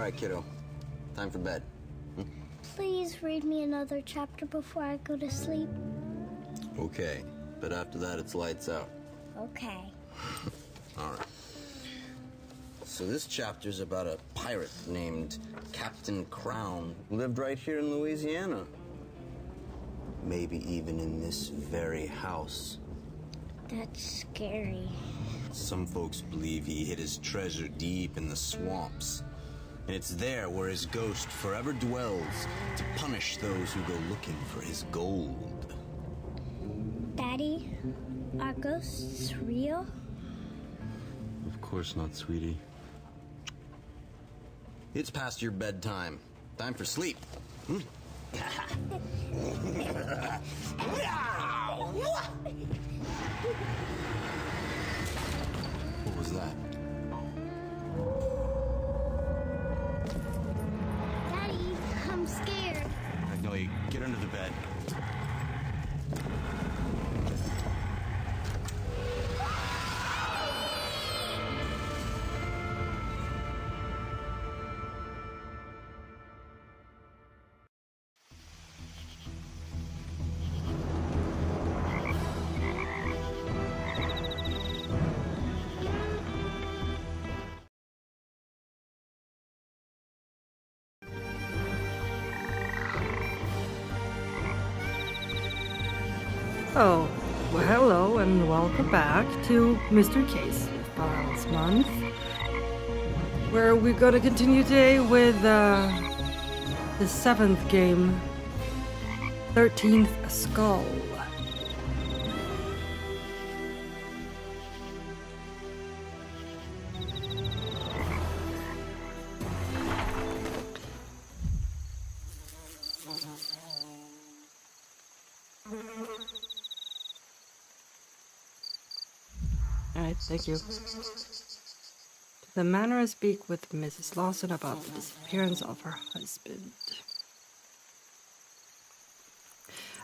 right, kiddo. Time for bed. Please read me another chapter before I go to sleep. Okay, but after that, it's lights out. Okay. All right. So this chapter's about a pirate named Captain Crown who lived right here in Louisiana. Maybe even in this very house. That's scary. Some folks believe he hid his treasure deep in the swamps. And it's there where his ghost forever dwells to punish those who go looking for his gold. Daddy, are ghosts real? Of course not, sweetie. It's past your bedtime. Time for sleep. What was that? Daddy, I'm scared. Magnolia, get under the bed. Oh, well, hello and welcome back to Mr. Case Files Month, where we're gonna continue today with the 7th game, 13th Skull. Alright, thank you. To the manor I speak with Mrs. Lawson about the disappearance of her husband.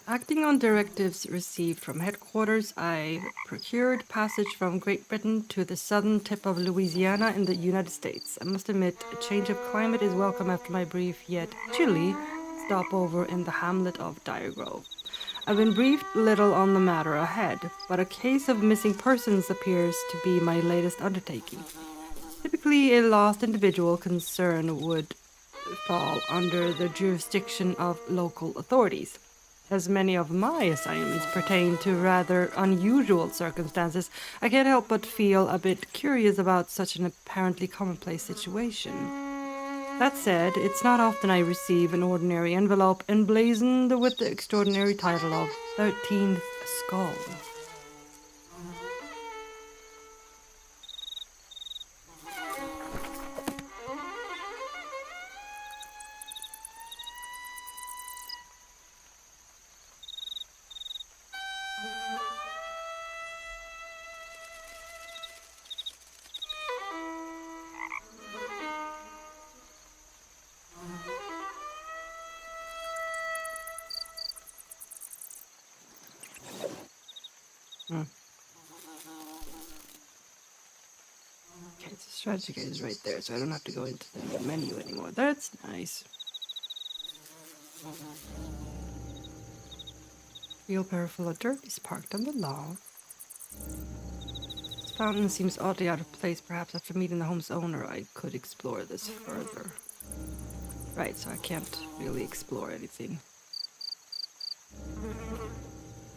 Acting on directives received from headquarters, I procured passage from Great Britain to the southern tip of Louisiana in the United States. I must admit, a change of climate is welcome after my brief yet chilly stopover in the hamlet of Dyer Grove. I've been briefed little on the matter ahead, but a case of missing persons appears to be my latest undertaking. Typically, a lost individual concern would fall under the jurisdiction of local authorities. As many of my assignments pertain to rather unusual circumstances, I can't help but feel a bit curious about such an apparently commonplace situation. That said, it's not often I receive an ordinary envelope emblazoned with the extraordinary title of 13th Skull. Okay, so strategy guide is right there, so I don't have to go into the menu anymore. That's nice. Wheelbarrow full of dirt is parked on the lawn. This fountain seems oddly out of place. Perhaps after meeting the home's owner, I could explore this further. Right, so I can't really explore anything.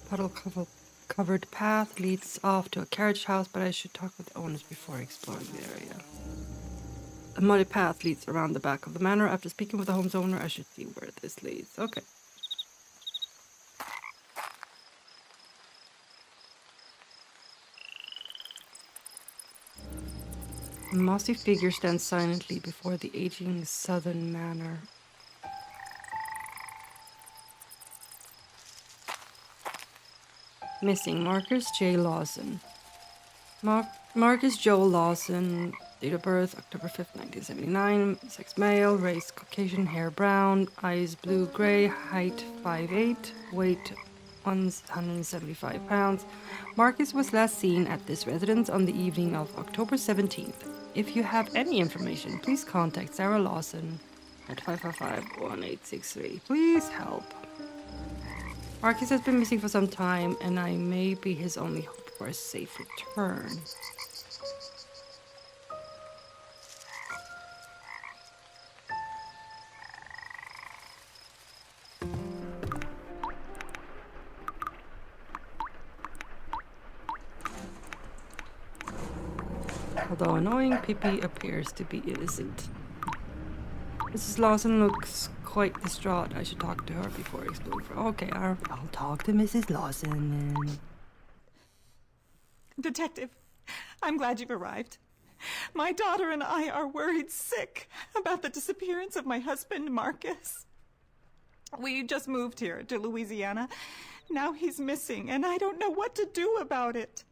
Puddle-covered path leads off to a carriage house, but I should talk with the owners before exploring the area. A muddy path leads around the back of the manor. After speaking with the home's owner, I should see where this leads. Okay. A mossy figure stands silently before the aging southern manor. Missing Marcus J. Lawson. Marcus Joe Lawson, date of birth October 5th, 1979, sex male, race Caucasian, hair brown, eyes blue-gray, height 5'8", weight £175. Marcus was last seen at this residence on the evening of October 17th. If you have any information, please contact Sarah Lawson at 555-1863. Please help. Marcus has been missing for some time, and I may be his only hope for a safe return. Although annoying, Pippi appears to be innocent. Mrs. Lawson looks quite distraught. I should talk to her before exploring for... Okay, I'll talk to Mrs. Lawson then. Detective, I'm glad you've arrived. My daughter and I are worried sick about the disappearance of my husband, Marcus. We just moved here to Louisiana. Now he's missing, and I don't know what to do about it.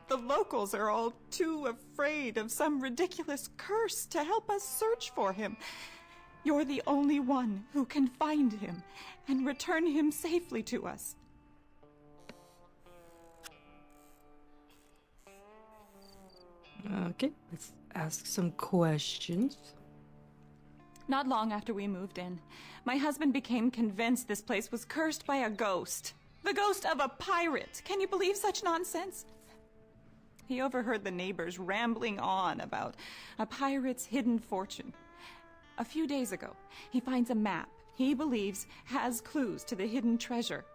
The locals are all too afraid of some ridiculous curse to help us search for him. You're the only one who can find him and return him safely to us. Okay, let's ask some questions. Not long after we moved in, my husband became convinced this place was cursed by a ghost. The ghost of a pirate. Can you believe such nonsense? He overheard the neighbors rambling on about a pirate's hidden fortune. A few days ago, he finds a map he believes has clues to the hidden treasure.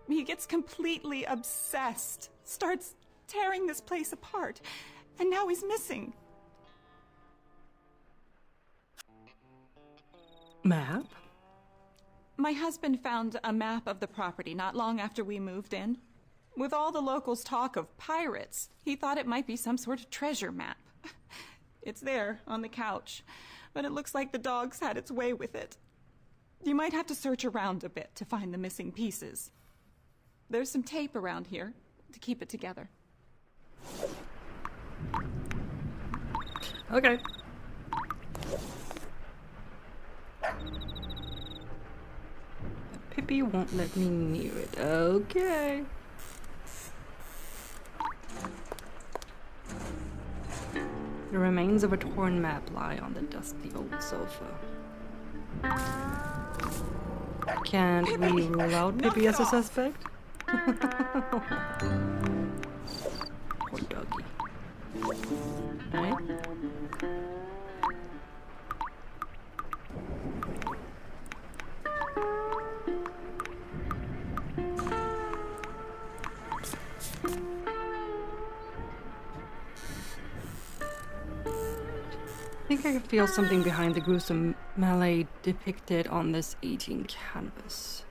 He gets completely obsessed, starts tearing this place apart, and now he's missing. Map? My husband found a map of the property not long after we moved in. With all the locals' talk of pirates, he thought it might be some sort of treasure map. It's there, on the couch, but it looks like the dogs had its way with it. You might have to search around a bit to find the missing pieces. There's some tape around here to keep it together. Okay. Pippi won't let me near it. Okay. The remains of a torn map lie on the dusty old sofa. Can't we rule out Pippi as a suspect? Poor doggy. Right? I think I can feel something behind the gruesome melee depicted on this aging canvas.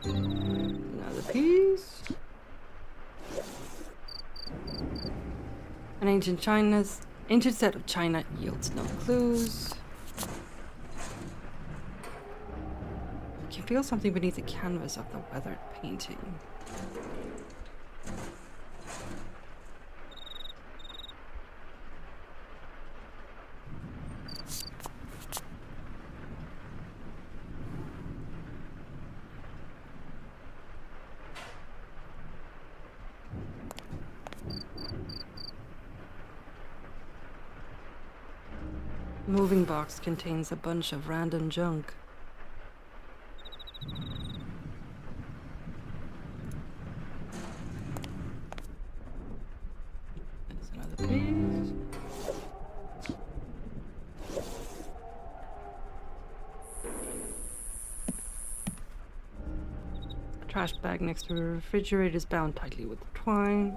Another piece. An ancient set of china yields no clues. I can feel something beneath the canvas of the weathered painting. Moving box contains a bunch of random junk. There's another piece. A trash bag next to the refrigerator is bound tightly with twine.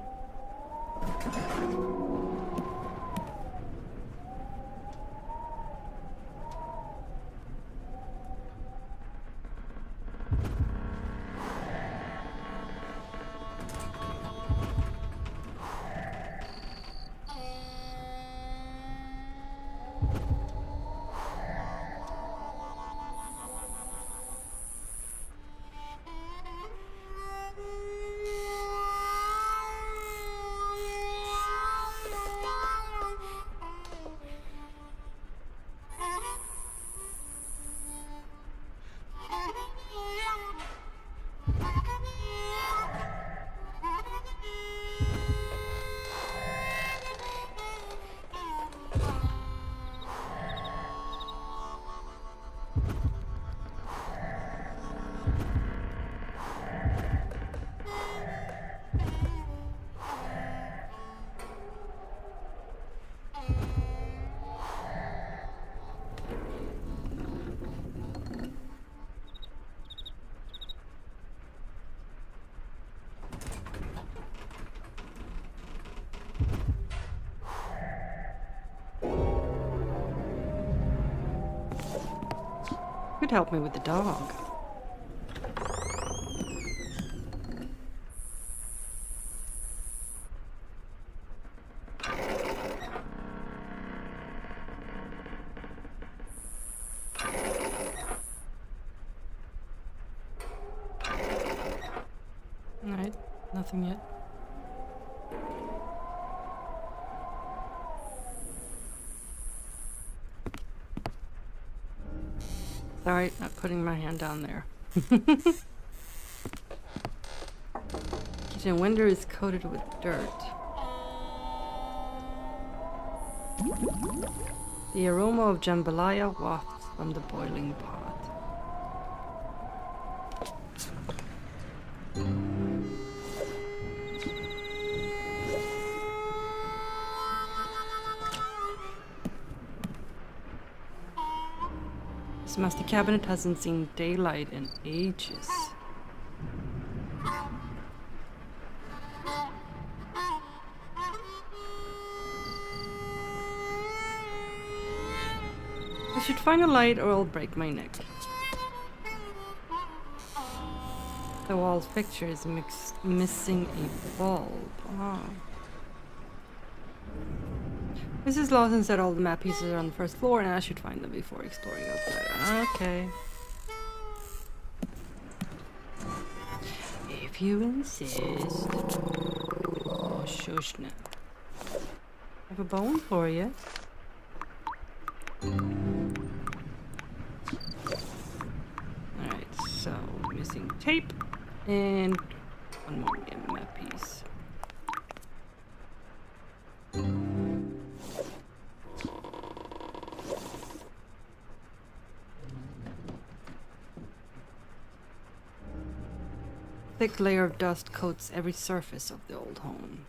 could help me with the dog. Alright, nothing yet. Sorry, not putting my hand down there. Kitchen window is coated with dirt. The aroma of jambalaya wafts from the boiling pot. This master cabinet hasn't seen daylight in ages. I should find a light or I'll break my neck. The wall's picture is missing a bulb. Ah. Mrs. Lawson said all the map pieces are on the first floor and I should find them before exploring outside. Okay. If you insist. Oh, shush now. I have a bone for you. Alright, so missing tape and one more map piece. Thick layer of dust coats every surface of the old home.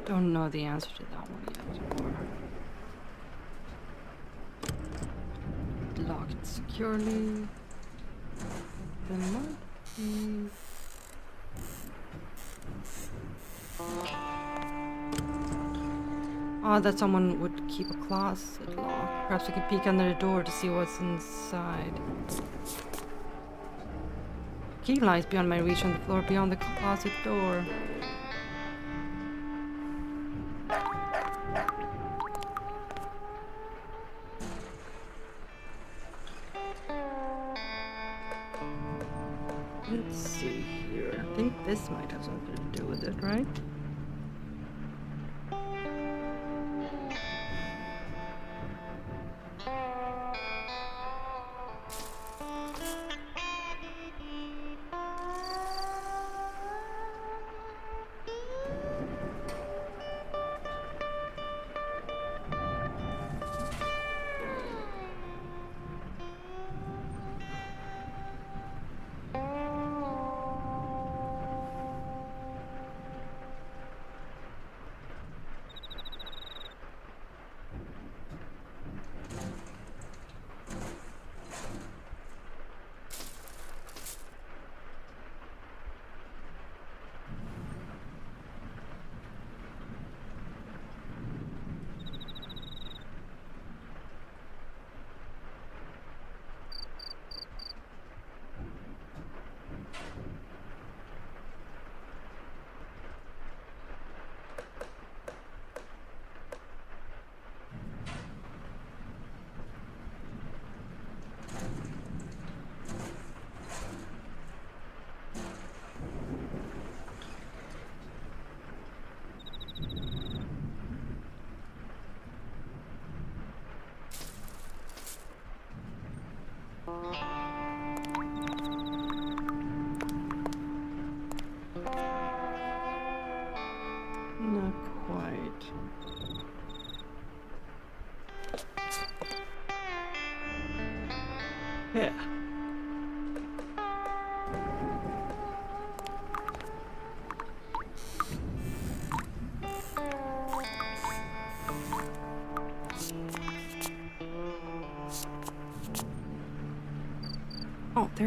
Don't know the answer to that one yet. Locked securely. There might be... Oh, that someone would keep a closet locked. Perhaps we could peek under the door to see what's inside. Key lies beyond my reach on the floor beyond the closet door. Let's see here. I think this might have something to do with it, right?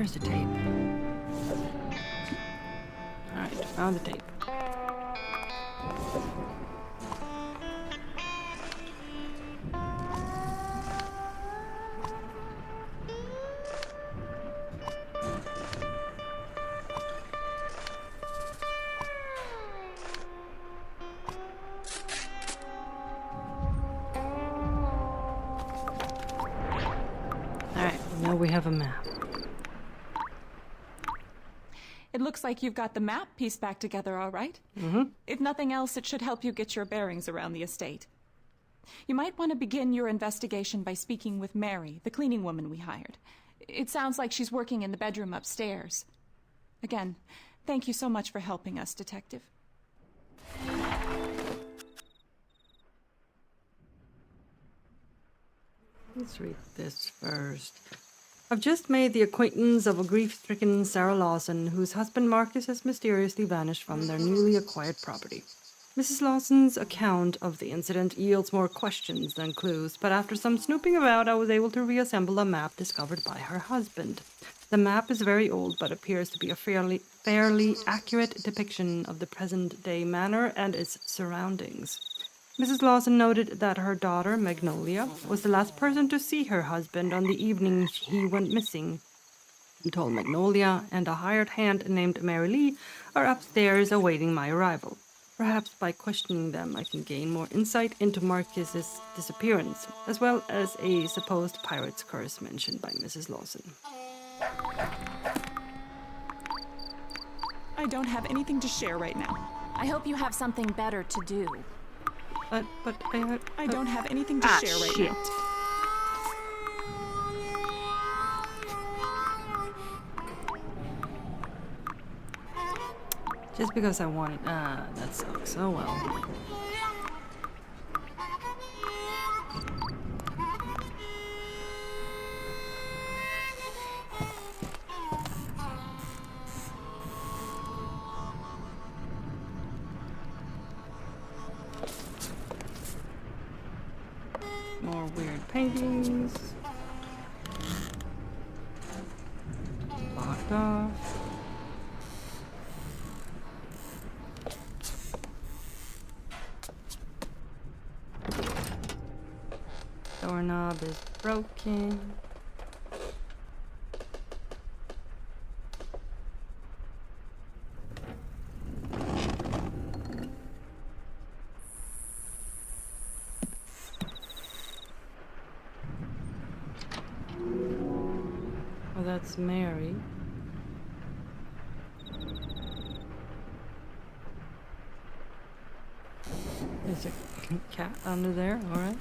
Where's the tape? Alright, found the tape. Now we have a map. It looks like you've got the map pieced back together all right. Mm-hmm. If nothing else, it should help you get your bearings around the estate. You might want to begin your investigation by speaking with Mary, the cleaning woman we hired. It sounds like she's working in the bedroom upstairs. Again, thank you so much for helping us, Detective. Let's read this first. I've just made the acquaintance of a grief-stricken Sarah Lawson, whose husband Marcus has mysteriously vanished from their newly acquired property. Mrs. Lawson's account of the incident yields more questions than clues, but after some snooping about, I was able to reassemble a map discovered by her husband. The map is very old, but appears to be a fairly accurate depiction of the present-day manor and its surroundings. Mrs. Lawson noted that her daughter, Magnolia, was the last person to see her husband on the evening he went missing. He told Magnolia and a hired hand named Mary Lee are upstairs awaiting my arrival. Perhaps by questioning them I can gain more insight into Marcus's disappearance, as well as a supposed pirate's curse mentioned by Mrs. Lawson. I don't have anything to share right now. I hope you have something better to do. But I don't have anything to share right shit. now. Just because I want it. That sucks. Oh well. More weird paintings. Locked off. Doorknob is broken. Oh, that's Mary. There's a cat under there, alright.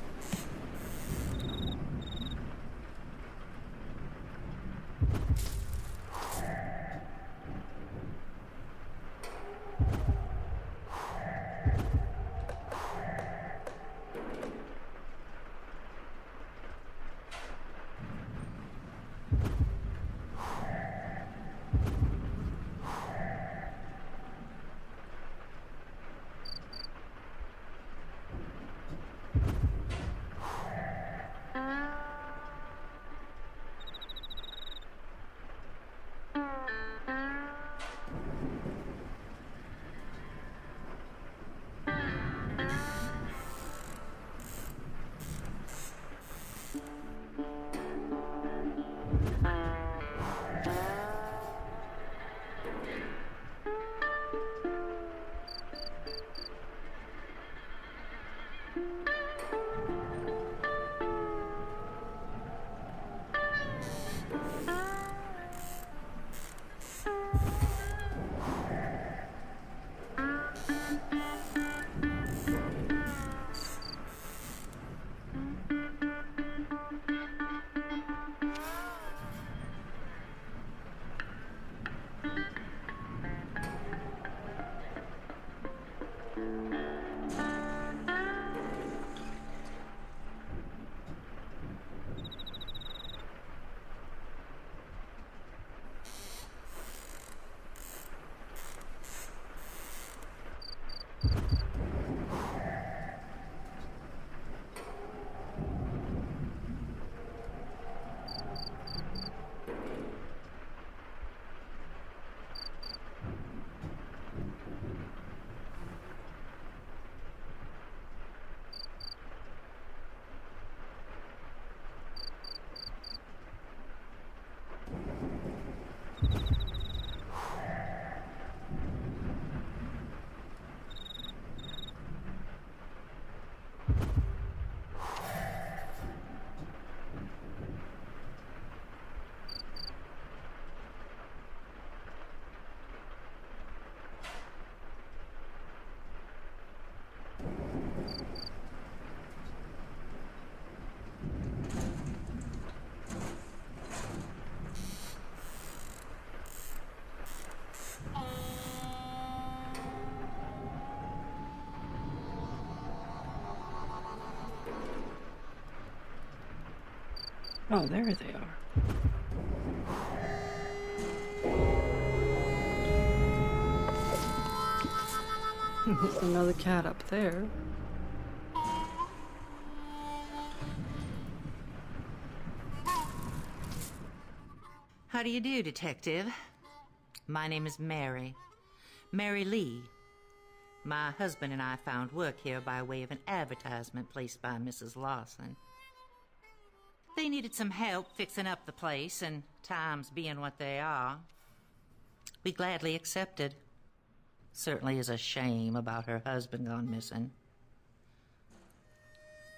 Oh, there they are. There's another cat up there. How do you do, Detective? My name is Mary. Mary Lee. My husband and I found work here by way of an advertisement placed by Mrs. Lawson. They needed some help fixing up the place, and times being what they are, we gladly accepted. Certainly is a shame about her husband gone missing.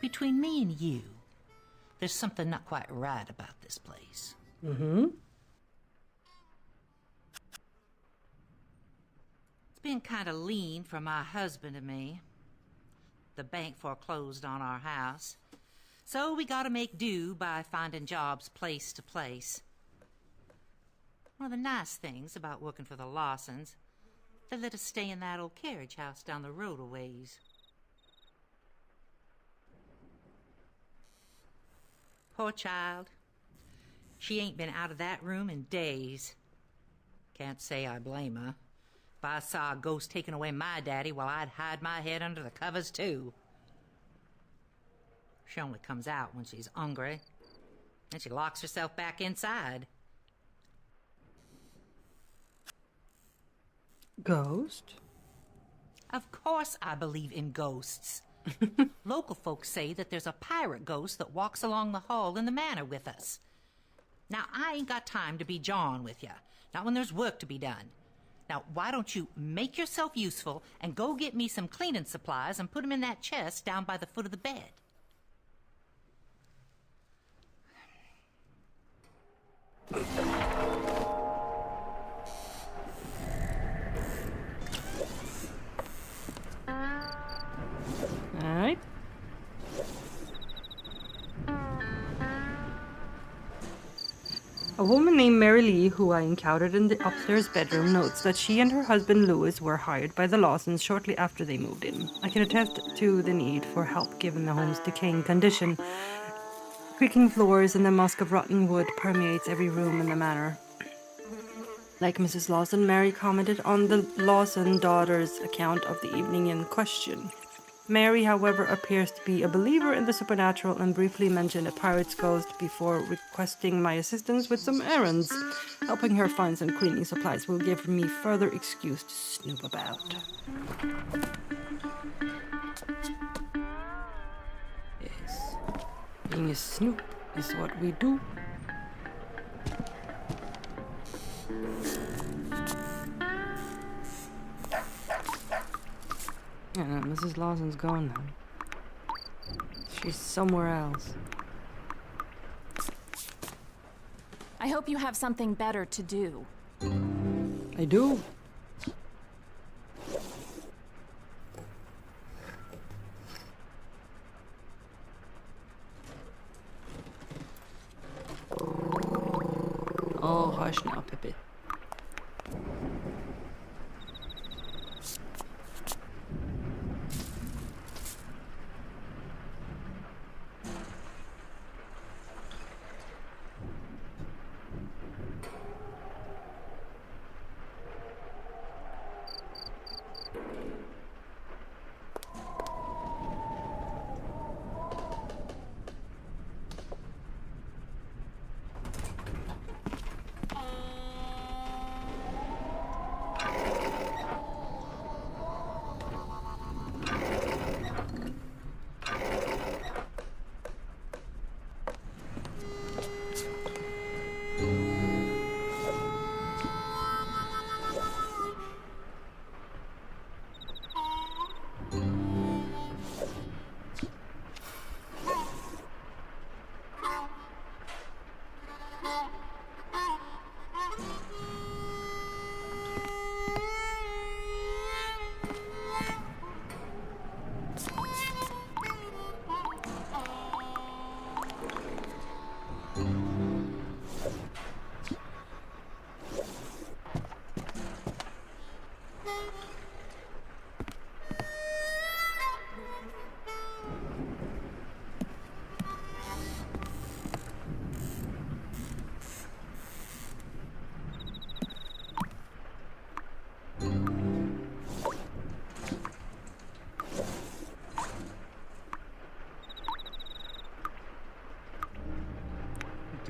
Between me and you, there's something not quite right about this place. Mm-hmm. It's been kind of lean for my husband and me. The bank foreclosed on our house, so we gotta make do by finding jobs place to place. One of the nice things about working for the Lawsons, they let us stay in that old carriage house down the road a ways. Poor child. She ain't been out of that room in days. Can't say I blame her. If I saw a ghost taking away my daddy, well, I'd hide my head under the covers, too. She only comes out when she's hungry, and she locks herself back inside. Ghost? Of course I believe in ghosts. Local folks say that there's a pirate ghost that walks along the hall in the manor with us. Now, I ain't got time to be jawing with you, not when there's work to be done. Now, why don't you make yourself useful and go get me some cleaning supplies and put them in that chest down by the foot of the bed? Alright. A woman named Mary Lee, who I encountered in the upstairs bedroom, notes that she and her husband Louis were hired by the Lawsons shortly after they moved in. I can attest to the need for help given the home's decaying condition. Creaking floors and the musk of rotten wood permeates every room in the manor. Like Mrs. Lawson, Mary commented on the Lawson daughter's account of the evening in question. Mary, however, appears to be a believer in the supernatural and briefly mentioned a pirate's ghost before requesting my assistance with some errands. Helping her find some cleaning supplies will give me further excuse to snoop about. Yes, being a snoop is what we do. Yeah, Mrs. Lawson's gone now. She's somewhere else. I hope you have something better to do. I do. Oh, hush now, Pippi.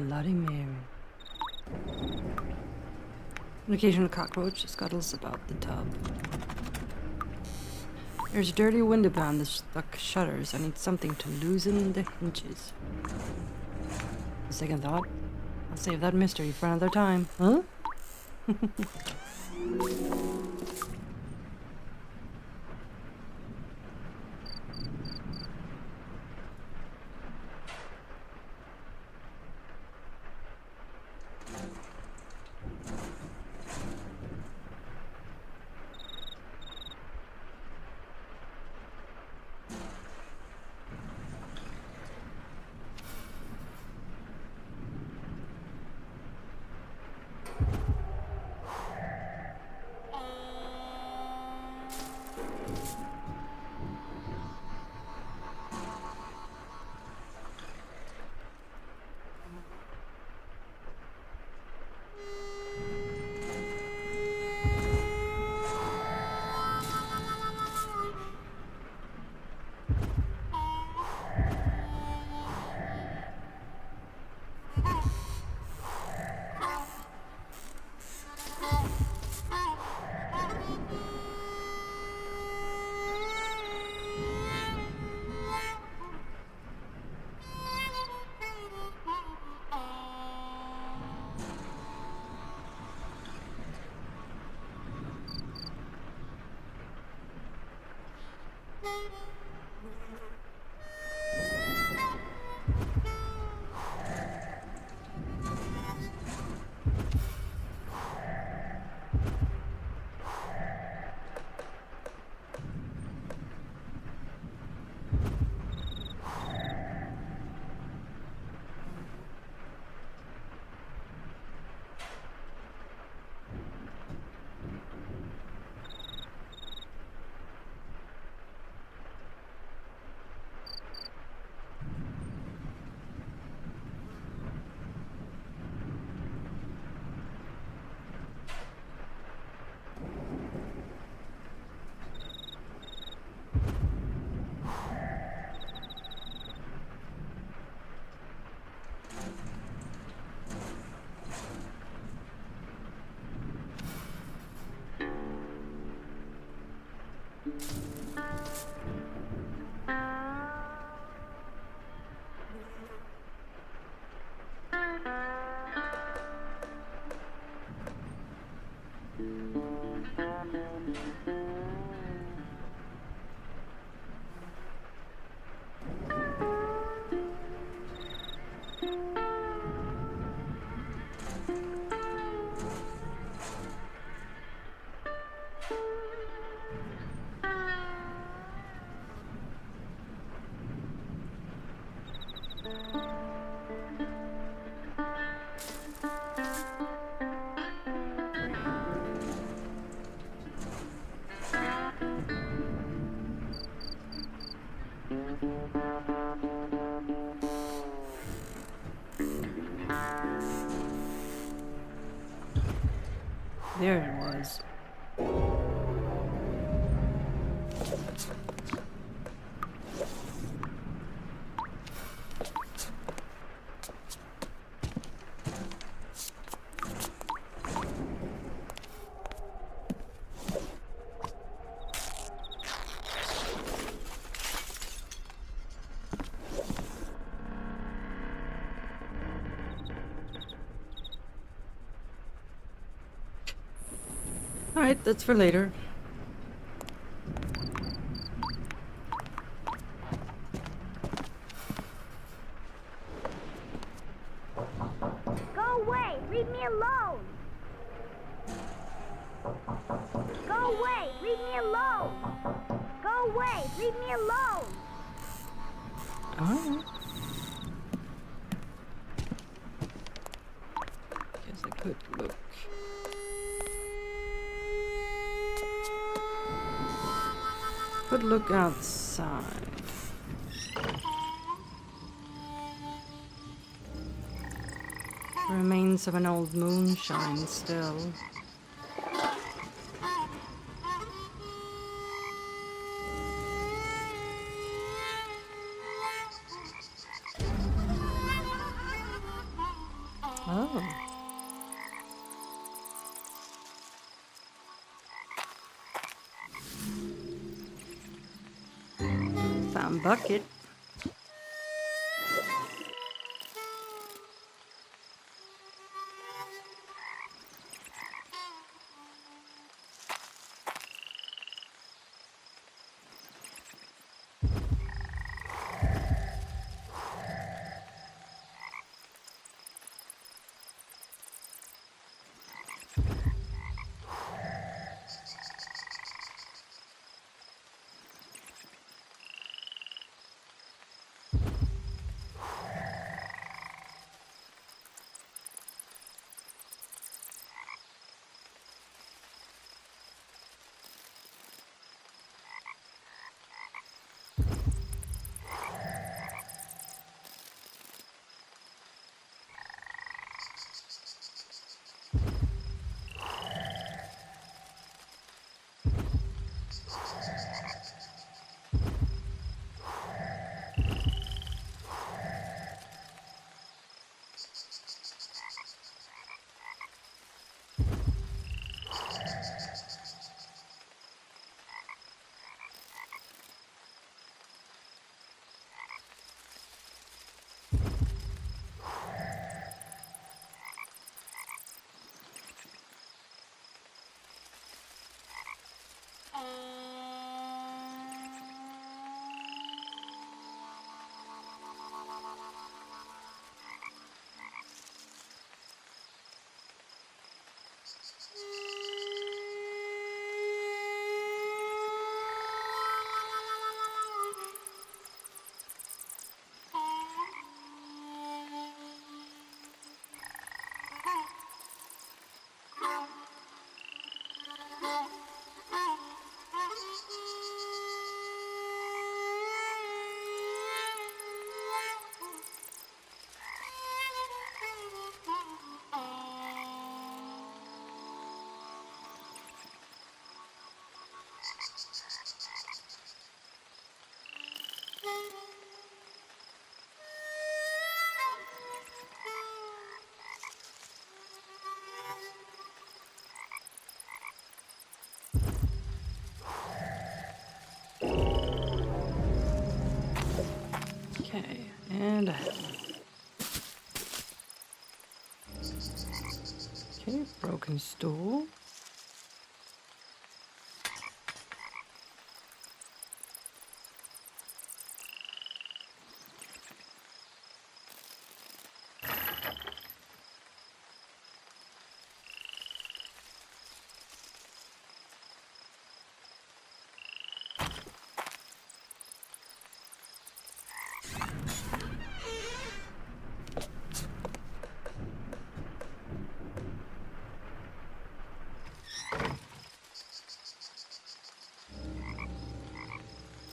Bloody Mary. An occasional cockroach scuttles about the tub. There's a dirty window behind the stuck shutters. I need something to loosen the hinges. A second thought. I'll save that mystery for another time. Huh? There it was. Alright, that's for later. Go away! Leave me alone! Go away! Leave me alone! Go away! Leave me alone! Alright. Guess I could look. Could look outside. Remains of an old moonshine still. Sam Bucket. Okay, and ahead. Okay, broken stool.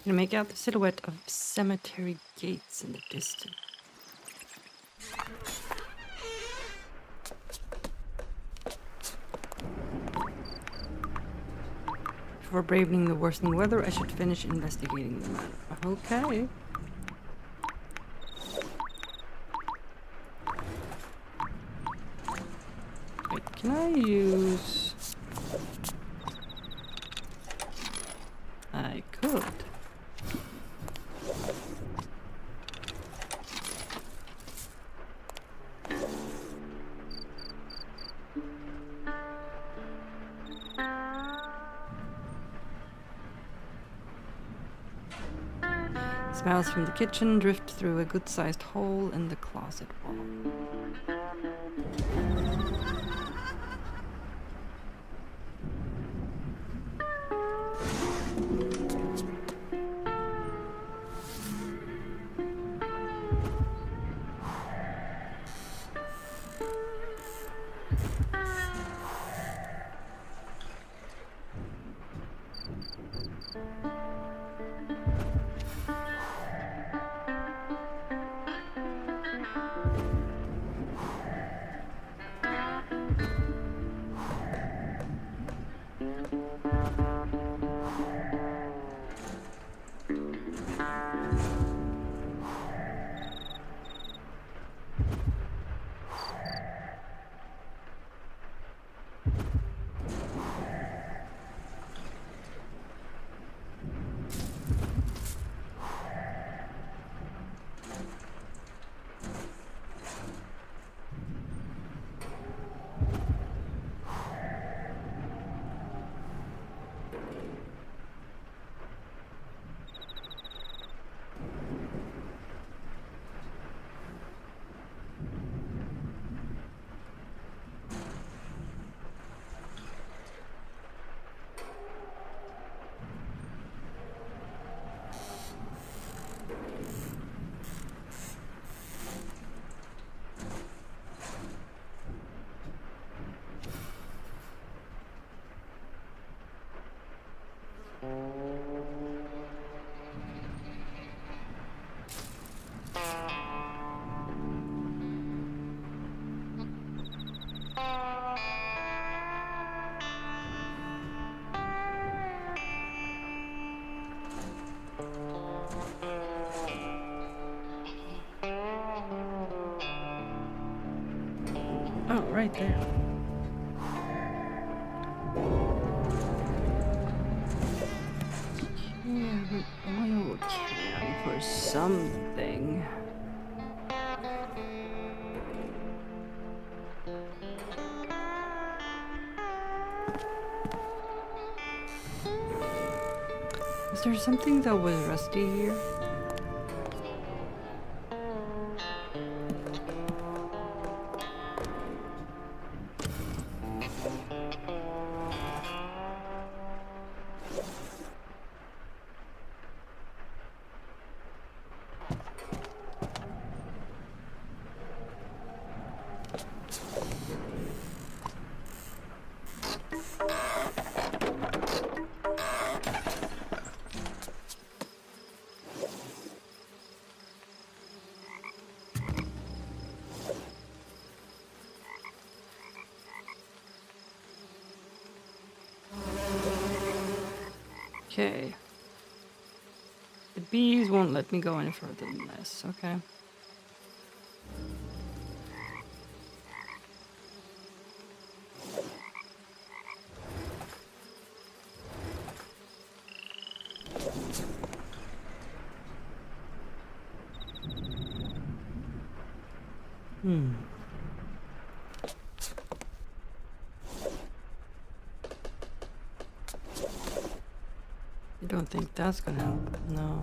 You make out the silhouette of cemetery gates in the distance. Before braving the worsening weather, I should finish investigating the matter. Okay. Wait, can I use... I could. Smells from the kitchen drift through a good-sized hole in the closet wall. Oh, right there. An oil can for something. Is there something that was rusty here? Okay. The bees won't let me go any further than this, okay. You don't think that's gonna help? No.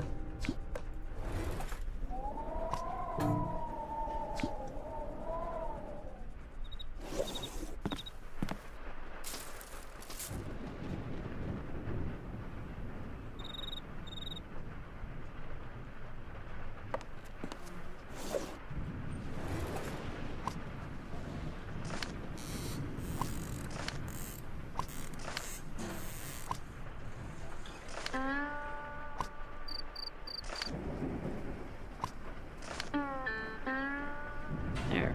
There.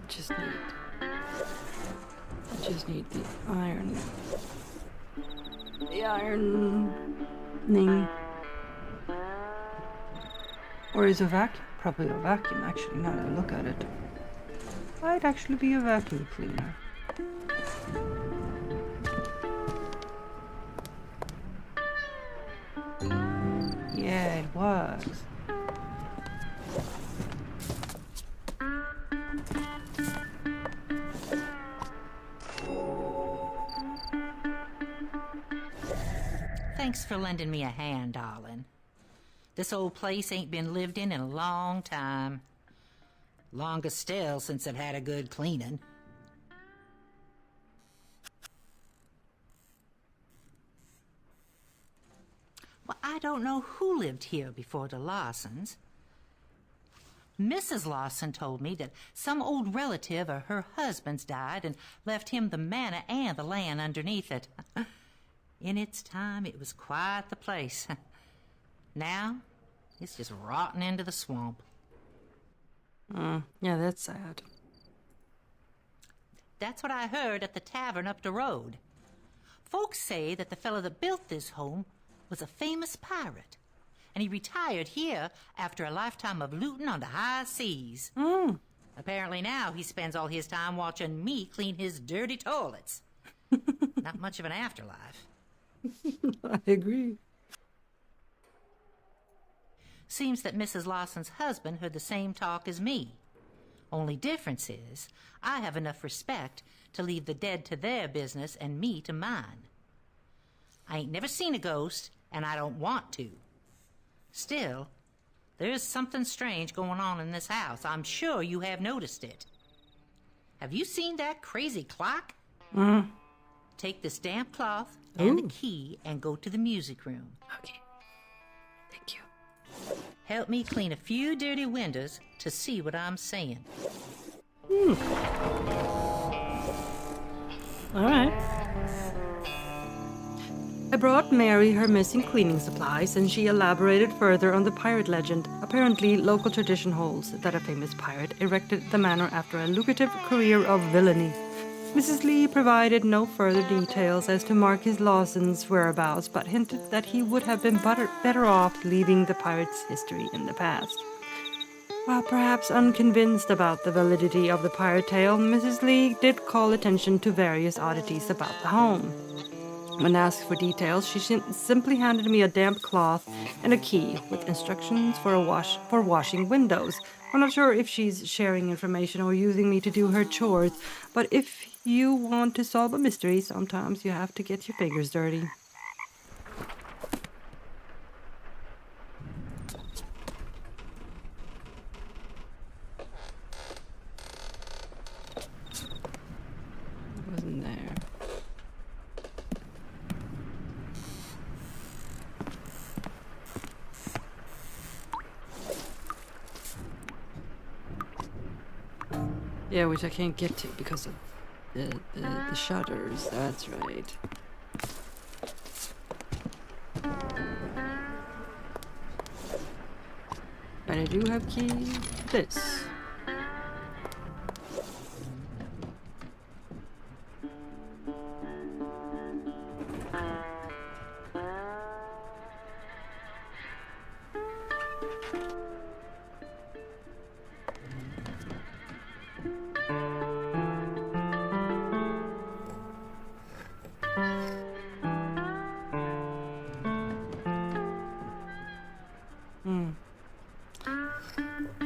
Just need the iron. The ironing. Or is a vacuum? Probably a vacuum, actually, now that I look at it. Might actually be a vacuum cleaner. Yeah, it was. Thanks for lending me a hand, darling. This old place ain't been lived in a long time. Longest still since I've had a good cleaning. Well, I don't know who lived here before the Lawsons. Mrs. Lawson told me that some old relative of her husband's died and left him the manor and the land underneath it. In its time, it was quite the place. Now, it's just rotting into the swamp. Yeah, that's sad. That's what I heard at the tavern up the road. Folks say that the fellow that built this home was a famous pirate, and he retired here after a lifetime of looting on the high seas. Apparently now he spends all his time watching me clean his dirty toilets. Not much of an afterlife. I agree. Seems that Mrs. Lawson's husband heard the same talk as me. Only difference is, I have enough respect to leave the dead to their business and me to mine. I ain't never seen a ghost, and I don't want to. Still, there's something strange going on in this house. I'm sure you have noticed it. Have you seen that crazy clock? Take this damp cloth and the key and go to the music room. Okay. Thank you. Help me clean a few dirty windows to see what I'm saying. All right. I brought Mary her missing cleaning supplies, and she elaborated further on the pirate legend. Apparently, local tradition holds that a famous pirate erected the manor after a lucrative career of villainy. Mrs. Lee provided no further details as to Marcus Lawson's whereabouts, but hinted that he would have been better off leaving the pirate's history in the past. While perhaps unconvinced about the validity of the pirate tale, Mrs. Lee did call attention to various oddities about the home. When asked for details, she simply handed me a damp cloth and a key with instructions for washing windows. I'm not sure if she's sharing information or using me to do her chores, but if you want to solve a mystery, sometimes you have to get your fingers dirty. It wasn't there. Yeah, which I can't get to because of the shutters. That's right. But I do have key to this.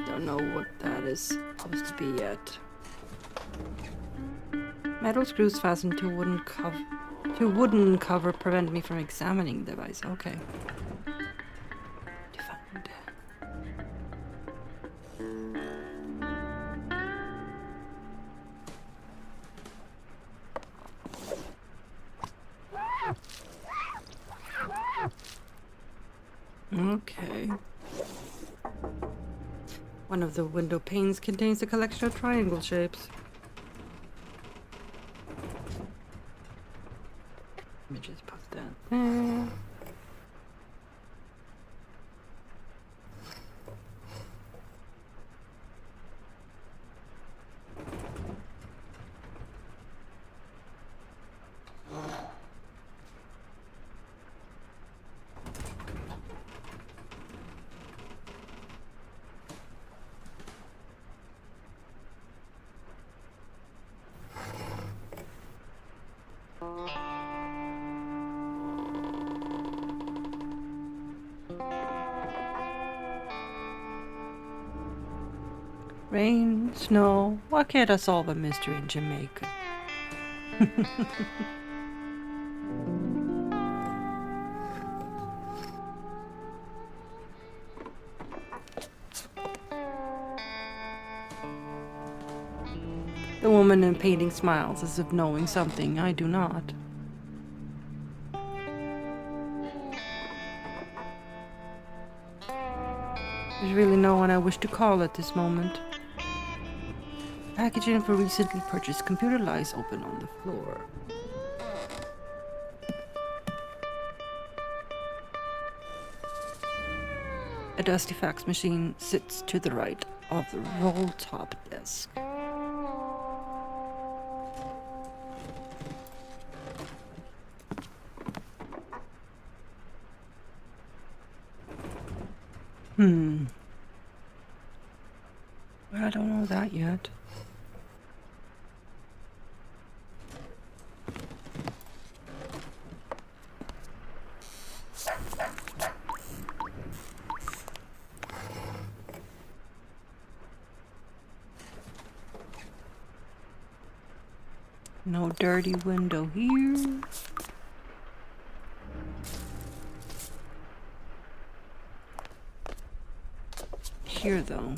Don't know what that is supposed to be yet. Metal screws fastened to wooden cover prevent me from examining the device. Okay. Defined. Okay. One of the window panes contains a collection of triangle shapes. Let me just put that there. Rain, snow, why can't I solve a mystery in Jamaica? The woman in painting smiles as if knowing something I do not. There's really no one I wish to call at this moment. Packaging for recently purchased computer lies open on the floor. A dusty fax machine sits to the right of the roll-top desk. Well, I don't know that yet. No dirty window here. Here, though.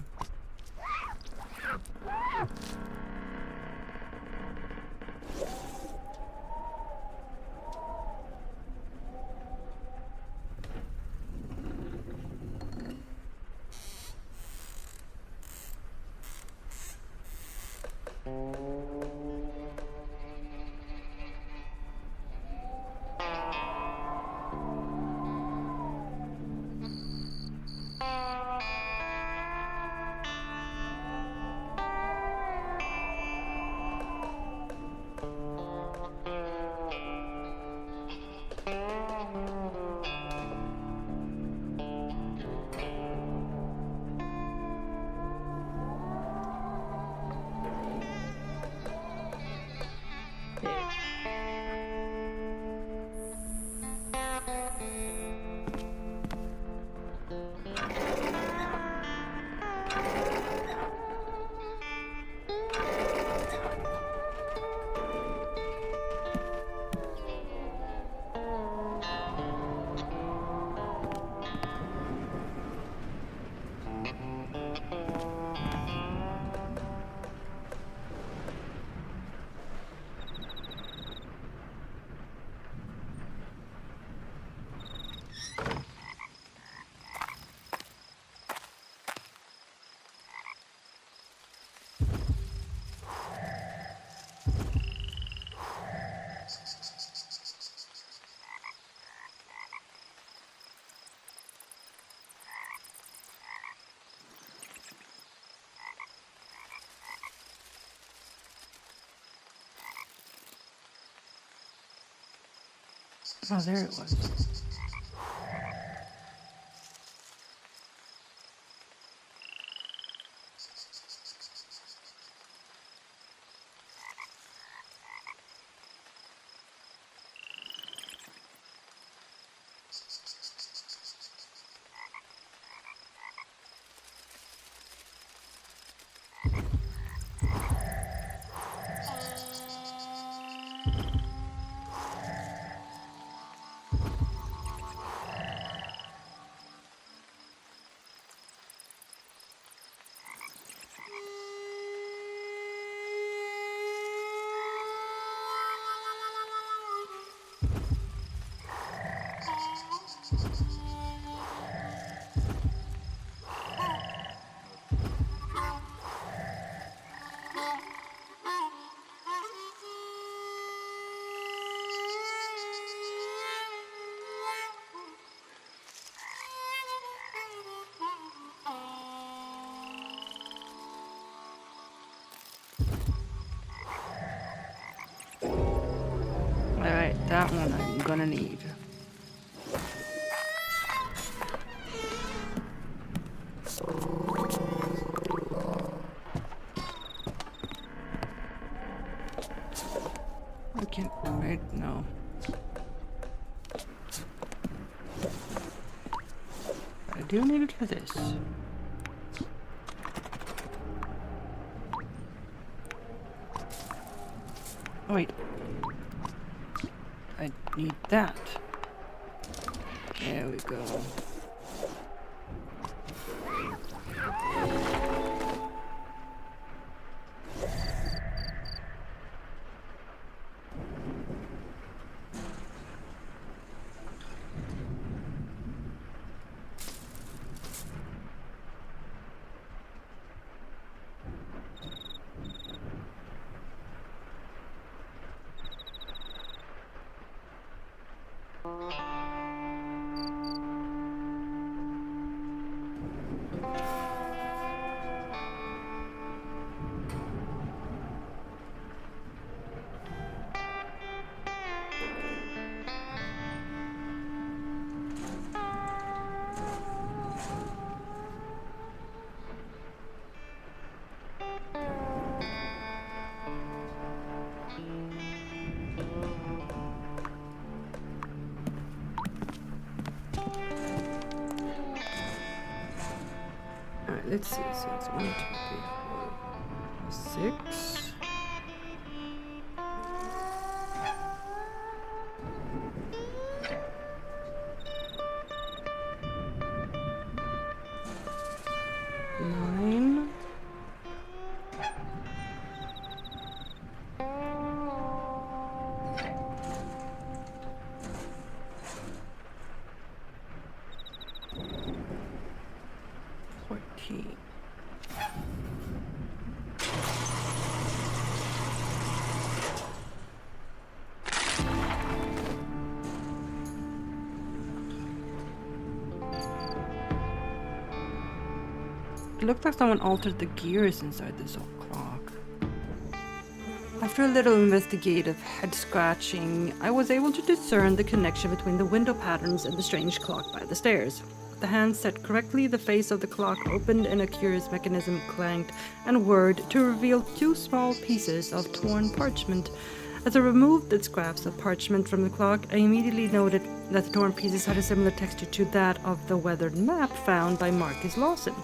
Oh, there it was. Alright, that one I'm gonna need. I can't, wait, no. I do need it for this. Oh, wait. I need that. There we go. Alright, let's see. So it's 1, 2, 3, 4, 6. Nine. It looked like someone altered the gears inside this old clock. After a little investigative head scratching, I was able to discern the connection between the window patterns and the strange clock by the stairs. With the hands set correctly, the face of the clock opened and a curious mechanism clanked and whirred to reveal 2 small pieces of torn parchment. As I removed the scraps of parchment from the clock, I immediately noted that the torn pieces had a similar texture to that of the weathered map found by Marcus Lawson.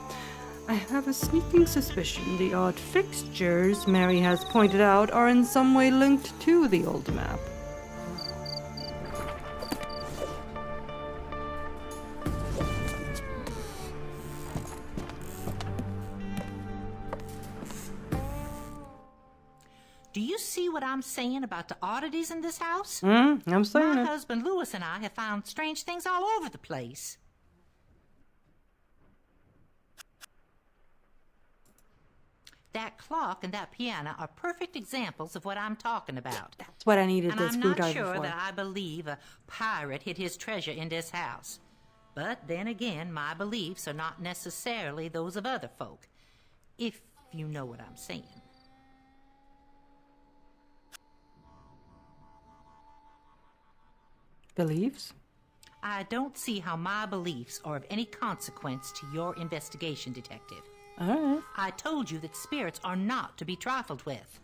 I have a sneaking suspicion the odd fixtures Mary has pointed out are in some way linked to the old map. Do you see what I'm saying about the oddities in this house? I'm saying My it. husband Louis and I have found strange things all over the place. That clock and that piano are perfect examples of what I'm talking about. That's what I needed And this I'm food not item sure for. that I believe a pirate hid his treasure in this house. But then again, my beliefs are not necessarily those of other folk, if you know what I'm saying. Beliefs? I don't see how my beliefs are of any consequence to your investigation, Detective. All right. I told you that spirits are not to be trifled with.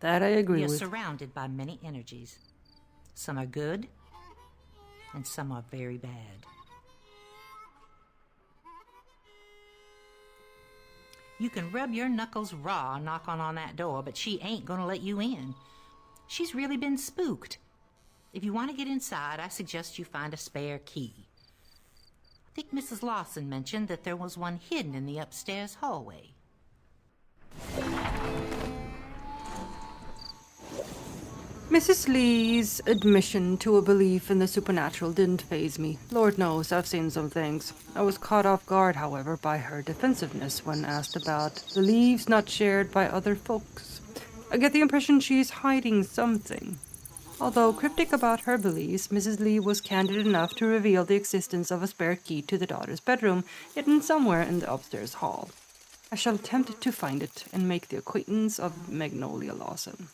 That I agree You're with. surrounded by many energies. Some are good, and some are very bad. You can rub your knuckles raw knocking on that door, but she ain't gonna let you in. She's really been spooked. If you want to get inside, I suggest you find a spare key. I think Mrs. Lawson mentioned that there was one hidden in the upstairs hallway. Mrs. Lee's admission to a belief in the supernatural didn't faze me. Lord knows, I've seen some things. I was caught off guard, however, by her defensiveness when asked about beliefs not shared by other folks. I get the impression she's hiding something. Although cryptic about her beliefs, Mrs. Lee was candid enough to reveal the existence of a spare key to the daughter's bedroom, hidden somewhere in the upstairs hall. I shall attempt to find it and make the acquaintance of Magnolia Lawson.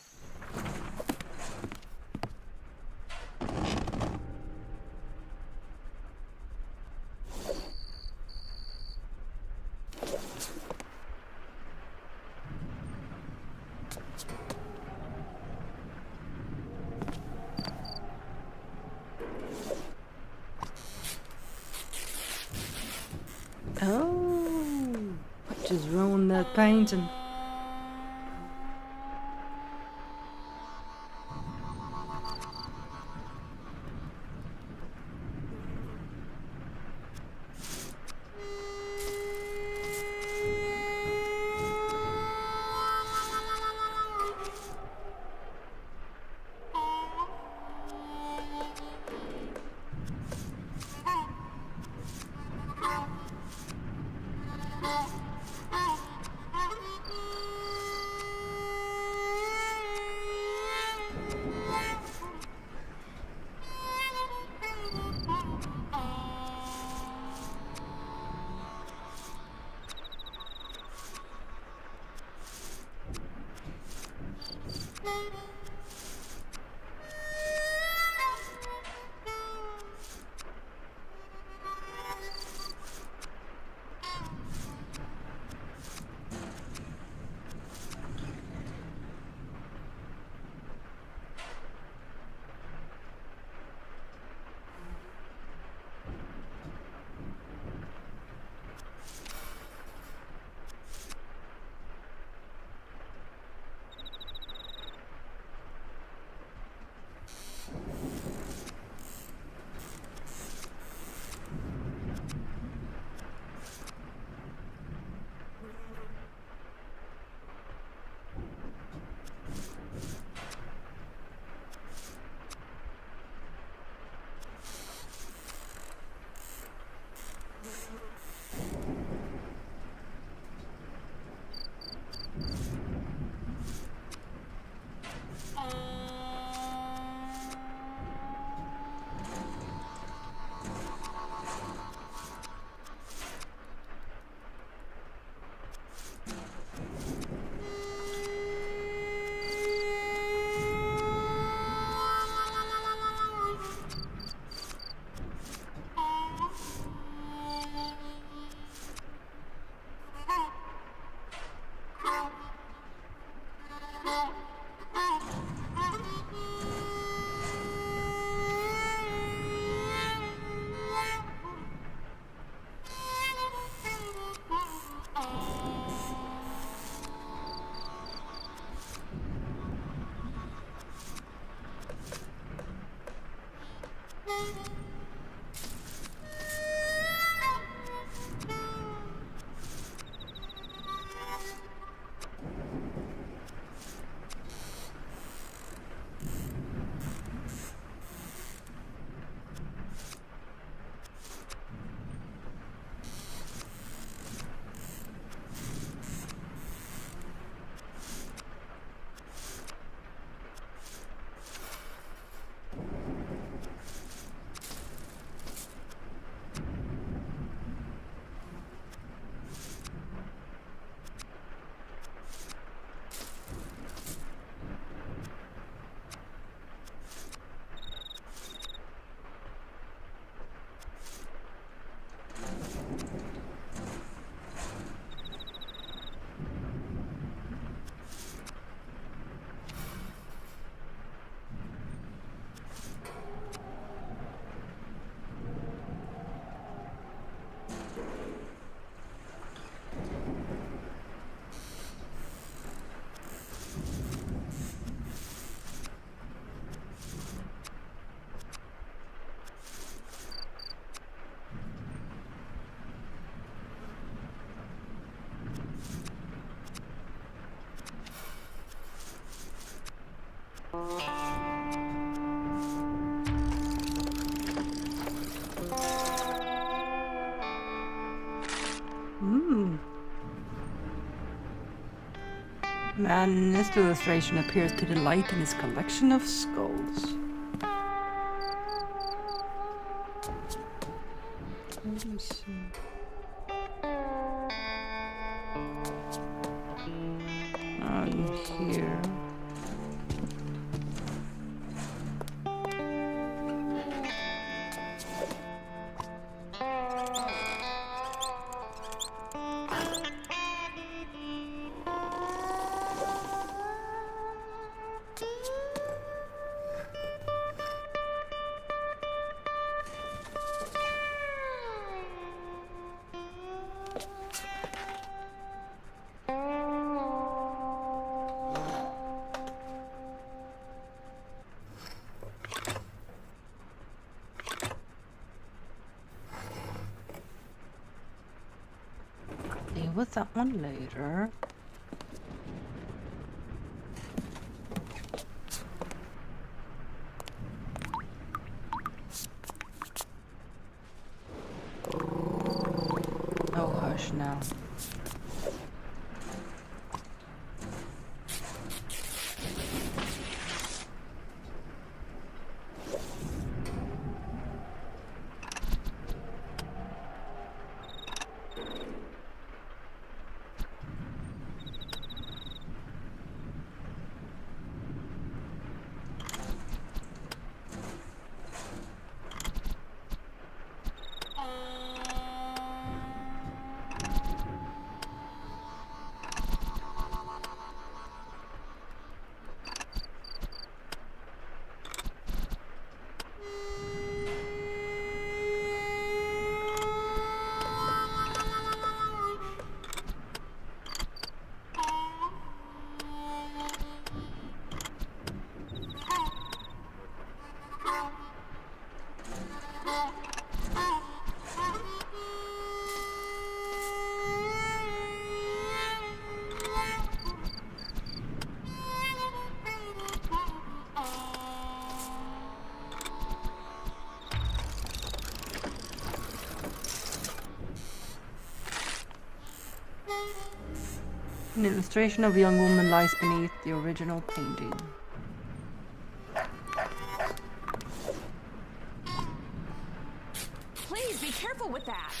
Oh, what just ruined that painting? Man in this illustration appears to delight in his collection of skulls. Let me see. On here. Deal with that one later. Oh, hush now. An illustration of a young woman lies beneath the original painting. Please be careful with that.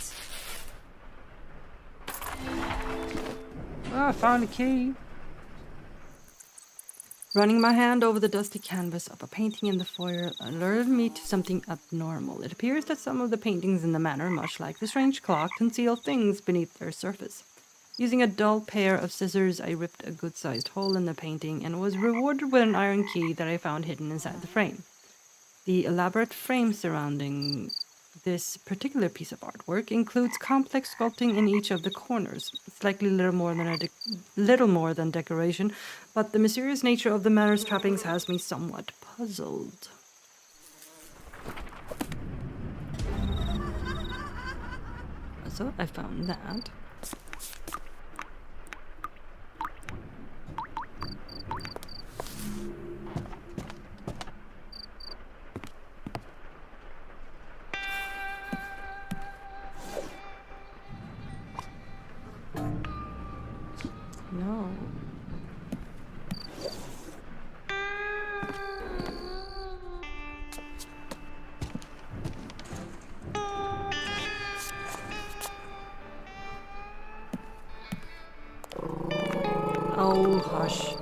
Oh, I found a key. Running my hand over the dusty canvas of a painting in the foyer alerted me to something abnormal. It appears that some of the paintings in the manor, much like the strange clock, conceal things beneath their surface. Using a dull pair of scissors, I ripped a good-sized hole in the painting and was rewarded with an iron key that I found hidden inside the frame. The elaborate frame surrounding this particular piece of artwork includes complex sculpting in each of the corners. It's likely little more than decoration, but the mysterious nature of the manor's trappings has me somewhat puzzled. So I found that. No. Oh, hush.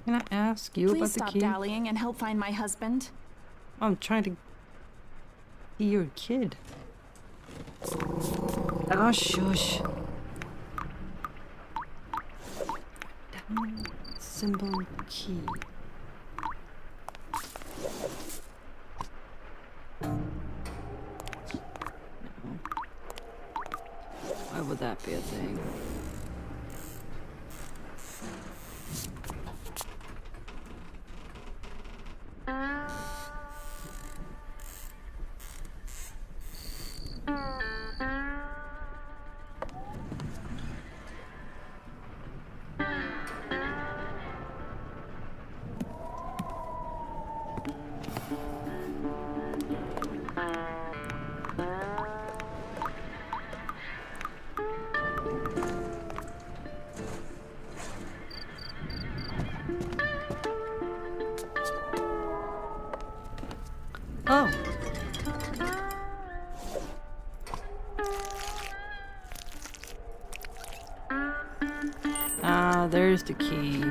Can I ask you Please about the stop key? dallying and help find my husband. I'm trying to be your kid. Oh, shush. Down symbol key. No. Why would that be a thing? Oh. Ah, there's the key.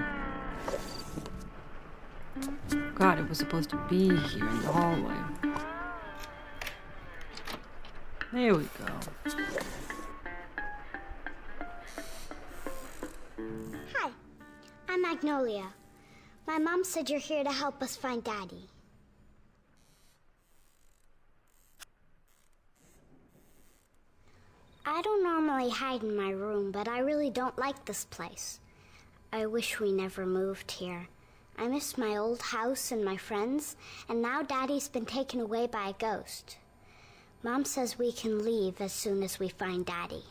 God, it was supposed to be here in the hallway. There we go. Hi, I'm Magnolia. My mom said you're here to help us find Daddy. I don't normally hide in my room, but I really don't like this place. I wish we never moved here. I miss my old house and my friends, and now Daddy's been taken away by a ghost. Mom says we can leave as soon as we find Daddy.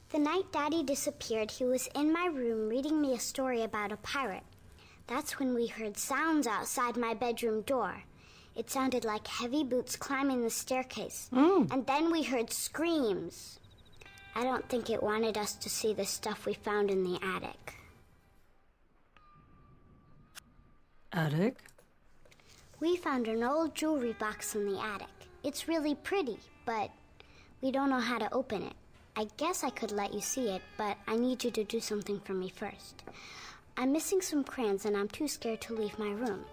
The night Daddy disappeared, he was in my room reading me a story about a pirate. That's when we heard sounds outside my bedroom door. It sounded like heavy boots climbing the staircase. And then we heard screams. I don't think it wanted us to see the stuff we found in the attic. Attic? We found an old jewelry box in the attic. It's really pretty, but we don't know how to open it. I guess I could let you see it, but I need you to do something for me first. I'm missing some crayons and I'm too scared to leave my room.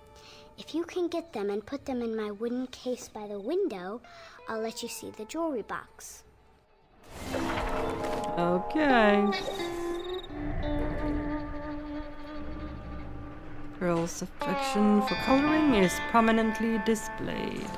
If you can get them and put them in my wooden case by the window, I'll let you see the jewelry box. Okay. Girl's affection for coloring is prominently displayed.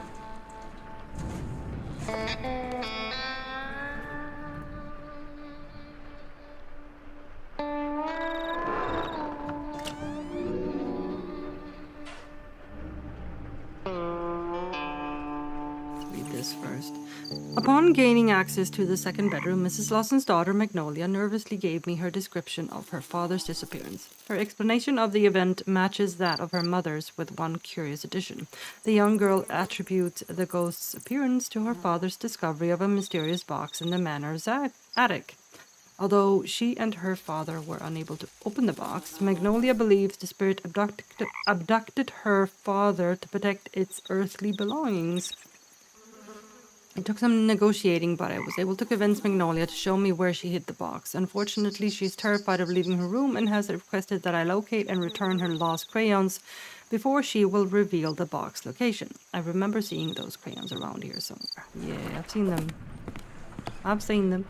First. Upon gaining access to the second bedroom, Mrs. Lawson's daughter, Magnolia, nervously gave me her description of her father's disappearance. Her explanation of the event matches that of her mother's with one curious addition. The young girl attributes the ghost's appearance to her father's discovery of a mysterious box in the manor's attic. Although she and her father were unable to open the box, Magnolia believes the spirit abducted her father to protect its earthly belongings. It took some negotiating, but I was able to convince Magnolia to show me where she hid the box. Unfortunately, she's terrified of leaving her room and has requested that I locate and return her lost crayons before she will reveal the box location. I remember seeing those crayons around here somewhere. Yeah, I've seen them. I've seen them.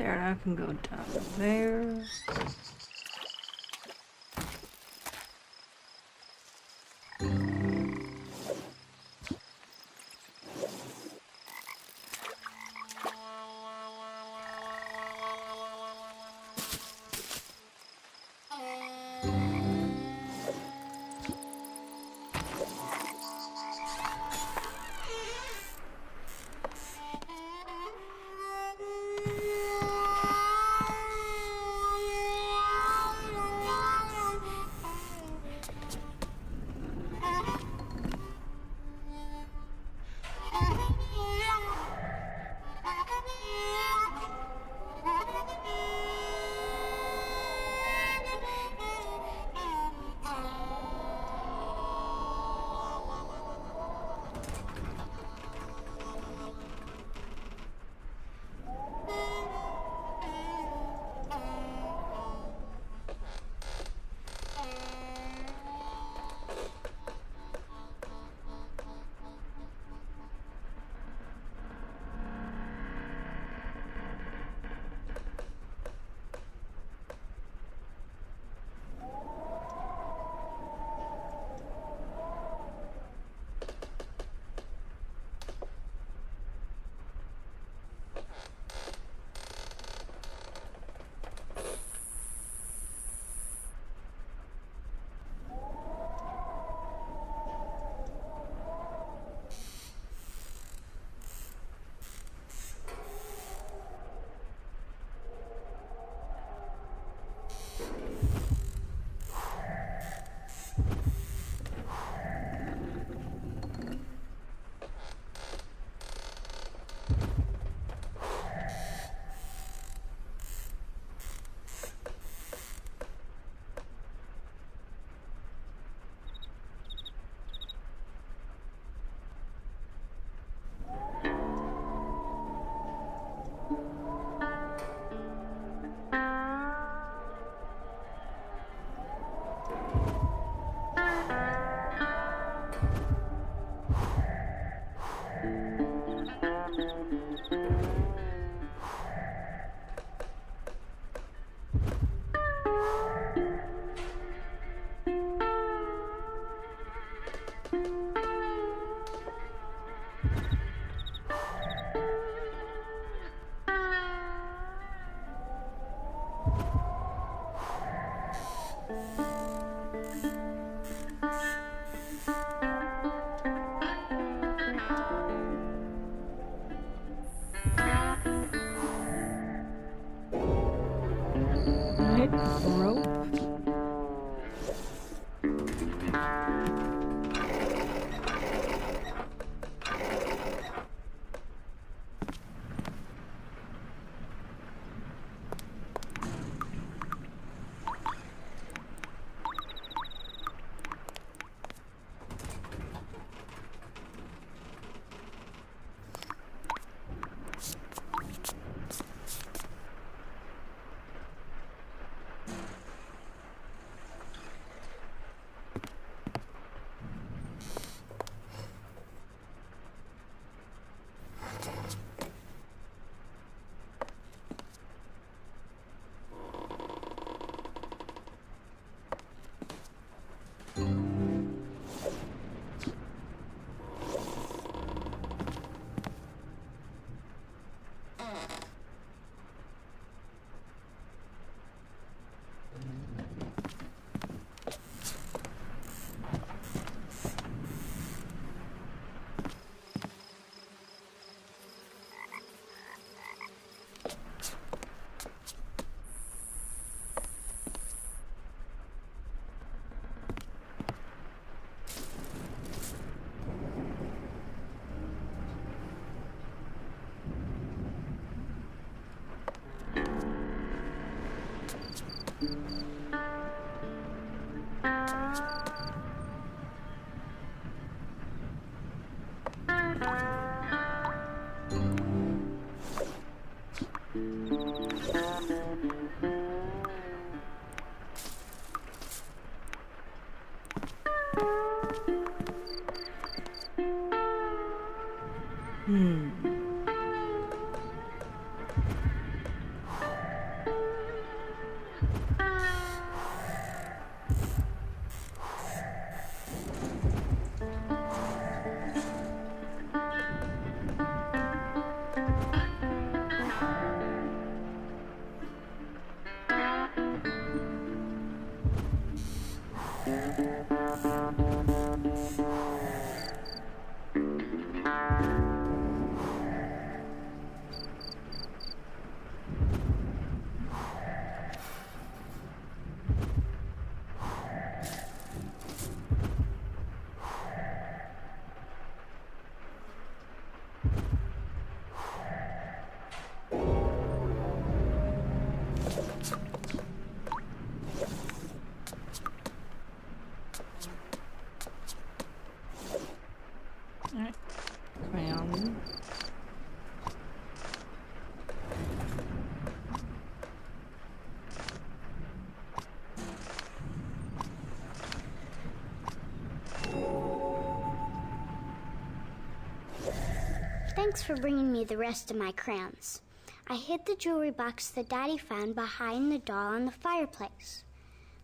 there, and I can go down there. Rope. Crayon. Thanks for bringing me the rest of my crayons. I hid the jewelry box that Daddy found behind the doll on the fireplace.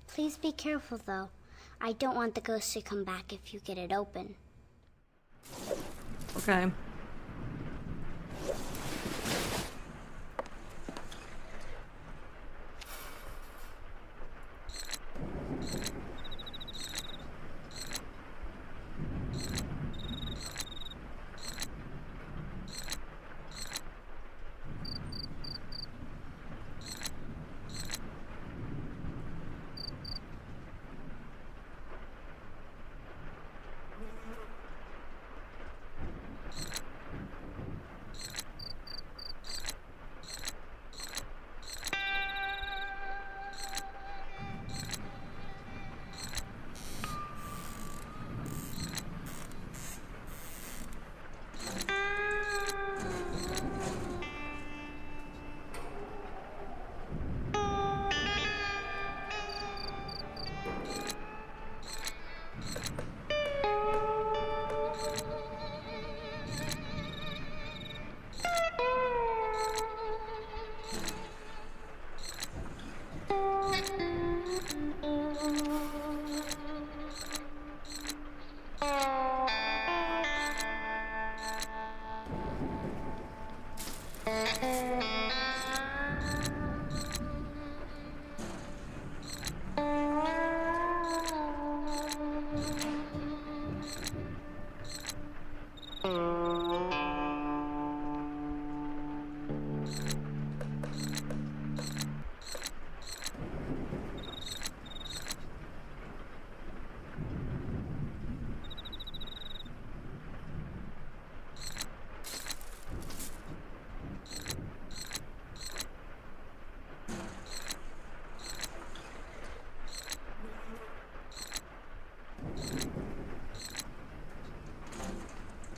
Please be careful, though. I don't want the ghost to come back if you get it open. Okay.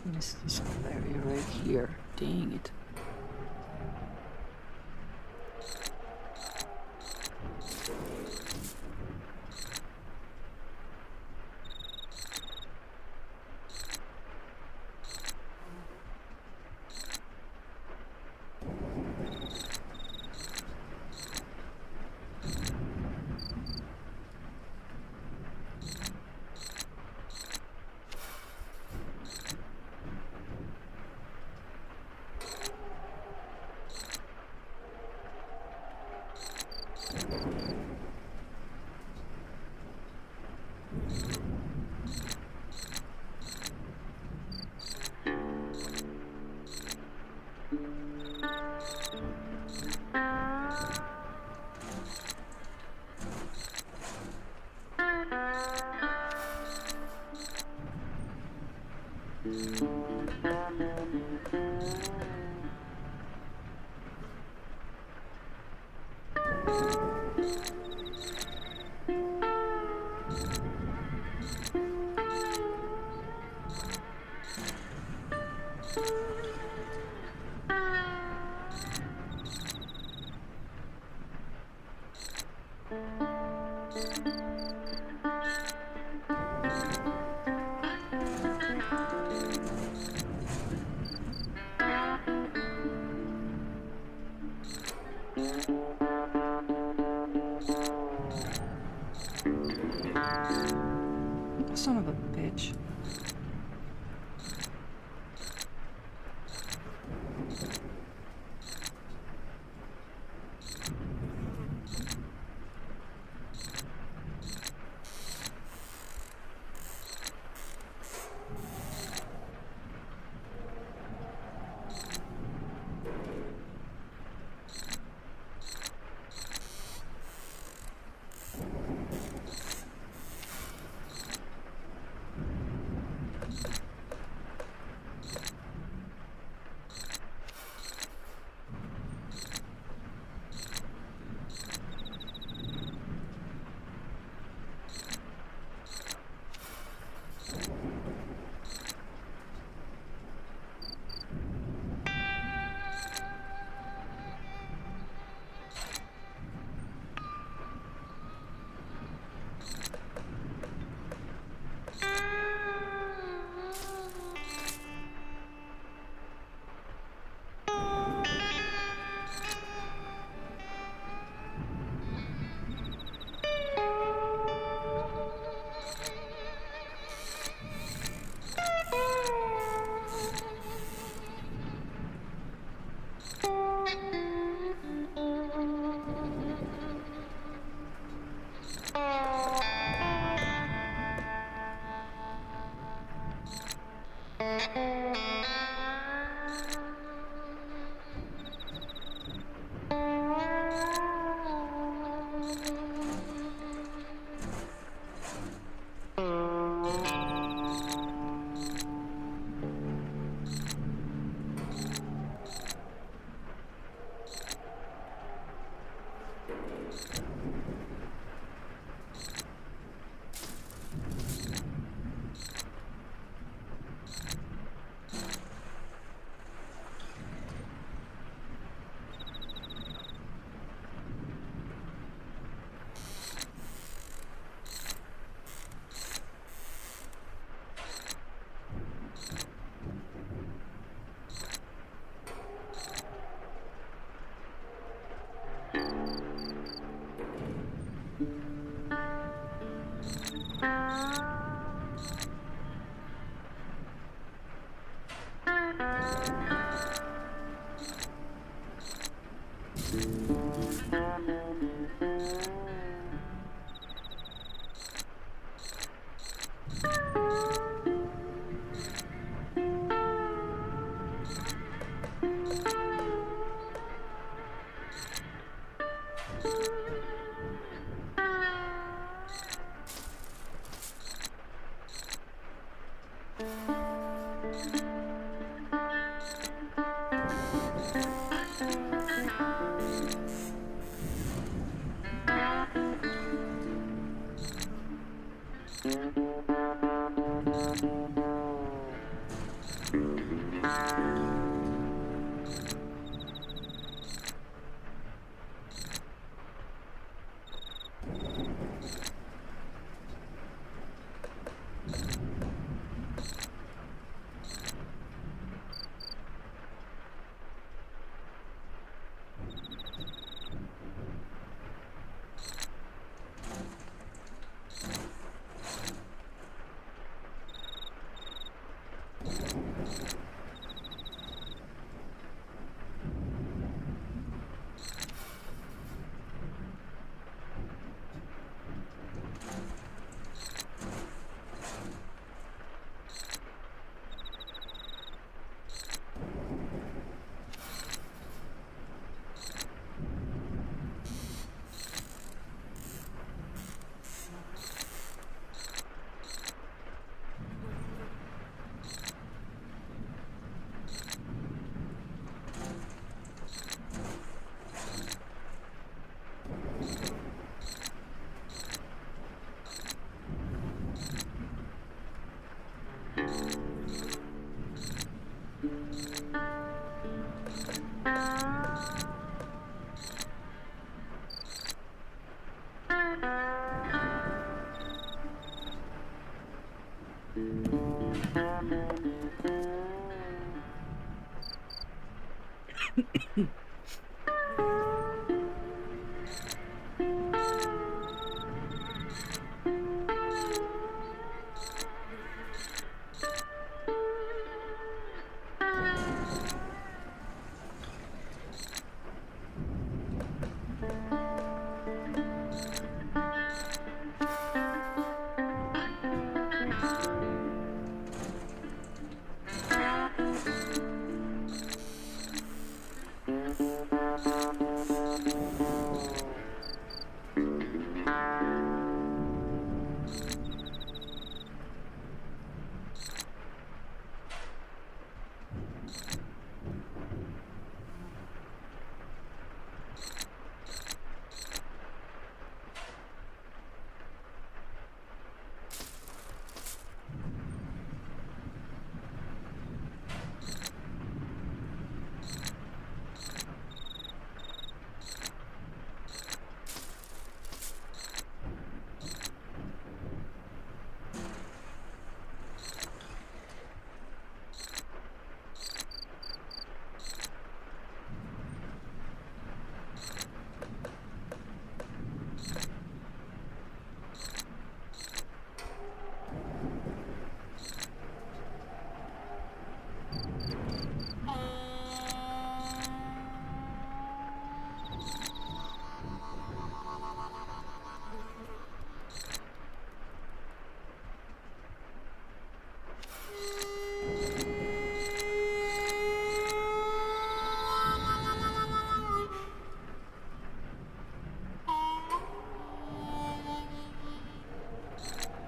This is area right here. Dang it. Son of a bitch.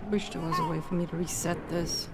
Wish there was a way for me to reset this.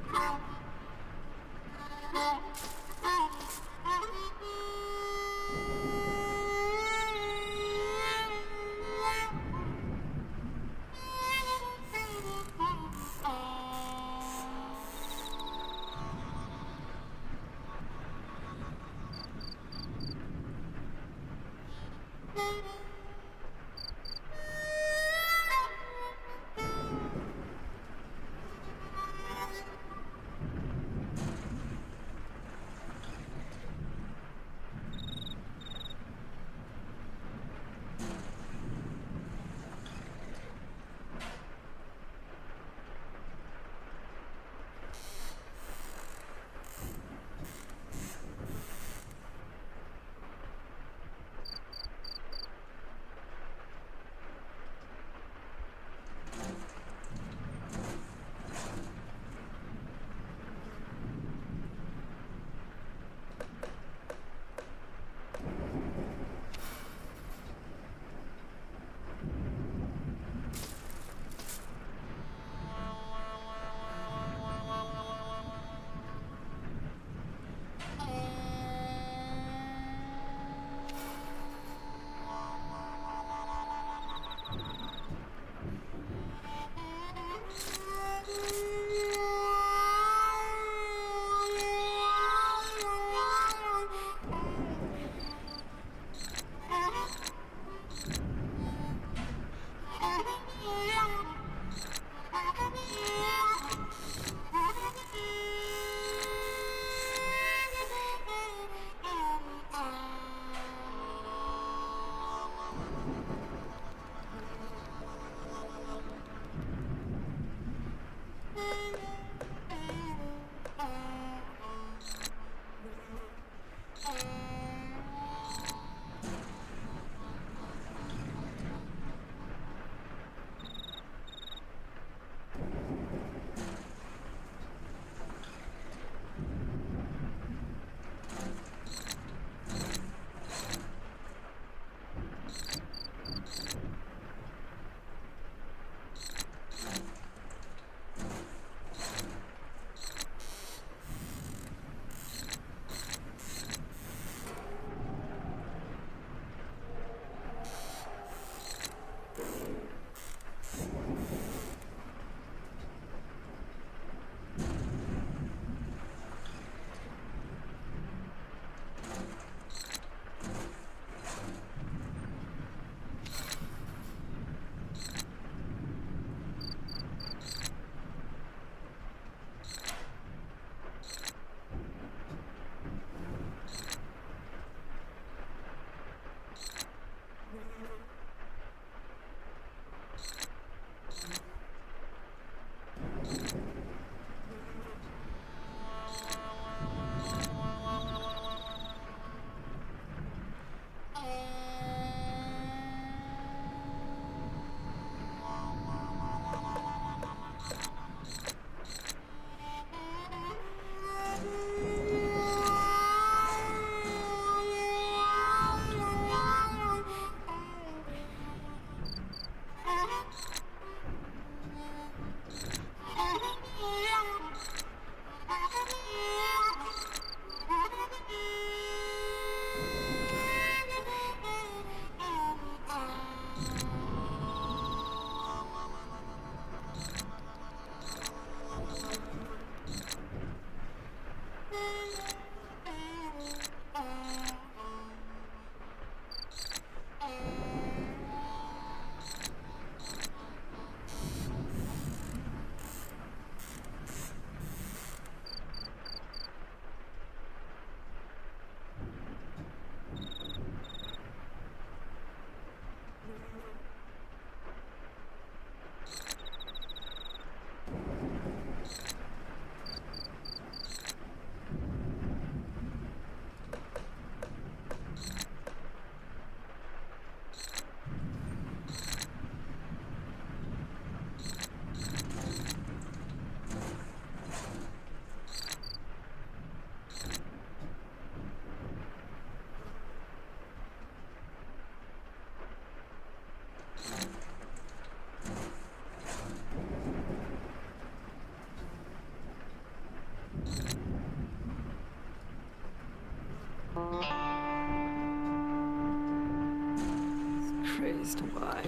traced. Why?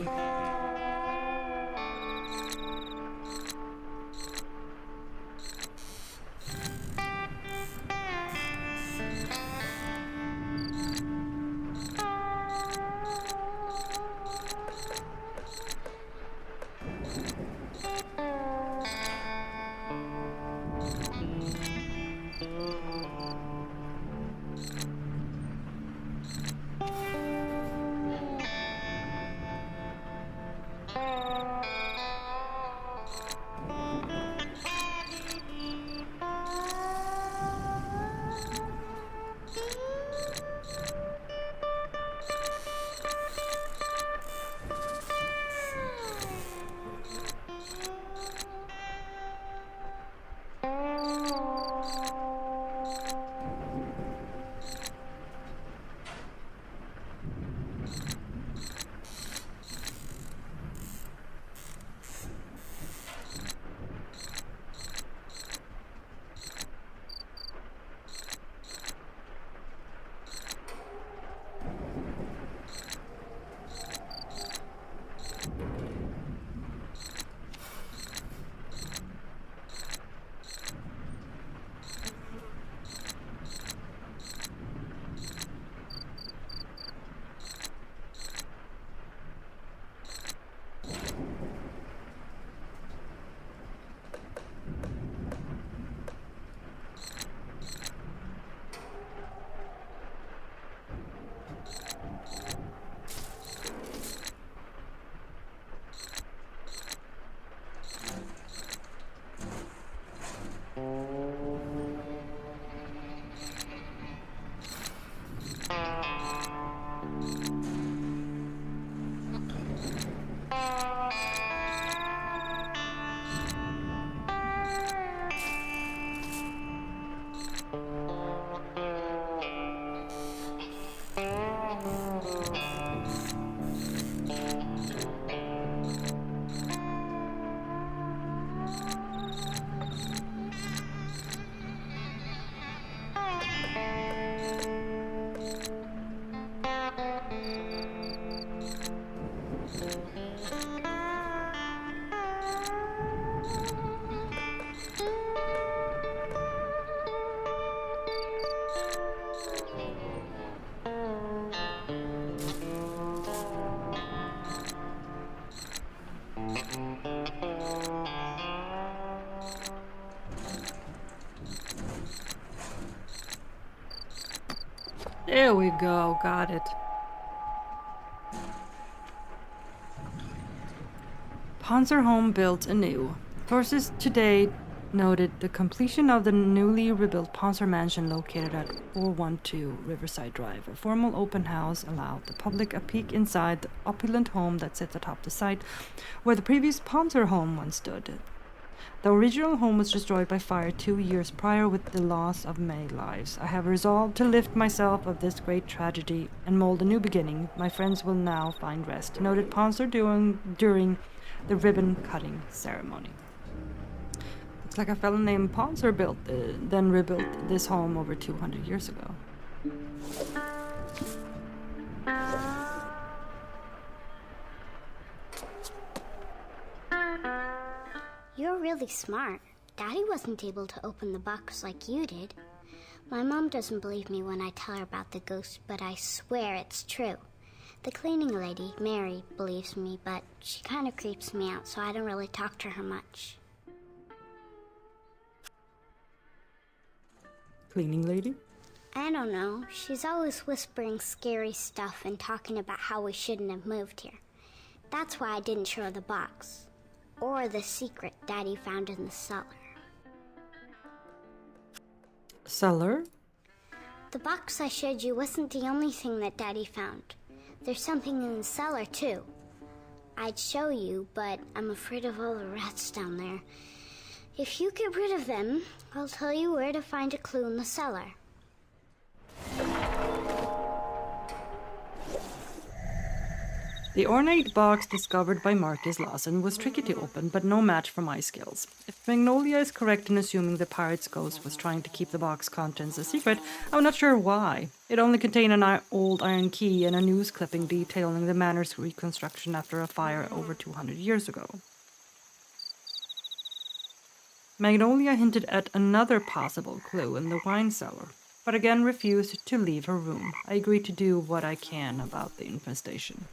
There we go, got it. Panzer home built anew. Sources today noted the completion of the newly rebuilt Panzer mansion located at 412 Riverside Drive. A formal open house allowed the public a peek inside the opulent home that sits atop the site where the previous Panzer home once stood. The original home was destroyed by fire 2 years prior with the loss of many lives. I have resolved to lift myself of this great tragedy and mold a new beginning. My friends will now find rest, noted Panzer during the ribbon-cutting ceremony. Looks like a fellow named Panzer then rebuilt this home over 200 years ago. You're really smart. Daddy wasn't able to open the box like you did. My mom doesn't believe me when I tell her about the ghost, but I swear it's true. The cleaning lady, Mary, believes me, but she kind of creeps me out, so I don't really talk to her much. Cleaning lady? I don't know. She's always whispering scary stuff and talking about how we shouldn't have moved here. That's why I didn't show her the box. Or the secret Daddy found in the cellar. Cellar? The box I showed you wasn't the only thing that Daddy found. There's something in the cellar, too. I'd show you, but I'm afraid of all the rats down there. If you get rid of them, I'll tell you where to find a clue in the cellar. The ornate box discovered by Marcus Lawson was tricky to open, but no match for my skills. If Magnolia is correct in assuming the pirate's ghost was trying to keep the box contents a secret, I'm not sure why. It only contained an old iron key and a news clipping detailing the manor's reconstruction after a fire over 200 years ago. Magnolia hinted at another possible clue in the wine cellar, but again refused to leave her room. I agreed to do what I can about the infestation.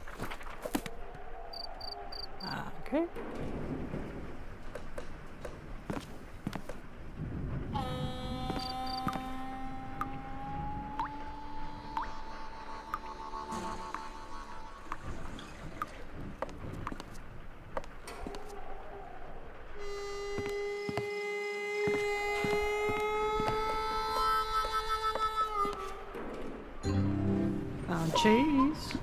Okay. Found cheese.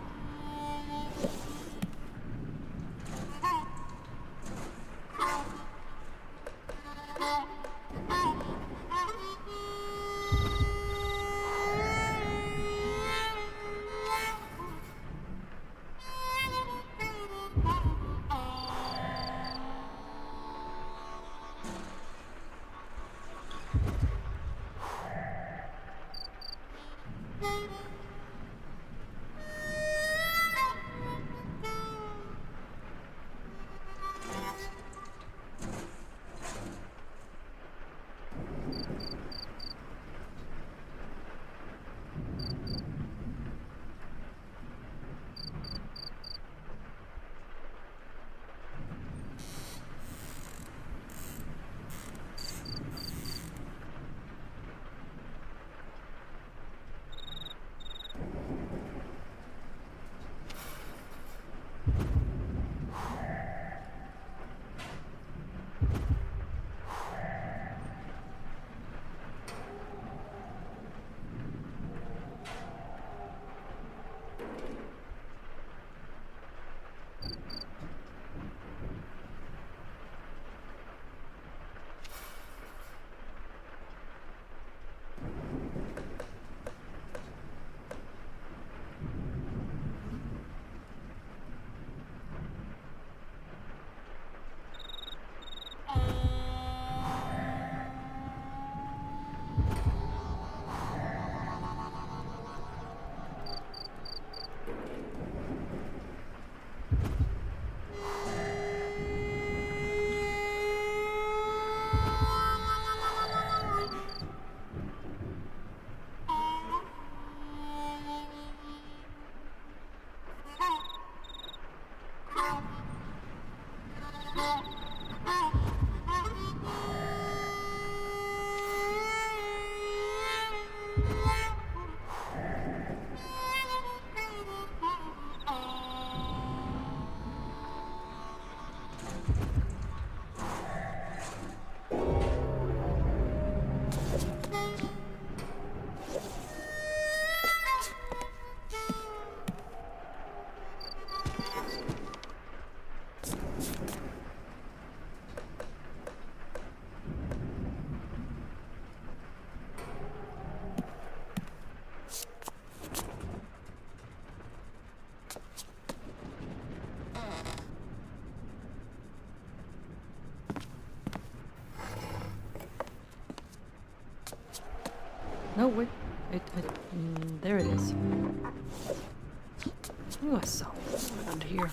No, wait. There it is. Ooh, I saw it under here.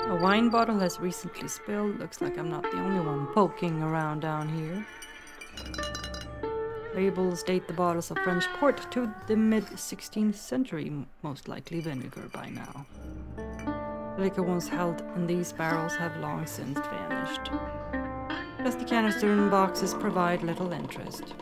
A wine bottle has recently spilled. Looks like I'm not the only one poking around down here. Labels date the bottles of French port to the mid-16th century, most likely vinegar by now. The liquor once held in these barrels have long since vanished. Dusty canister and boxes provide little interest.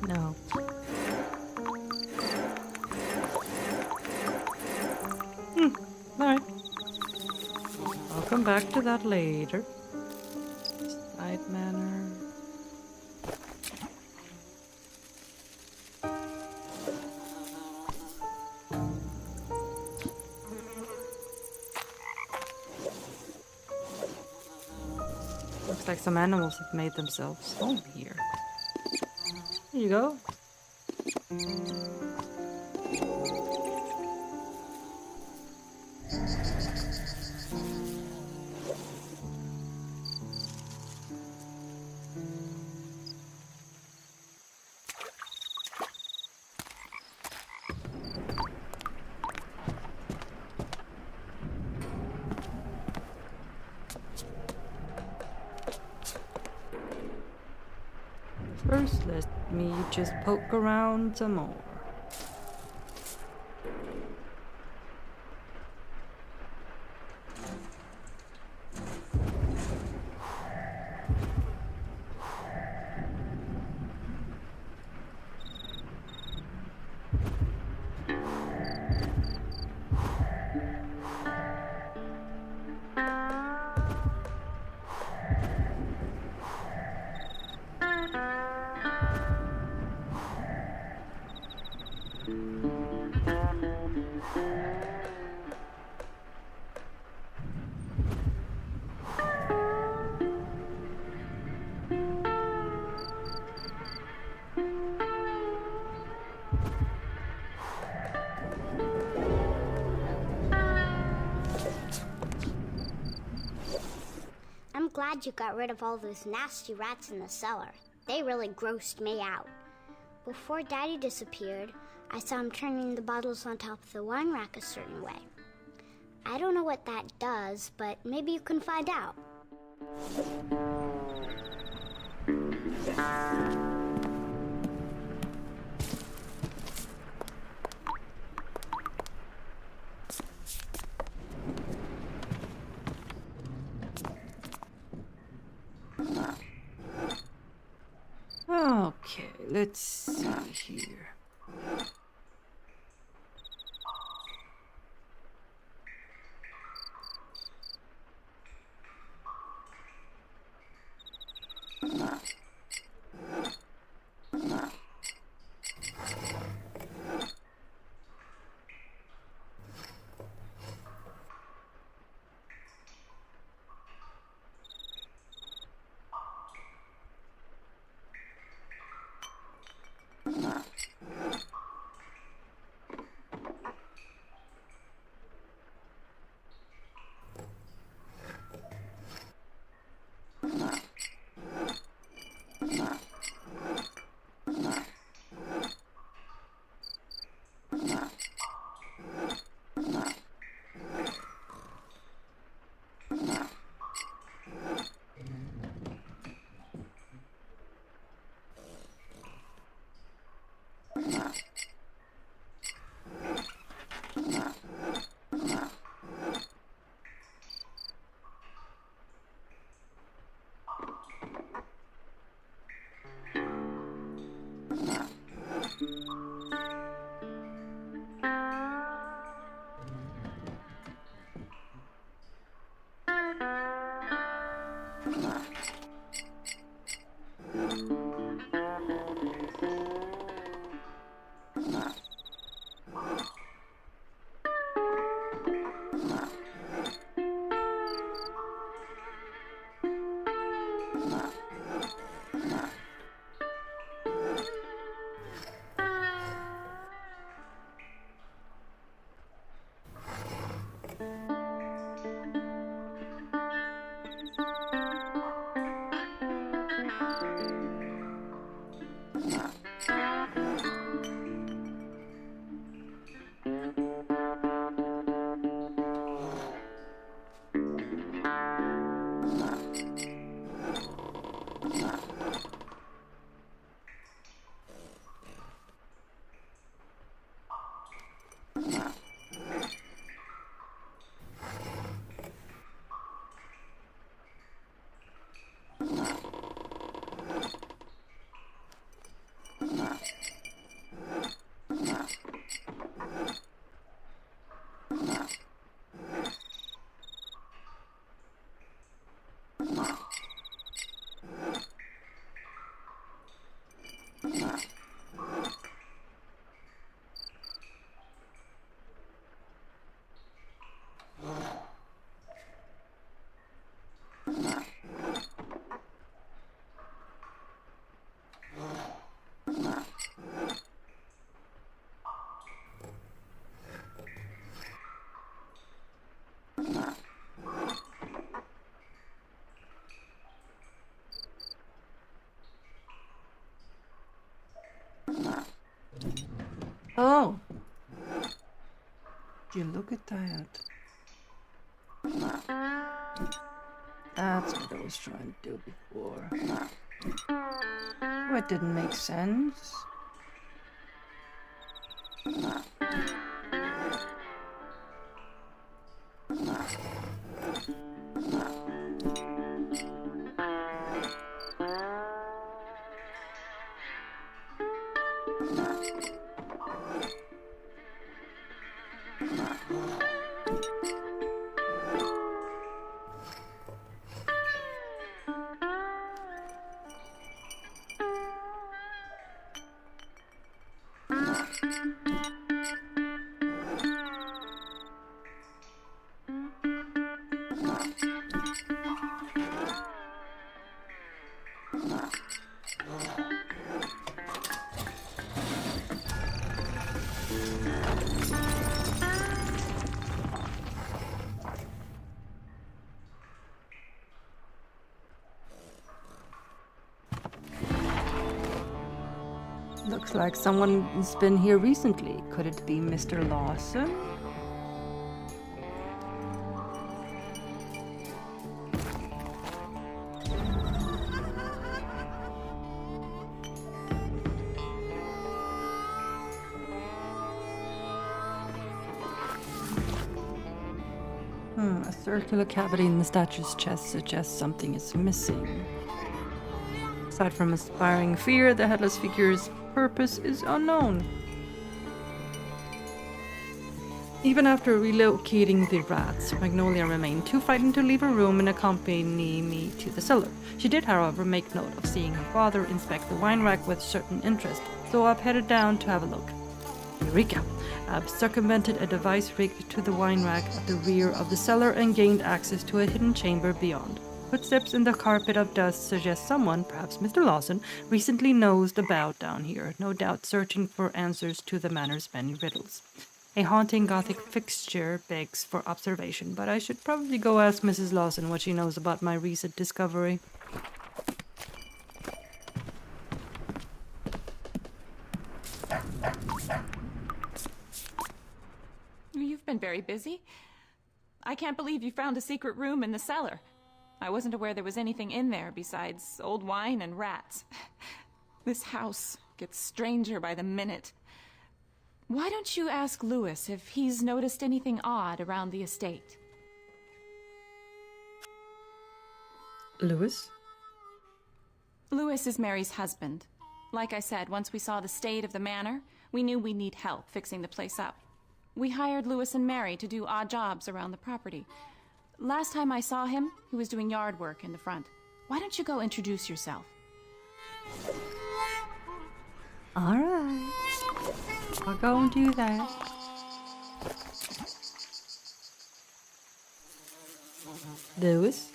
No. Alright. I'll come back to that later. Side manor. Looks like some animals have made themselves home here. Here you go. First, let me just poke around some more. I'm glad you got rid of all those nasty rats in the cellar. They really grossed me out. Before Daddy disappeared, I saw him turning the bottles on top of the wine rack a certain way. I don't know what that does, but maybe you can find out. Okay, let's see here. Oh. You look at that. That's what I was trying to do before. Oh, it didn't make sense. Looks like someone's been here recently. Could it be Mr. Lawson? A circular cavity in the statue's chest suggests something is missing. Aside from inspiring fear, the headless figure's purpose is unknown. Even after relocating the rats, Magnolia remained too frightened to leave her room and accompany me to the cellar. She did, however, make note of seeing her father inspect the wine rack with certain interest, so Ab headed down to have a look. Eureka! Ab circumvented a device rigged to the wine rack at the rear of the cellar and gained access to a hidden chamber beyond. Footsteps in the carpet of dust suggest someone, perhaps Mr. Lawson, recently nosed about down here, no doubt searching for answers to the manor's many riddles. A haunting Gothic fixture begs for observation, but I should probably go ask Mrs. Lawson what she knows about my recent discovery. You've been very busy. I can't believe you found a secret room in the cellar. I wasn't aware there was anything in there besides old wine and rats. This house gets stranger by the minute. Why don't you ask Louis if he's noticed anything odd around the estate? Louis? Louis is Mary's husband. Like I said, once we saw the state of the manor, we knew we'd need help fixing the place up. We hired Louis and Mary to do odd jobs around the property. Last time I saw him, he was doing yard work in the front. Why don't you go introduce yourself? All right. I'll go and do that. Lewis?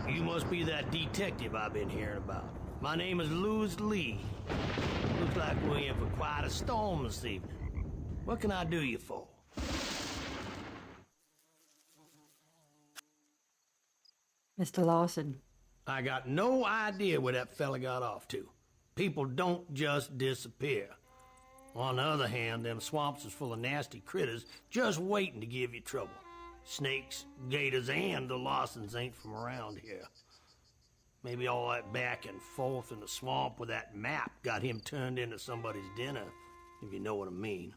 You must be that detective I've been hearing about. My name is Louis Lee. Looks like we're in for quite a storm this evening. What can I do you for? Mr. Lawson. I got no idea where that fella got off to. People don't just disappear. On the other hand, them swamps is full of nasty critters just waiting to give you trouble. Snakes, gators, and the Lawsons ain't from around here. Maybe all that back and forth in the swamp with that map got him turned into somebody's dinner, if you know what I mean.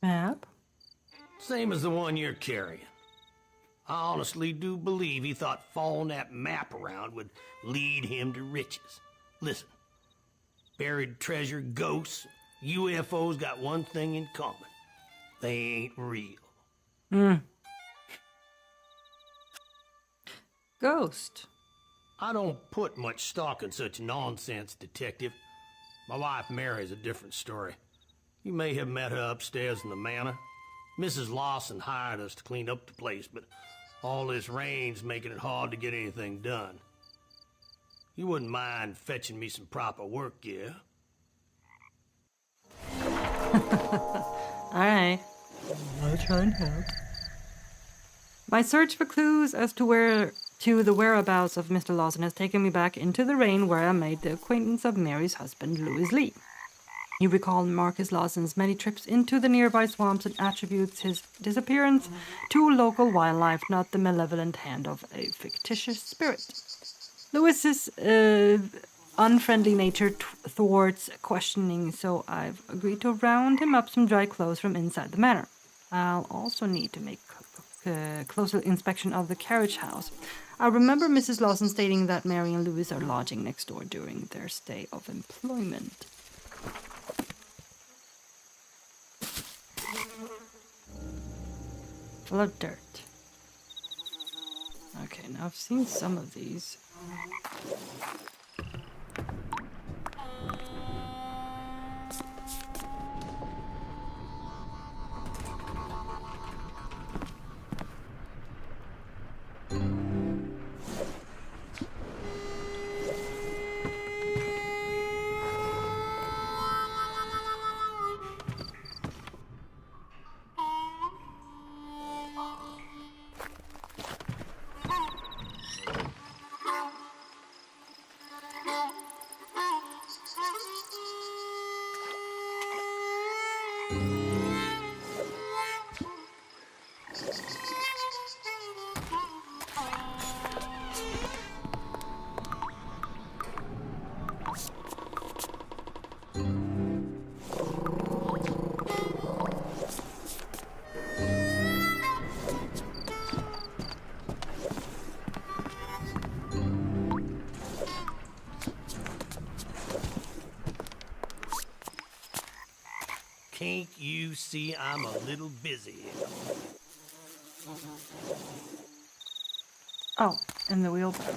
Map? Same as the one you're carrying. I honestly do believe he thought following that map around would lead him to riches. Listen, buried treasure, ghosts, UFOs got one thing in common. They ain't real. Ghost. I don't put much stock in such nonsense, Detective. My wife Mary's a different story. You may have met her upstairs in the manor. Mrs. Lawson hired us to clean up the place, but all this rain's making it hard to get anything done. You wouldn't mind fetching me some proper work gear? Alright. I'll try and help. My search for clues as to the whereabouts of Mr. Lawson has taken me back into the rain, where I made the acquaintance of Mary's husband, Louis Lee. He recalled Marcus Lawson's many trips into the nearby swamps and attributes his disappearance to local wildlife, not the malevolent hand of a fictitious spirit. Louis's unfriendly nature thwarts questioning, so I've agreed to round him up some dry clothes from inside the manor. I'll also need to make a closer inspection of the carriage house. I remember Mrs. Lawson stating that Mary and Louis are lodging next door during their stay of employment. Full of dirt. Okay, now I've seen some of these. Can't you see I'm a little busy here? Oh, and the wheelbarrow.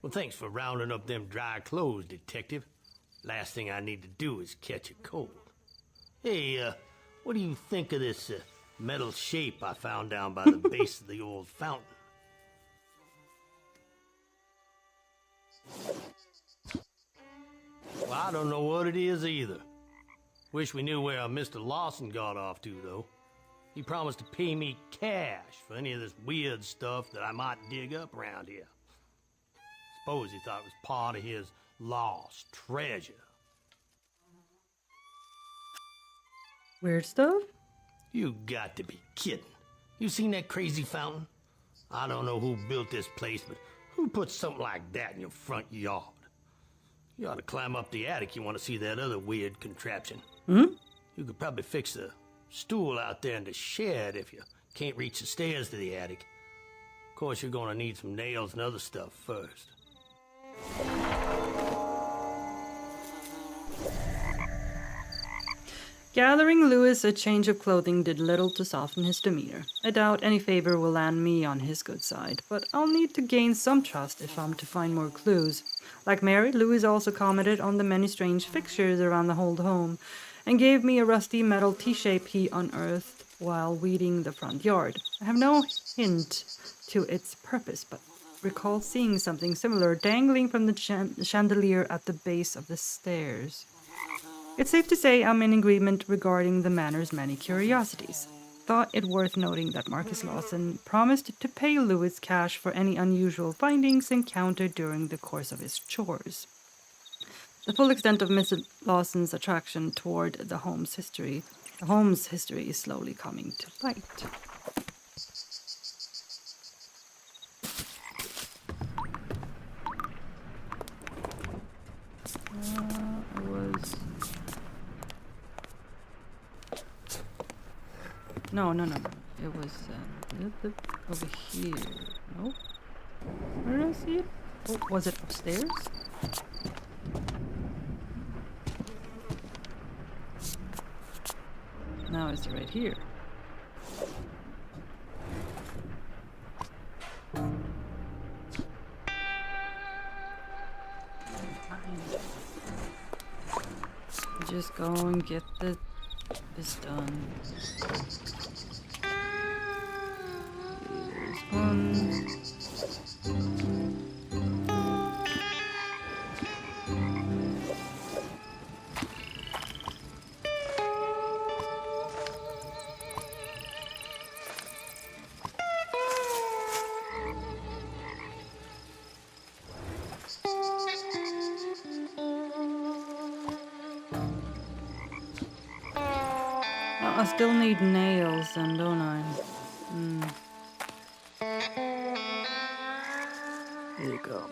Well, thanks for rounding up them dry clothes, Detective. Last thing I need to do is catch a cold. Hey, what do you think of this metal shape I found down by the base of the old fountain? Well, I don't know what it is either. Wish we knew where Mr. Lawson got off to, though. He promised to pay me cash for any of this weird stuff that I might dig up around here. Suppose he thought it was part of his lost treasure. Weird stuff? You got to be kidding. You seen that crazy fountain? I don't know who built this place, but who put something like that in your front yard? You ought to climb up the attic. You want to see that other weird contraption. Hmm? You could probably fix the stool out there in the shed if you can't reach the stairs to the attic. Of course, you're gonna need some nails and other stuff first. Gathering Louis a change of clothing did little to soften his demeanor. I doubt any favor will land me on his good side, but I'll need to gain some trust if I'm to find more clues. Like Mary, Louis also commented on the many strange fixtures around the old home, and gave me a rusty metal T-shape he unearthed while weeding the front yard. I have no hint to its purpose, but recall seeing something similar dangling from the chandelier at the base of the stairs. It's safe to say I'm in agreement regarding the manor's many curiosities. Thought it worth noting that Marcus Lawson promised to pay Louis cash for any unusual findings encountered during the course of his chores. The full extent of Mr. Lawson's attraction toward the home's history is slowly coming to light. No. It was over here. Nope. Where did I see it? Oh, was it upstairs? Now it's right here. Just go and get this done. Here's one. I still need nails then, don't I? Here you go.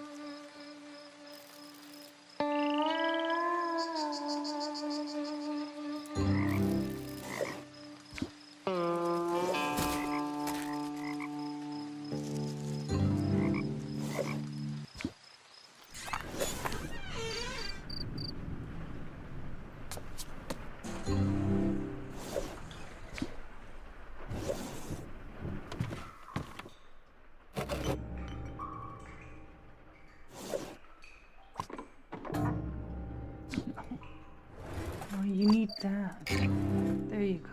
Oh, you need that. There you go.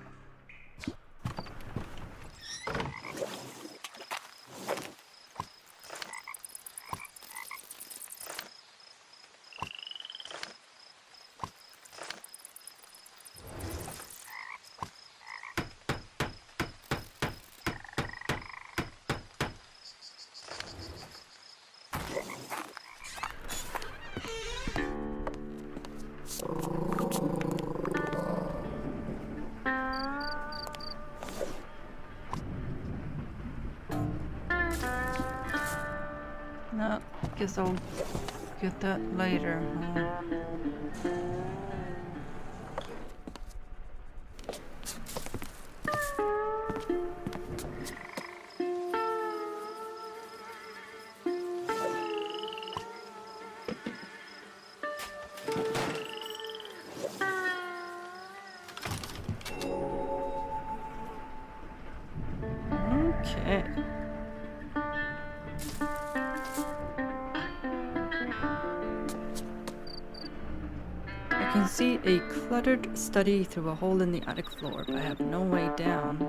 No, guess I'll get that later. Okay. I can see a cluttered study through a hole in the attic floor, but I have no way down.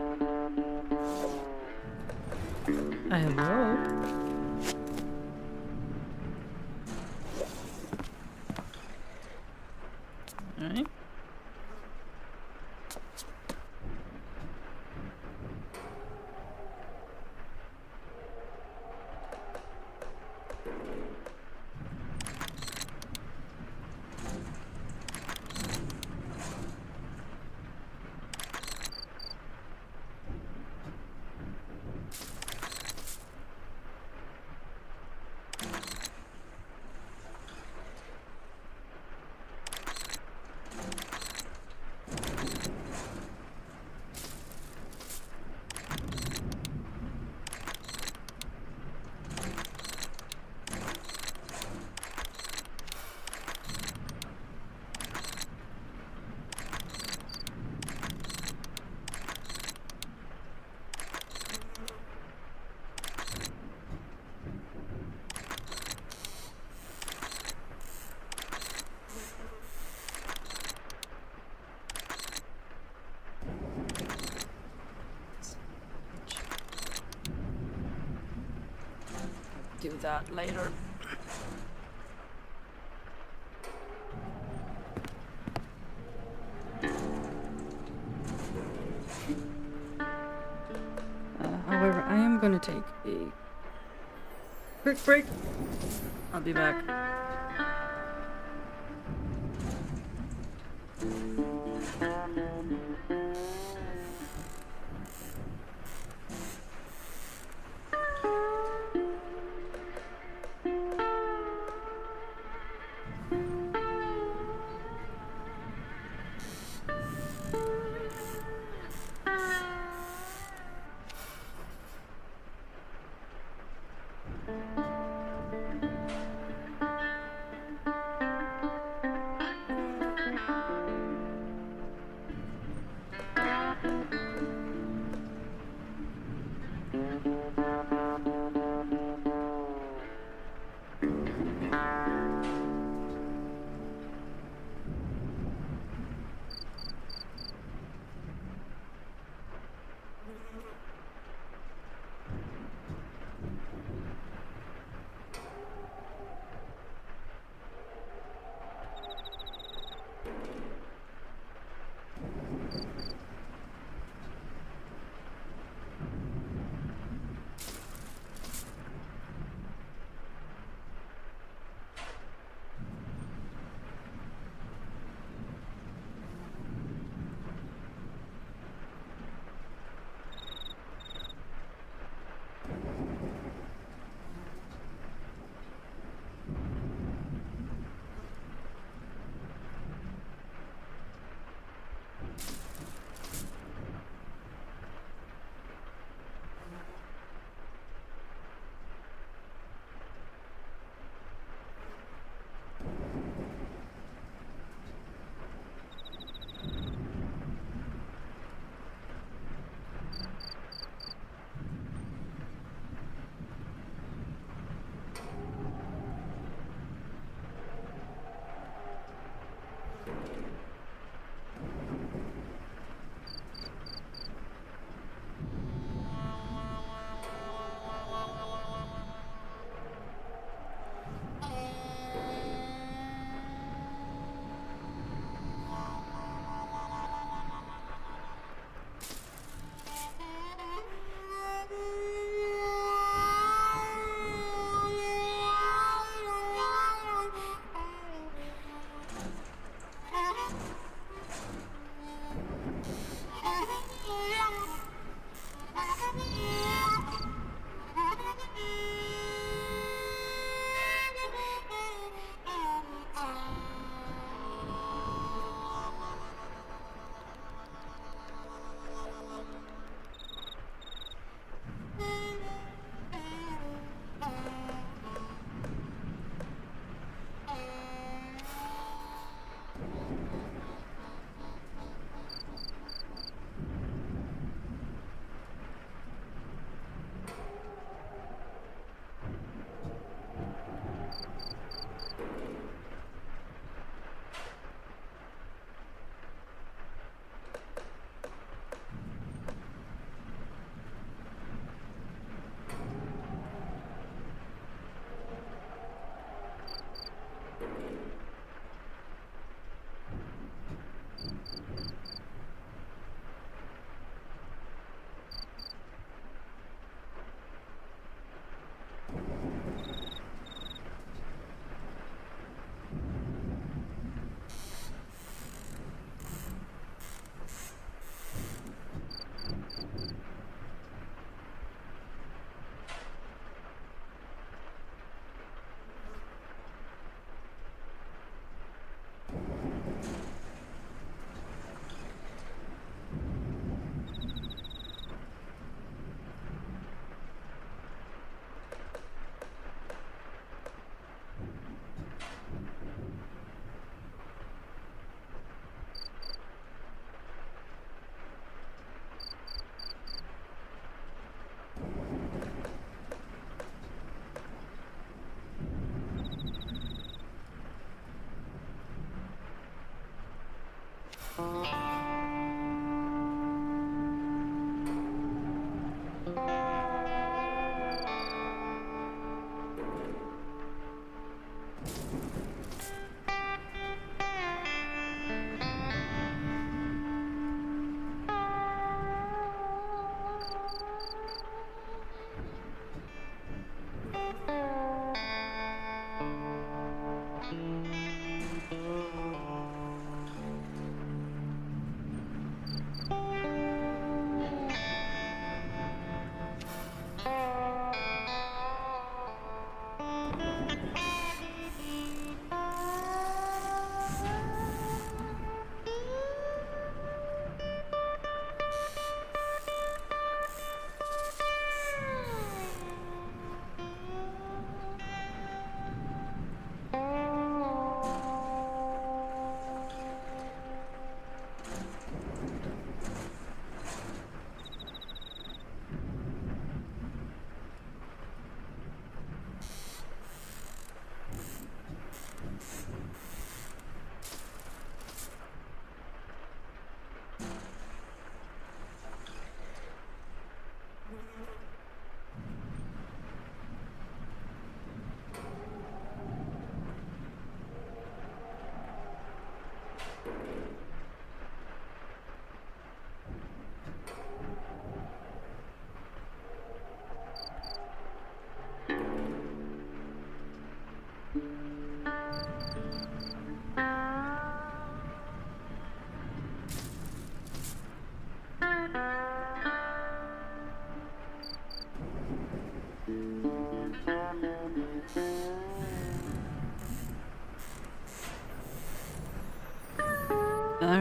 I hope. Alright. do that later. However, I am gonna take a quick break. I'll be back.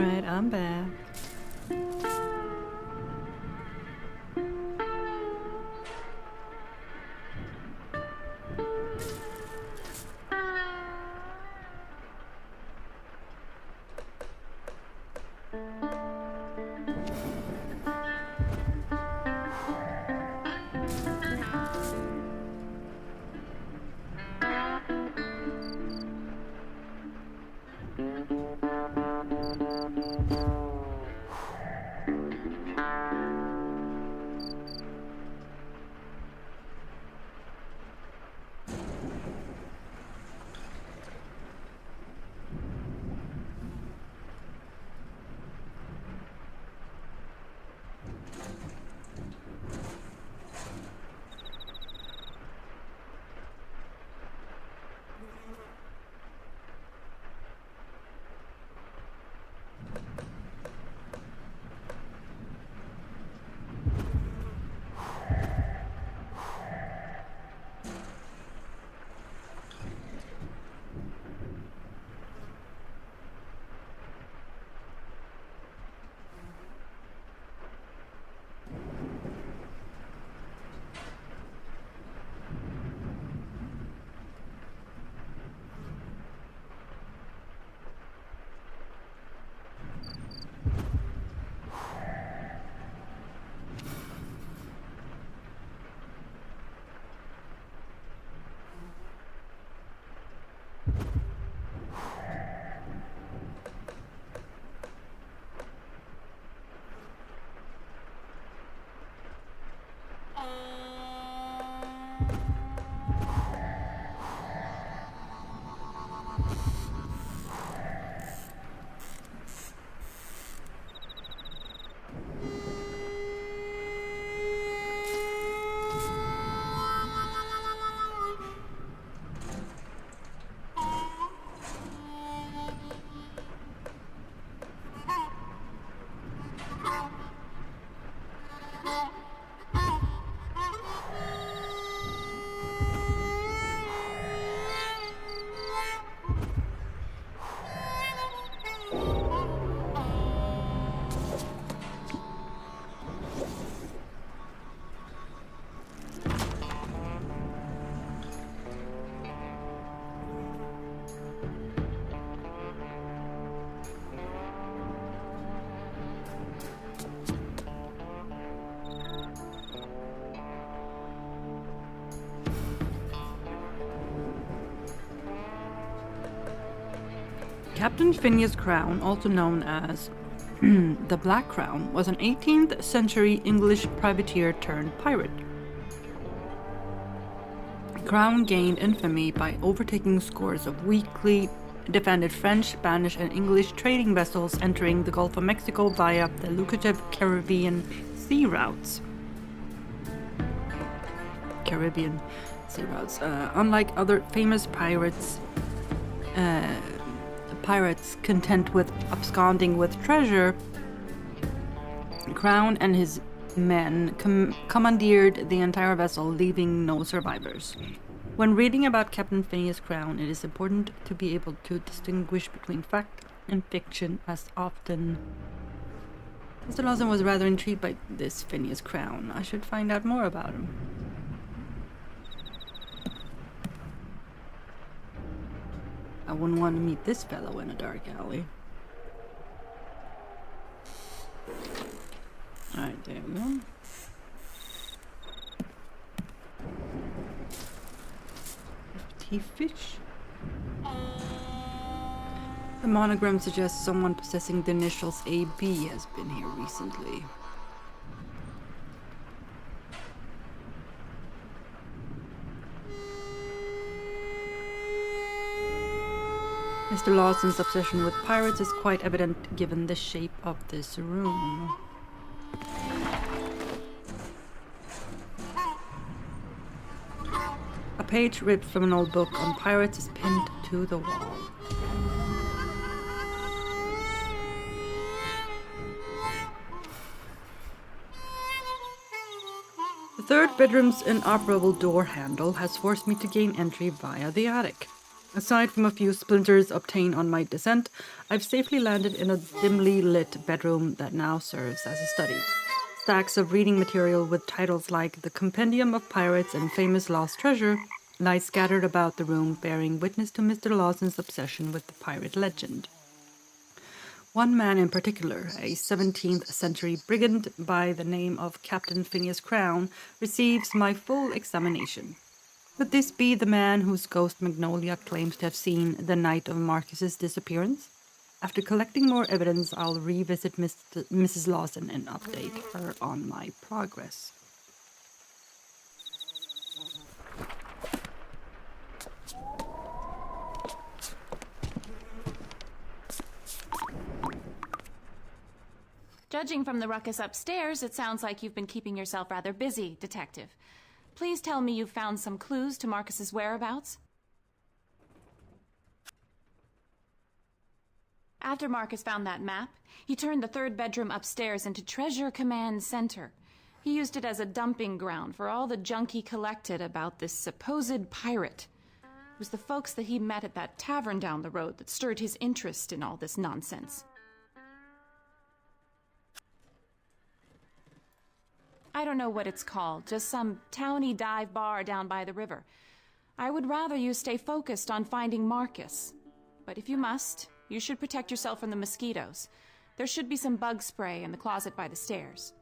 Alright, I'm back. Captain Phineas Crown, also known as the Black Crown, was an 18th century English privateer turned pirate. Crown gained infamy by overtaking scores of weakly defended French, Spanish, and English trading vessels entering the Gulf of Mexico via the lucrative Caribbean sea routes. Unlike other famous pirates content with absconding with treasure, Crown and his men commandeered the entire vessel, leaving no survivors. When reading about Captain Phineas Crown, it is important to be able to distinguish between fact and fiction as often. Mr. Lawson was rather intrigued by this Phineas Crown. I should find out more about him. I wouldn't want to meet this fellow in a dark alley. Alright, there we go. Fish. The monogram suggests someone possessing the initials AB has been here recently. Mr. Lawson's obsession with pirates is quite evident given the shape of this room. A page ripped from an old book on pirates is pinned to the wall. The third bedroom's inoperable door handle has forced me to gain entry via the attic. Aside from a few splinters obtained on my descent, I've safely landed in a dimly lit bedroom that now serves as a study. Stacks of reading material with titles like The Compendium of Pirates and Famous Lost Treasure lie scattered about the room, bearing witness to Mr. Lawson's obsession with the pirate legend. One man in particular, a 17th century brigand by the name of Captain Phineas Crown, receives my full examination. Could this be the man whose ghost Magnolia claims to have seen the night of Marcus's disappearance? After collecting more evidence, I'll revisit Mrs. Lawson and update her on my progress. Judging from the ruckus upstairs, it sounds like you've been keeping yourself rather busy, Detective. Please tell me you've found some clues to Marcus's whereabouts. After Marcus found that map, he turned the third bedroom upstairs into Treasure Command Center. He used it as a dumping ground for all the junk he collected about this supposed pirate. It was the folks that he met at that tavern down the road that stirred his interest in all this nonsense. I don't know what it's called, just some towny dive bar down by the river. I would rather you stay focused on finding Marcus. But if you must, you should protect yourself from the mosquitoes. There should be some bug spray in the closet by the stairs.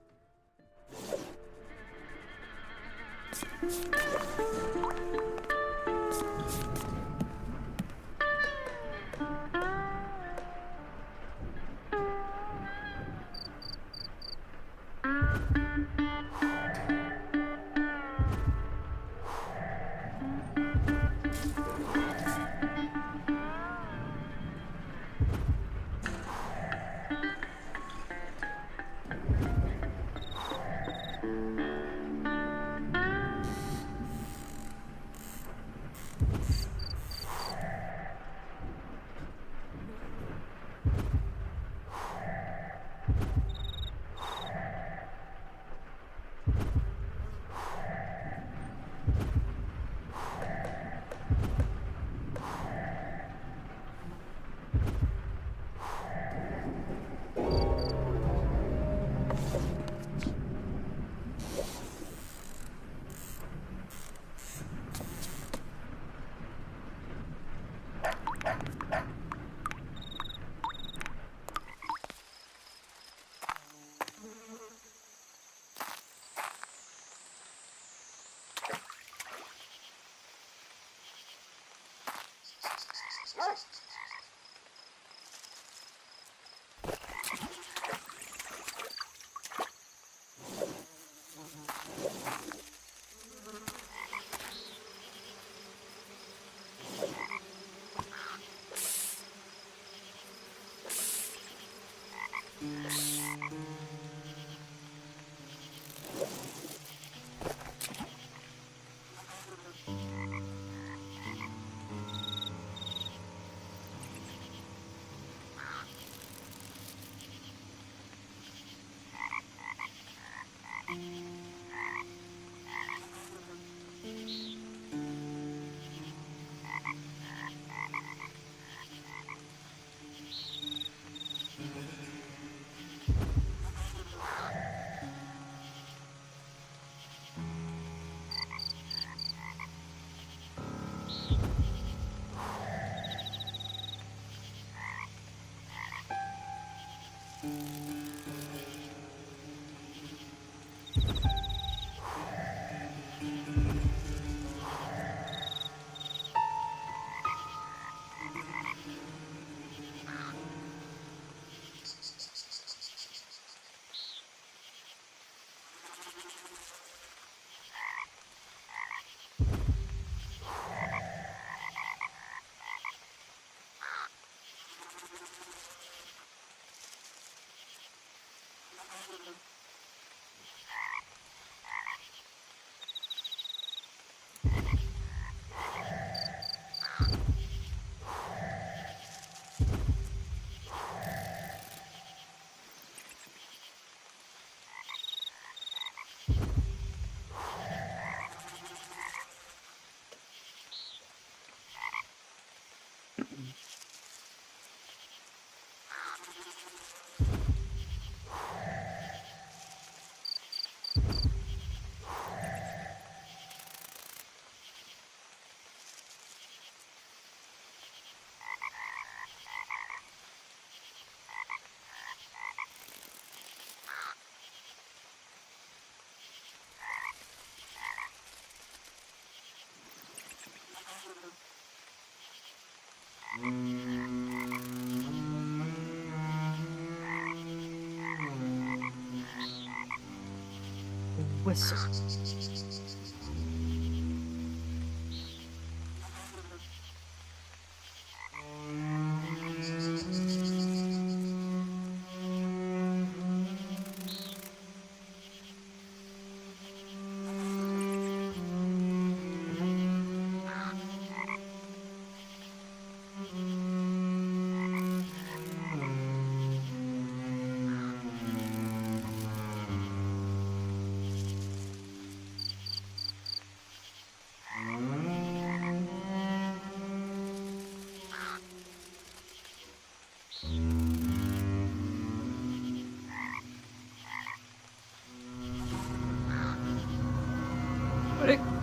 Yes.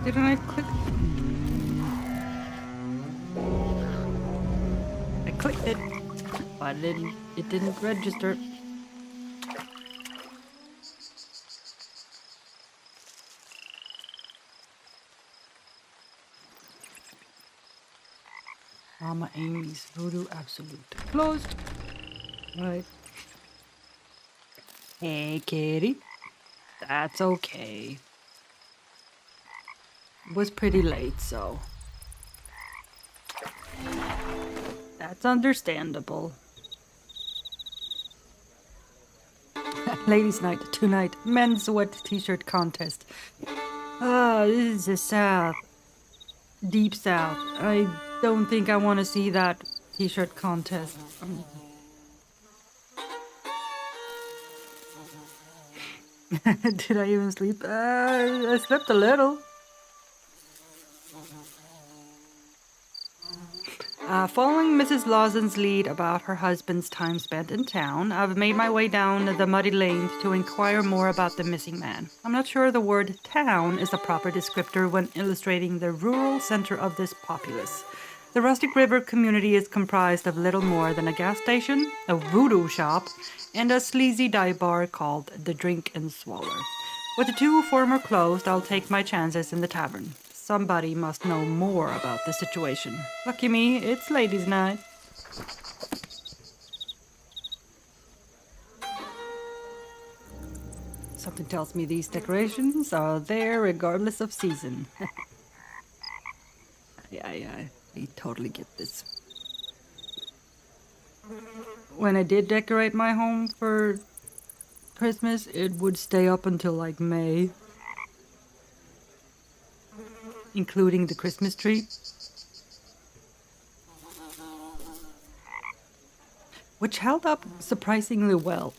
Didn't I click? I clicked it, but it didn't register. Mama Amy's Voodoo Absolute. Closed. Right. Hey, kitty. That's okay. It was pretty late, so that's understandable. Ladies' night tonight. Men's wet t-shirt contest. This is the South. Deep South. I don't think I want to see that t-shirt contest. Did I even sleep? I slept a little. Following Mrs. Lawson's lead about her husband's time spent in town, I've made my way down the muddy lane to inquire more about the missing man. I'm not sure the word town is a proper descriptor when illustrating the rural center of this populace. The Rustic River community is comprised of little more than a gas station, a voodoo shop, and a sleazy dive bar called the Drink and Swaller. With the two former closed, I'll take my chances in the tavern. Somebody must know more about the situation. Lucky me, it's ladies' night. Something tells me these decorations are there regardless of season. I totally get this. When I did decorate my home for Christmas, it would stay up until like May. Including the Christmas tree. Which held up surprisingly well.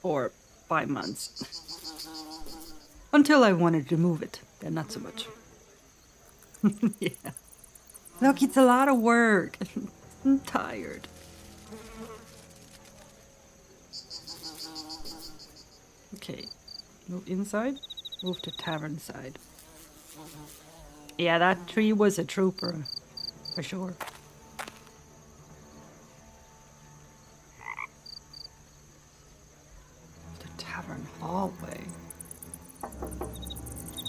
For 5 months. Until I wanted to move it. Then not so much. Yeah. Look, it's a lot of work. I'm tired. Okay. Move inside. Move to tavern side. Yeah, that tree was a trooper. For sure. The tavern hallway.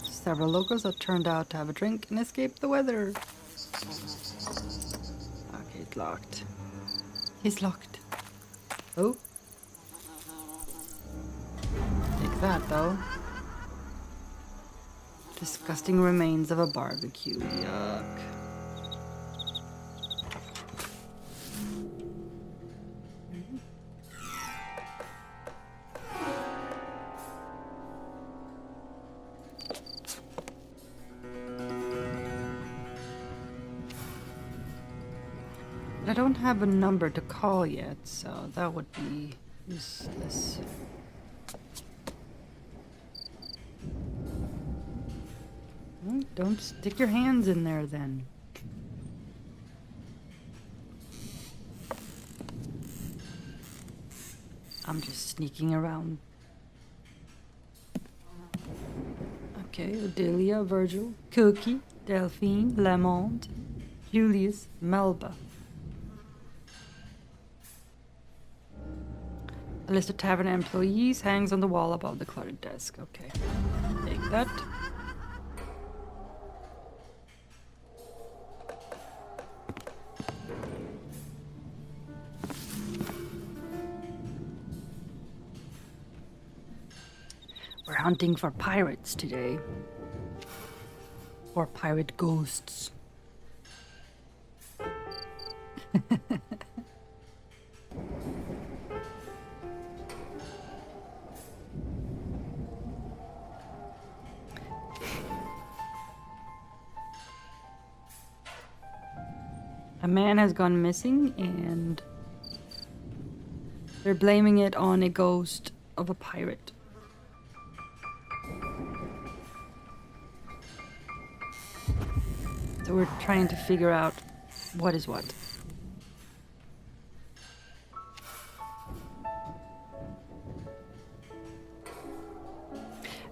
Several locals have turned out to have a drink and escape the weather. Okay, it's locked. It's locked. Oh. Take that, though. Disgusting remains of a barbecue. Yuck. I don't have a number to call yet, so that would be useless. Don't stick your hands in there then. I'm just sneaking around. Okay, Odelia, Virgil, Cookie, Delphine, Lamont, Julius, Melba. A list of tavern employees hangs on the wall above the cluttered desk. Okay, take that. hunting for pirates today. Or pirate ghosts. A man has gone missing and they're blaming it on a ghost of a pirate. So we're trying to figure out what is what.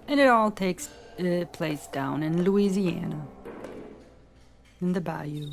And it all takes place down in Louisiana, in the bayou.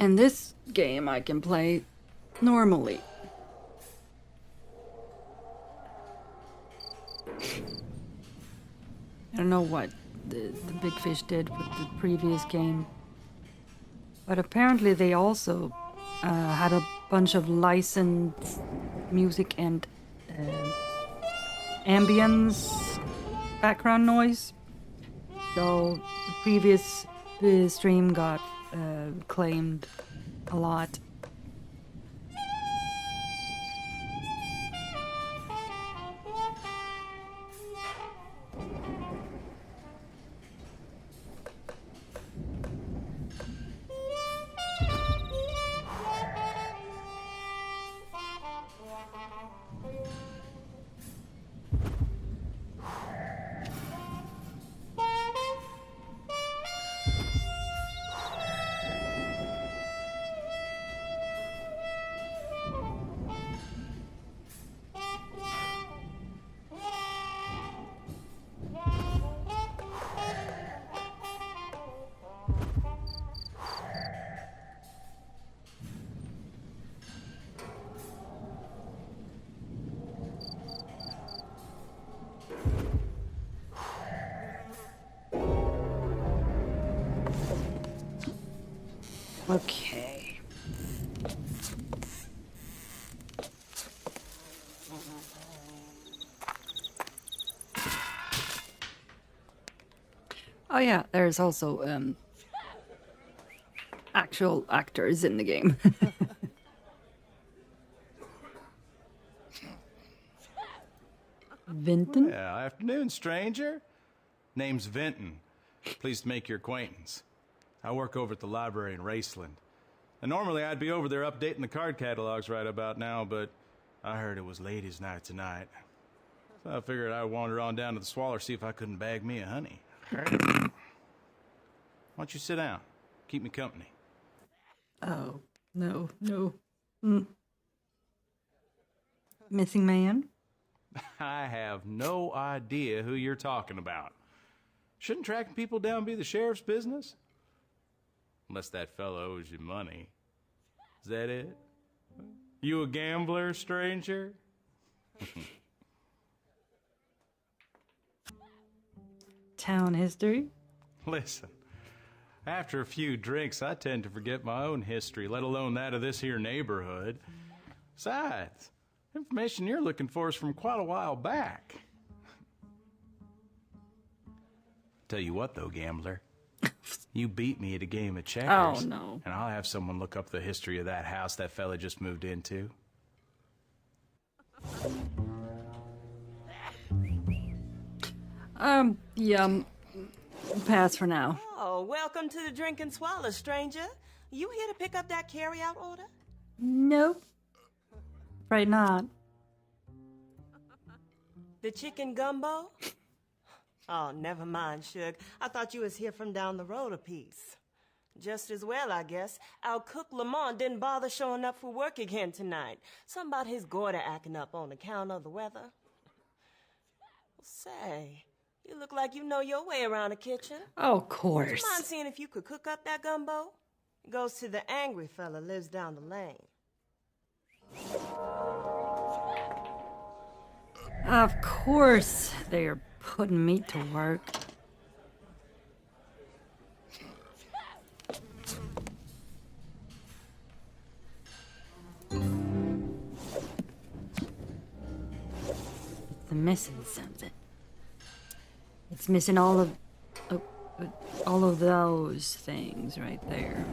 And this game I can play normally. I don't know what the big fish did with the previous game. But apparently they also had a bunch of licensed music and ambience background noise. So the previous stream got claimed a lot. Okay. Oh yeah, there's also actual actors in the game. Vinton? Yeah, afternoon, stranger. Name's Vinton. Pleased to make your acquaintance. I work over at the library in Raceland. And normally I'd be over there updating the card catalogs right about now, but I heard it was ladies' night tonight. So I figured I'd wander on down to the Swaller, see if I couldn't bag me a honey. Why don't you sit down? Keep me company. Oh, no. Missing man? I have no idea who you're talking about. Shouldn't tracking people down be the sheriff's business? Unless that fellow owes you money. Is that it? You a gambler, stranger? Town history? Listen, after a few drinks, I tend to forget my own history, let alone that of this here neighborhood. Besides, information you're looking for is from quite a while back. Tell you what, though, gambler. You beat me at a game of checkers. Oh, no. And I'll have someone look up the history of that house that fella just moved into. Yeah, pass for now. Oh, welcome to the Drink and Swallow, stranger. You here to pick up that carry-out order? Nope. Right not. The chicken gumbo? Oh, never mind, Suge. I thought you was here from down the road a piece. Just as well, I guess. Our cook Lamont didn't bother showing up for work again tonight. Something about his goiter acting up on account of the weather. Say, you look like you know your way around a kitchen. Oh, of Would course. you mind seeing if you could cook up that gumbo? It goes to the angry fella lives down the lane. Of course they are putting me to work. It's missing something. It's missing all of those things right there.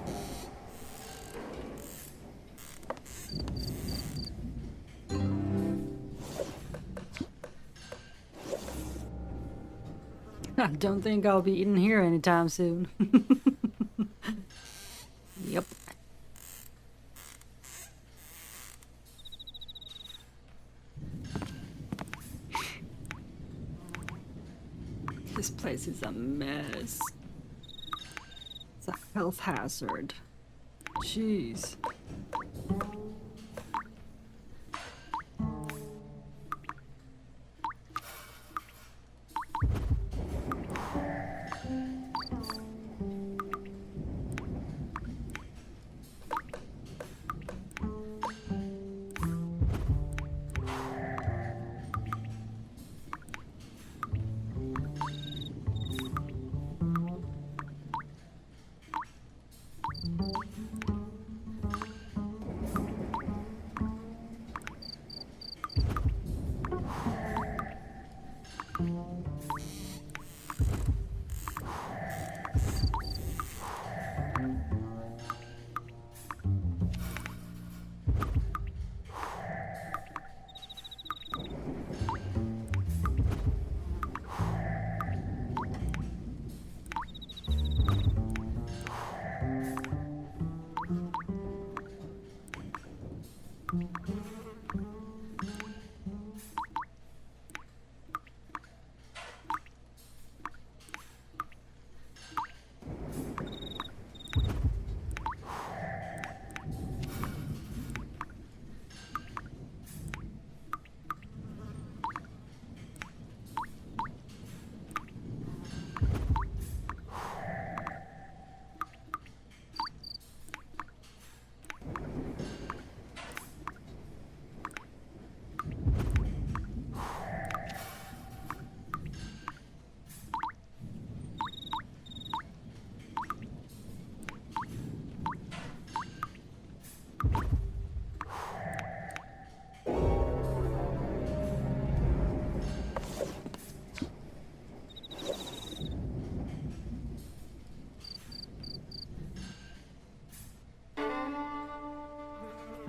I don't think I'll be eating here anytime soon. Yep. This place is a mess. It's a health hazard. Jeez.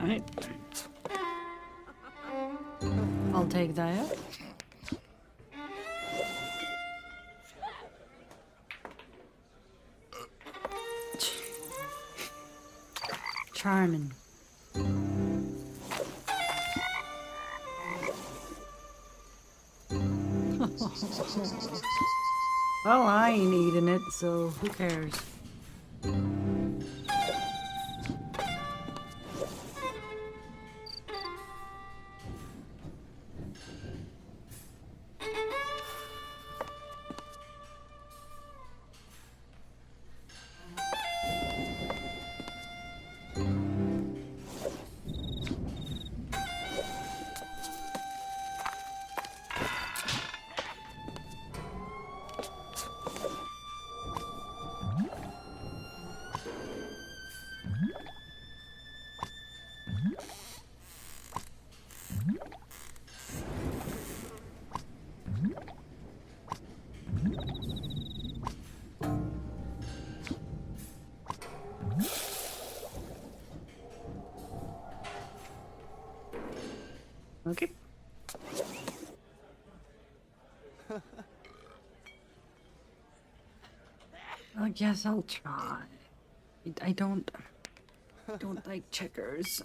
Alright. I'll take that. Charming. Well, I ain't eating it, so who cares? Okay. I guess I'll try. I don't like checkers.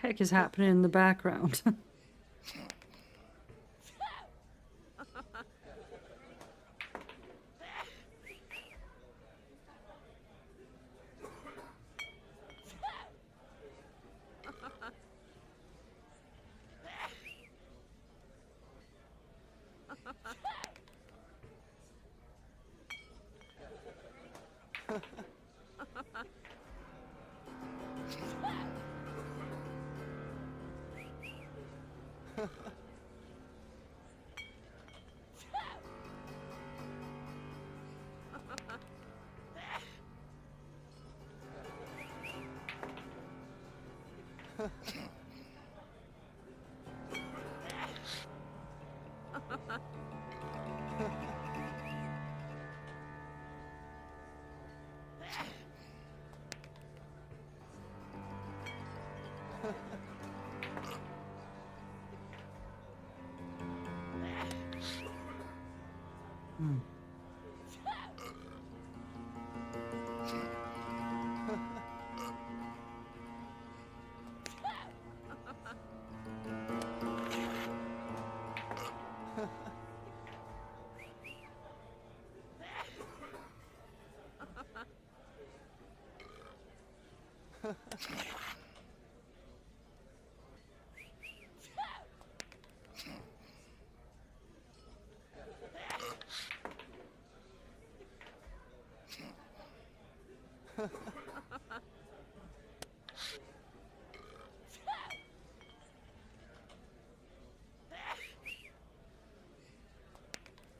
heck is happening in the background?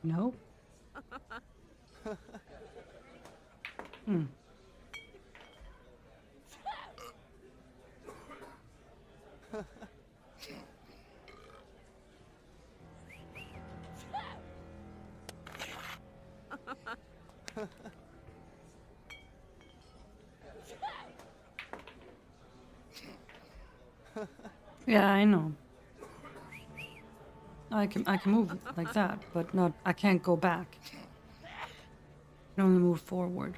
No. Yeah, I know. I can move like that, but not. I can't go back. I can only move forward.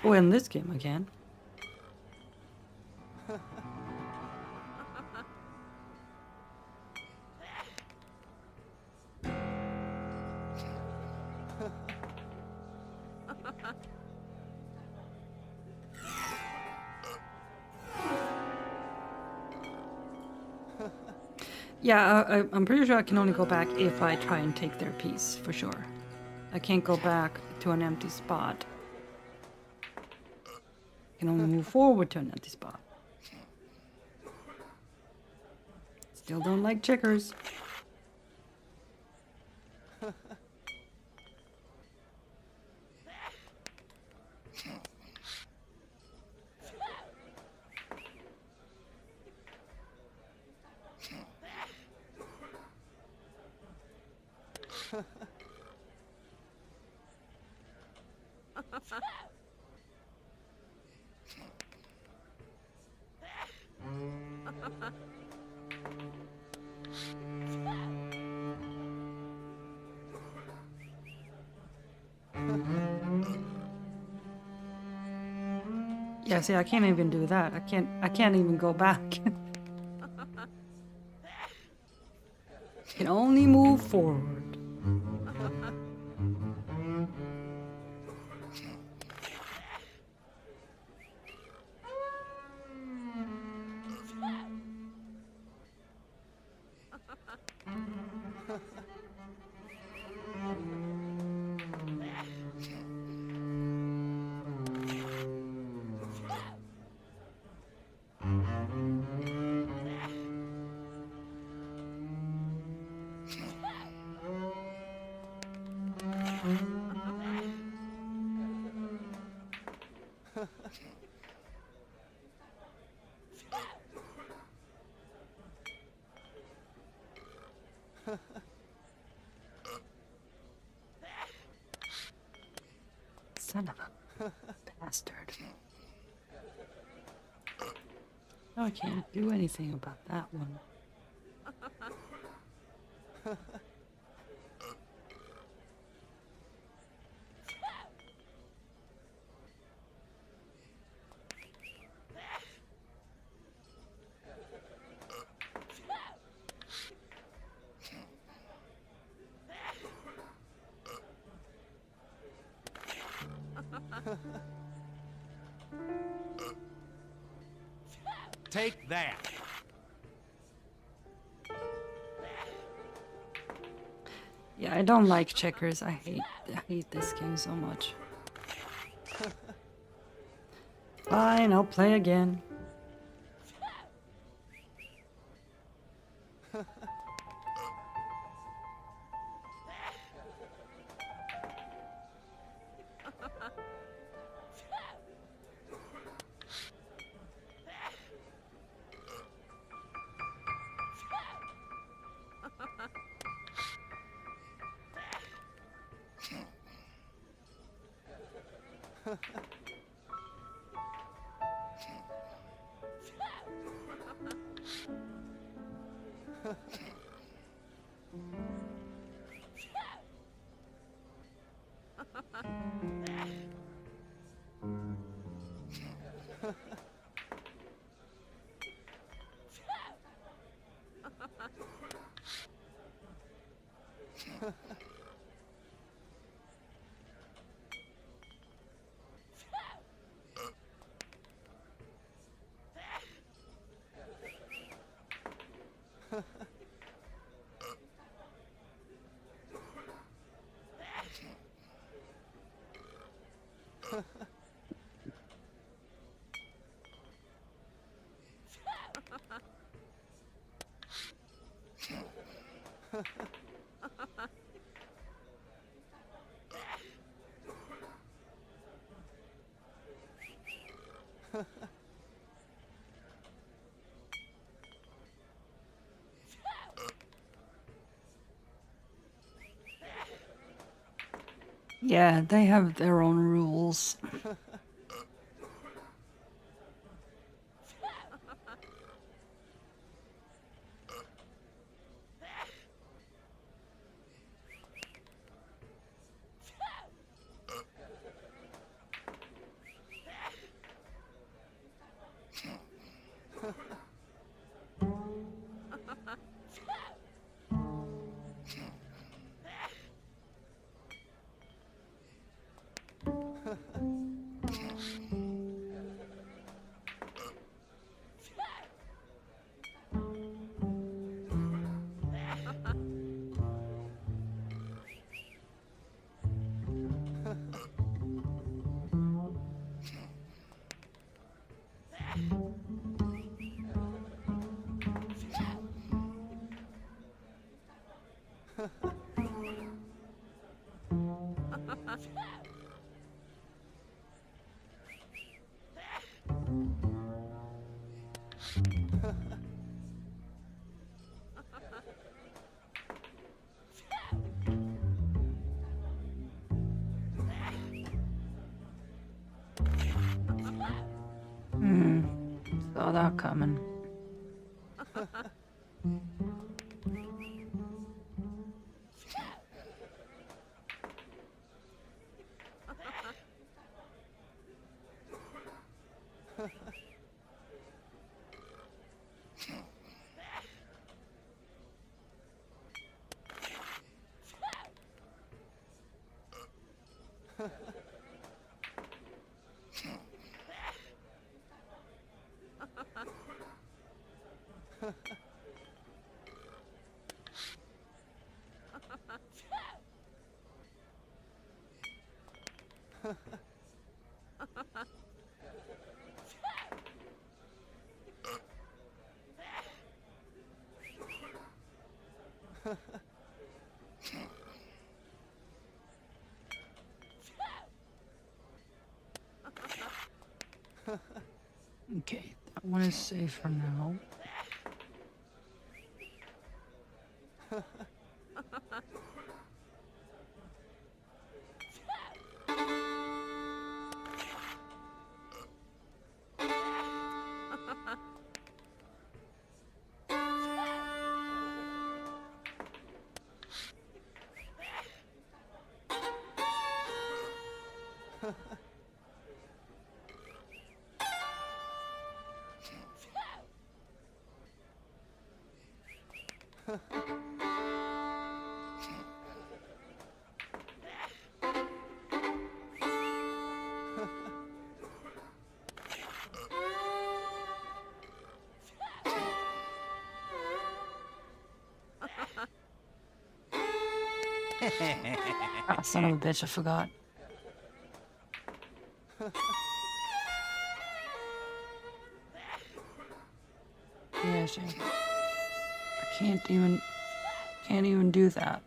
Oh, in this game I can. Yeah, I'm pretty sure I can only go back if I try and take their piece, for sure. I can't go back to an empty spot. I can only move forward to an empty spot. Still don't like checkers. Yeah, see, I can't even do that. I can't even go back. Can only move forward. Son of a bastard. I can't do anything about that one. Take that. Yeah, I don't like checkers. I hate this game so much. Fine, I'll play again. Yeah, they have their own rules. Saw that coming. Okay, that one is safe for now. Ah, son of a bitch, I forgot. Yeah, Jay. I can't even do that.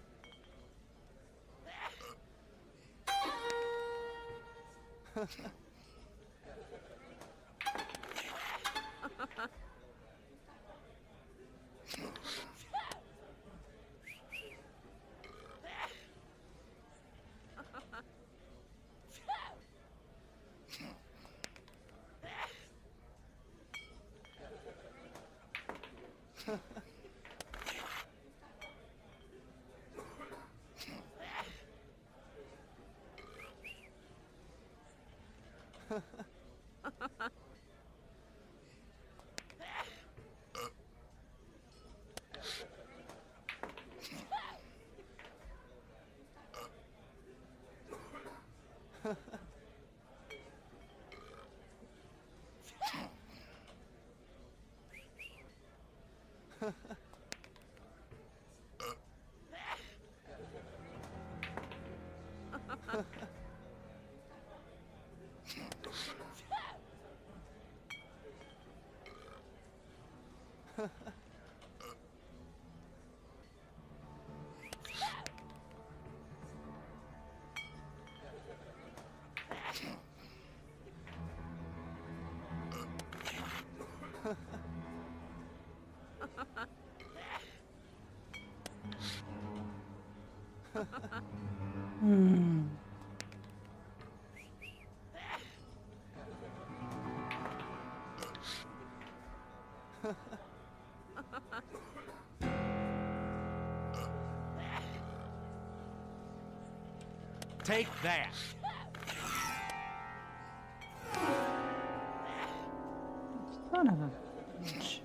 Take that. Son of a bitch.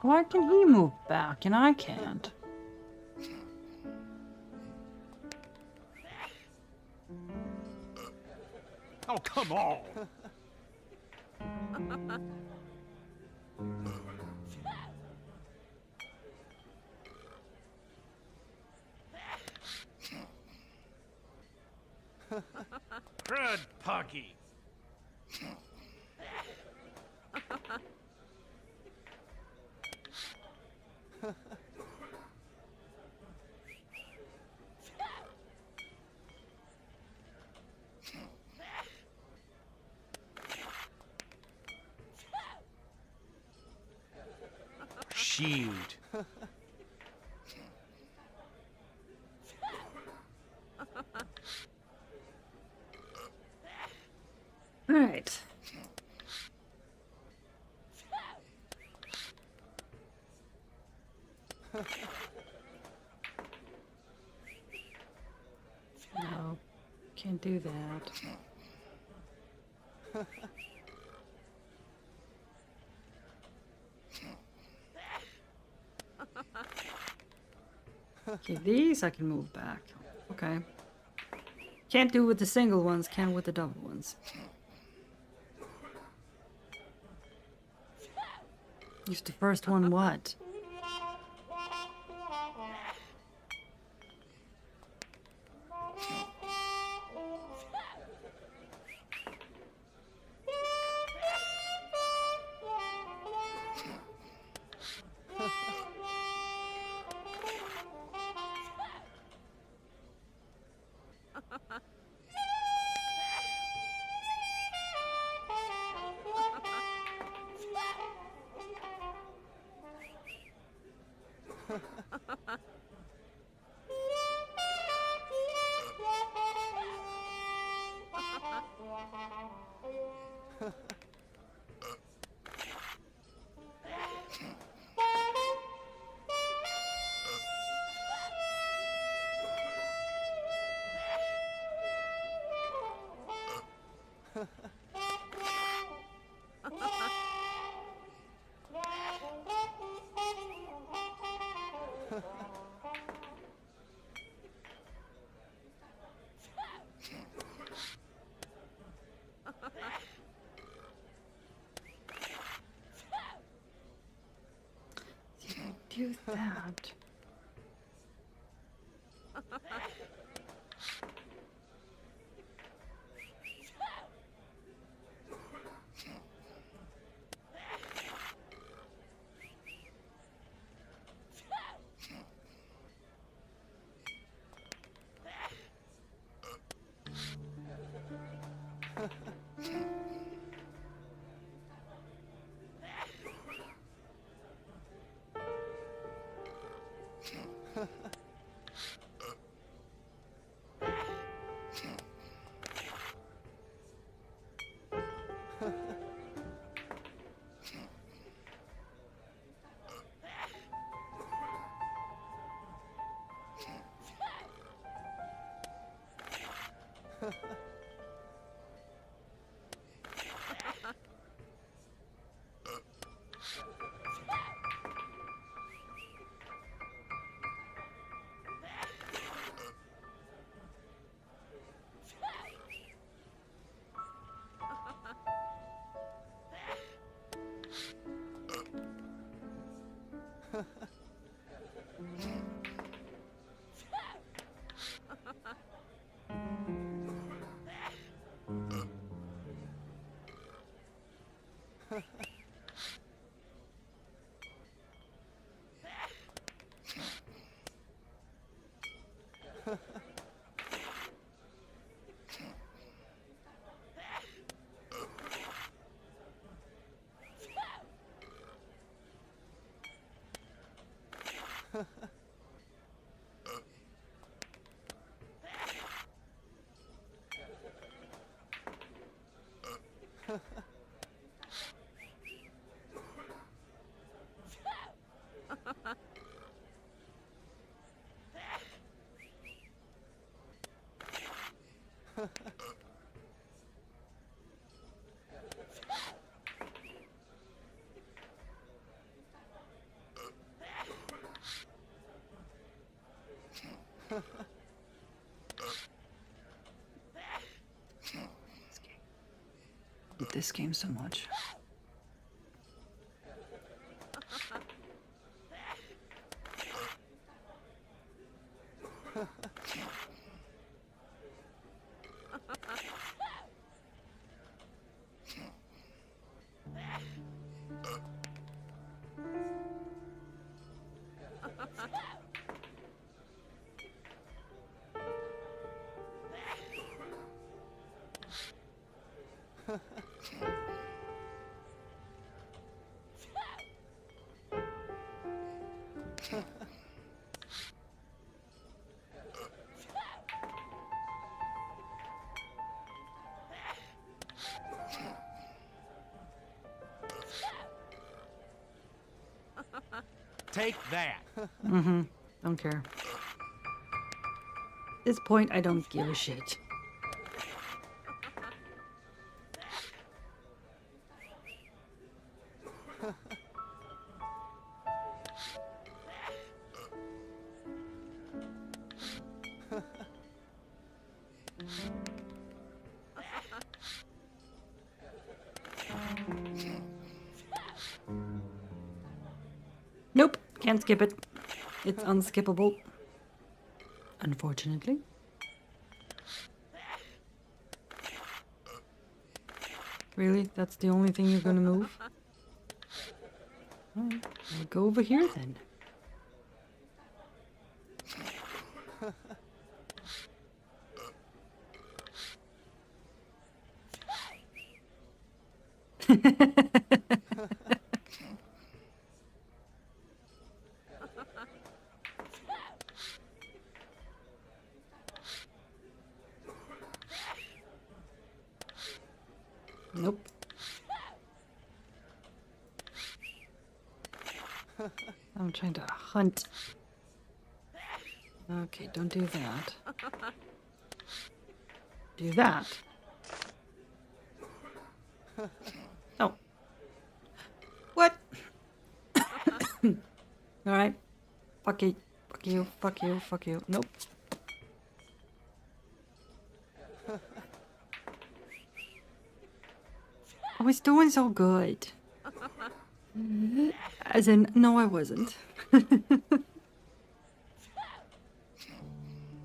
Why can he move back and I can't? Oh, come on. Crud Pucky. Shoot. All right. No, can't do that. Okay, these I can move back. Okay. Can't do with the single ones, can with the double ones. Use the first one what? Do that. This game so much. Take that. Don't care. At this point, I don't give a shit. Nope, can't skip it. It's unskippable. Unfortunately. Really? That's the only thing you're gonna move? Alright, I'll go over here then. Nope. I'm trying to hunt. Okay, don't do that. Do that. Oh. What? Alright. Fuck you. Fuck you. Fuck you. Fuck you. Nope. I was doing so good. As in, no, I wasn't. I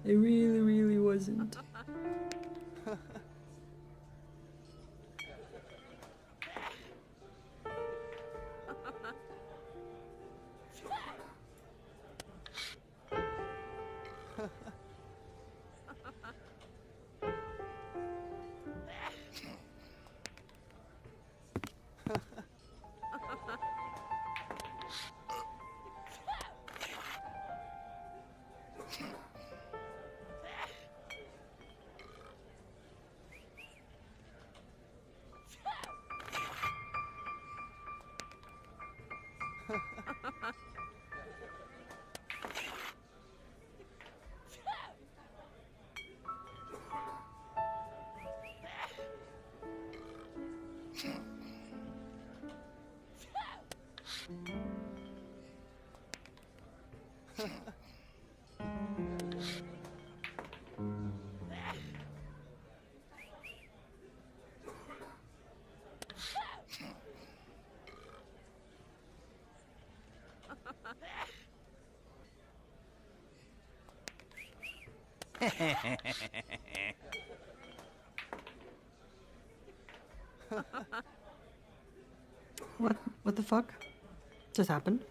really, really wasn't. What the fuck just happened?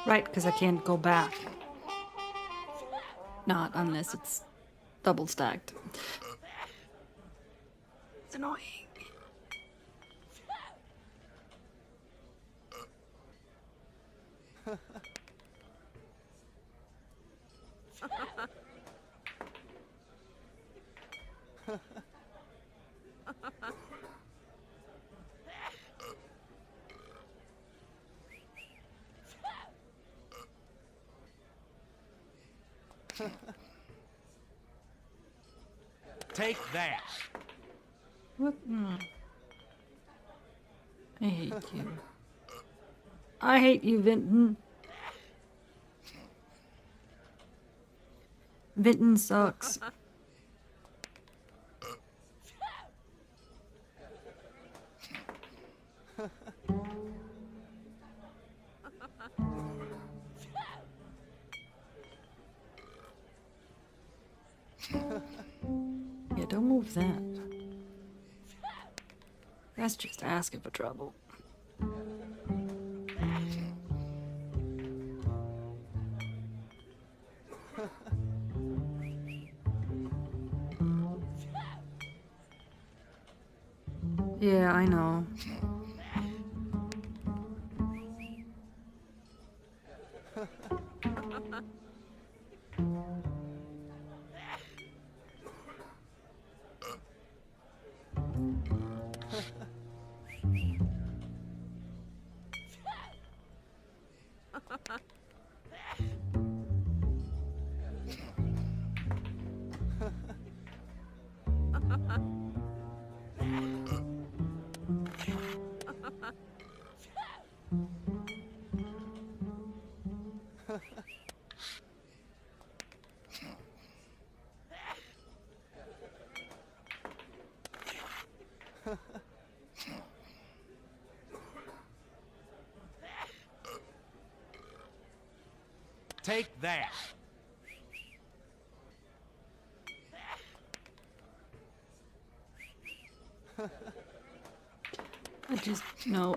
Right, because I can't go back. Not unless it's double stacked. It's annoying. Take that. What? I hate you. I hate you, Vinton. Vinton sucks. Yeah, don't move that. That's just asking for trouble. Yeah, I know. Take that. I just, no.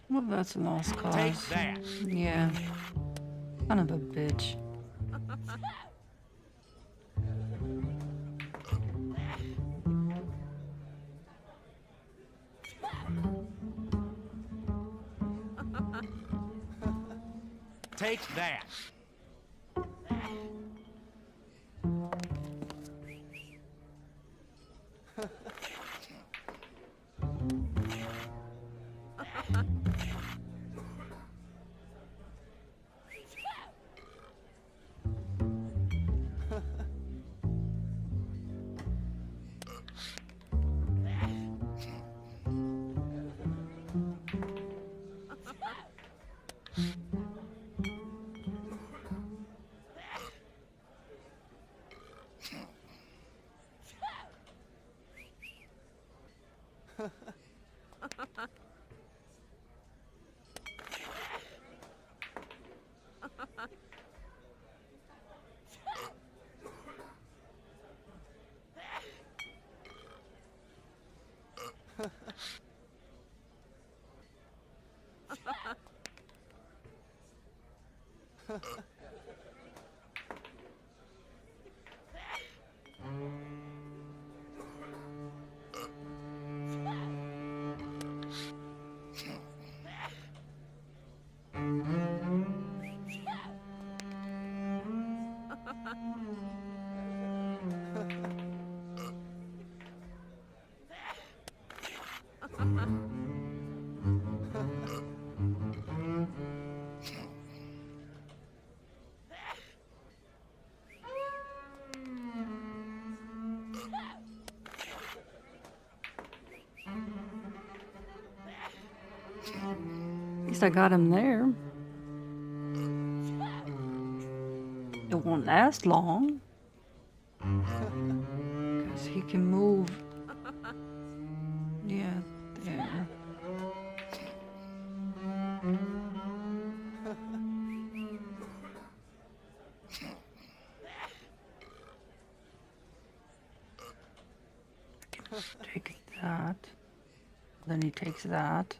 Well, that's a lost cause. Take that. Yeah. Son of a bitch. Take that. At least I got him there. It won't last long. Because he can move. Yeah, there. Take that. Then he takes that.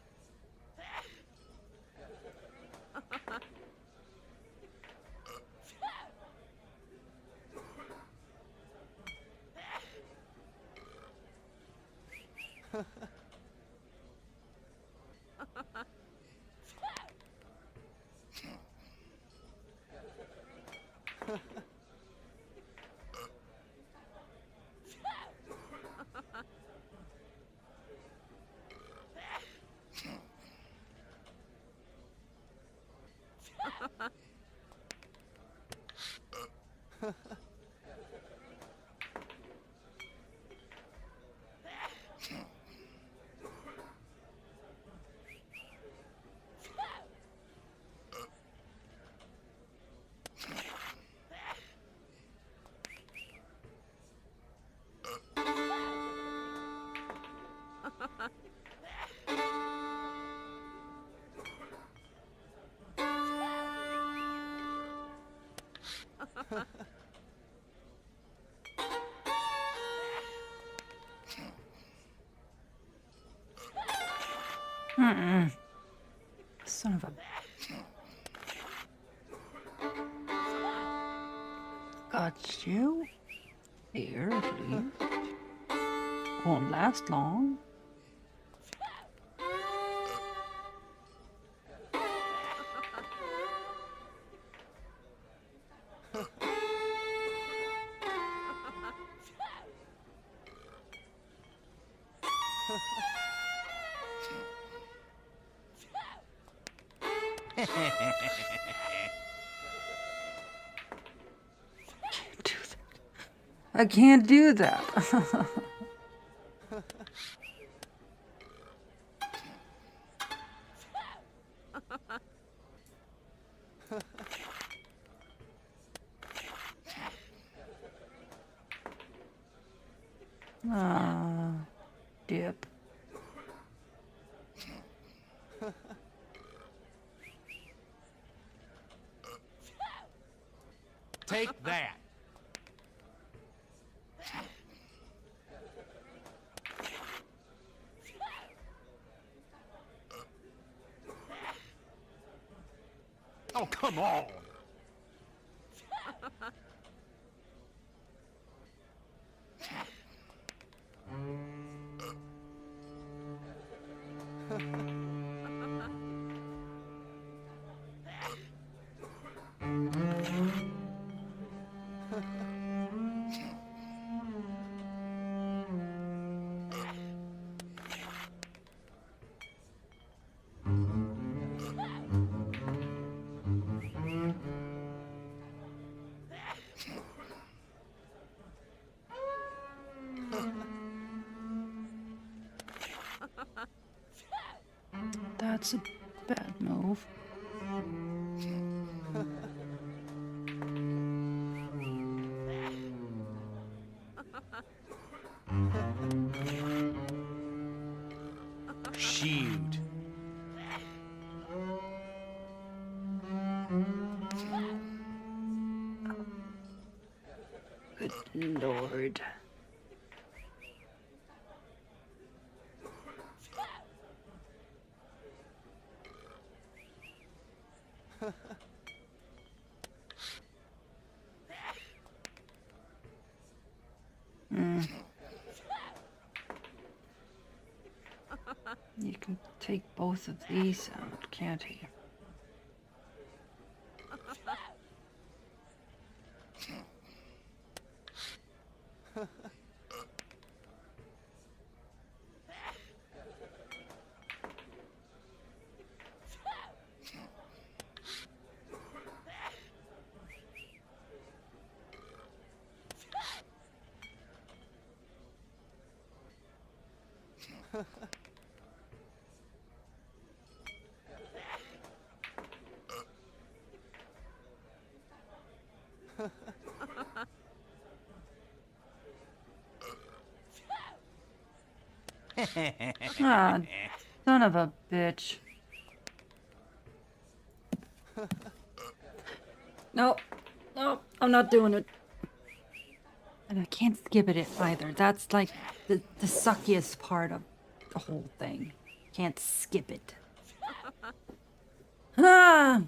Son of a... Got you. Here, at least. Won't last long. I can't do that. Dip. Take that. Oh, come on. That's a bad move. Shoot. Good lord. You can take both of these out, can't he? Ah, son of a bitch. No, no, I'm not doing it. And I can't skip it either. That's like the suckiest part of the whole thing. Can't skip it. Ah!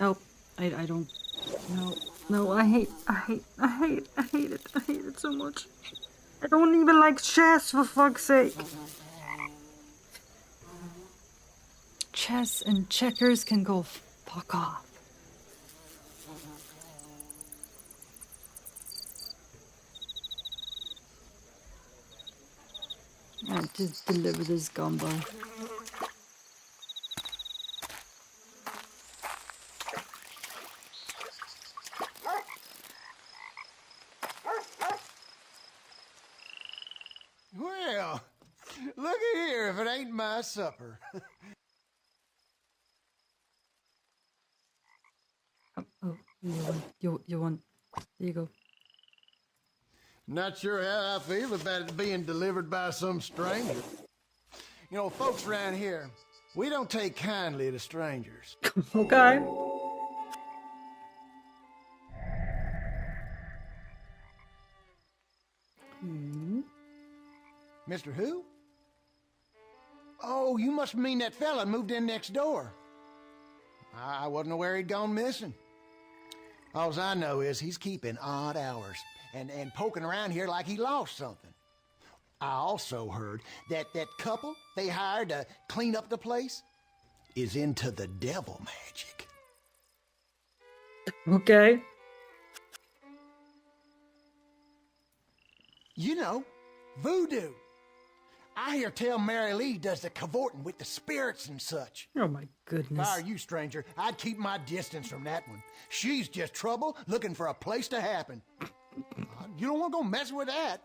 Nope. I don't. No. No, I hate it so much. I don't even like chess, for fuck's sake. Chess and checkers can go fuck off. I just deliver this gumbo. Well, looky here if it ain't my supper. Oh, you want, there you go. Not sure how I feel about it being delivered by some stranger. You know, folks around here, we don't take kindly to strangers. Okay. Mr. Who? Oh, you must mean that fella moved in next door. I wasn't aware he'd gone missing. All I know is he's keeping odd hours and poking around here like he lost something. I also heard that couple they hired to clean up the place is into the devil magic. Okay. You know, voodoo. I hear tell Mary Lee does the cavorting with the spirits and such. Oh my If goodness. I were you, stranger, I'd keep my distance from that one. She's just trouble looking for a place to happen. You don't want to go messing with that.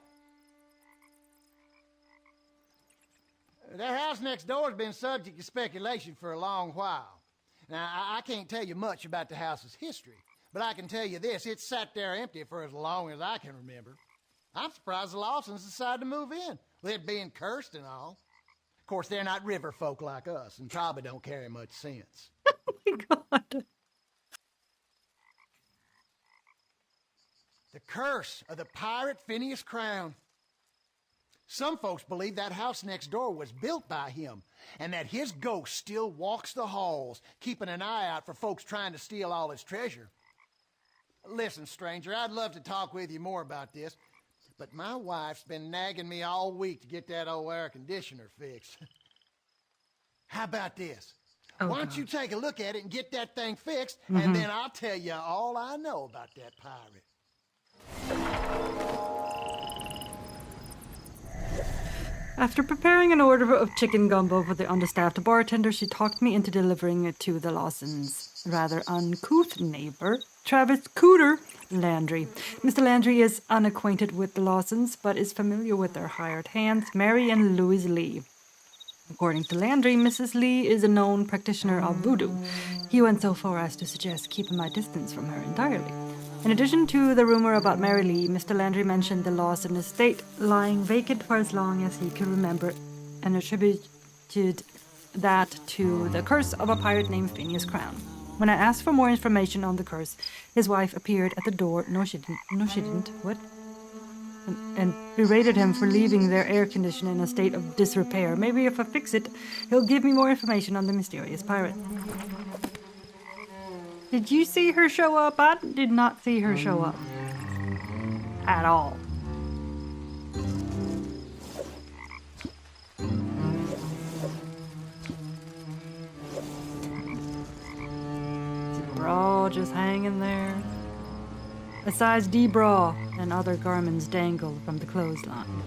That house next door has been subject to speculation for a long while. Now, I can't tell you much about the house's history, but I can tell you this, it's sat there empty for as long as I can remember. I'm surprised the Lawsons decided to move in, with it being cursed and all. Of course, they're not river folk like us and probably don't carry much sense. Oh my god. The curse of the pirate Phineas Crown. Some folks believe that house next door was built by him and that his ghost still walks the halls, keeping an eye out for folks trying to steal all his treasure. Listen, stranger, I'd love to talk with you more about this, but my wife's been nagging me all week to get that old air conditioner fixed. How about this? Oh, Why don't God. you take a look at it and get that thing fixed, and then I'll tell you all I know about that pirate. After preparing an order of chicken gumbo for the understaffed bartender, she talked me into delivering it to the Lawsons' rather uncouth neighbor, Travis Cooter Landry. Mr. Landry is unacquainted with the Lawsons, but is familiar with their hired hands, Mary and Louise Lee. According to Landry, Mrs. Lee is a known practitioner of voodoo. He went so far as to suggest keeping my distance from her entirely. In addition to the rumor about Mary Lee, Mr. Landry mentioned the Lawson estate lying vacant for as long as he could remember and attributed that to the curse of a pirate named Phineas Crown. When I asked for more information on the curse, his wife appeared at the door. No, she didn't. What? And berated him for leaving their air conditioner in a state of disrepair. Maybe if I fix it, he'll give me more information on the mysterious pirate. Did you see her show up? I did not see her show up. At all. Bra just hanging there. A size D bra and other garments dangle from the clothesline.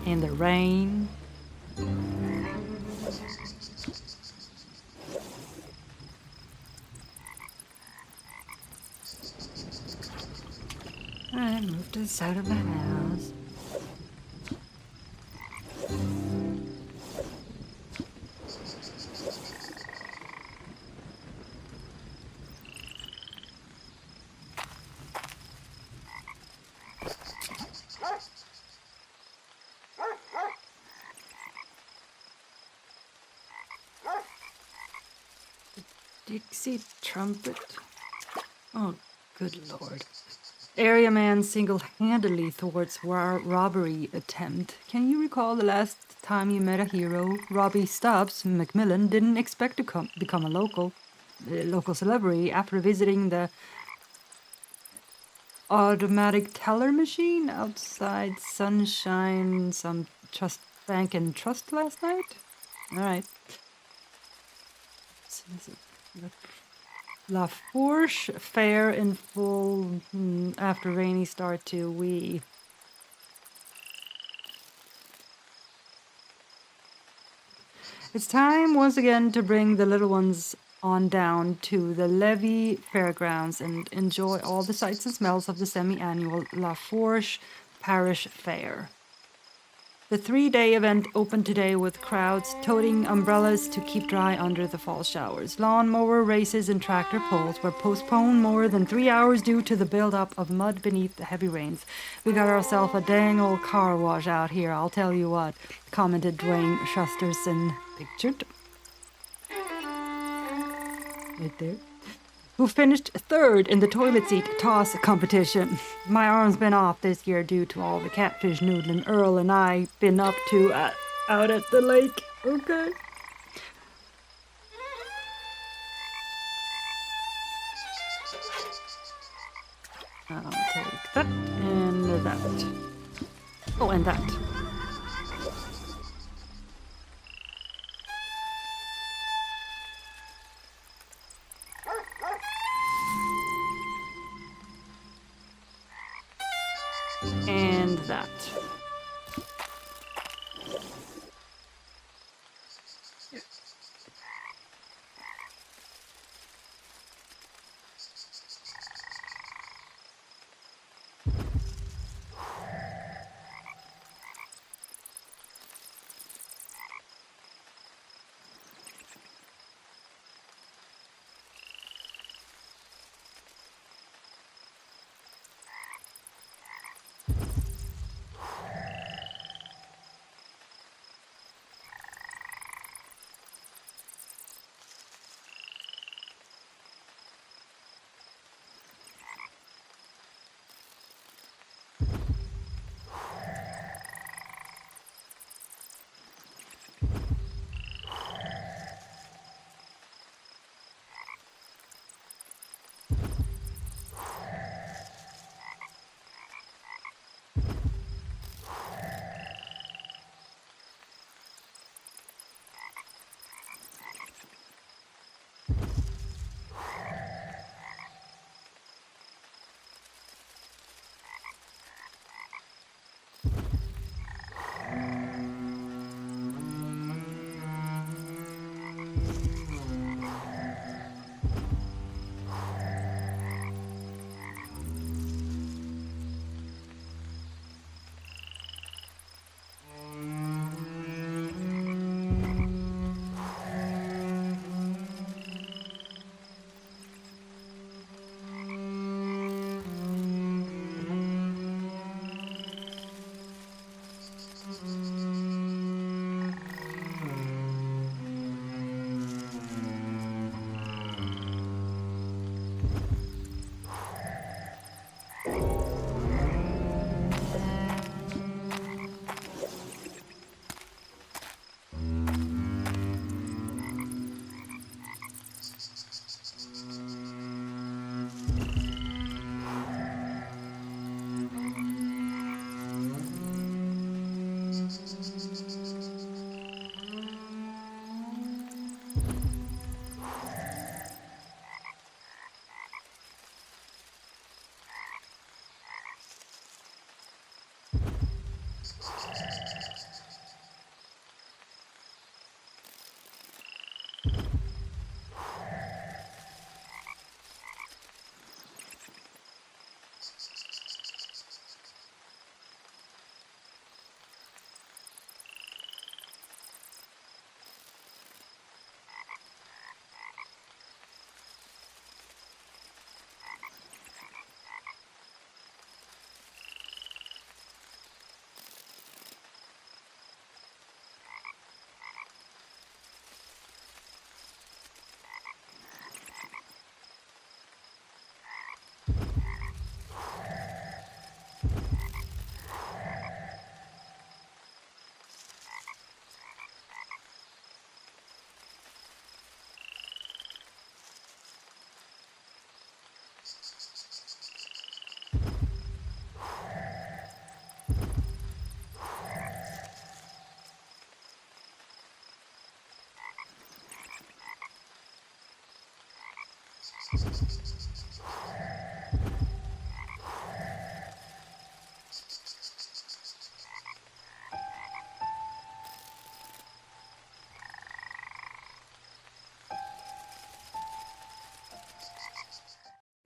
In the rain. I moved to the side of the house. Dixie trumpet. Oh, good lord. Area man single-handedly thwarts robbery attempt. Can you recall the last time you met a hero? Robbie Stubbs Macmillan didn't expect to become a local celebrity after visiting the automatic teller machine outside Sunshine, some trust bank and trust last night. All right. La Fourche fair in full after rainy start to we. It's time once again to bring the little ones on down to the Levy Fairgrounds and enjoy all the sights and smells of the semi-annual La Fourche Parish Fair. The 3-day event opened today with crowds toting umbrellas to keep dry under the fall showers. Lawnmower races and tractor pulls were postponed more than 3 hours due to the build-up of mud beneath the heavy rains. We got ourselves a dang old car wash out here, I'll tell you what, commented Dwayne Shusterson, pictured right there, who finished third in the toilet seat toss competition. My arm's been off this year due to all the catfish noodling Earl and I been up to out at the lake. Okay. I'll take that and that. Oh, and that. And that.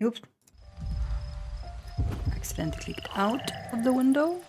Oops. Accidentally clicked out of the window.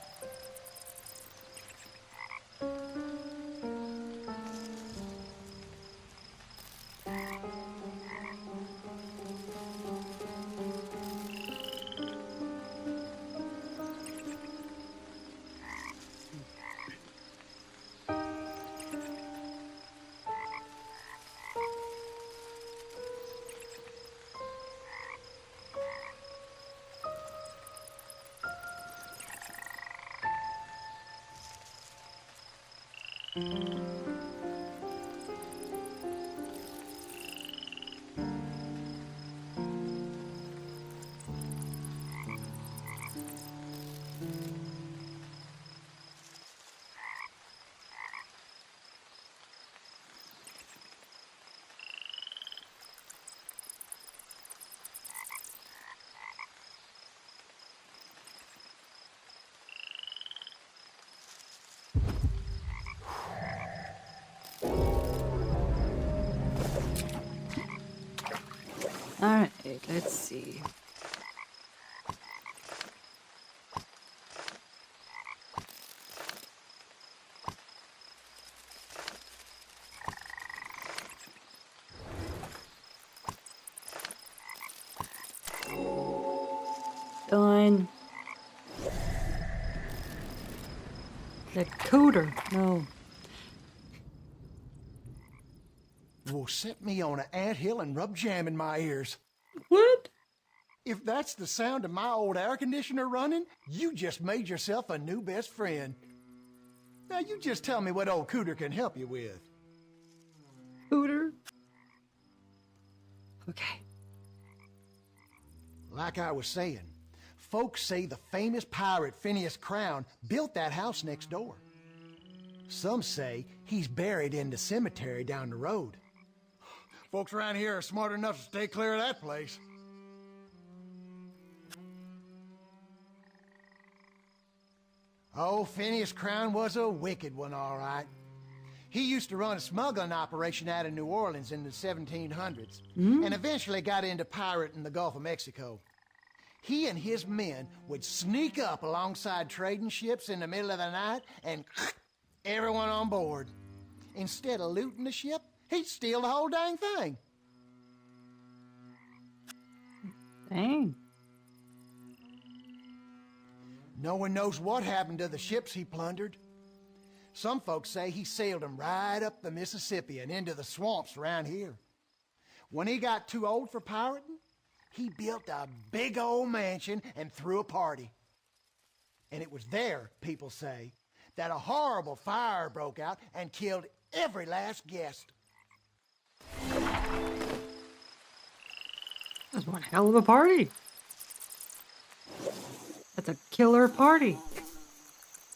Alright, let's see. Done. The cooter. No. Well, set me on an anthill and rub jam in my ears. What? If that's the sound of my old air conditioner running, you just made yourself a new best friend. Now you just tell me what old Cooter can help you with. Cooter? Okay. Like I was saying, folks say the famous pirate Phineas Crown built that house next door. Some say he's buried in the cemetery down the road. Folks around here are smart enough to stay clear of that place. Oh, Phineas Crown was a wicked one, all right. He used to run a smuggling operation out of New Orleans in the 1700s, and eventually got into pirating the Gulf of Mexico. He and his men would sneak up alongside trading ships in the middle of the night and everyone on board. Instead of looting the ship, he'd steal the whole dang thing. Dang. No one knows what happened to the ships he plundered. Some folks say he sailed them right up the Mississippi and into the swamps around here. When he got too old for pirating, he built a big old mansion and threw a party. And it was there, people say, that a horrible fire broke out and killed every last guest. That's one hell of a party. That's a killer party.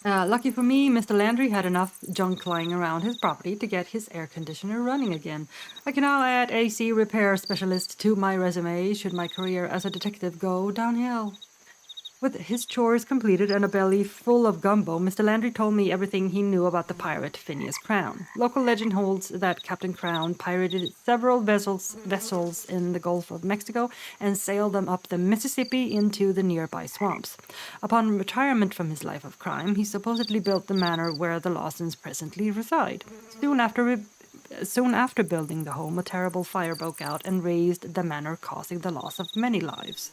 Lucky for me, Mr. Landry had enough junk lying around his property to get his air conditioner running again. I can now add AC repair specialist to my resume should my career as a detective go downhill. With his chores completed and a belly full of gumbo, Mr. Landry told me everything he knew about the pirate Phineas Crown. Local legend holds that Captain Crown pirated several vessels in the Gulf of Mexico and sailed them up the Mississippi into the nearby swamps. Upon retirement from his life of crime, he supposedly built the manor where the Lawsons presently reside. Soon after building the home, a terrible fire broke out and razed the manor, causing the loss of many lives.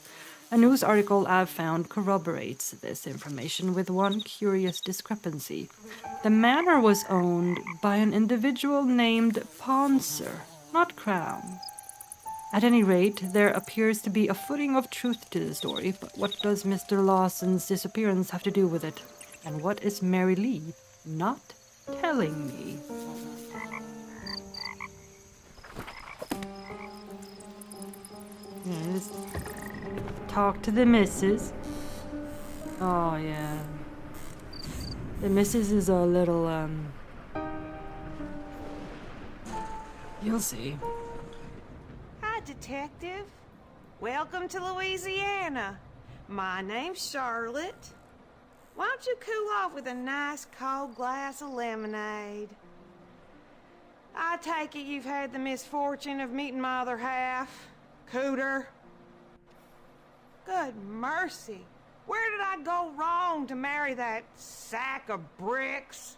A news article I've found corroborates this information with one curious discrepancy. The manor was owned by an individual named Ponser, not Crown. At any rate, there appears to be a footing of truth to the story, but what does Mr. Lawson's disappearance have to do with it? And what is Mary Lee not telling me? Yes. Talk to the missus. Oh, yeah. The missus is a little, You'll see. Hi, Detective. Welcome to Louisiana. My name's Charlotte. Why don't you cool off with a nice cold glass of lemonade? I take it you've had the misfortune of meeting my other half, Cooter. Good mercy. Where did I go wrong to marry that sack of bricks?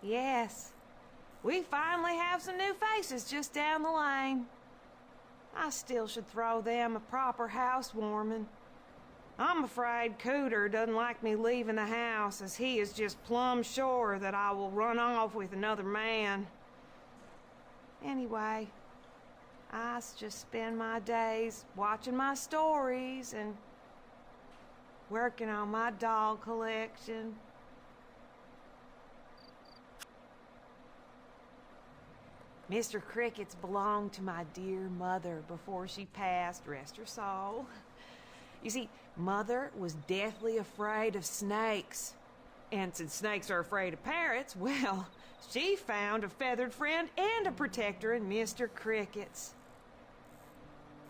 Yes, we finally have some new faces just down the lane. I still should throw them a proper housewarming. I'm afraid Cooter doesn't like me leaving the house, as he is just plumb sure that I will run off with another man. Anyway, I just spend my days watching my stories and working on my doll collection. Mr. Cricket's belonged to my dear mother before she passed, rest her soul. You see, Mother was deathly afraid of snakes. And since snakes are afraid of parrots, well, she found a feathered friend and a protector in Mr. Cricket's.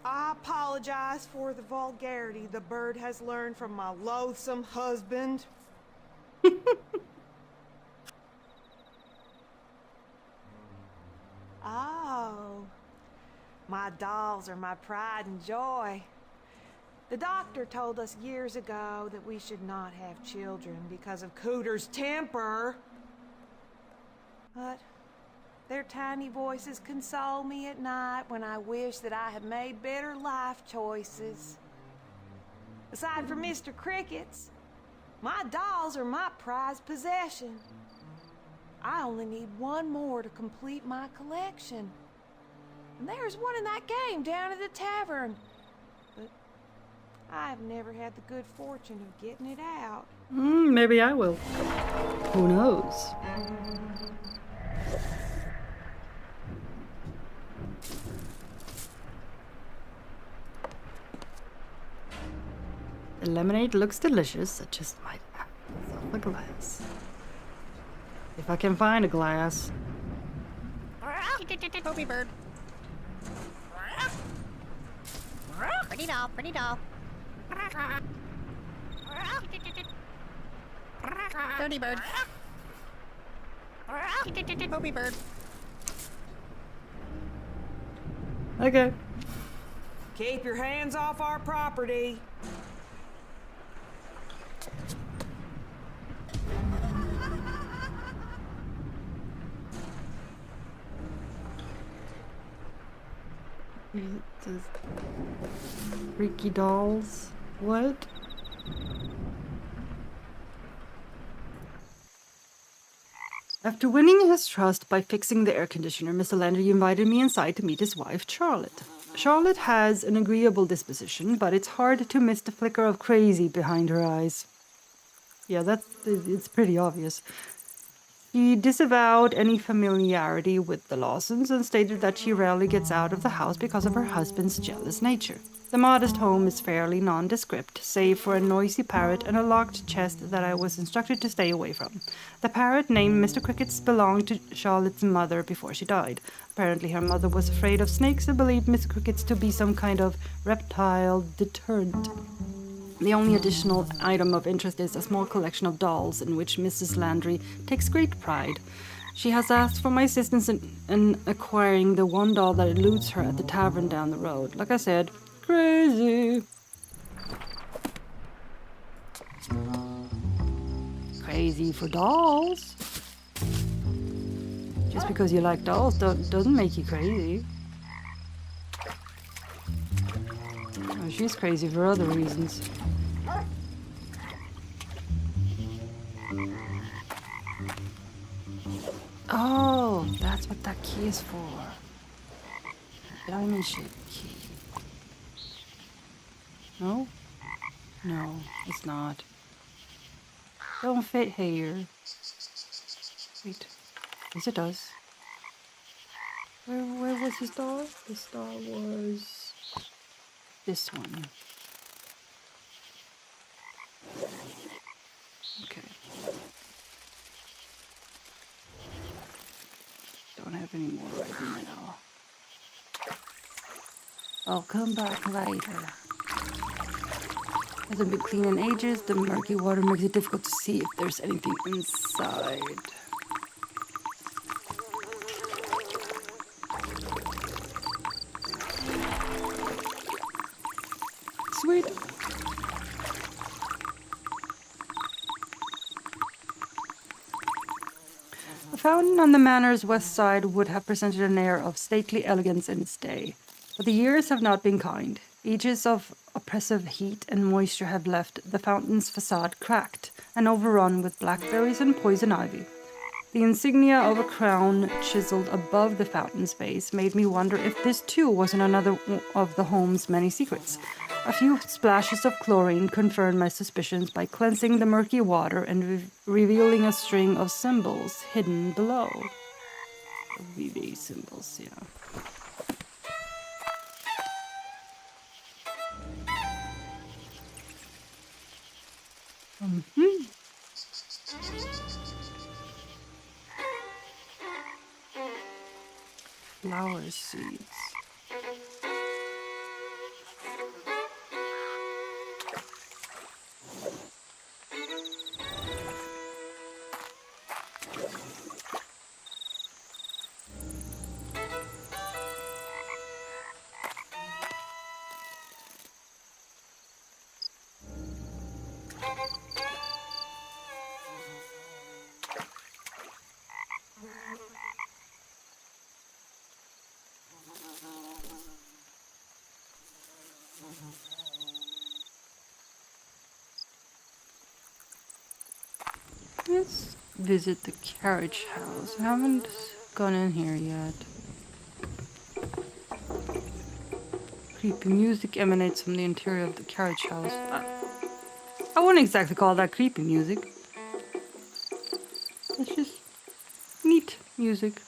I apologize for the vulgarity the bird has learned from my loathsome husband. Oh, my dolls are my pride and joy. The doctor told us years ago that we should not have children because of Cooter's temper. But their tiny voices console me at night when I wish that I had made better life choices. Aside from Mr. Cricket's, my dolls are my prized possession. I only need one more to complete my collection. And there's one in that game down at the tavern. But I have never had the good fortune of getting it out. Maybe I will. Who knows? The lemonade looks delicious. I just might have myself a glass. If I can find a glass. Poopy bird. Pretty doll, pretty doll. Dirty bird. Poopy bird. Okay. Keep your hands off our property. Freaky dolls. What? After winning his trust by fixing the air conditioner, Mr. Landry invited me inside to meet his wife, Charlotte. Charlotte has an agreeable disposition, but it's hard to miss the flicker of crazy behind her eyes. Yeah, it's pretty obvious. She disavowed any familiarity with the Lawsons and stated that she rarely gets out of the house because of her husband's jealous nature. The modest home is fairly nondescript, save for a noisy parrot and a locked chest that I was instructed to stay away from. The parrot, named Mr. Crickets, belonged to Charlotte's mother before she died. Apparently her mother was afraid of snakes and believed Mr. Crickets to be some kind of reptile deterrent. The only additional item of interest is a small collection of dolls in which Mrs. Landry takes great pride. She has asked for my assistance in acquiring the one doll that eludes her at the tavern down the road. Like I said, crazy. Crazy for dolls. Just because you like dolls doesn't make you crazy. Oh, she's crazy for other reasons. Oh, that's what that key is for. Diamond-shaped key. No? No, it's not. Don't fit here. Wait. Yes, it does. Where was the star? The star was this one. Okay. Don't have any more right now. I'll come back later. Hasn't been cleaned in ages. The murky water makes it difficult to see if there's anything inside. Sweet. A fountain on the manor's west side would have presented an air of stately elegance in its day. But the years have not been kind. Ages of oppressive heat and moisture have left the fountain's facade cracked and overrun with blackberries and poison ivy. The insignia of a crown chiseled above the fountain's base made me wonder if this too wasn't another of the home's many secrets. A few splashes of chlorine confirmed my suspicions by cleansing the murky water and revealing a string of symbols hidden below. VV symbols, yeah. Flower seeds. Let's visit the carriage house. I haven't gone in here yet. Creepy music emanates from the interior of the carriage house. I wouldn't exactly call that creepy music. It's just neat music.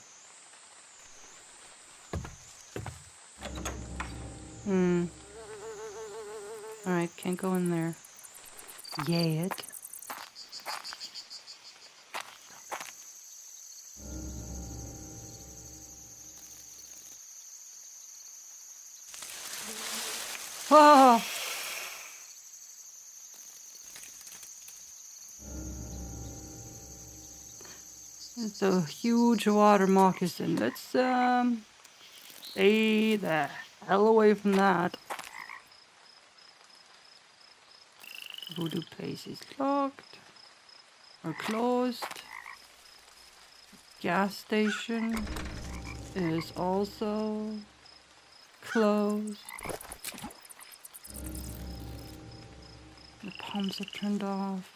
Alright, can't go in there yet. Oh! It's a huge water moccasin. Let's stay the hell away from that. Voodoo place is locked or closed. Gas station is also closed. The pumps are turned off.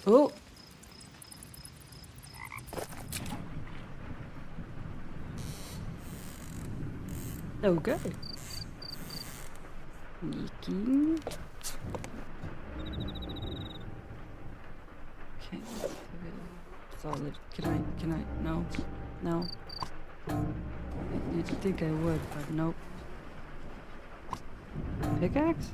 Oh! Okay. Sneaking. Okay. Solid. Can I? No. No. You'd think I would, but nope. Pickaxe?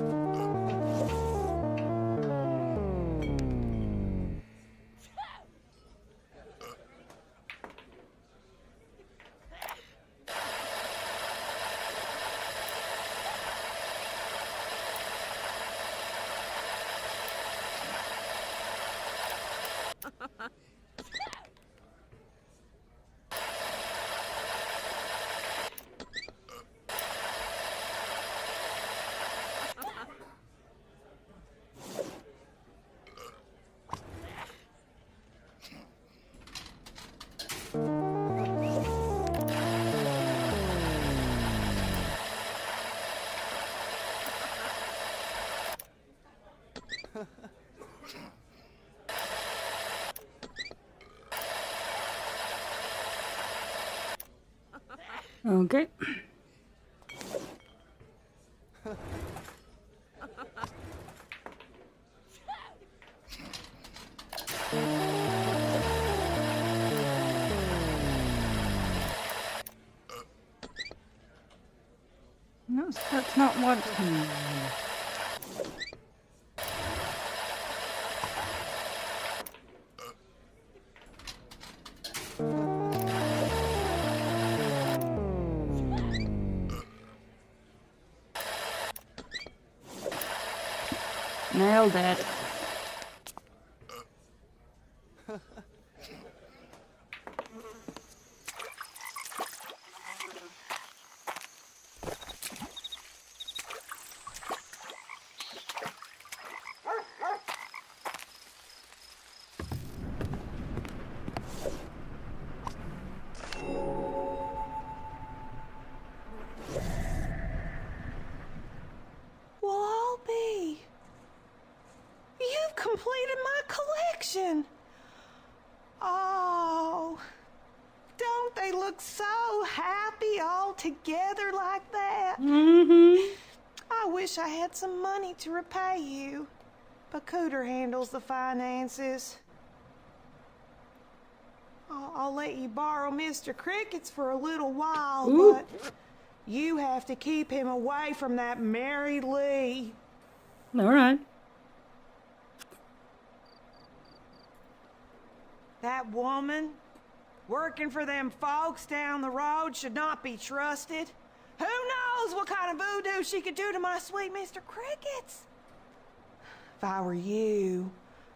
No. Okay. No, that's not what. Nailed it. Well, I'll be. You've completed my collection. Oh, don't they look so happy all together like that? Mm-hmm. I wish I had some money to repay you, but Cooter handles the finances. I'll let you borrow Mr. Cricket's for a little while, Ooh. but you have to keep him away from that Mary Lee. All right. That woman working for them folks down the road should not be trusted. Who knows what kind of voodoo she could do to my sweet Mr. Crickets? If I were you,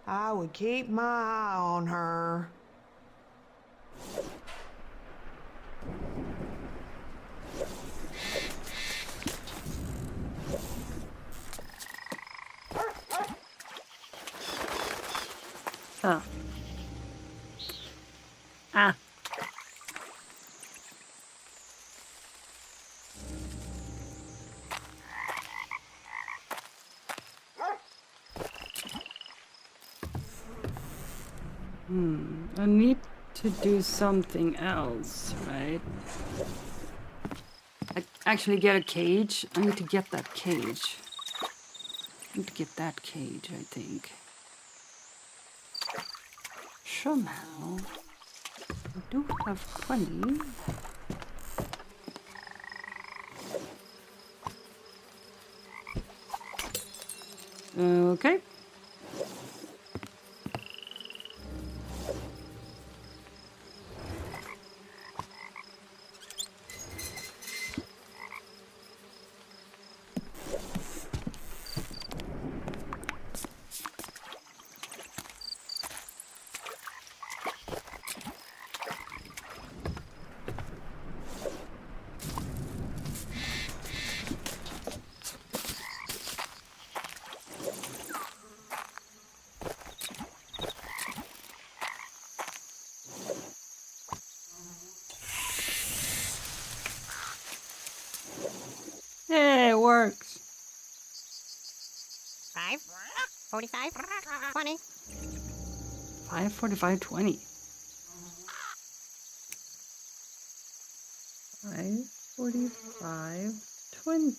I would keep my eye on her. Oh. Ah. I need to do something else, right? Actually get a cage. I need to get that cage. I need to get that cage, I think. Somehow. I do have plenty. Okay. Hey, it works. 5, 45, 20. 5, 45, 20. 5, 45, 20.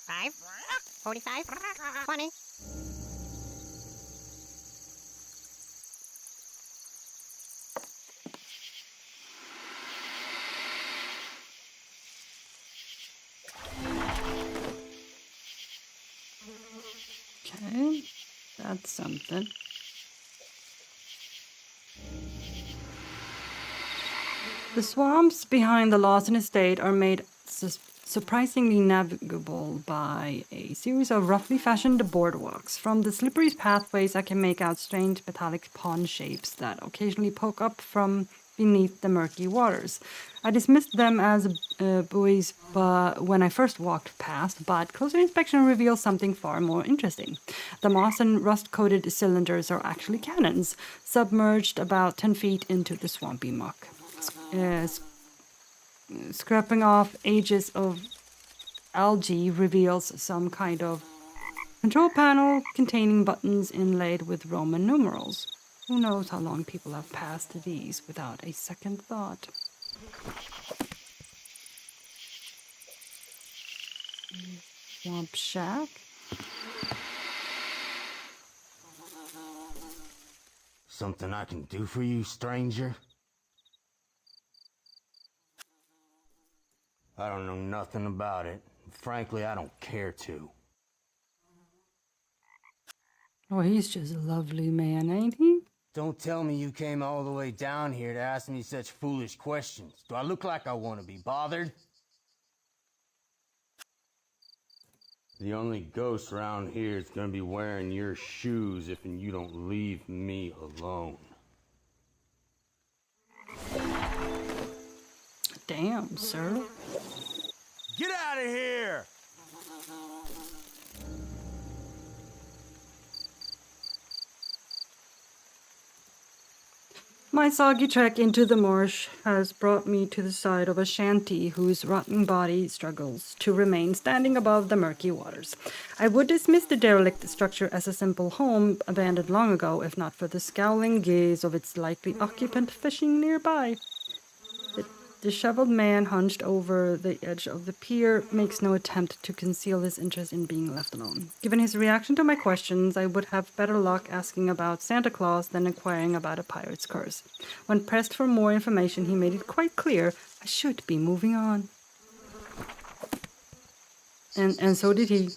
5, 45, 20. Okay, that's something. The swamps behind the Lawson estate are made surprisingly navigable by a series of roughly fashioned boardwalks. From the slippery pathways, I can make out strange metallic pond shapes that occasionally poke up from beneath the murky waters. I dismissed them as buoys when I first walked past, but closer inspection reveals something far more interesting. The moss and rust-coated cylinders are actually cannons, submerged about 10 feet into the swampy muck. Scraping off ages of algae reveals some kind of control panel containing buttons inlaid with Roman numerals. Who knows how long people have passed these without a second thought. Swamp shack. Something I can do for you, stranger? I don't know nothing about it. Frankly, I don't care to. Oh, he's just a lovely man, ain't he? Don't tell me you came all the way down here to ask me such foolish questions. Do I look like I want to be bothered? The only ghost around here is gonna be wearing your shoes if you don't leave me alone. Damn, sir. Get out of here! My soggy trek into the marsh has brought me to the side of a shanty whose rotten body struggles to remain standing above the murky waters. I would dismiss the derelict structure as a simple home abandoned long ago, if not for the scowling gaze of its likely occupant fishing nearby. The disheveled man hunched over the edge of the pier makes no attempt to conceal his interest in being left alone. Given his reaction to my questions, I would have better luck asking about Santa Claus than inquiring about a pirate's curse. When pressed for more information, he made it quite clear I should be moving on. And so did he.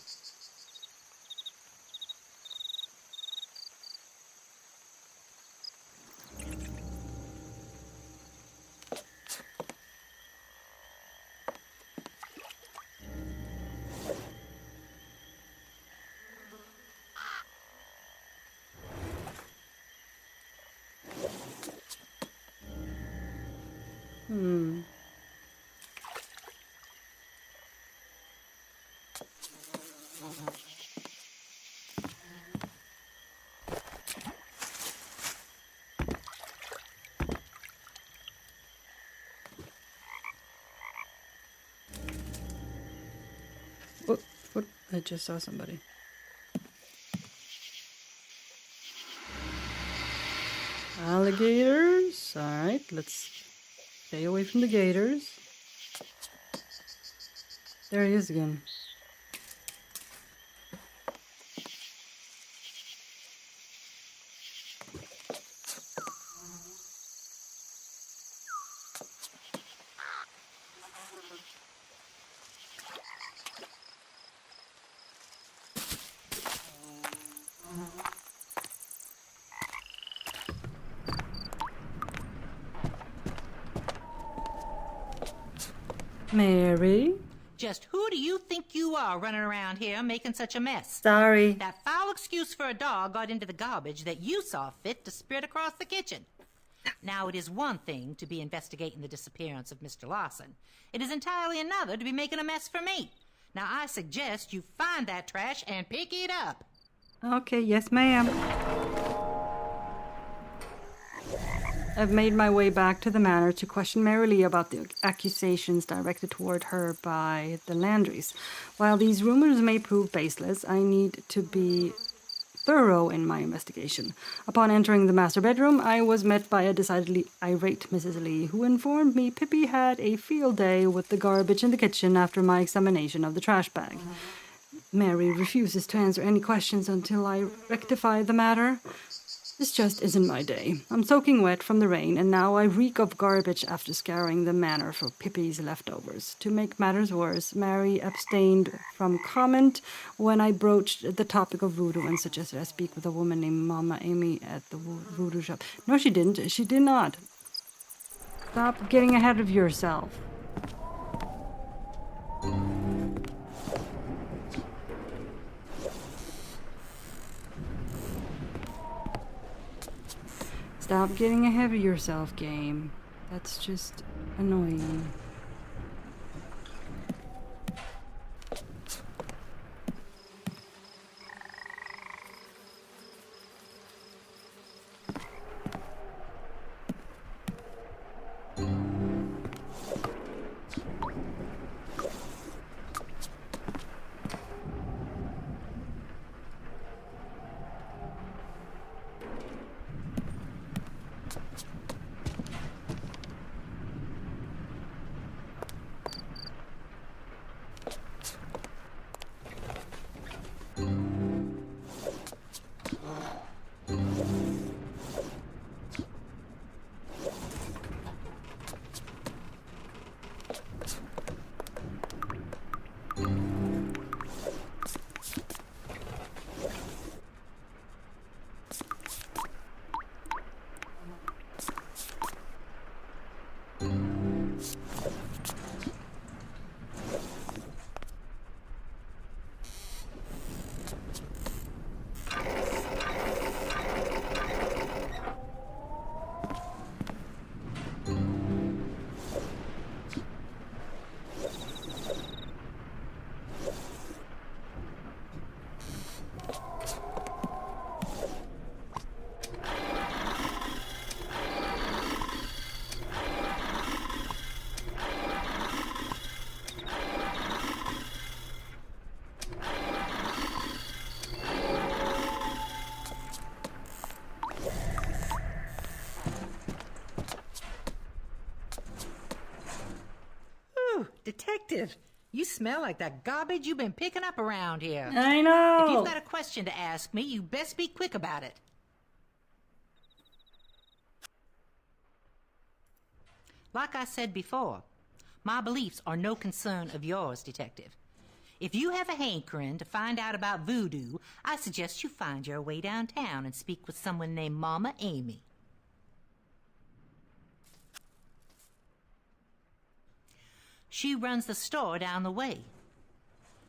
What? I just saw somebody. Alligators. Alright, let's stay away from the gators. There he is again. Mary? Just who do you think you are running around here making such a mess? Sorry. That foul excuse for a dog got into the garbage that you saw fit to spread across the kitchen. Now, it is one thing to be investigating the disappearance of Mr. Lawson. It is entirely another to be making a mess for me. Now, I suggest you find that trash and pick it up. Okay, yes, ma'am. I've made my way back to the manor to question Mary Lee about the accusations directed toward her by the Landrys. While these rumors may prove baseless, I need to be thorough in my investigation. Upon entering the master bedroom, I was met by a decidedly irate Mrs. Lee, who informed me Pippi had a field day with the garbage in the kitchen after my examination of the trash bag. Mary refuses to answer any questions until I rectify the matter. This just isn't my day. I'm soaking wet from the rain, and now I reek of garbage after scouring the manor for Pippi's leftovers. To make matters worse, Mary abstained from comment when I broached the topic of voodoo and suggested I speak with a woman named Mama Amy at the voodoo shop. No, she didn't. She did not. Stop getting ahead of yourself. Stop getting ahead of yourself, game. That's just annoying. Detective, you smell like that garbage you've been picking up around here. I know. If you've got a question to ask me, you best be quick about it. Like I said before, my beliefs are no concern of yours, Detective. If you have a hankering to find out about voodoo, I suggest you find your way downtown and speak with someone named Mama Amy. She runs the store down the way.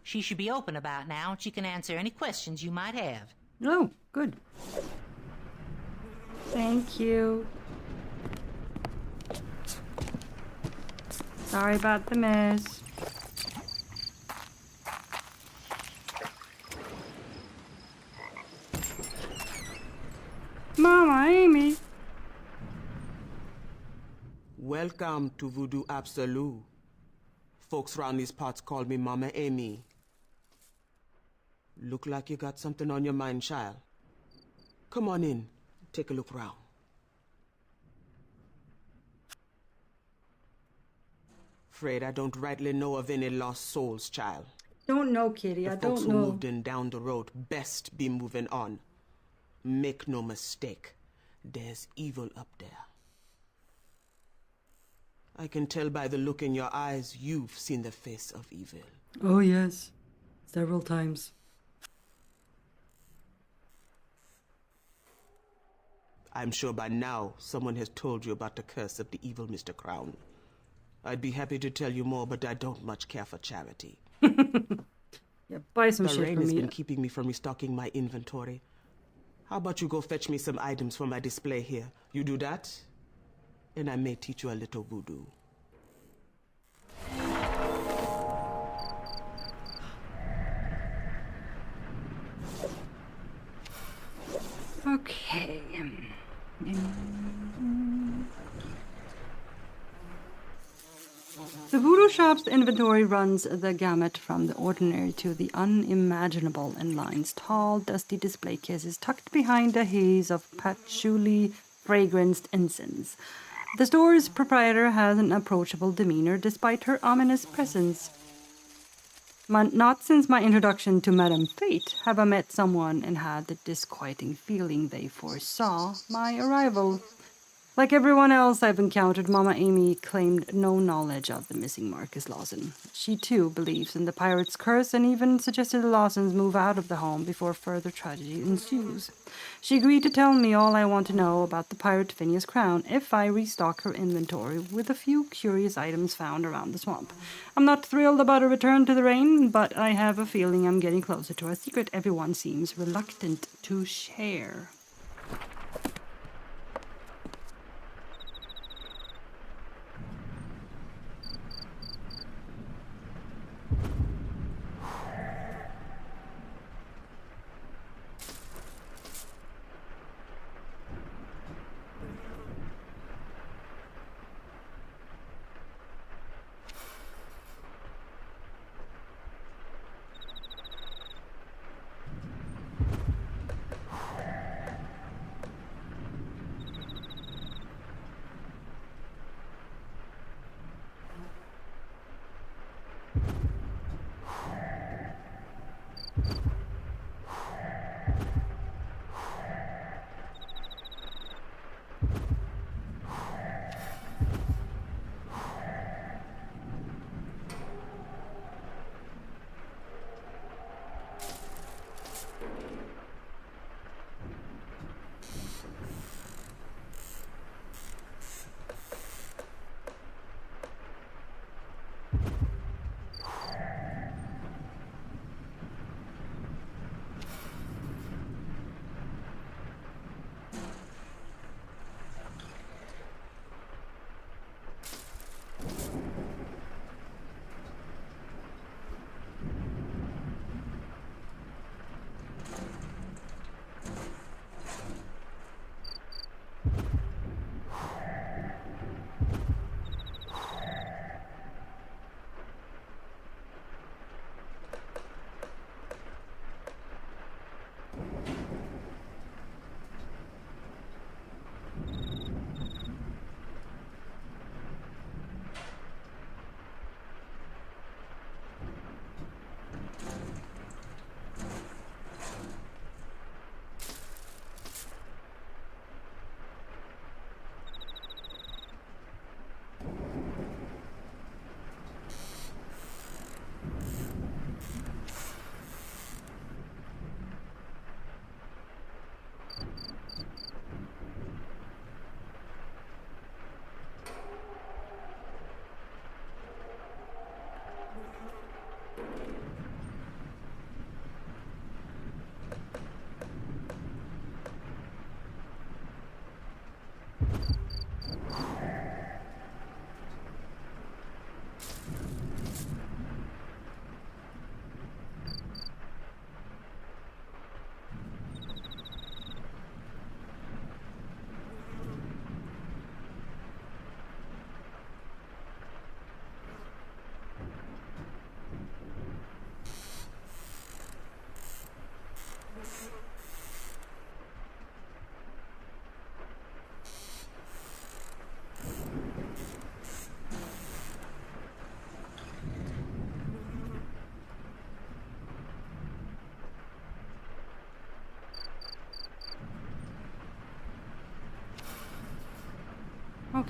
She should be open about now, and she can answer any questions you might have. Oh, good. Thank you. Sorry about the mess. Mama Amy. Welcome to Voodoo Absolute. Folks around these parts call me Mama Amy. Look like you got something on your mind, child. Come on in. Take a look round. Afraid I don't rightly know of any lost souls, child. Don't know, Kitty. I The folks don't who know. moved in down the road best be moving on. Make no mistake. There's evil up there. I can tell by the look in your eyes you've seen the face of evil. Oh, yes. Several times. I'm sure by now someone has told you about the curse of the evil Mr. Crown. I'd be happy to tell you more, but I don't much care for charity. Yeah, buy some The shit rain from has me. been keeping me from restocking my inventory. How about you go fetch me some items for my display here? You do that, and I may teach you a little voodoo. Okay. The voodoo shop's inventory runs the gamut from the ordinary to the unimaginable and lines tall, dusty display cases tucked behind a haze of patchouli fragranced incense. The store's proprietor has an approachable demeanor despite her ominous presence. Not since my introduction to Madame Fate have I met someone and had the disquieting feeling they foresaw my arrival. Like everyone else I've encountered, Mama Amy claimed no knowledge of the missing Marcus Lawson. She, too, believes in the pirate's curse and even suggested the Lawsons move out of the home before further tragedy ensues. She agreed to tell me all I want to know about the pirate Phineas Crown if I restock her inventory with a few curious items found around the swamp. I'm not thrilled about a return to the rain, but I have a feeling I'm getting closer to a secret everyone seems reluctant to share.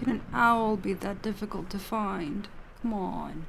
Can an owl be that difficult to find? Come on.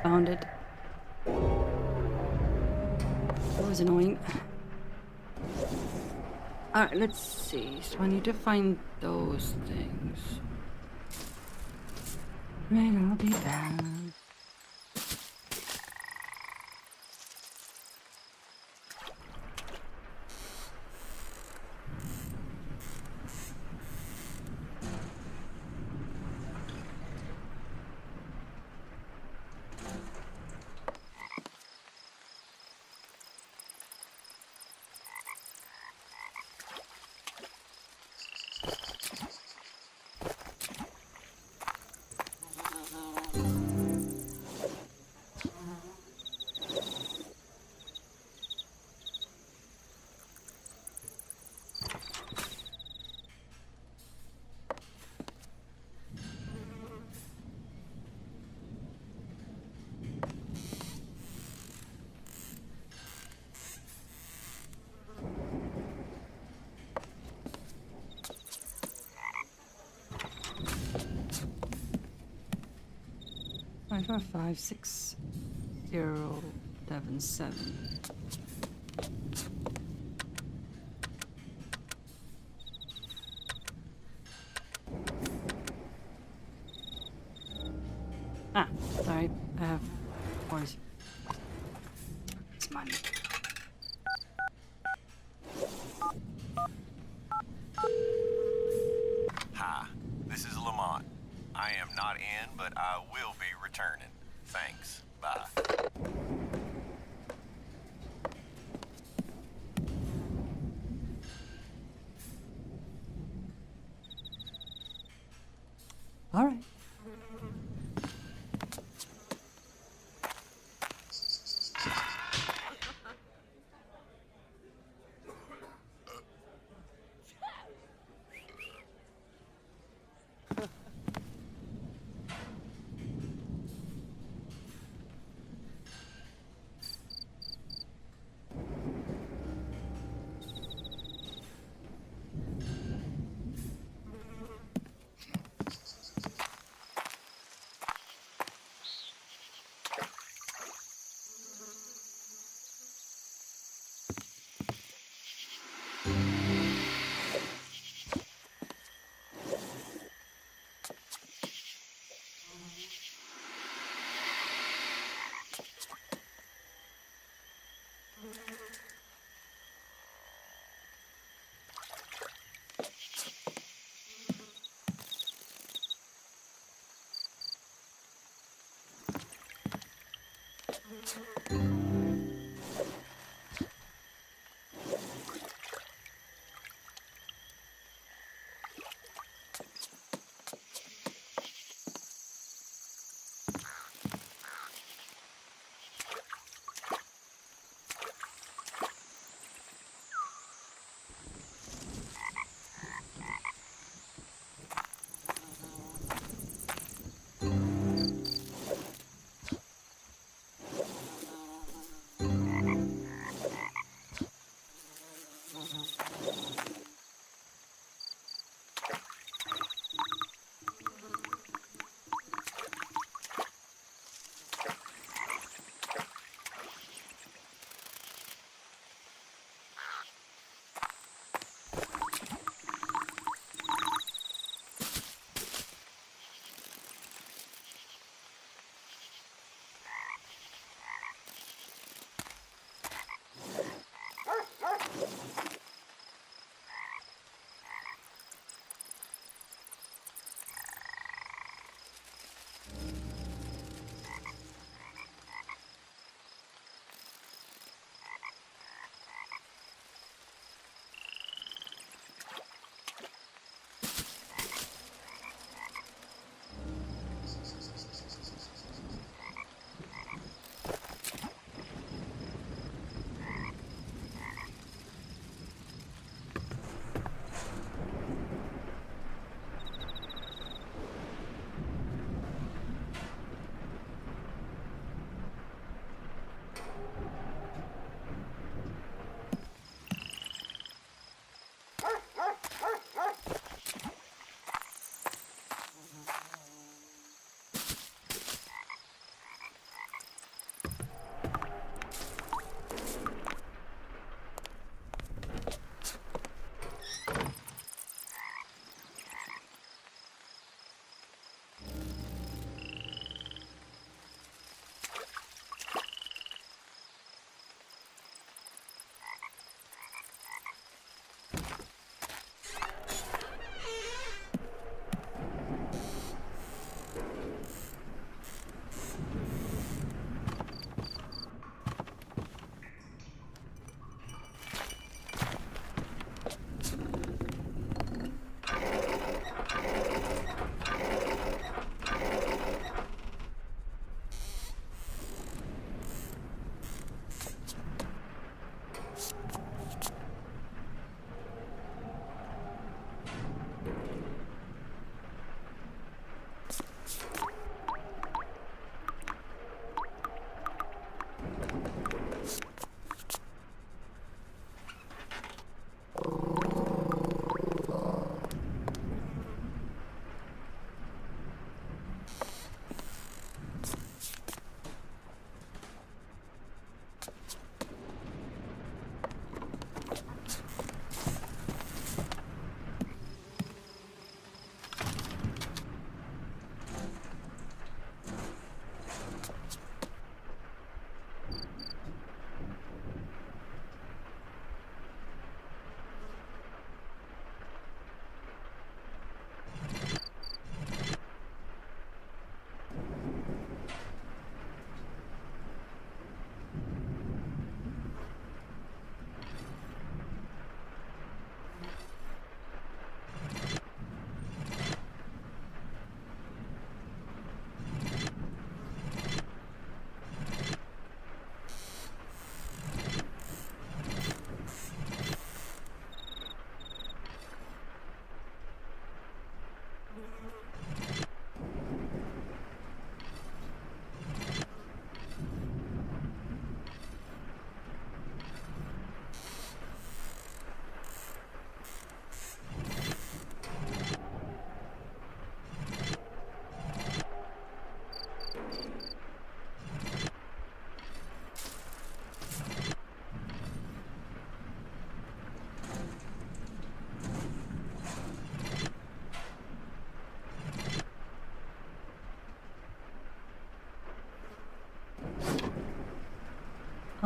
Found it. That was annoying. Alright, let's see. So I need to find those things. Right, I'll be back. Five 5 0 7 7. Ah, sorry. I have horse. It's money. Hi, this is Lamont. I am not in, but I will be returning. Thanks. Bye. All right.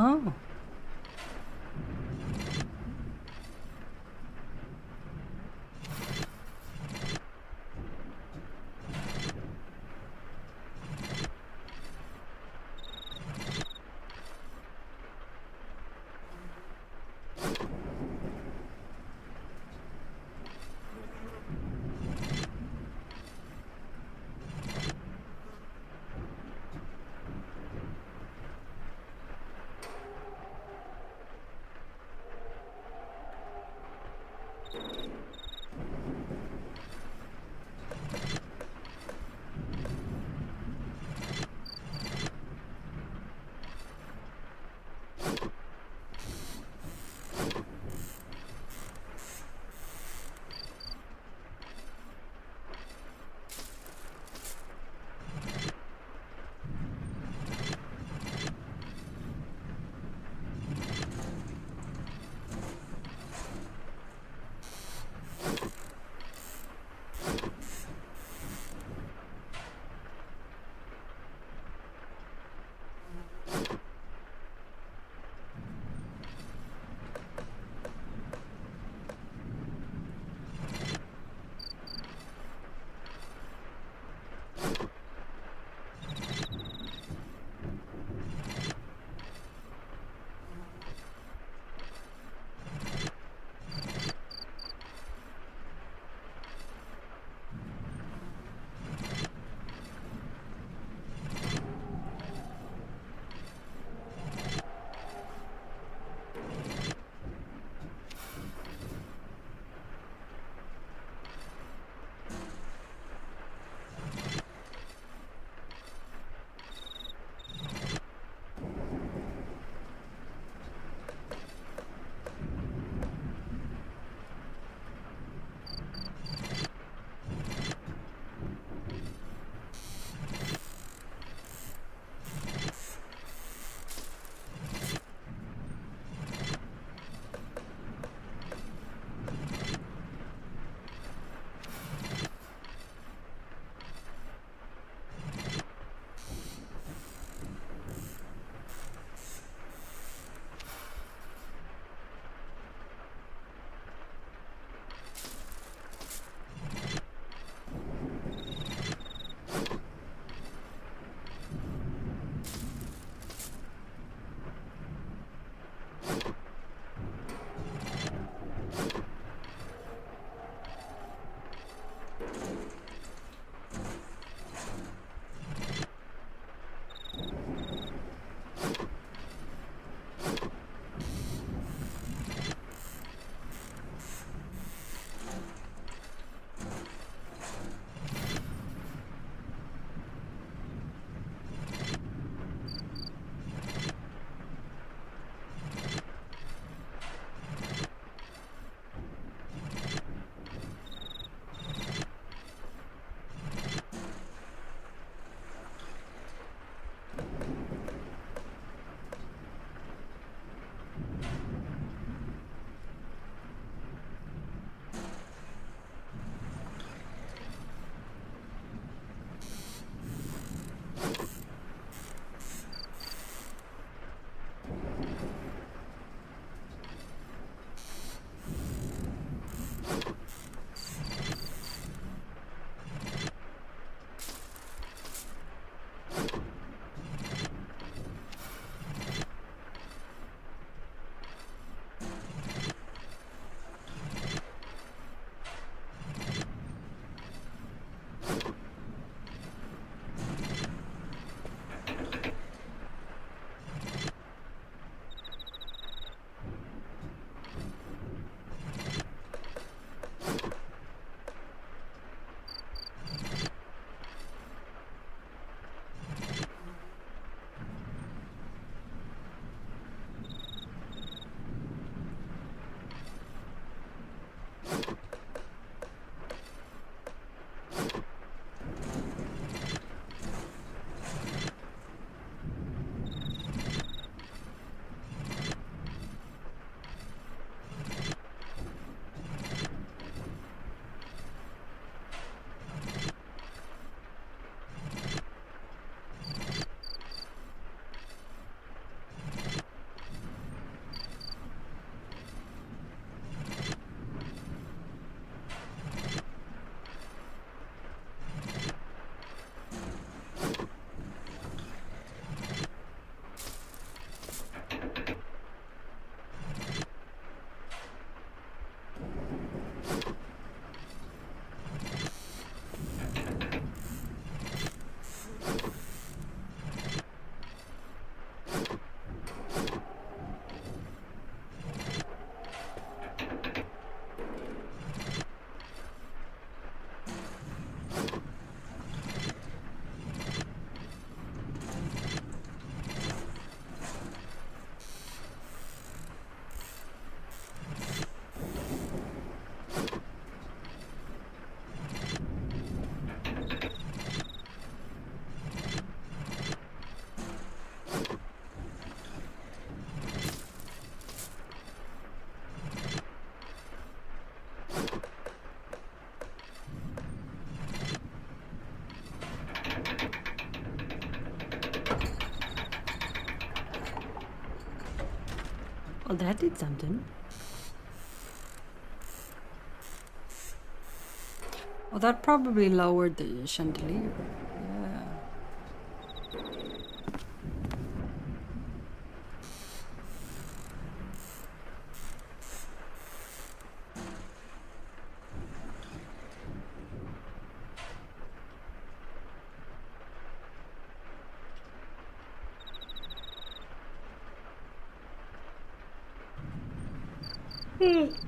Oh. Oh, that did something. Oh, that probably lowered the chandelier. Yeah.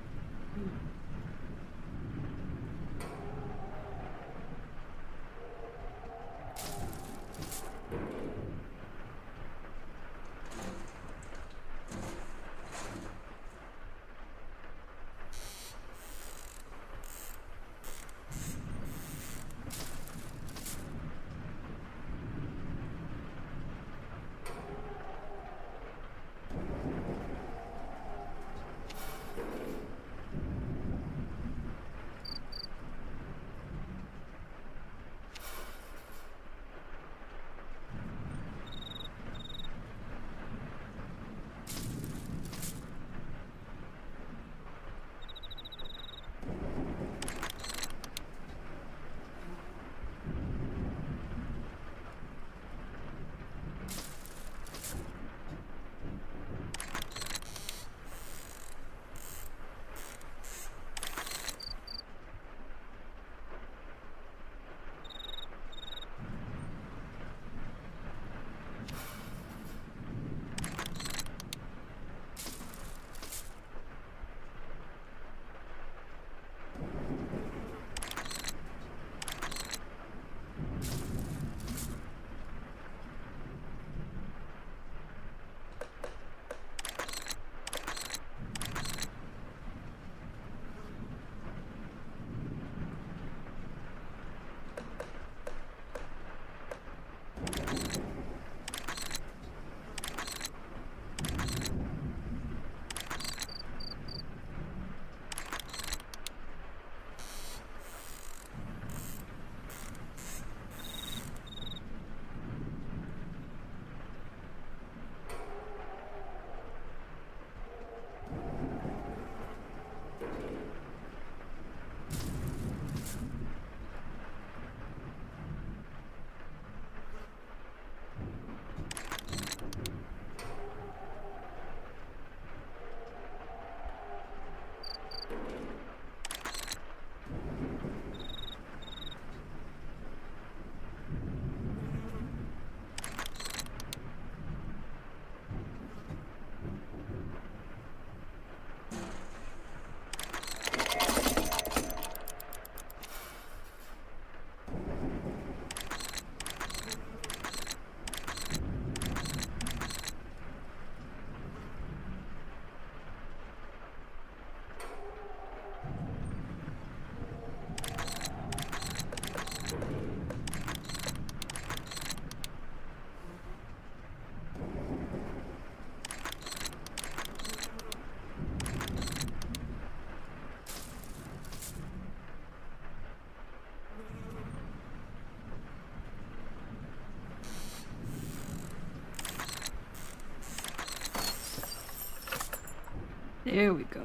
There we go.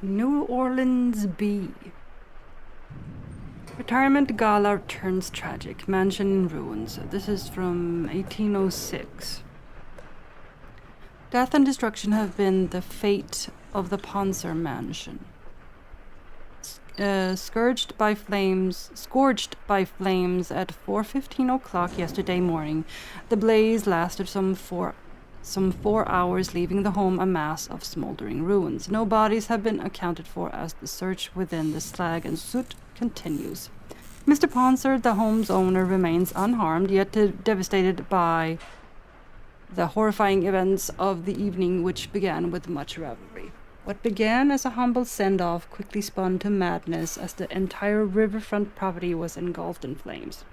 New Orleans B. Retirement gala turns tragic. Mansion in ruins. This is from 1806. Death and destruction have been the fate of the Ponser mansion. Scourged by flames at 4:15 o'clock yesterday morning, the blaze lasted some four hours, leaving the home a mass of smoldering ruins. No bodies have been accounted for as the search within the slag and soot continues. Mr. Ponser, the home's owner, remains unharmed, yet devastated by the horrifying events of the evening, which began with much revelry. What began as a humble send-off quickly spun to madness as the entire riverfront property was engulfed in flames.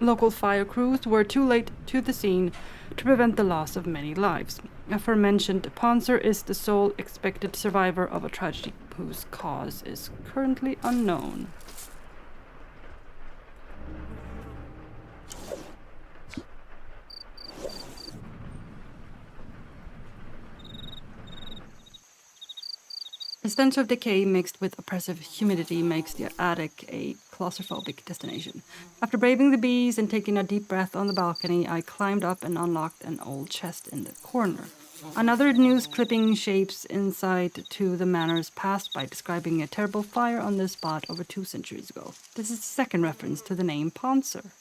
Local fire crews were too late to the scene to prevent the loss of many lives. Aforementioned Ponser is the sole expected survivor of a tragedy whose cause is currently unknown. The stench of decay mixed with oppressive humidity makes the attic a claustrophobic destination. After braving the bees and taking a deep breath on the balcony, I climbed up and unlocked an old chest in the corner. Another news clipping shapes insight to the manners past by describing a terrible fire on this spot over 2 centuries ago. This is the second reference to the name Ponser.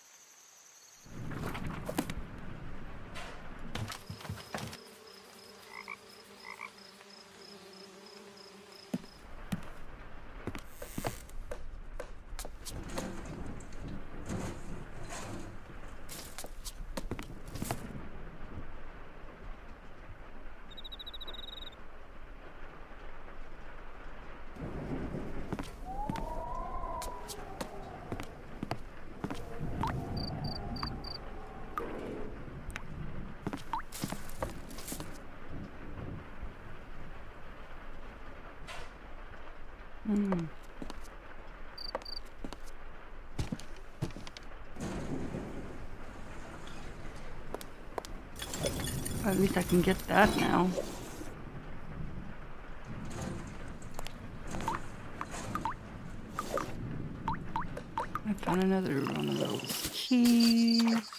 At least I can get that now. I found another one of those keys.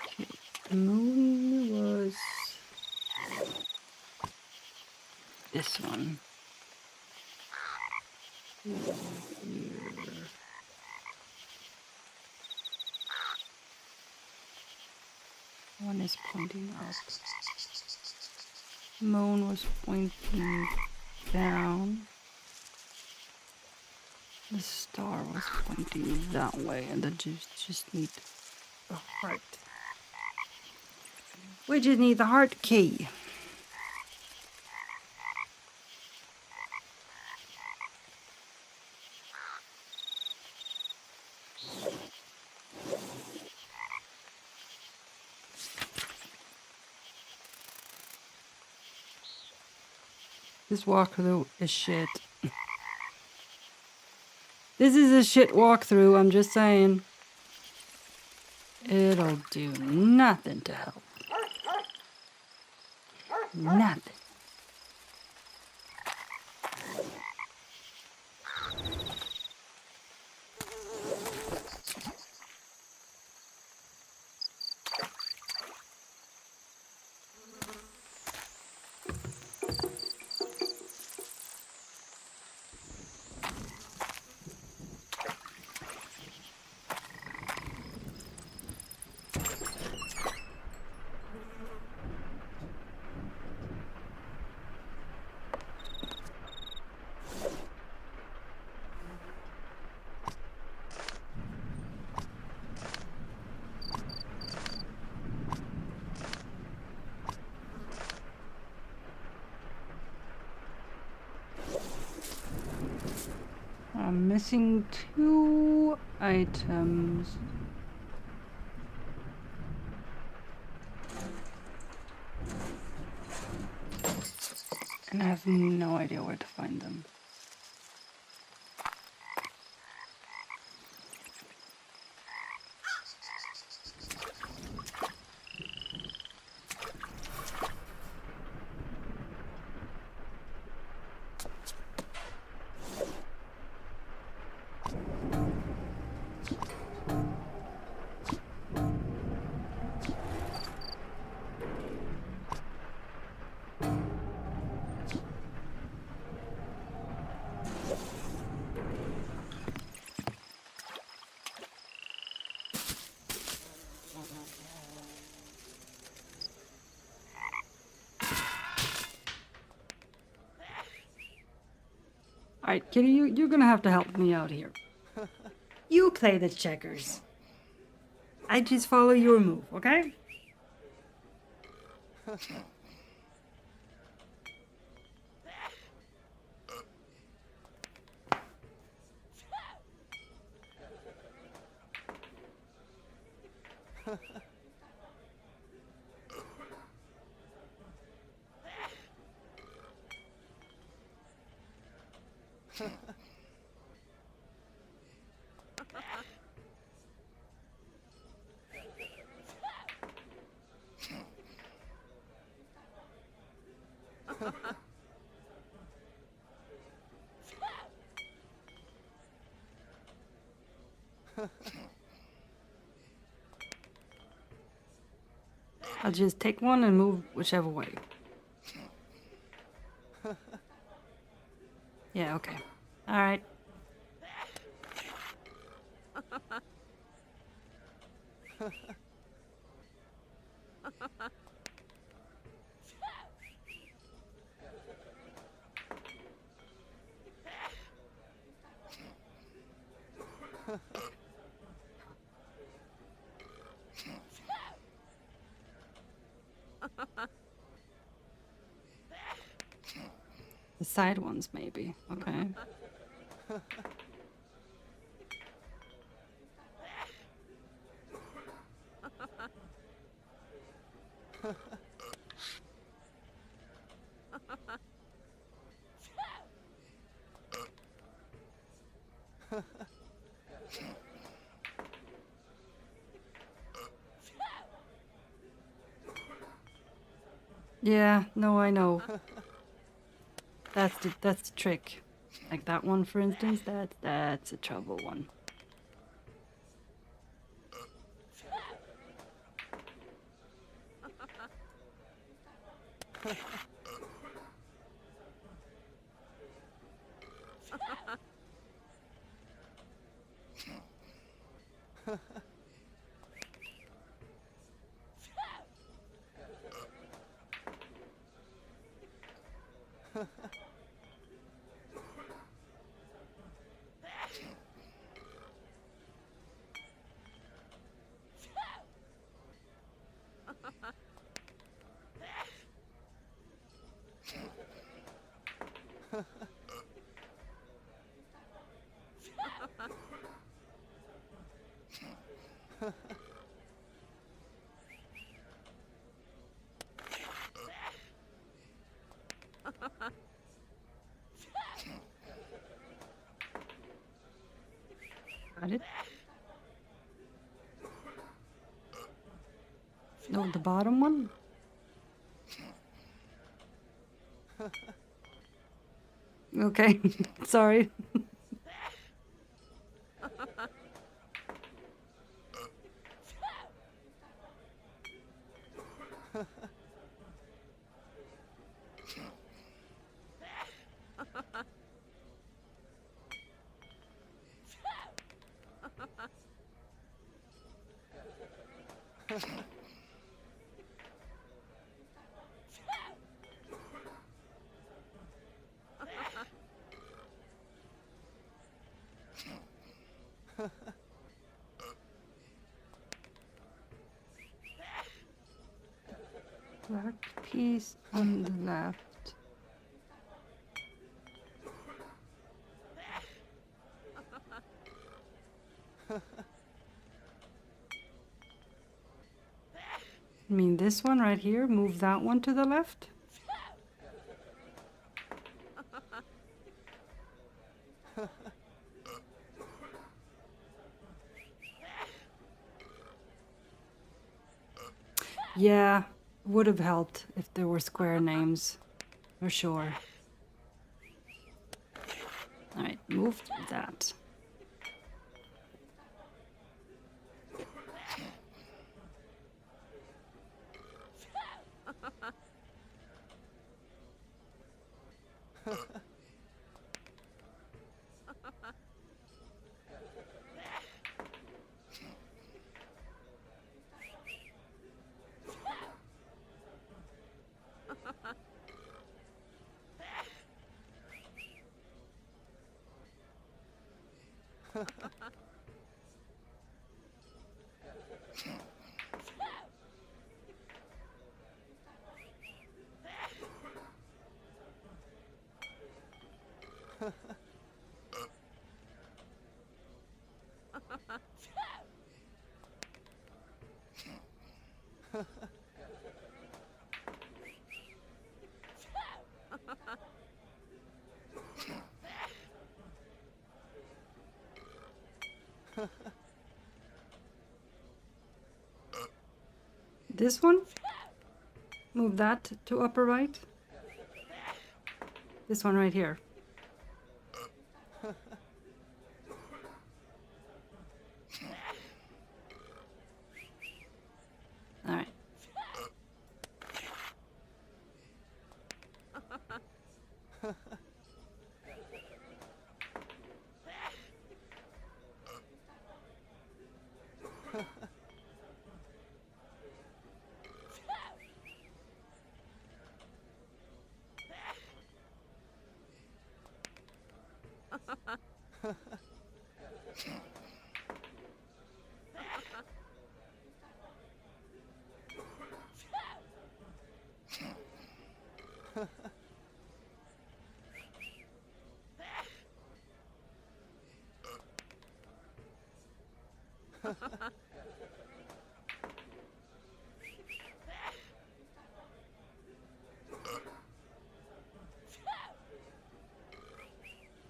Okay, the moon was this one. Here. One is pointing up. Moon was pointing down. The star was pointing that way, and then just need the heart. We just need the heart key. This walkthrough is shit. This is a shit walkthrough, I'm just saying. It'll do nothing to help. Nothing. I'm missing 2 items. And I have no idea where to find them. Alright, Kitty, you're gonna have to help me out here. You play the checkers. I just follow your move, okay? I'll just take one and move whichever way. Yeah, okay. Alright. The side ones, maybe. Okay. Yeah, no, I know. That's the trick. Like that one, for instance, that's a trouble one. Got it? No, the bottom one? Okay, sorry. Black piece on the left. I mean, this one right here, move that one to the left. Yeah, would have helped if there were square names, for sure. Alright, move that. This one? Move that to upper right. This one right here.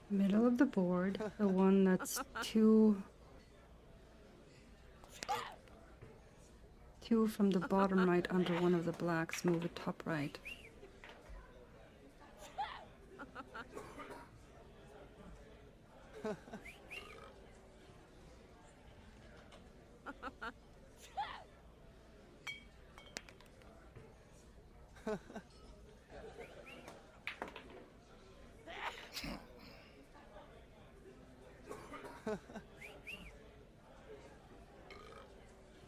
Middle of the board, the one that's two from the bottom right under one of the blacks, move it top right.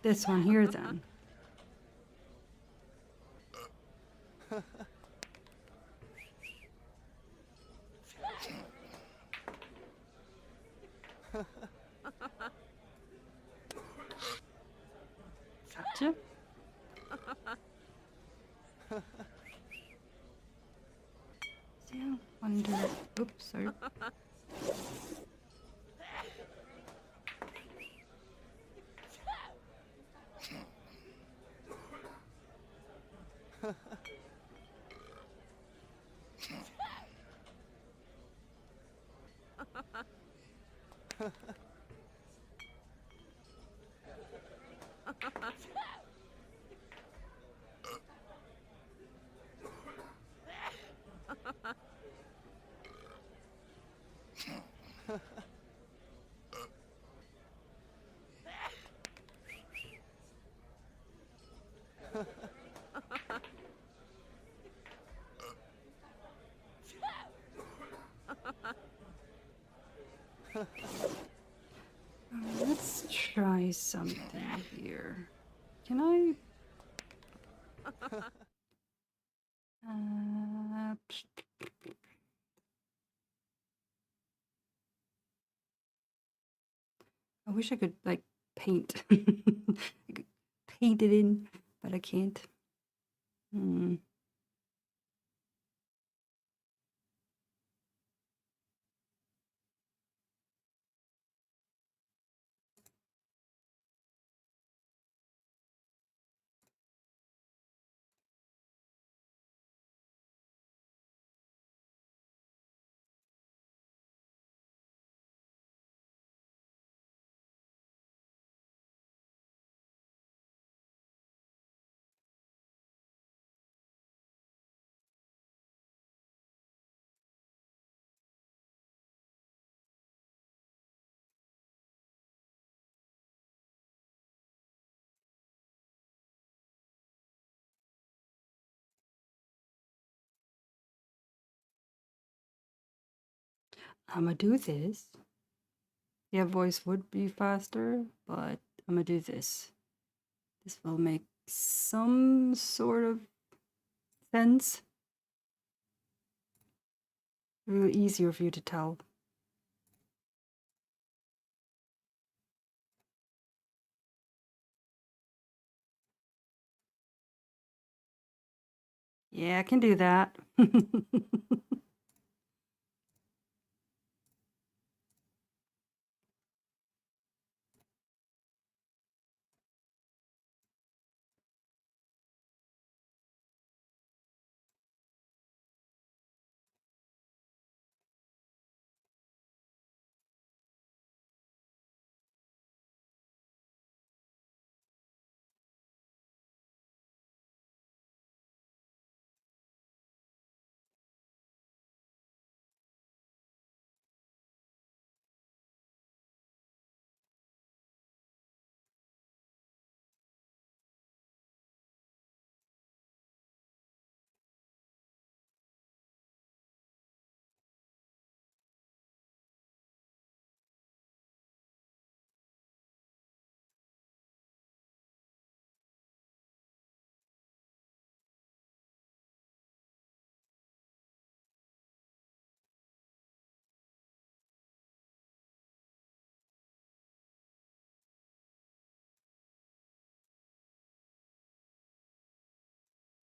This one here then. Gotcha. Yeah, under. Oops, sorry. Let's try something here. Can I? I wish I could like paint. I could paint it in, but I can't. I'm gonna do this. Yeah, voice would be faster, but I'm gonna do this. This will make some sort of sense. Really easier for you to tell. Yeah, I can do that.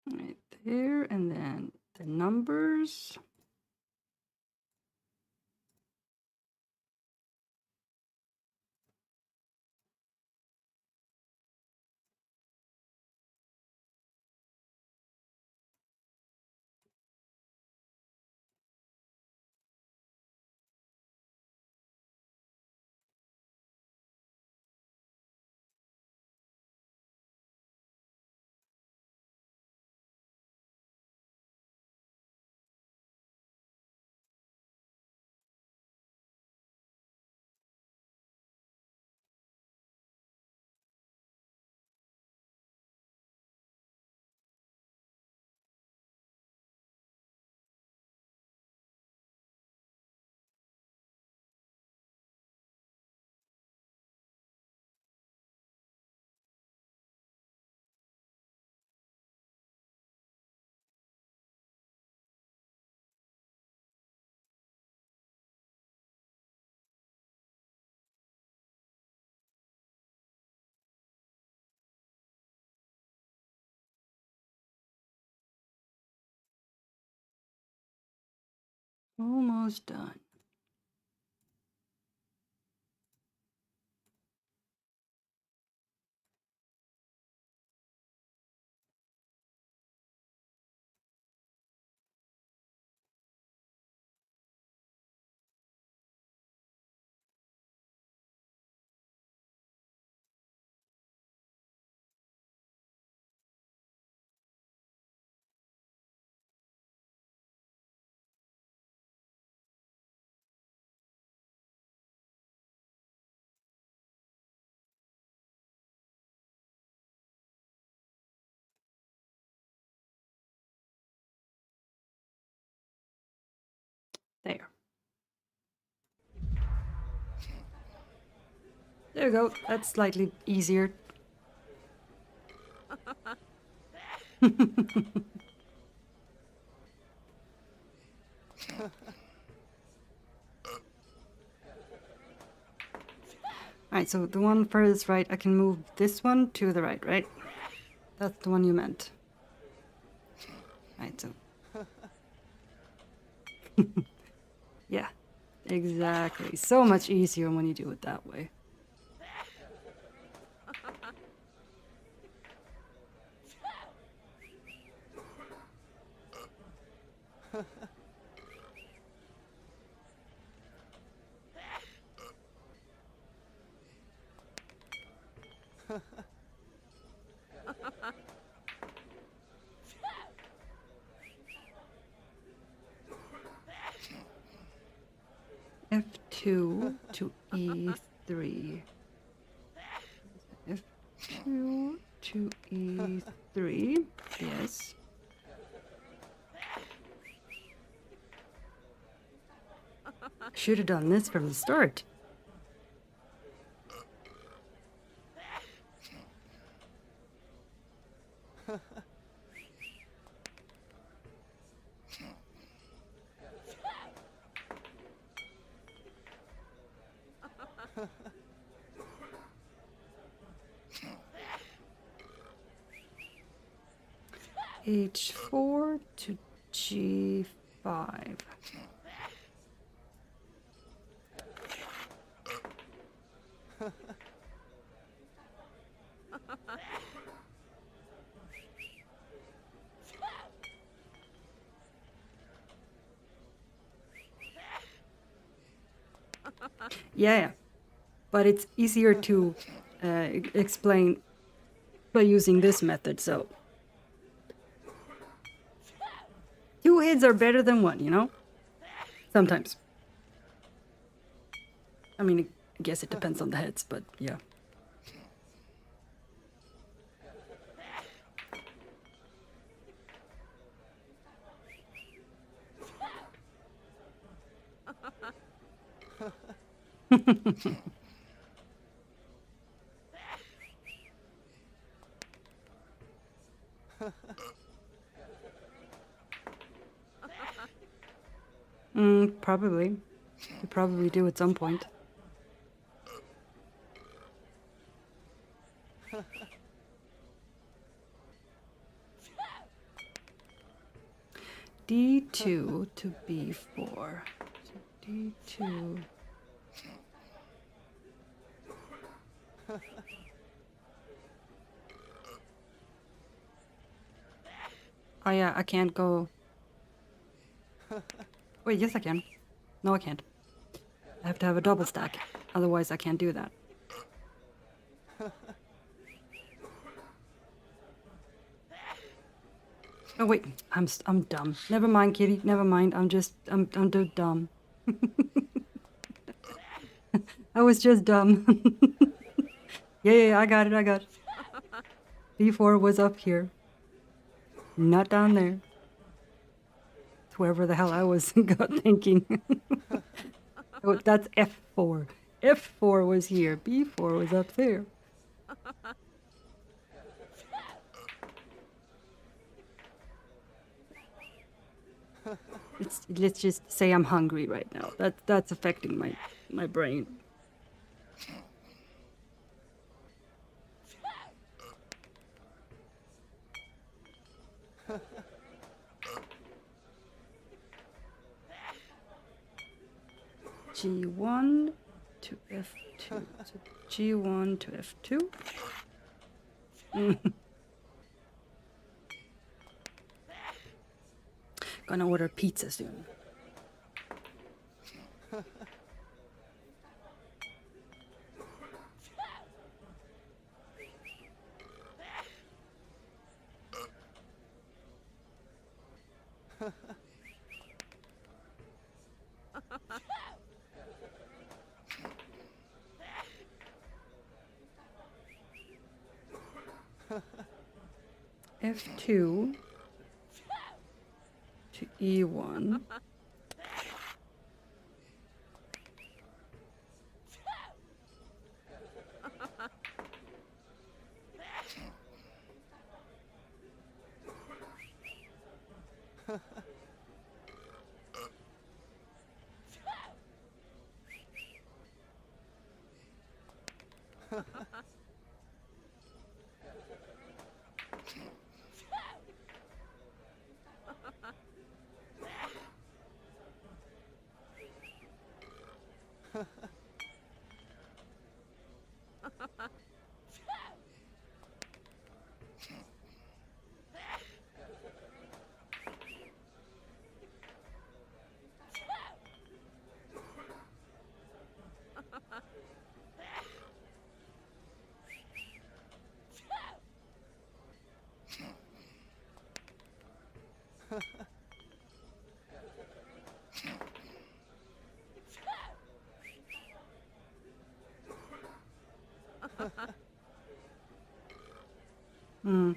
Right there, and then the numbers. Almost done. There. There you go. That's slightly easier. Alright, so the one furthest right, I can move this one to the right, right? That's the one you meant. Alright, so. Yeah, exactly. So much easier when you do it that way. F2 to E3. F2 to E3. Yes. Should have done this from the start. H4 to G5. Yeah, but it's easier to explain by using this method, so. 2 hits are better than 1, you know? Sometimes. I mean, I guess it depends on the heads, but yeah. Probably. You probably do at some point. D2 to B4. So D2. Oh yeah, I can't go. Wait, yes I can. No, I can't. I have to have a double stack. Otherwise, I can't do that. Oh wait, I'm dumb. Never mind, kitty. Never mind. I'm too dumb. I was just dumb. Yeah, I got it. B4 was up here, not down there. It's wherever the hell I was thinking. Oh, that's F4. F4 was here. B4 was up there. Let's just say I'm hungry right now. That's affecting my brain. G1 to F2. So G1 to F2. Gonna order pizza soon. F2 to E1. Hmm.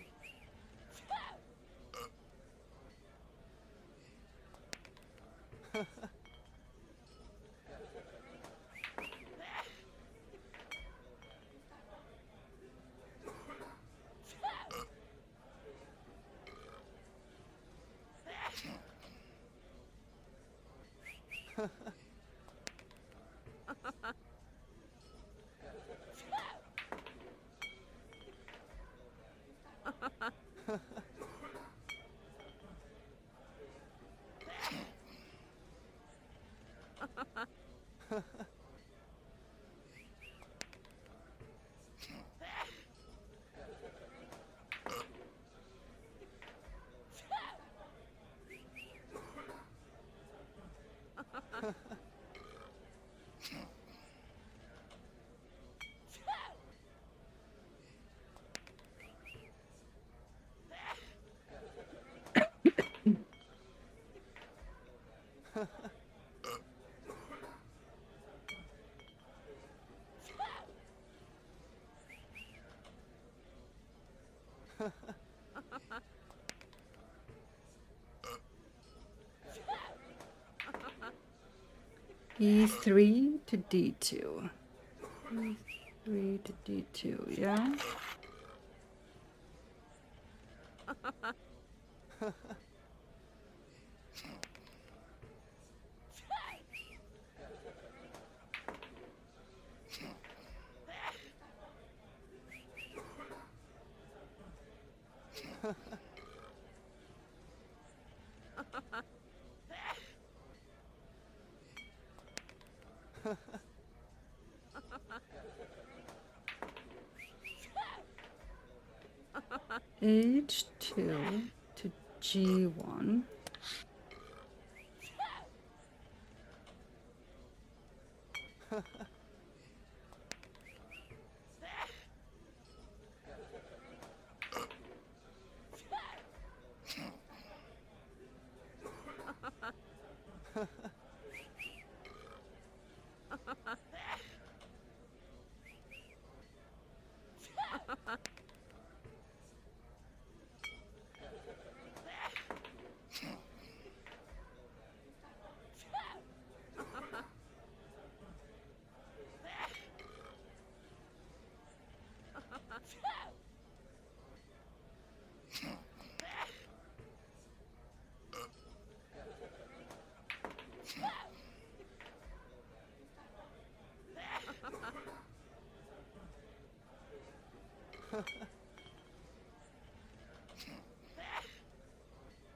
E3 to D2. E3 to D2, yeah? H2 to G1.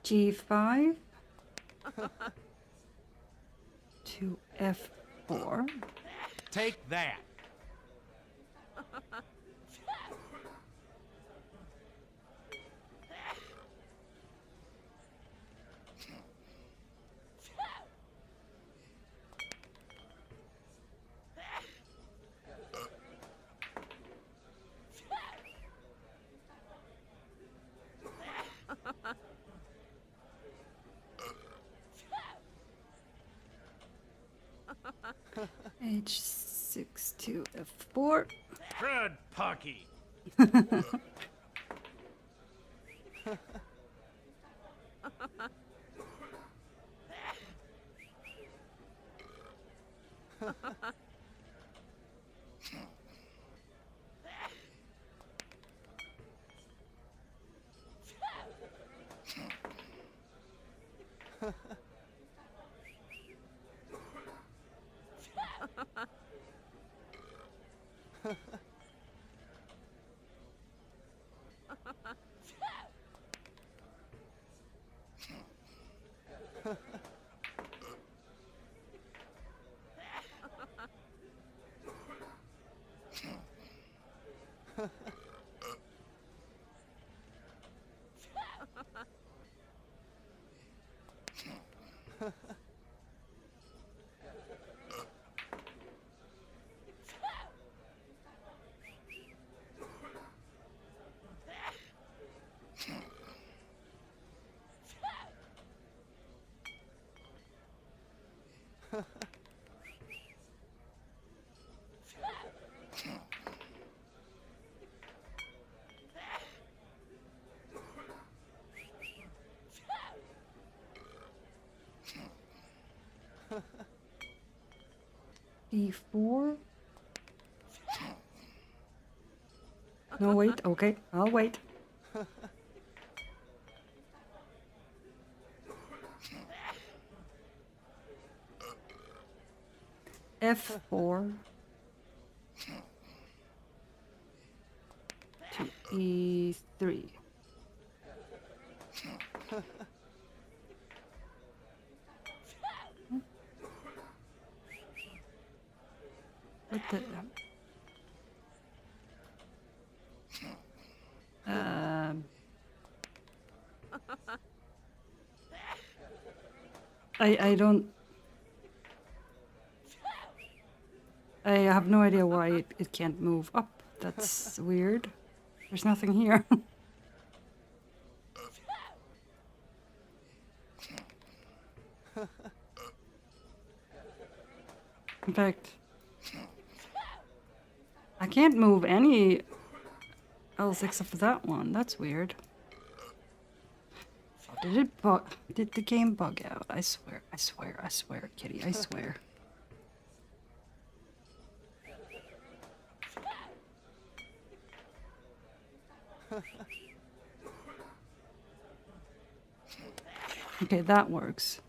G5 to F4. Take that. H6 to F4. Crud Pucky. E4. No, wait. Okay, I'll wait. F4 to E3. What the? I don't. I have no idea why it can't move up. That's weird. There's nothing here. In fact, I can't move any else except for that one. That's weird. Did it bug? Did the game bug out? I swear, I swear, I swear, kitty, I swear. Okay, that works.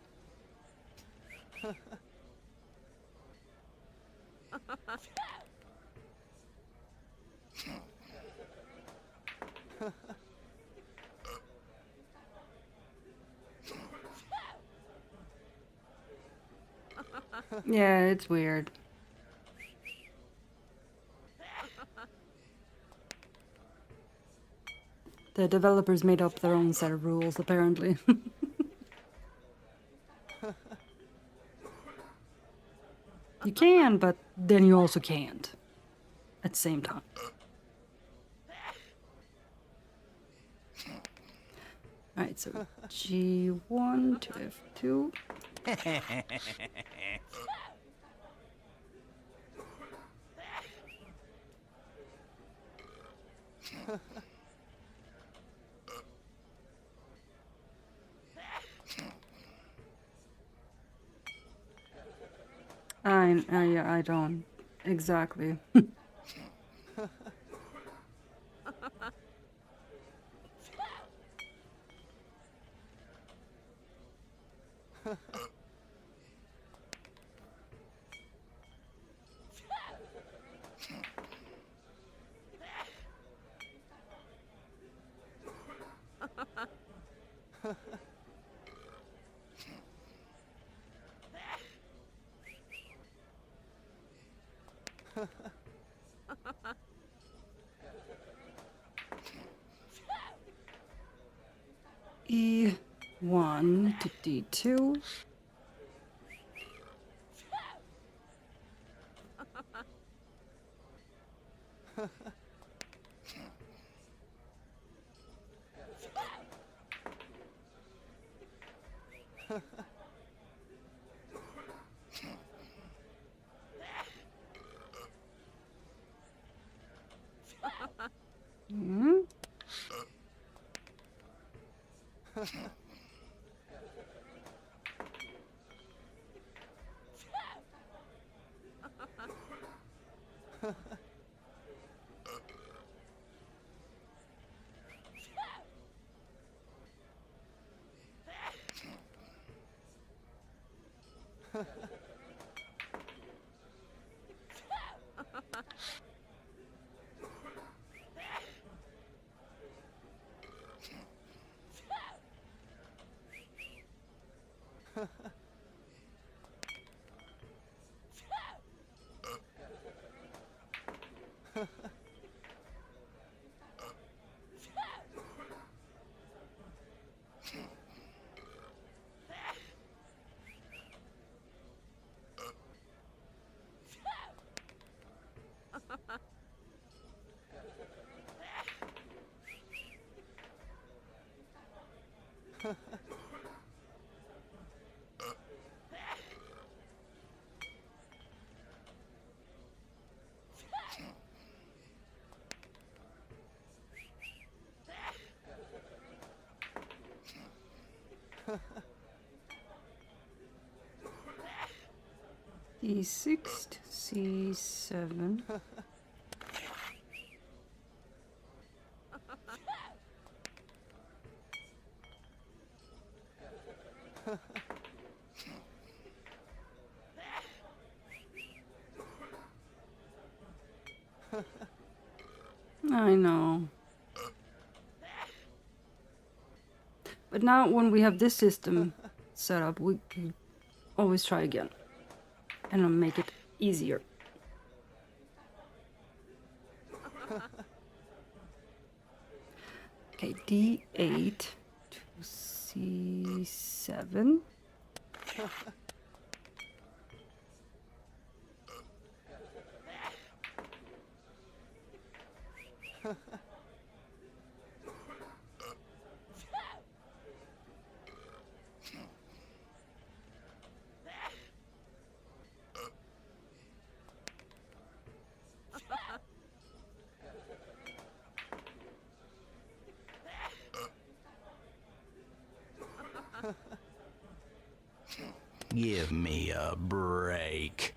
Yeah, it's weird. The developers made up their own set of rules, apparently. You can, but then you also can't. At the same time. Alright, so G1 to F2. Yeah, I don't exactly. E1 to D2. Hmm? D6 to C7. I know. But now when we have this system set up, we can always try again. And I'll make it easier. Okay, D8 to C7. Give me a break.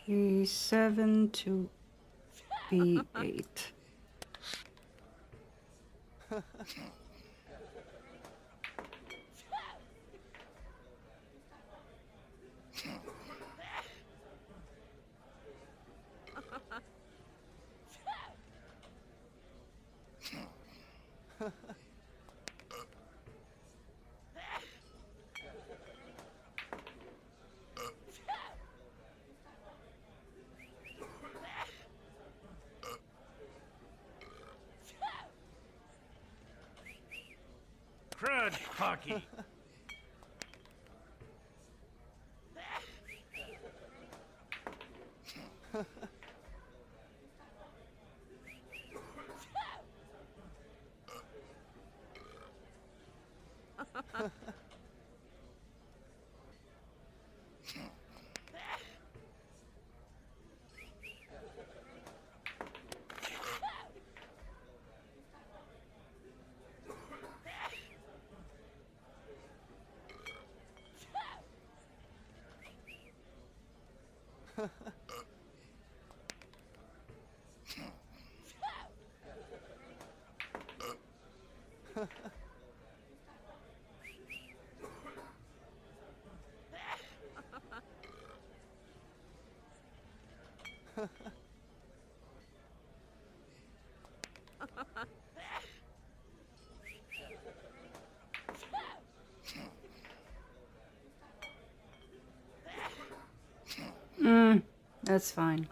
A7 to B8. Crud Pocky. That's fine.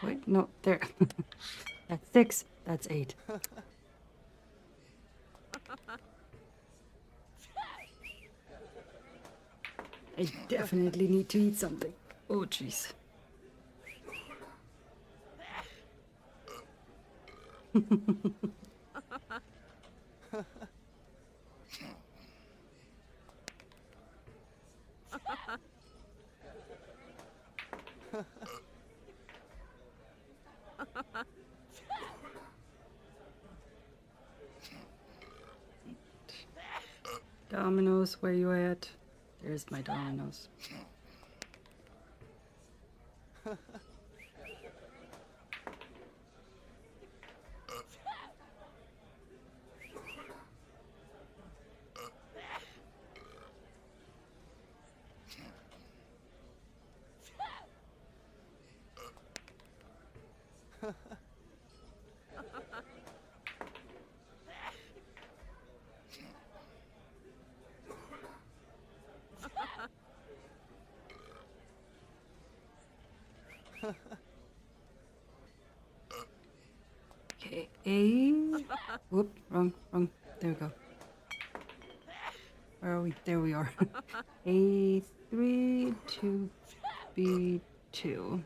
Wait, no, there. That's 6. That's 8. I definitely need to eat something. Oh, jeez. Dominoes, where you at? There's my dominoes. Okay, A. Whoop, wrong. There we go. Where are we? There we are. A 3 to B2.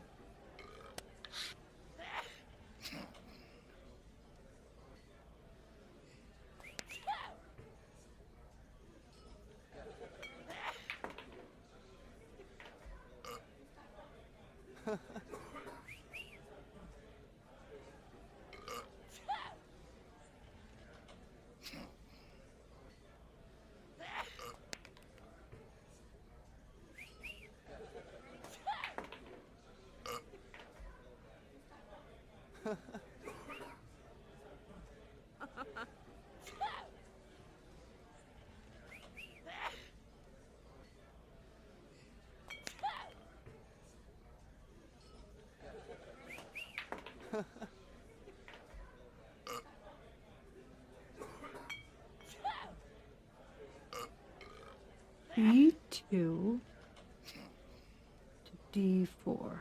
B2 to D4.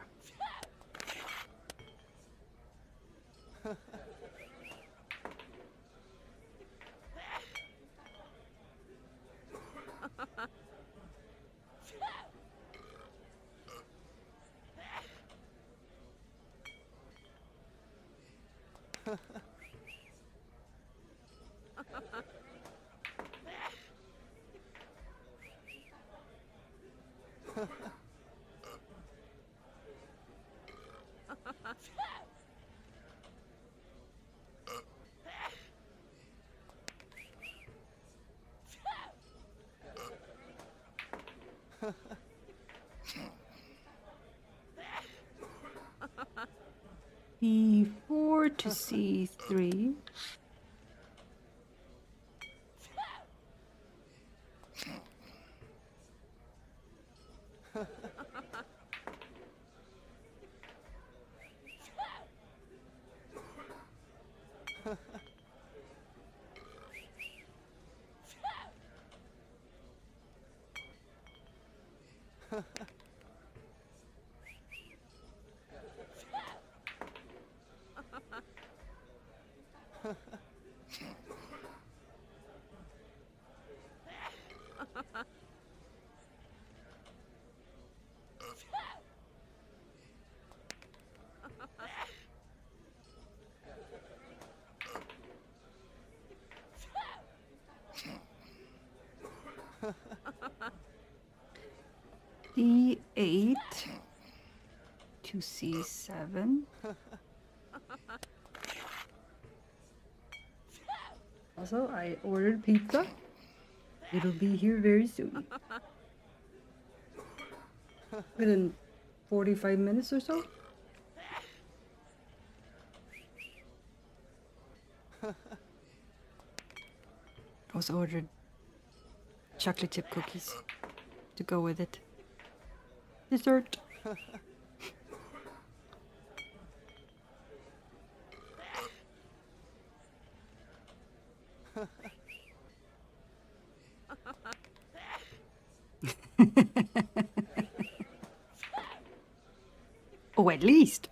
B4 to C3. D8 to C7. Also, I ordered pizza. It'll be here very soon. Within 45 minutes or so. Also ordered chocolate chip cookies to go with it. Dessert. Oh, at least.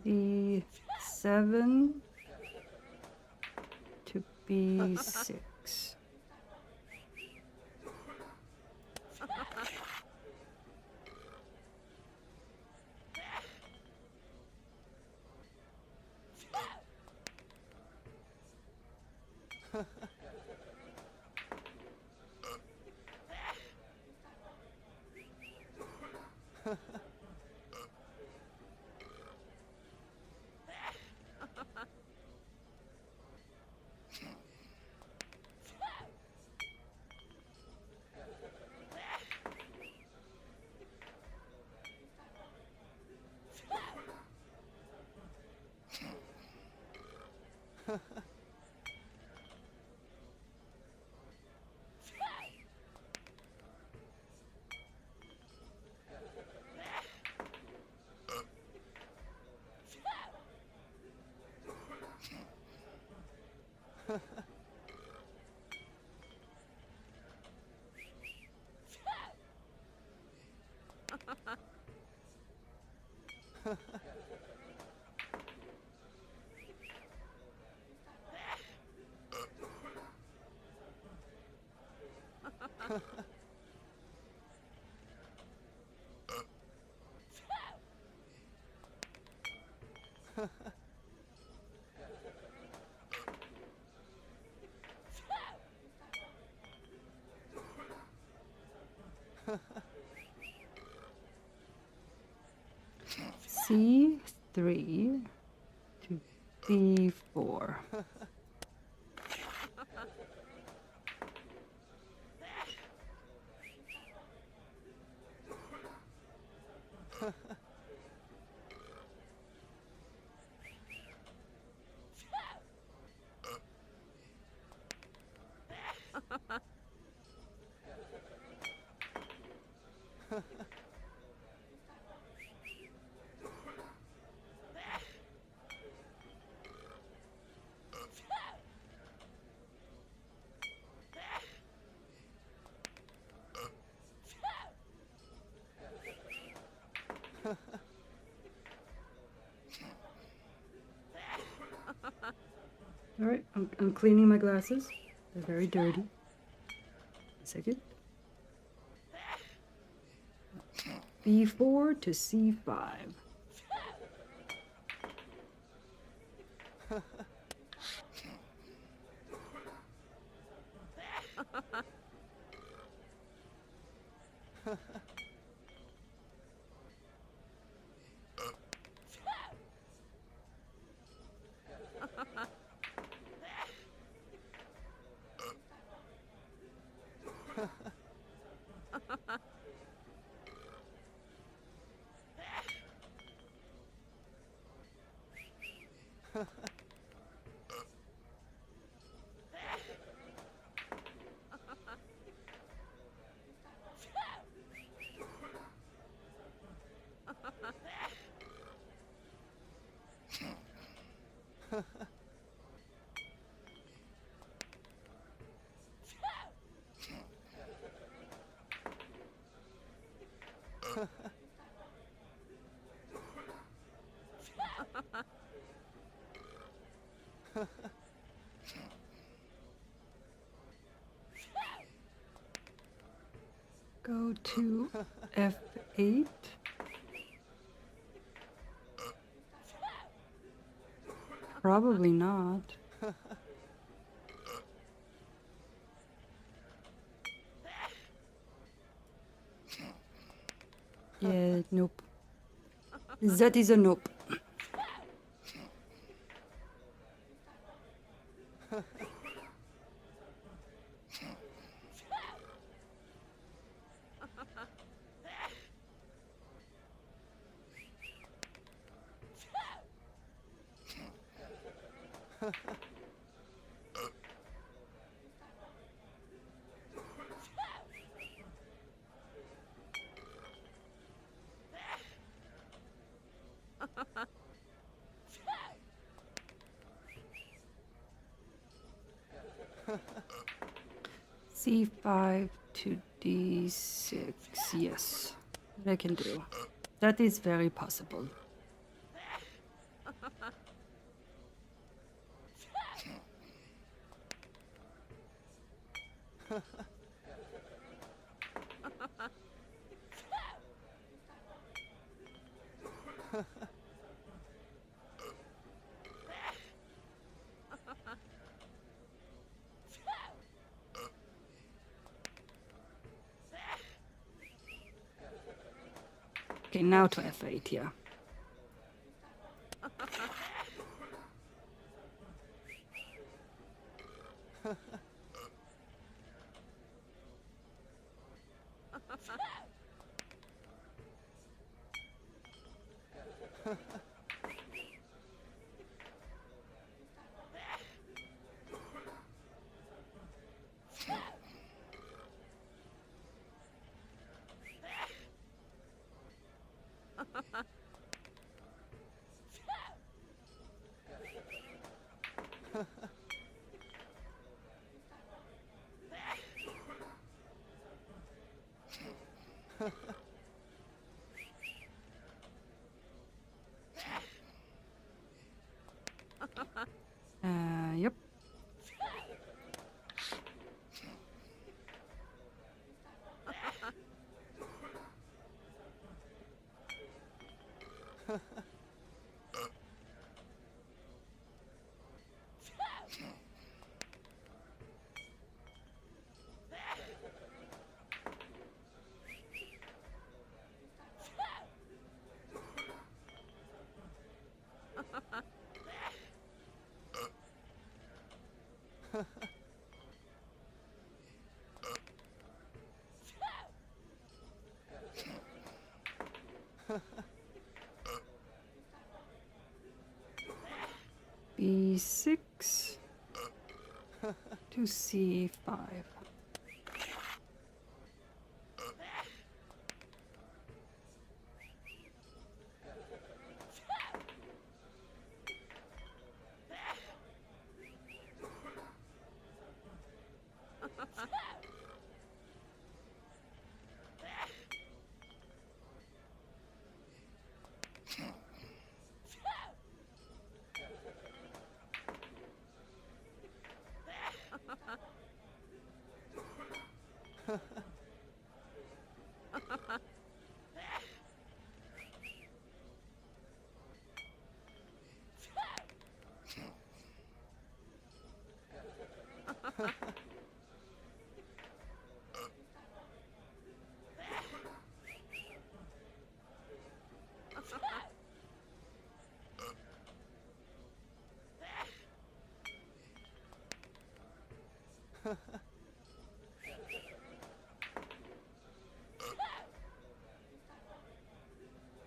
C7 to B6. C3 to D4. All right, I'm cleaning my glasses. They're very dirty. A second. B4 to C5. Go to F8. Probably not. Yeah, nope. That is a nope. C5 to D6. Yes, that I can do. That is very possible. Okay, now to F8, yeah. B6 to C5.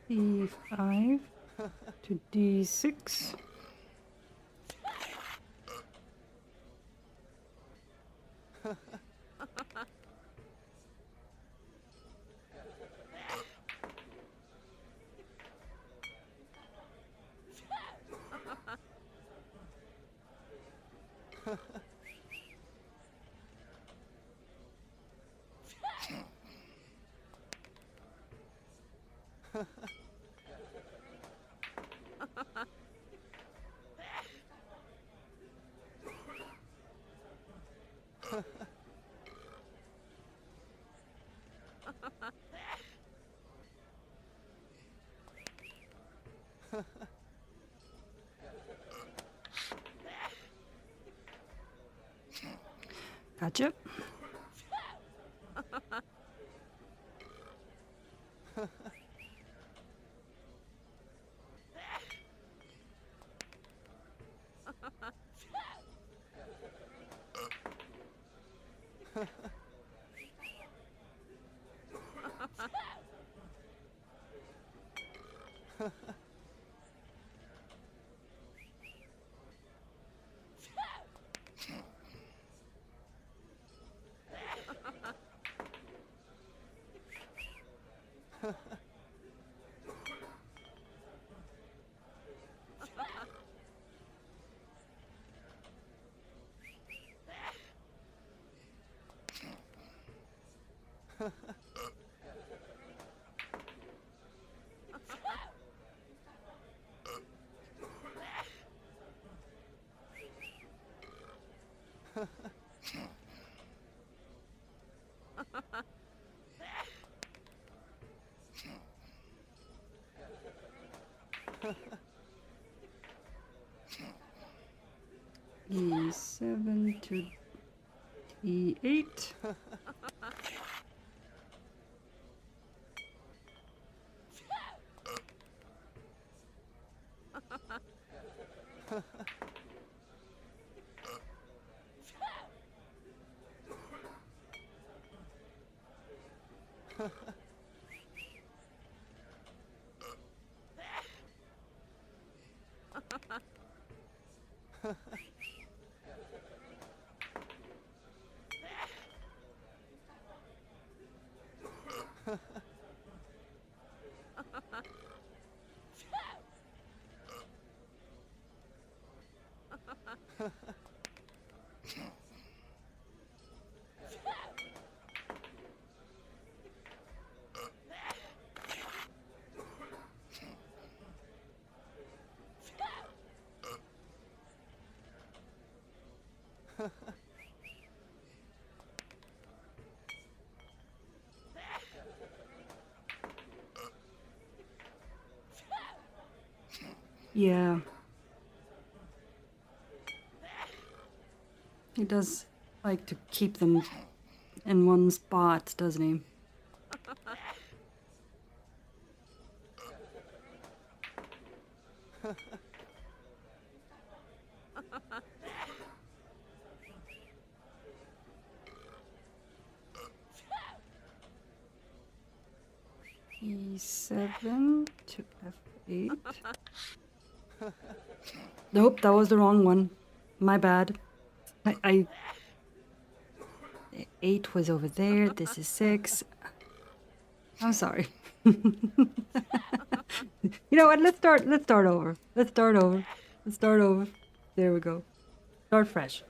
E5 to D6. Gotcha. E7 to E8. Yeah. He does like to keep them in one spot, doesn't he? E7 to F8. Nope, that was the wrong one. My bad. I 8 was over there. This is 6. I'm sorry. You know what? Let's start over. Let's start over. There we go. Start fresh.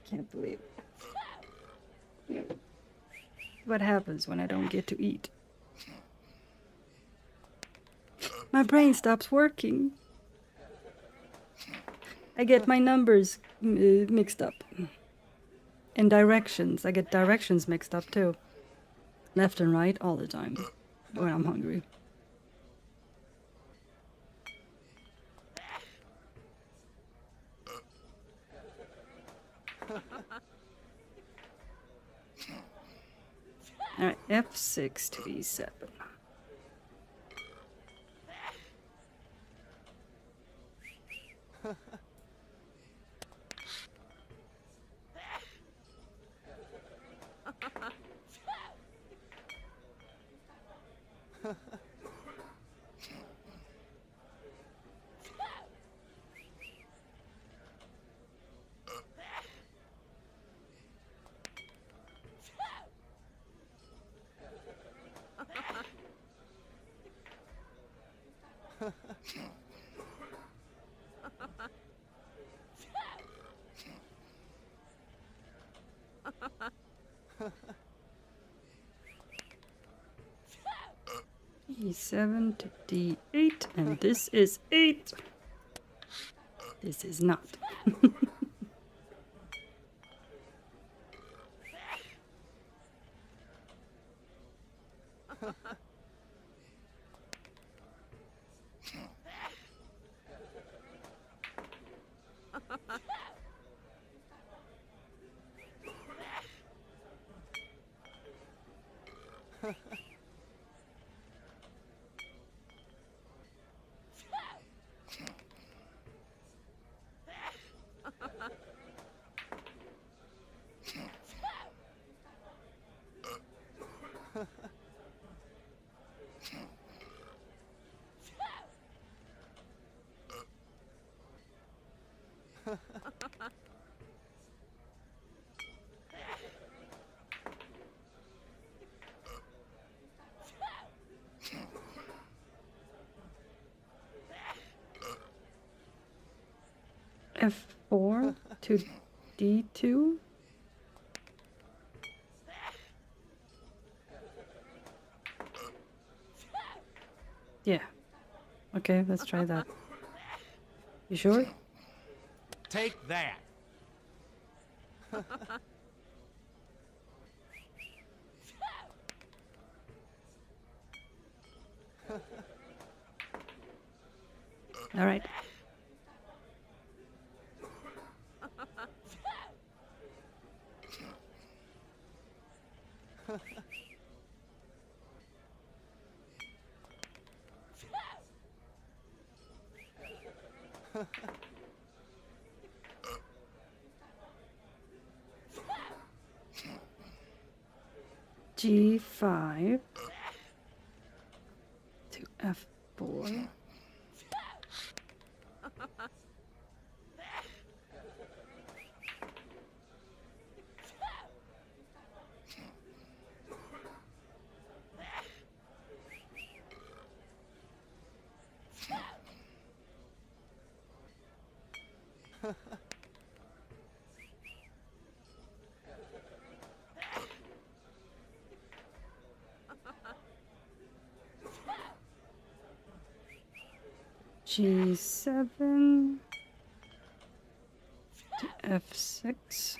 Can't believe it. What happens when I don't get to eat? My brain stops working. I get my numbers mixed up. And directions. I get directions mixed up too. Left and right all the time when I'm hungry. Alright, F6 to E7. E7 to D8, and this is 8. This is not. F4 to D2. Yeah. Okay, let's try that. You sure? Take that. All right. G5 to F4. G7 to F6.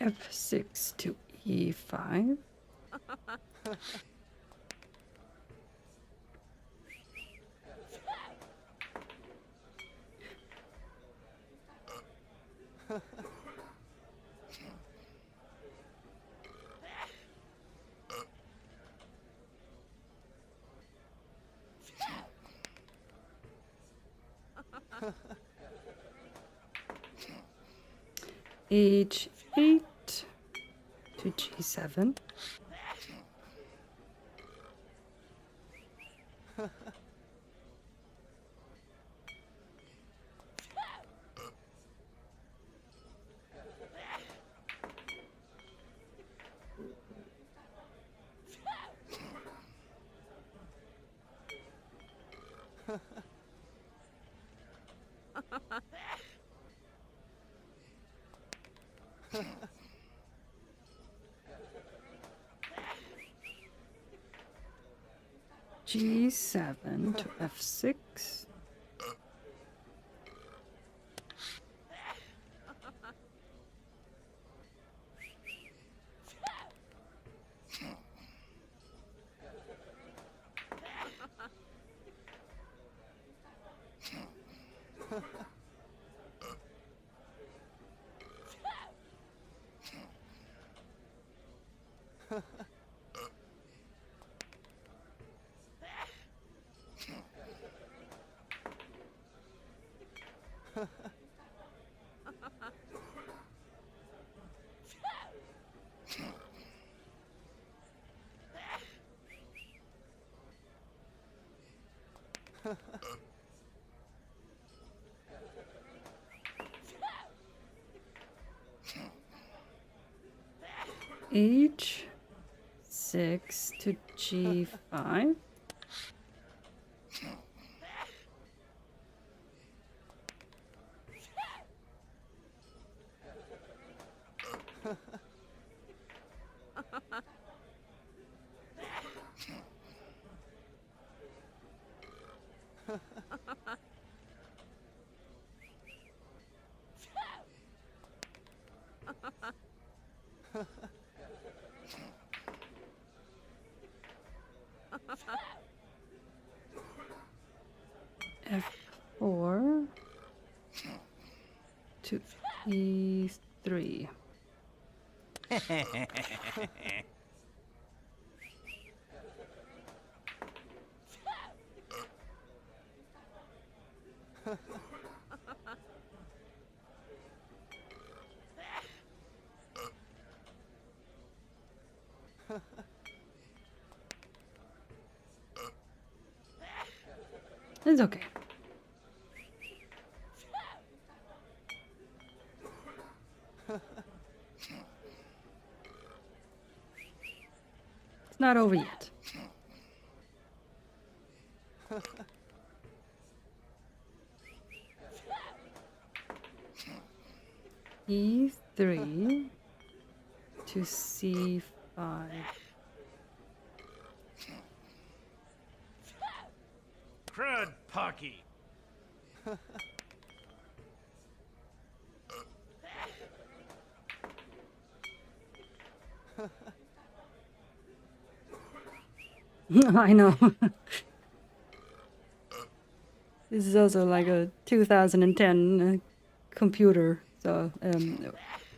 F6 to E5. H8 to G7. G7 to F6. H6 to G5. F4 to E3. It's okay. It's not over yet. E3 to C5. Crud Pucky. I know. This is also like a 2010 computer, so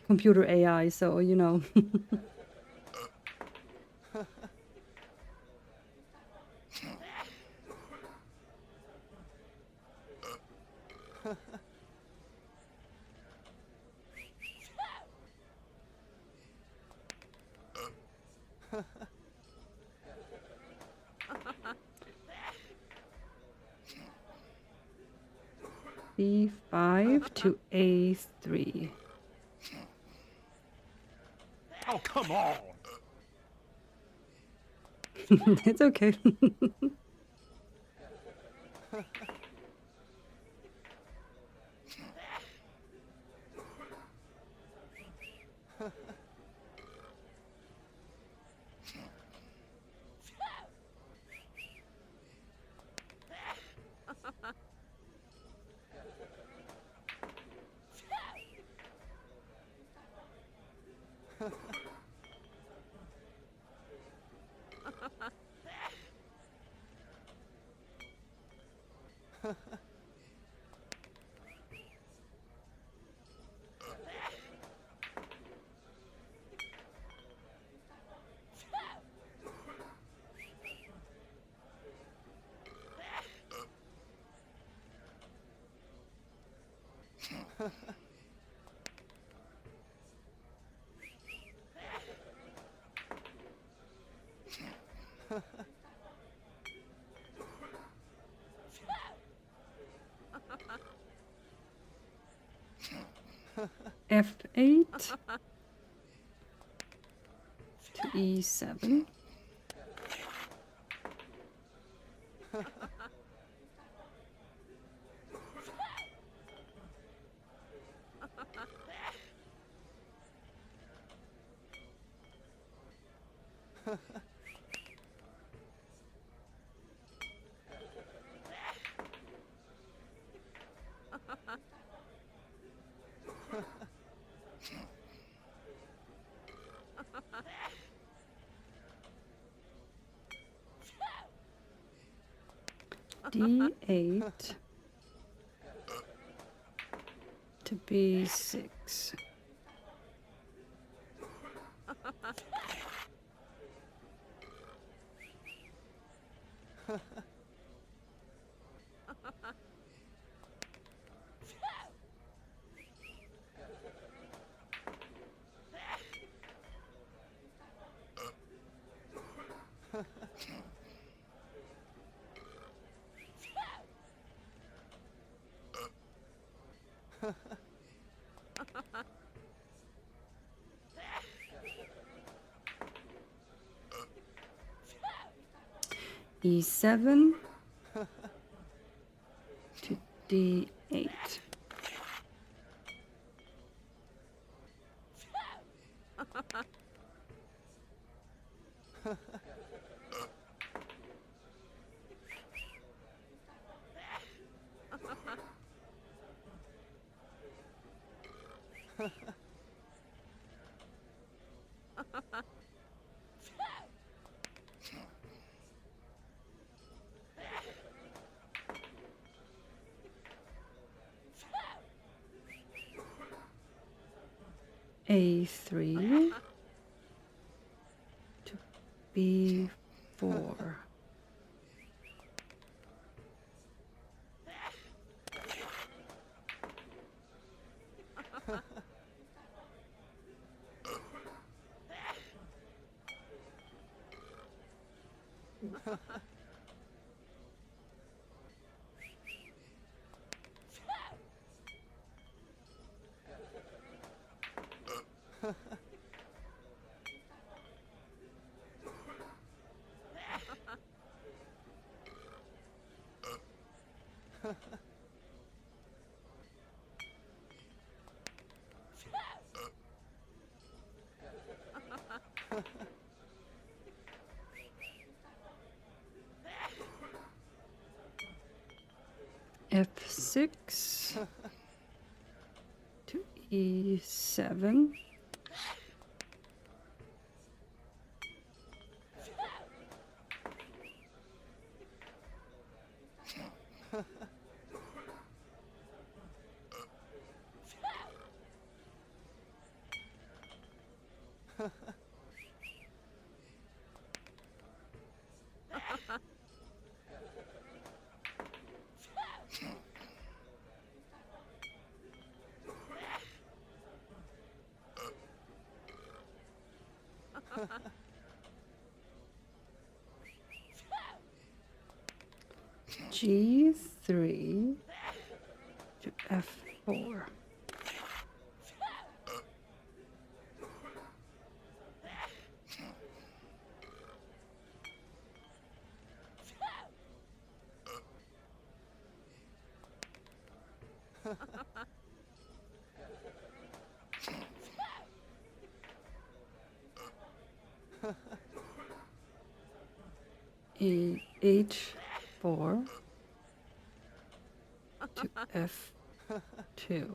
computer AI. So you know. B5 to A3. Oh, come on. It's okay. F8 to E7. D8 to B6. E7 to D8. A3 to B4. F6 to E7. G3 to F4. H4 to F2.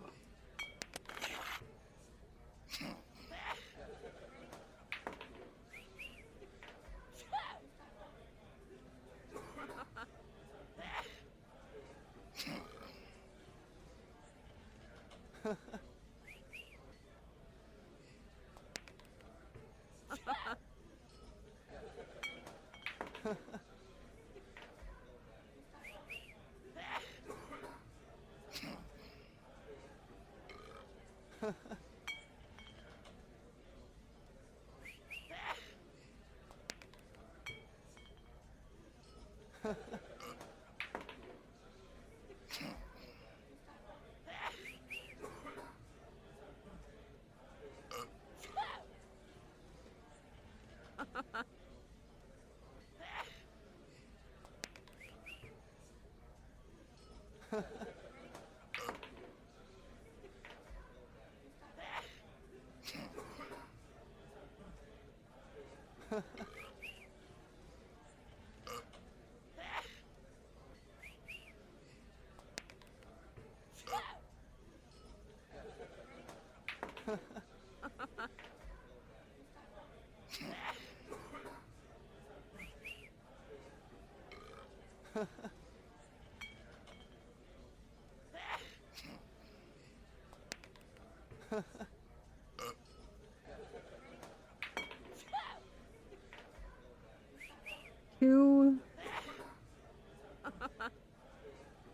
Two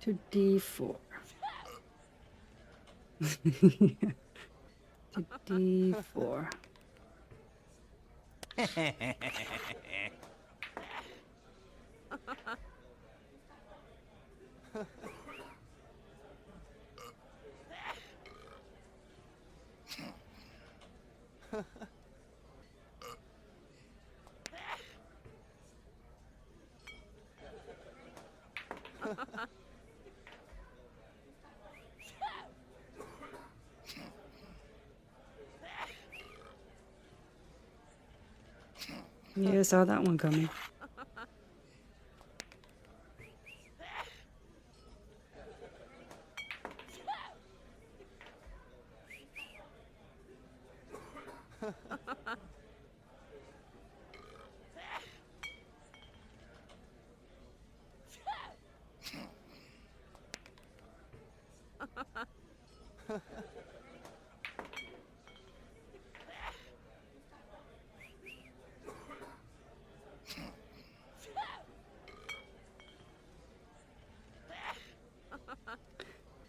to D4. To D4. Yeah, saw that one coming.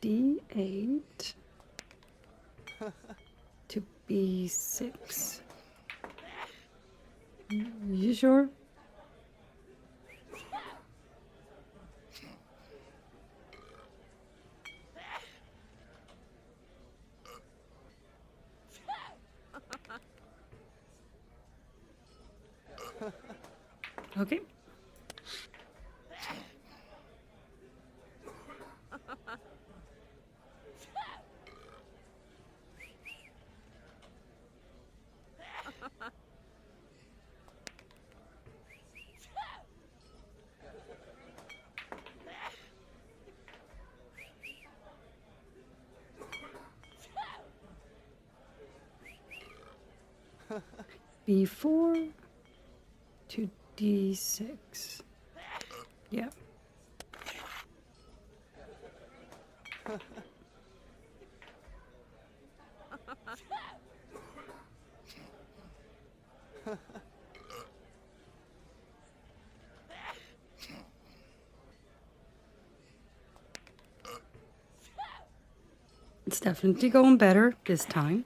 D8 to B6. You sure? Okay. B4 to D6. Yeah. It's definitely going better this time.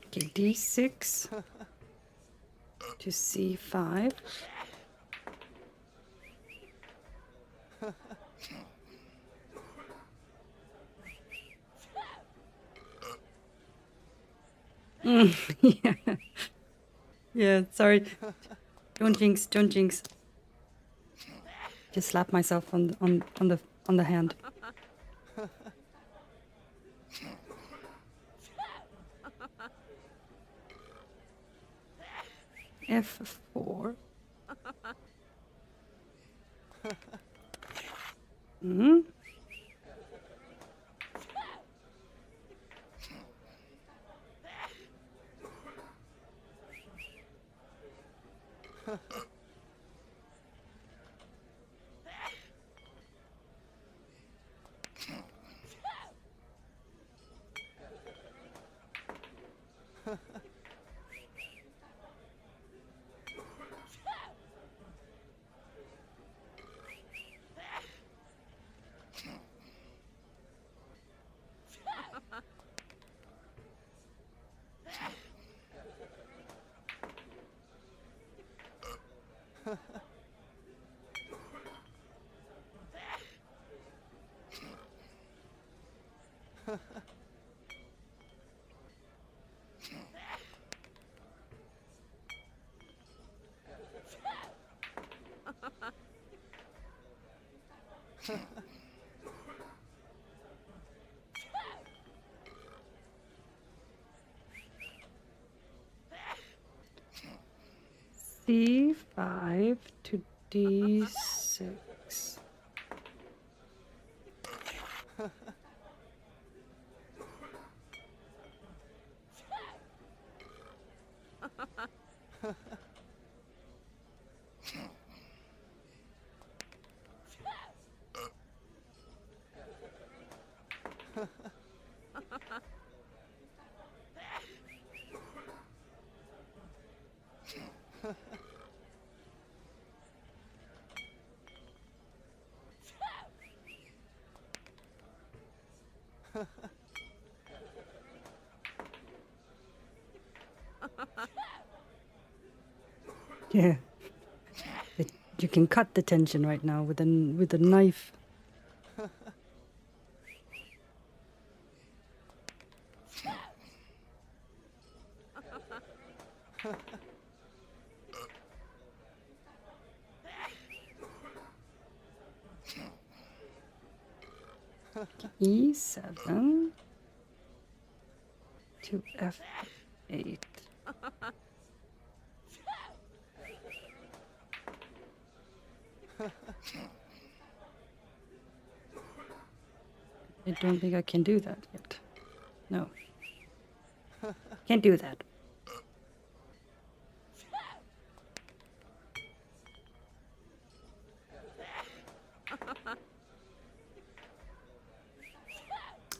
Okay, D6 to C5. Yeah. Yeah, sorry. Don't jinx, don't jinx. Just slap myself on the hand. F4. Hmm? C5 to D6. Yeah. You can cut the tension right now with a knife. E7 to F8. I don't think I can do that yet. No. Can't do that.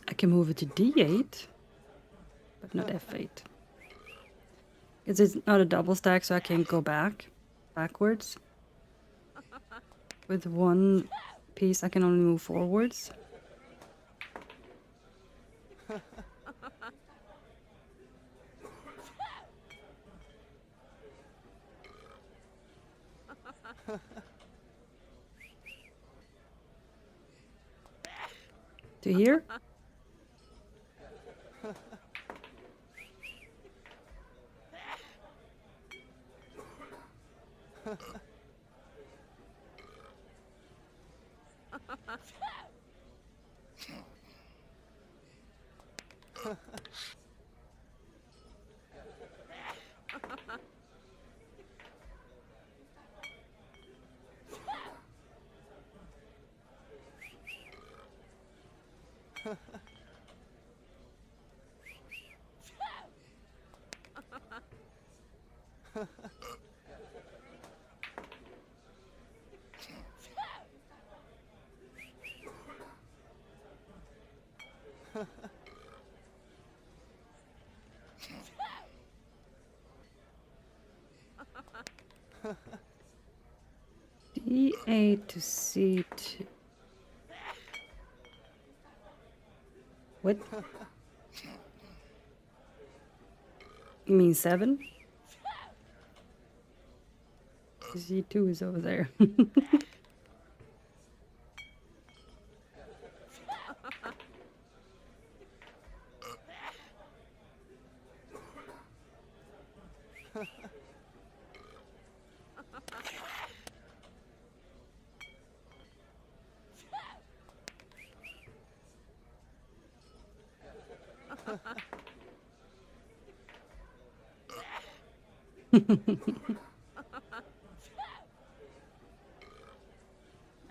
I can move it to D8, but not F8. Because it's not a double stack, so I can't go backwards. With one piece, I can only move forwards. To here? D8 to C2. What? You mean 7? C2 is over there.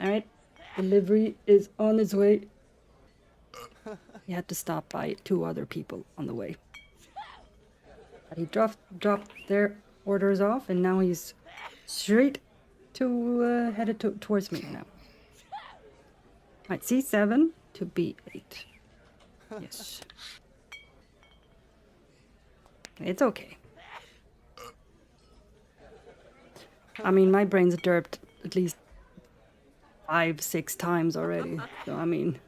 Alright, delivery is on its way. He had to stop by 2 other people on the way. But he dropped their orders off, and now he's straight to headed towards me now. Right, C7 to B8. Yes. It's okay. I mean, my brain's derped at least 5-6 times already. So, I mean...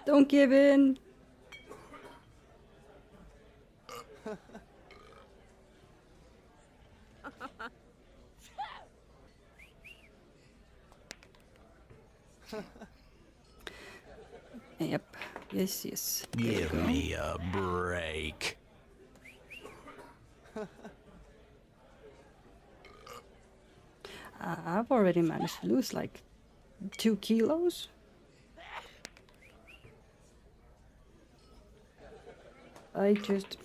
Don't give in! Yep. Yes, yes. Give me a break. I've already managed to lose like 2 kilos. I just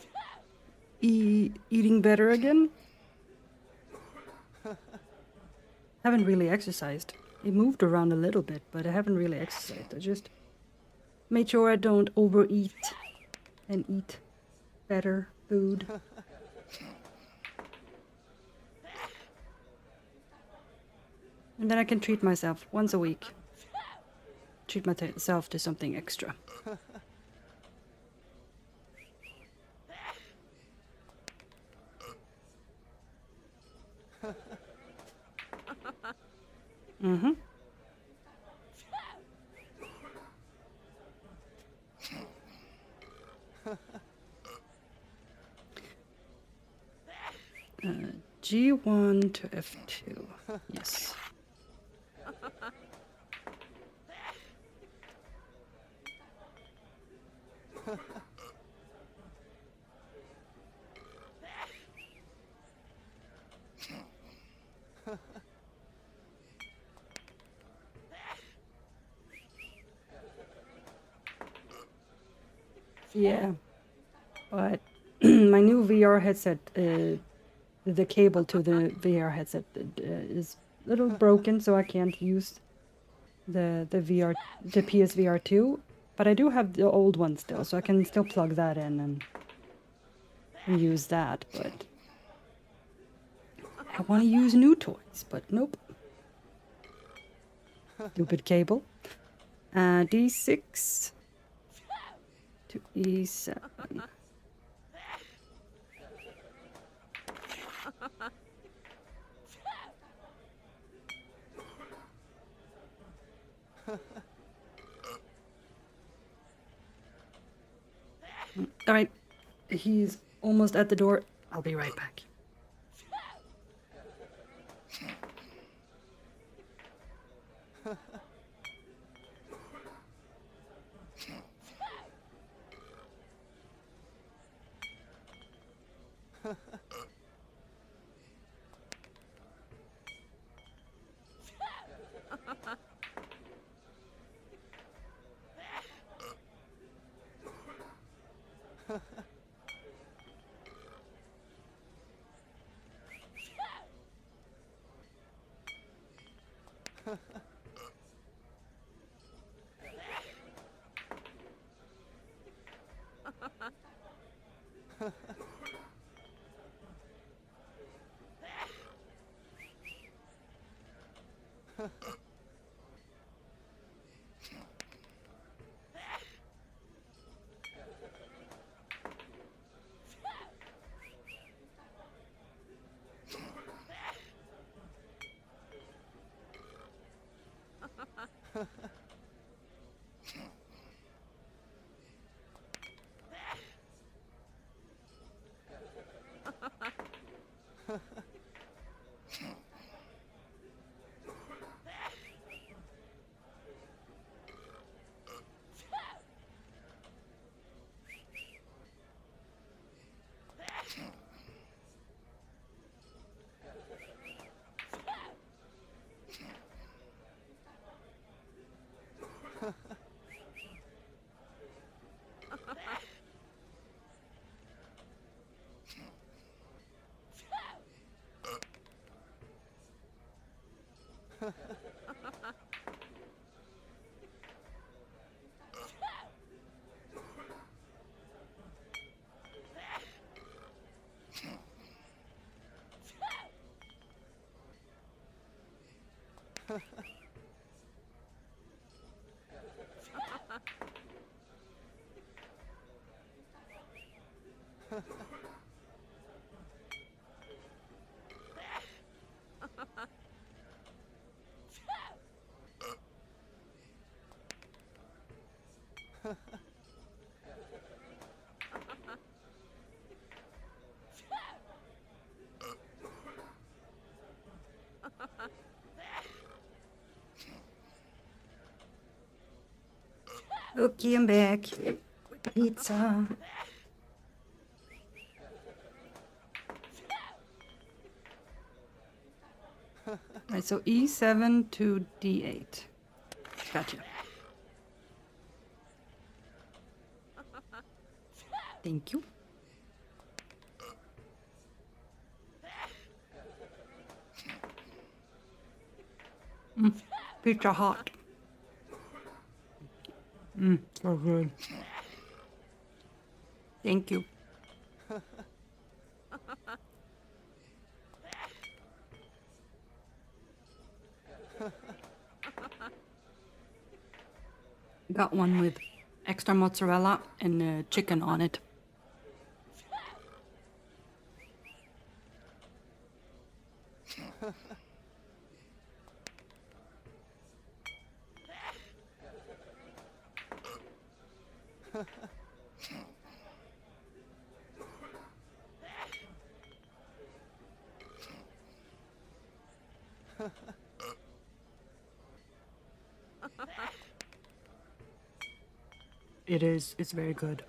eating better again. Haven't really exercised. I moved around a little bit, but I haven't really exercised. I just made sure I don't overeat and eat better food. And then I can treat myself once a week. Treat myself to something extra. Mm-hmm. G1 to F2. Yes. Yeah, but my new VR headset, the cable to the VR headset is a little broken, so I can't use the PSVR 2. But I do have the old one still, so I can still plug that in and use that. But I want to use new toys, but nope. Stupid cable. D6 to E7. All right, he's almost at the door. I'll be right back. Okay, I'm back. With the pizza. Right, so E7 to D8. Gotcha. Thank you. Pizza hot. So good. Thank you. Got one with extra mozzarella and chicken on it. It is. It's very good.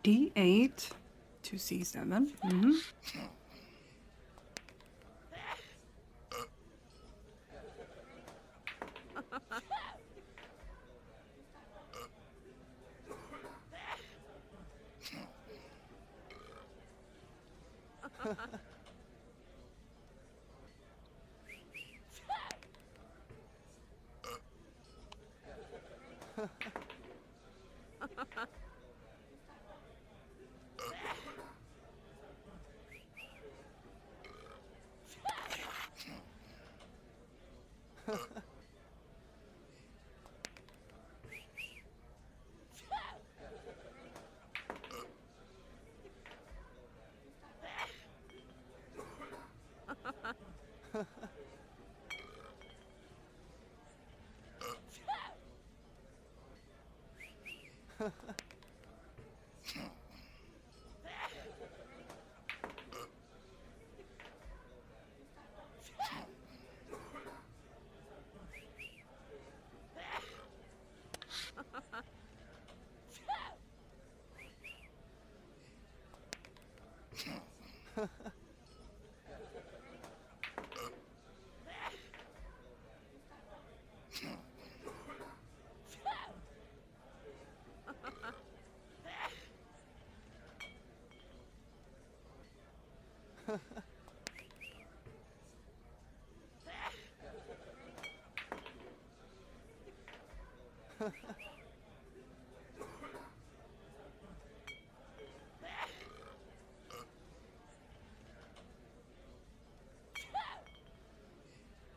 D8 to C7.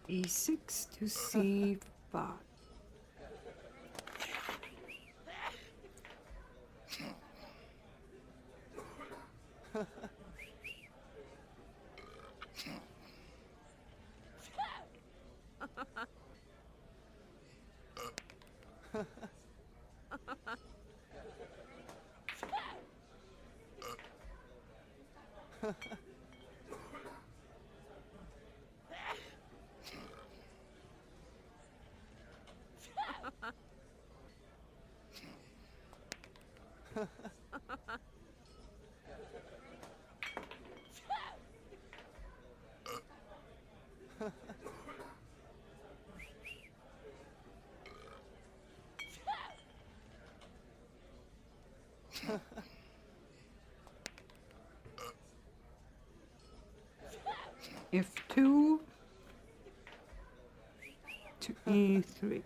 E6 to C5. F2 to E3.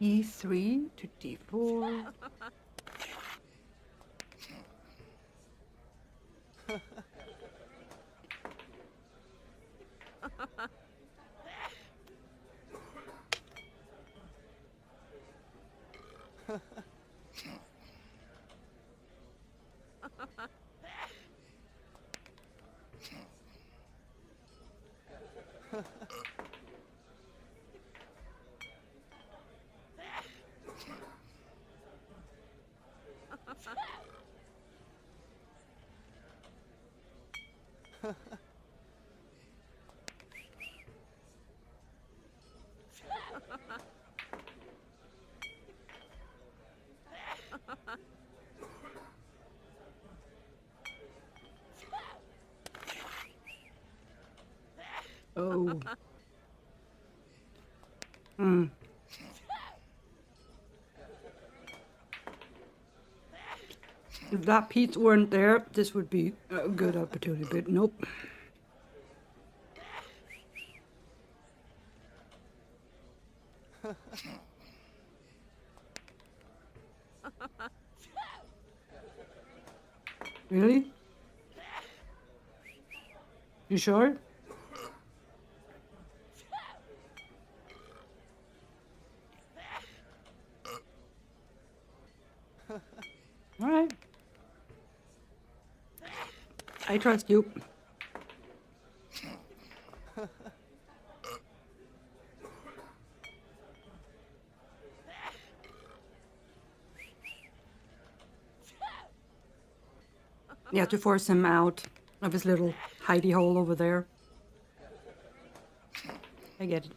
E3 to D4. Oh. Hmm. If that piece weren't there, this would be a good opportunity, but nope. Really? You sure? All right. I trust you. You have to force him out of his little hidey hole over there. I get it.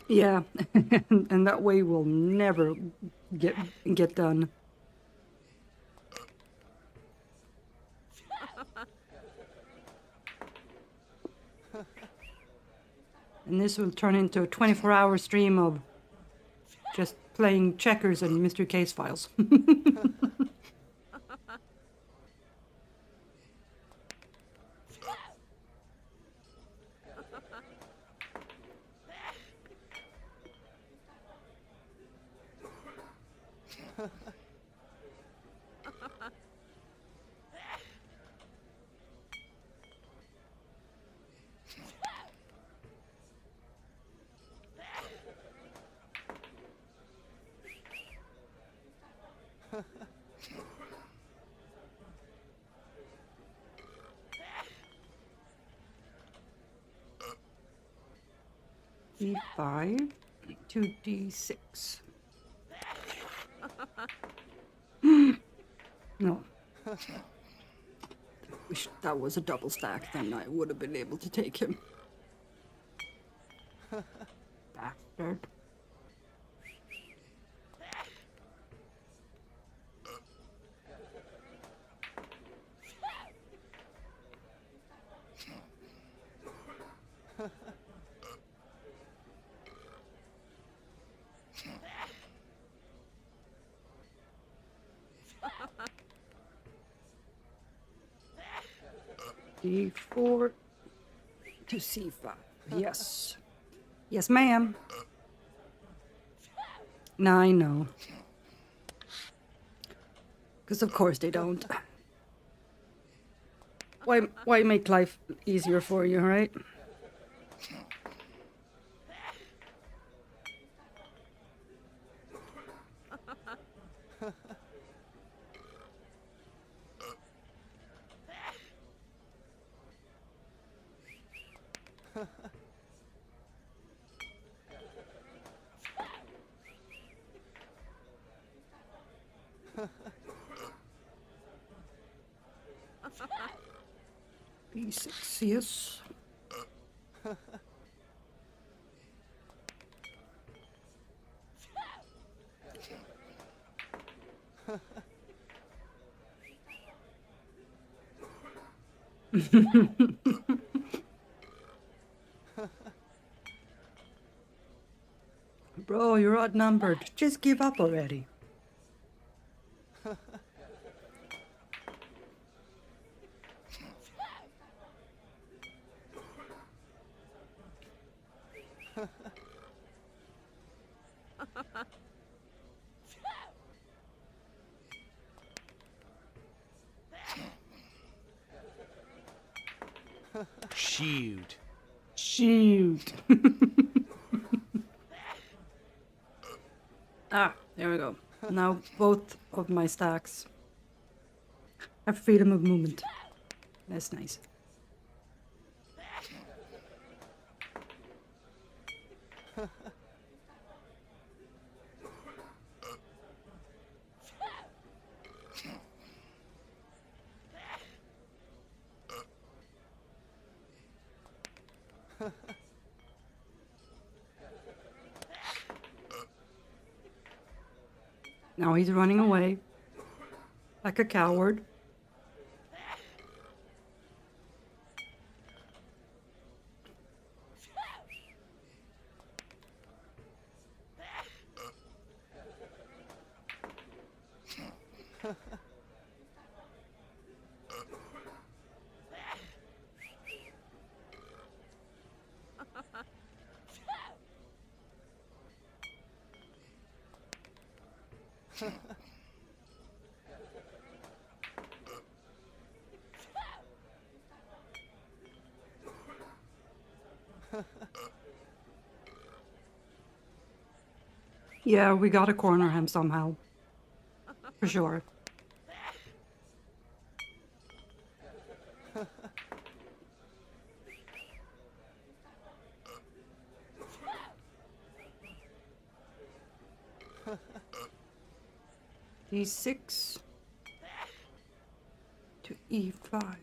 Yeah, and that way we'll never get done. And this will turn into a 24-hour stream of just playing checkers and mystery case files. D5 to D6. No. Wish that was a double stack, then I would have been able to take him. Bastard. D4 to C5. Yes. Yes, ma'am. No, I know. Because of course they don't. Why make life easier for you, right? B6, yes. Bro, you're outnumbered. Just give up already. Shoot. Shoot. Ah, there we go. Now both of my stacks have freedom of movement. That's nice. Now he's running away like a coward. Yeah, we gotta corner him somehow. For sure. D6 to E5.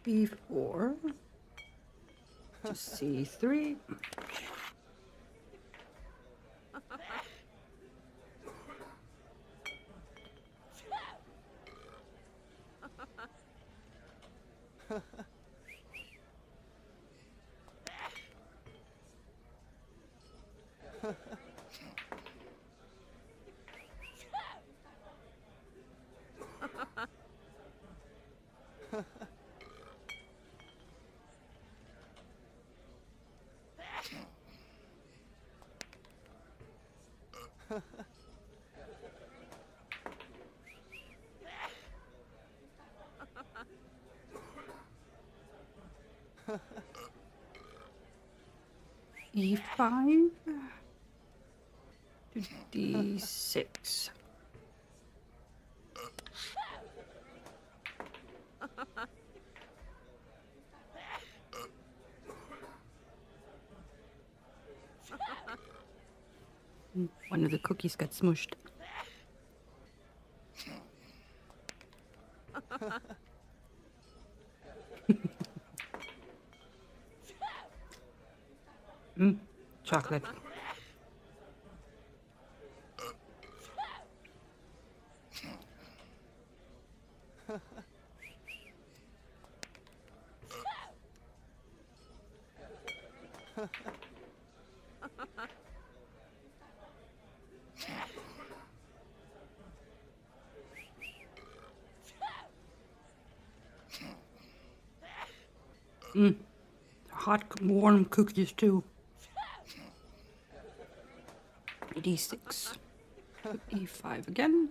B4 to C3. E5 to D6. One of the cookies got smushed. Chocolate. Hot, warm cookies too. D6. E5 again.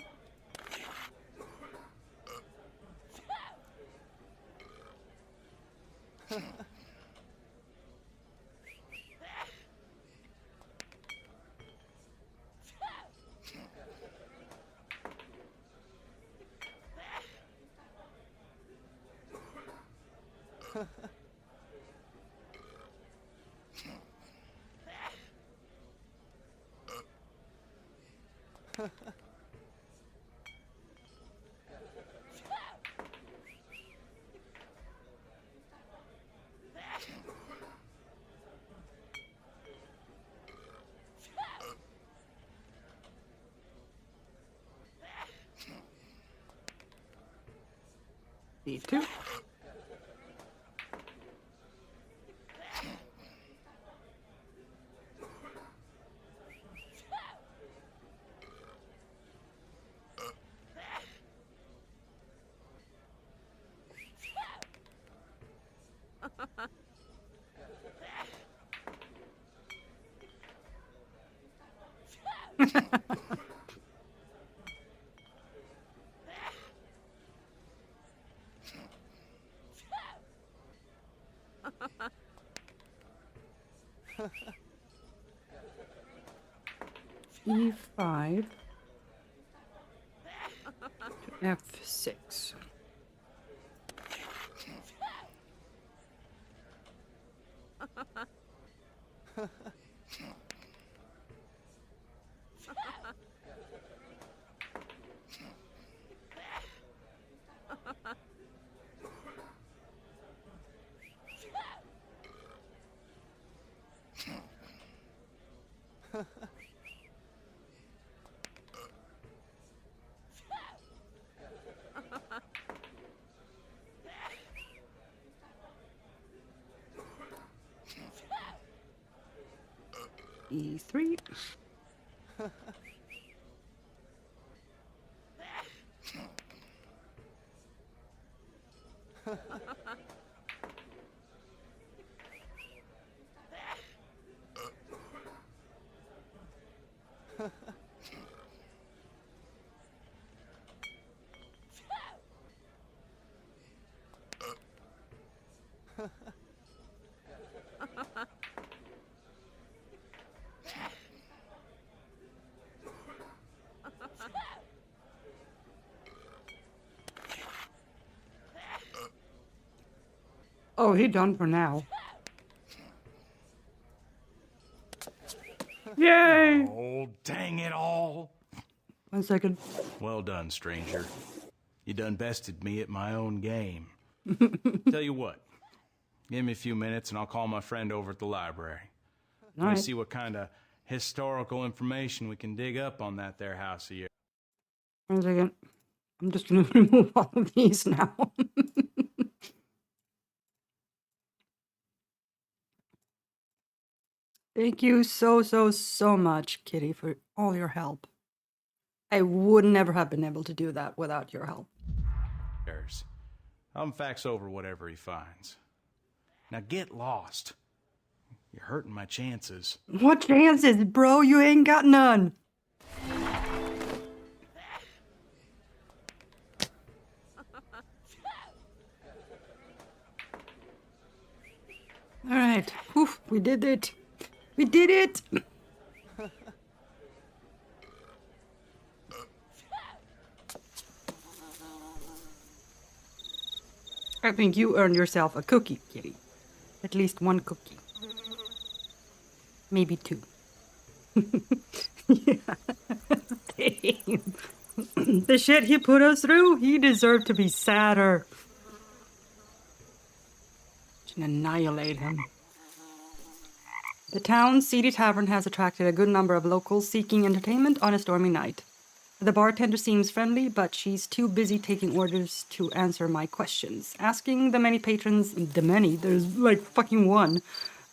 E2. E5 to F6. E3. Oh, he done for now. Yay! Oh, dang it all. 1 second. Well done, stranger. You done bested me at my own game. Tell you what, give me a few minutes and I'll call my friend over at the library. All Let me right. see what kind of historical information we can dig up on that there house of yours. 1 second. I'm just gonna remove all of these now. Thank you so much, Kitty, for all your help. I would never have been able to do that without your help. I'll fax over whatever he finds. Now get lost. You're hurting my chances. What chances, bro? You ain't got none. All right. Oof, we did it. We did it. I think you earned yourself a cookie, Kitty. At least one cookie. Maybe two. Yeah. Damn. The shit he put us through, he deserved to be sadder. Should annihilate him. The town's seedy tavern has attracted a good number of locals seeking entertainment on a stormy night. The bartender seems friendly, but she's too busy taking orders to answer my questions. Asking the many patrons, there's like fucking one,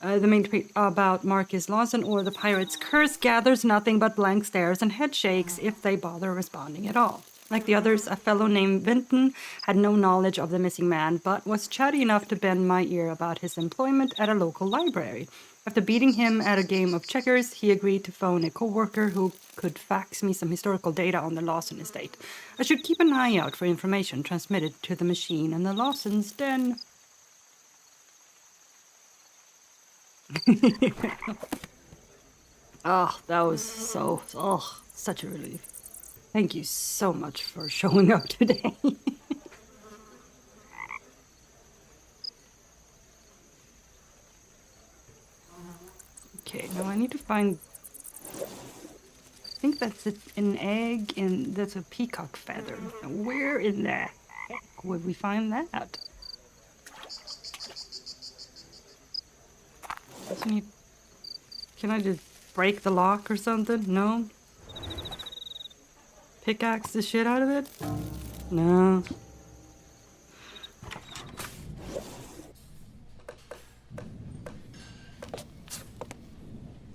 about Marcus Lawson or the pirate's curse gathers nothing but blank stares and head shakes if they bother responding at all. Like the others, a fellow named Vinton had no knowledge of the missing man, but was chatty enough to bend my ear about his employment at a local library. After beating him at a game of checkers, he agreed to phone a co-worker who could fax me some historical data on the Lawson estate. I should keep an eye out for information transmitted to the machine in the Lawson's den. Oh, that was such a relief. Thank you so much for showing up today. Okay, now I need to find think that's an egg, and that's a peacock feather. Where in the heck would we find that? Can I just break the lock or something? No? Pickaxe the shit out of it? No.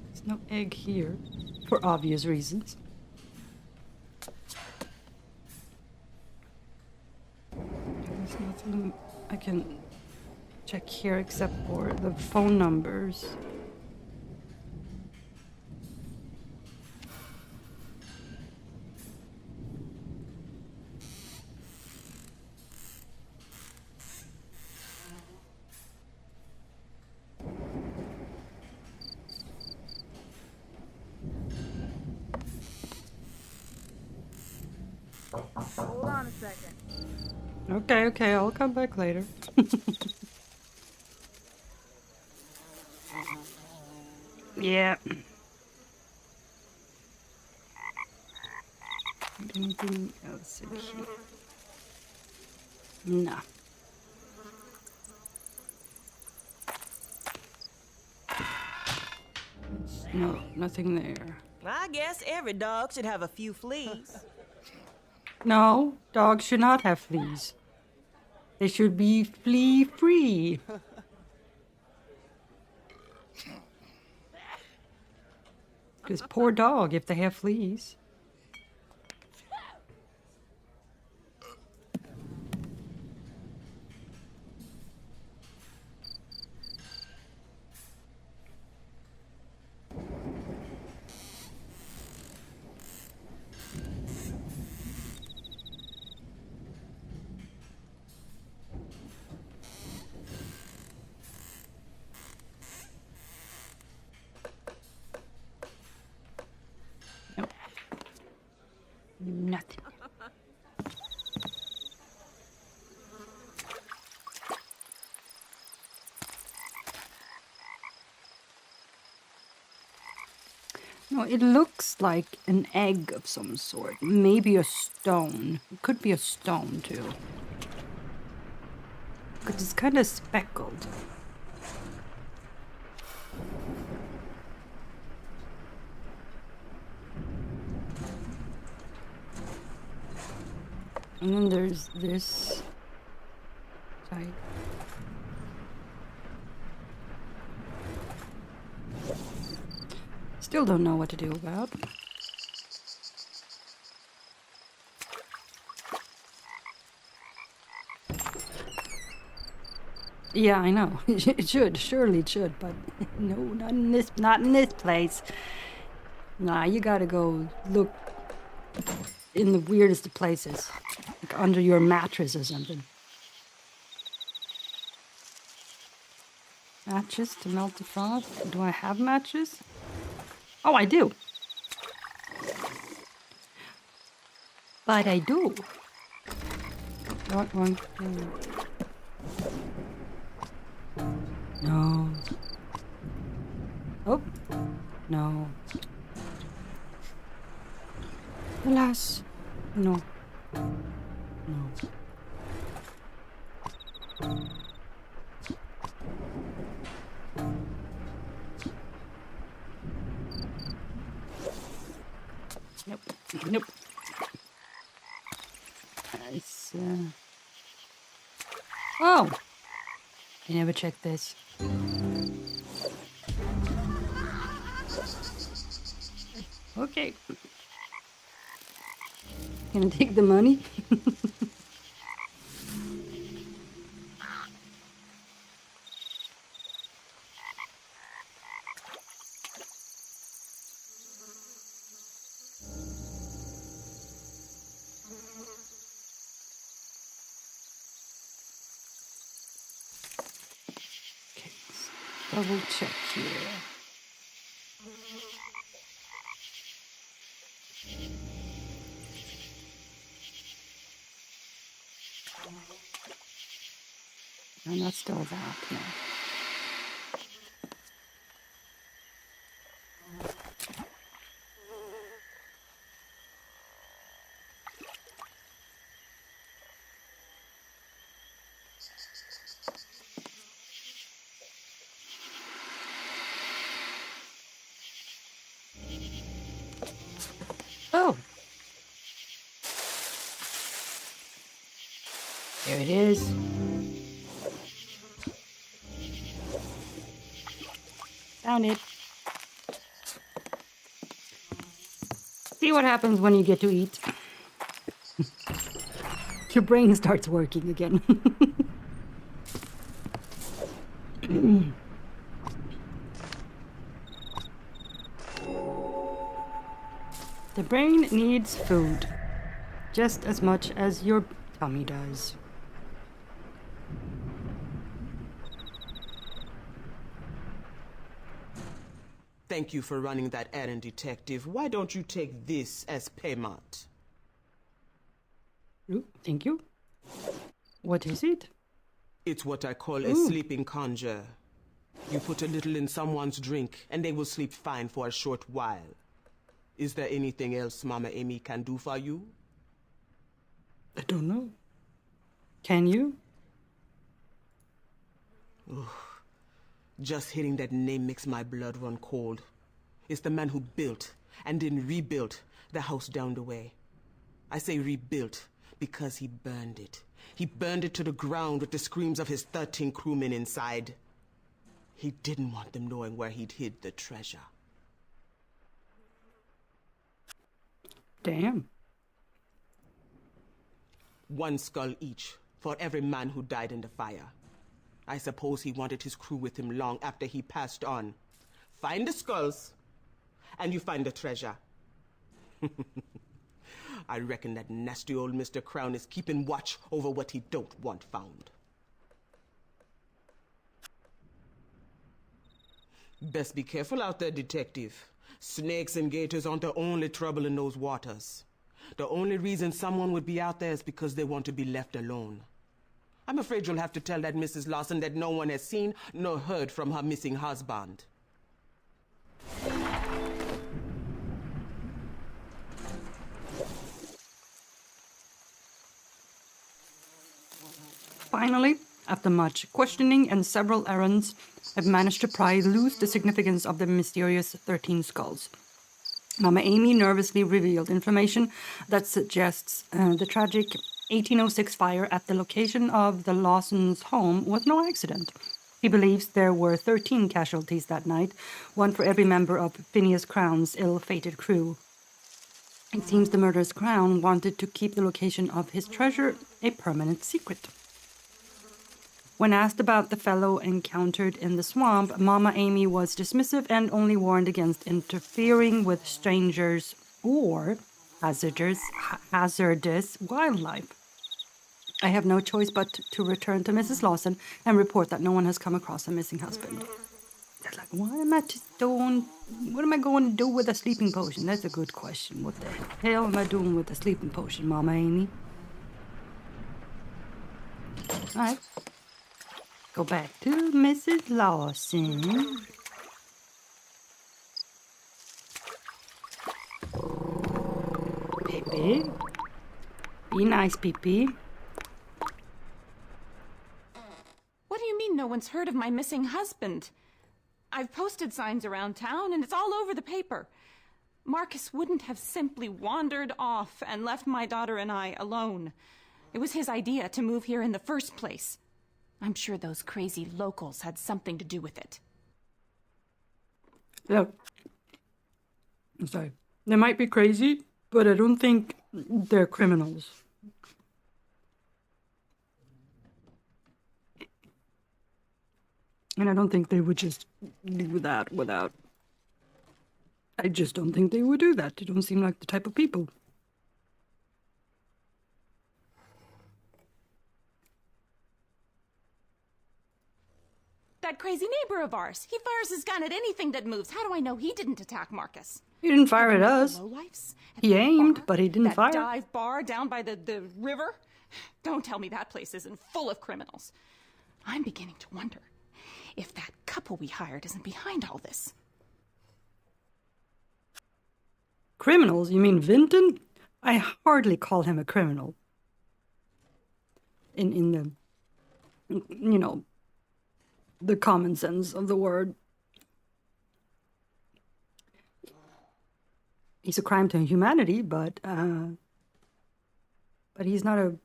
There's no egg here, for obvious reasons. There's nothing I can check here except for the phone numbers. Hold on a second. Okay, I'll come back later. Yeah. Anything else in here? No. No, nothing there. I guess every dog should have a few fleas. No, dogs should not have fleas. They should be flea-free. Because poor dog if they have fleas. Nothing. No, it looks like an egg of some sort. Maybe a stone. It could be a stone, too. Because it's kind of speckled. And then there's this side. Still don't know what to do about. Yeah, I know. It should. Surely it should, but no, not in this place. Nah, you gotta go look in the weirdest of places. Like under your mattress or something. Matches to melt the frost? Do I have matches? Oh, I do. But I do. What one? No. Oh. No. Alas. No. No. Nope. Nope. It's, Oh! I never checked this. Okay. Gonna take the money? Double check here. And that's still that, no. There it is. Found it. See what happens when you get to eat. Your brain starts working again. The brain needs food just as much as your tummy does. Thank you for running that errand, Detective. Why don't you take this as payment? Ooh, thank you. What is it? It's what I call a sleeping conjure. You put a little in someone's drink, and they will sleep fine for a short while. Is there anything else Mama Amy can do for you? I don't know. Can you? Just hearing that name makes my blood run cold. It's the man who built and then rebuilt the house down the way. I say rebuilt because he burned it. He burned it to the ground with the screams of his 13 crewmen inside. He didn't want them knowing where he'd hid the treasure. Damn. 1 skull each for every man who died in the fire. I suppose he wanted his crew with him long after he passed on. Find the skulls, and you find the treasure. I reckon that nasty old Mr. Crown is keeping watch over what he don't want found. Best be careful out there, Detective. Snakes and gators aren't the only trouble in those waters. The only reason someone would be out there is because they want to be left alone. I'm afraid you'll have to tell that Mrs. Lawson that no one has seen nor heard from her missing husband. Finally, after much questioning and several errands, I've managed to pry loose the significance of the mysterious 13 skulls. Mama Amy nervously revealed information that suggests the tragic 1806 fire at the location of the Lawsons' home was no accident. He believes there were 13 casualties that night, 1 for every member of Phineas Crown's ill-fated crew. It seems the murderous Crown wanted to keep the location of his treasure a permanent secret. When asked about the fellow encountered in the swamp, Mama Amy was dismissive and only warned against interfering with strangers or hazardous wildlife. I have no choice but to return to Mrs. Lawson and report that no one has come across a missing husband. They're like, what am I going to do with a sleeping potion? That's a good question. What the hell am I doing with a sleeping potion, Mama Amy? All right. Go back to Mrs. Lawson. Pippi. Be nice, Pippi. What do you mean no one's heard of my missing husband? I've posted signs around town, and it's all over the paper. Marcus wouldn't have simply wandered off and left my daughter and I alone. It was his idea to move here in the first place. I'm sure those crazy locals had something to do with it. Look, I'm sorry. They might be crazy, but I don't think they're criminals. And I don't think they would just do that without... I just don't think they would do that. They don't seem like the type of people. That crazy neighbor of ours. He fires his gun at anything that moves. How do I know he didn't attack Marcus? He didn't fire at us. He aimed, but he didn't fire. That dive bar down by the river? Don't tell me that place isn't full of criminals. I'm beginning to wonder if that couple we hired isn't behind all this. Criminals? You mean Vinton? I hardly call him a criminal. In the, you know, the common sense of the word. He's a crime to humanity, but he's not a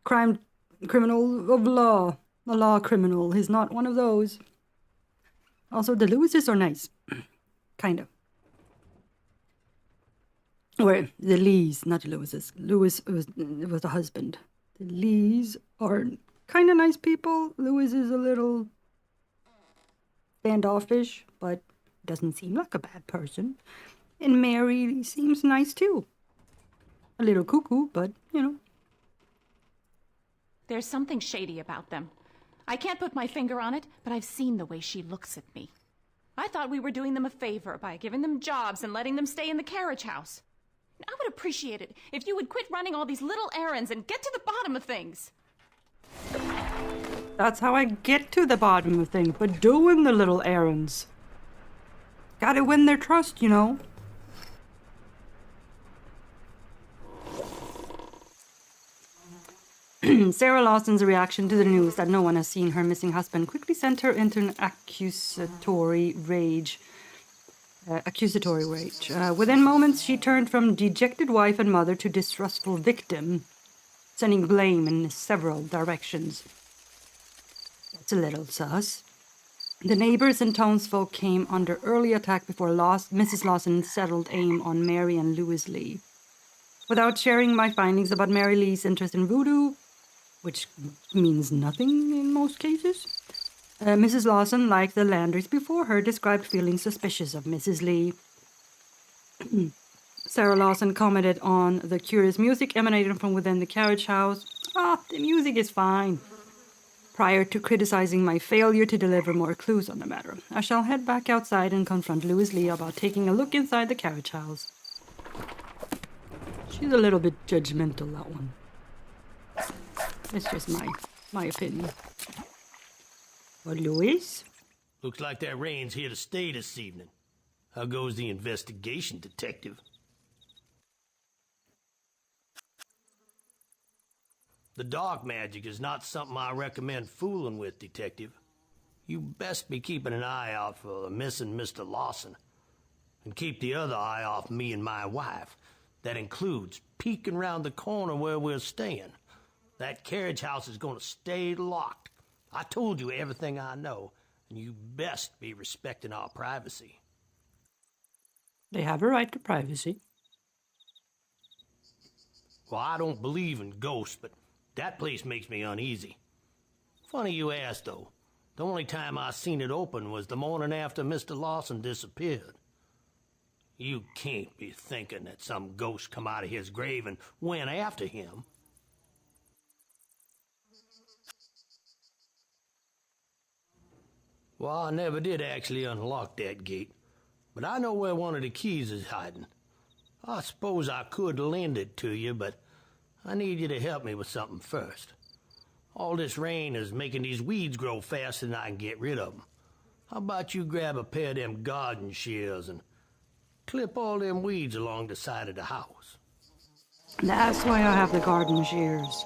crime criminal of law. A law criminal. He's not one of those. Also, the Lewises are nice. Kind of. Or the Lees, not the Lewises. Lewis was the husband. The Lees are kind of nice people. Lewis is a little standoffish, but doesn't seem like a bad person. And Mary seems nice too. A little cuckoo, but, you know. There's something shady about them. I can't put my finger on it, but I've seen the way she looks at me. I thought we were doing them a favor by giving them jobs and letting them stay in the carriage house. I would appreciate it if you would quit running all these little errands and get to the bottom of things. That's how I get to the bottom of things, but doing the little errands. Gotta win their trust, you know. Sarah Lawson's reaction to the news that no one has seen her missing husband quickly sent her into an accusatory rage. Within moments, she turned from dejected wife and mother to distrustful victim, sending blame in several directions. That's a little sus. The neighbors and townsfolk came under early attack before Mrs. Lawson settled aim on Mary and Louis Lee. Without sharing my findings about Mary Lee's interest in voodoo, which means nothing in most cases, Mrs. Lawson, like the Landrys before her, described feeling suspicious of Mrs. Lee. Sarah Lawson commented on the curious music emanating from within the carriage house. The music is fine. Prior to criticizing my failure to deliver more clues on the matter, I shall head back outside and confront Louis Lee about taking a look inside the carriage house. She's a little bit judgmental, that one. That's just my opinion. Well, Louis? Looks like that rain's here to stay this evening. How goes the investigation, detective? The dark magic is not something I recommend fooling with, detective. You best be keeping an eye out for the missing Mr. Lawson. And keep the other eye off me and my wife. That includes peeking round the corner where we're staying. That carriage house is going to stay locked. I told you everything I know, and you best be respecting our privacy. They have a right to privacy. Well, I don't believe in ghosts, but that place makes me uneasy. Funny you ask, though. The only time I seen it open was the morning after Mr. Lawson disappeared. You can't be thinking that some ghost come out of his grave and went after him. Well, I never did actually unlock that gate, but I know where one of the keys is hiding. I suppose I could lend it to you, but I need you to help me with something first. All this rain is making these weeds grow faster than I can get rid of them. How about you grab a pair of them garden shears and clip all them weeds along the side of the house? That's why I have the garden shears.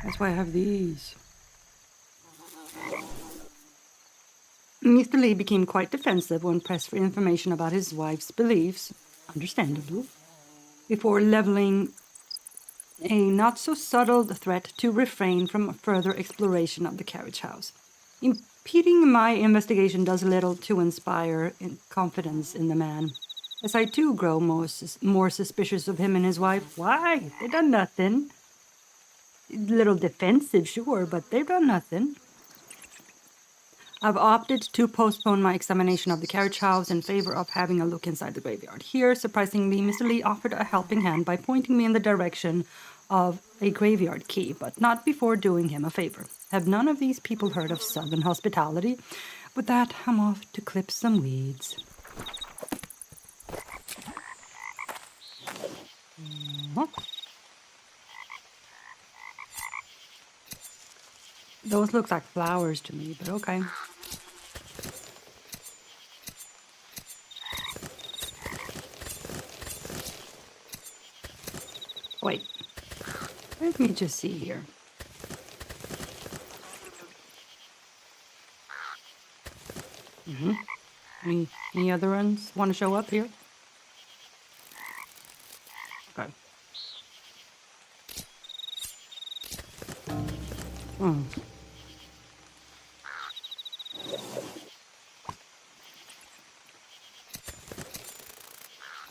That's why I have these. Mr. Lee became quite defensive when pressed for information about his wife's beliefs, understandably, before leveling a not-so-subtle threat to refrain from further exploration of the carriage house. Impeding my investigation does little to inspire confidence in the man, as I too grow more suspicious of him and his wife. Why? They've done nothing. A little defensive, sure, but they've done nothing. I've opted to postpone my examination of the carriage house in favor of having a look inside the graveyard. Here, surprisingly, Mr. Lee offered a helping hand by pointing me in the direction of a graveyard key, but not before doing him a favor. Have none of these people heard of Southern hospitality? With that, I'm off to clip some weeds. Those look like flowers to me, but okay. Wait, let me just see here. Any other ones want to show up here? Okay. Oh.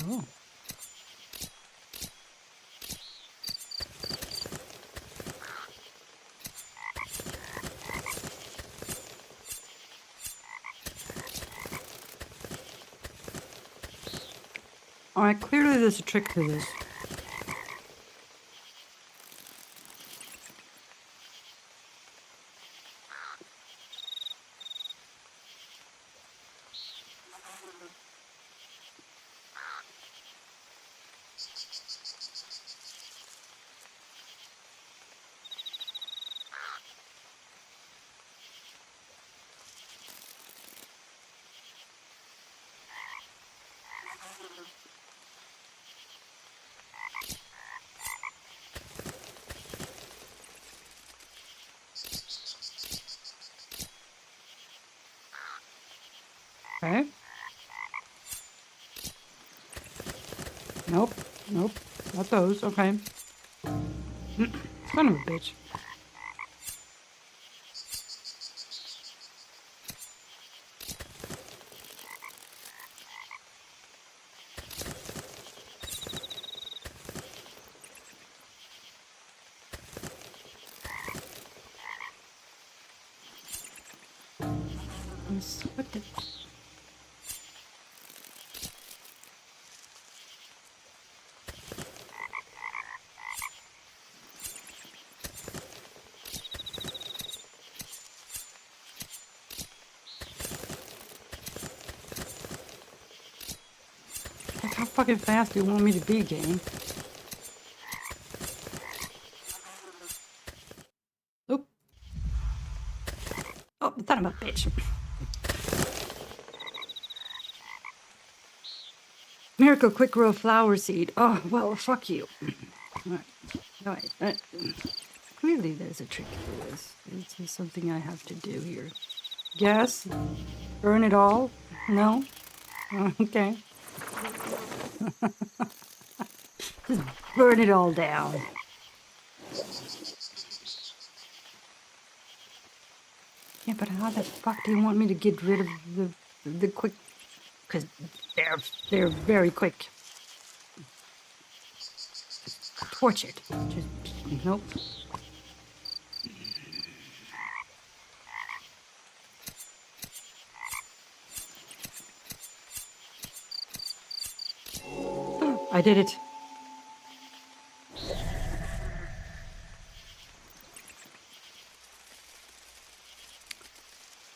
Oh. Alright, clearly there's a trick to this. Okay. Nope. Nope. Not those. Okay. Son of a bitch. What the... Like, how fucking fast do you want me to be, game? Oop. Oh, son of a bitch. Miracle quick grow flower seed. Oh, well, fuck you. Alright. Clearly there's a trick to this. This is something I have to do here. Yes? Burn it all? No? Okay. Just burn it all down. Yeah, but how the fuck do you want me to get rid of the quick... Because they're very quick. Torch it. Just... Nope. I did it.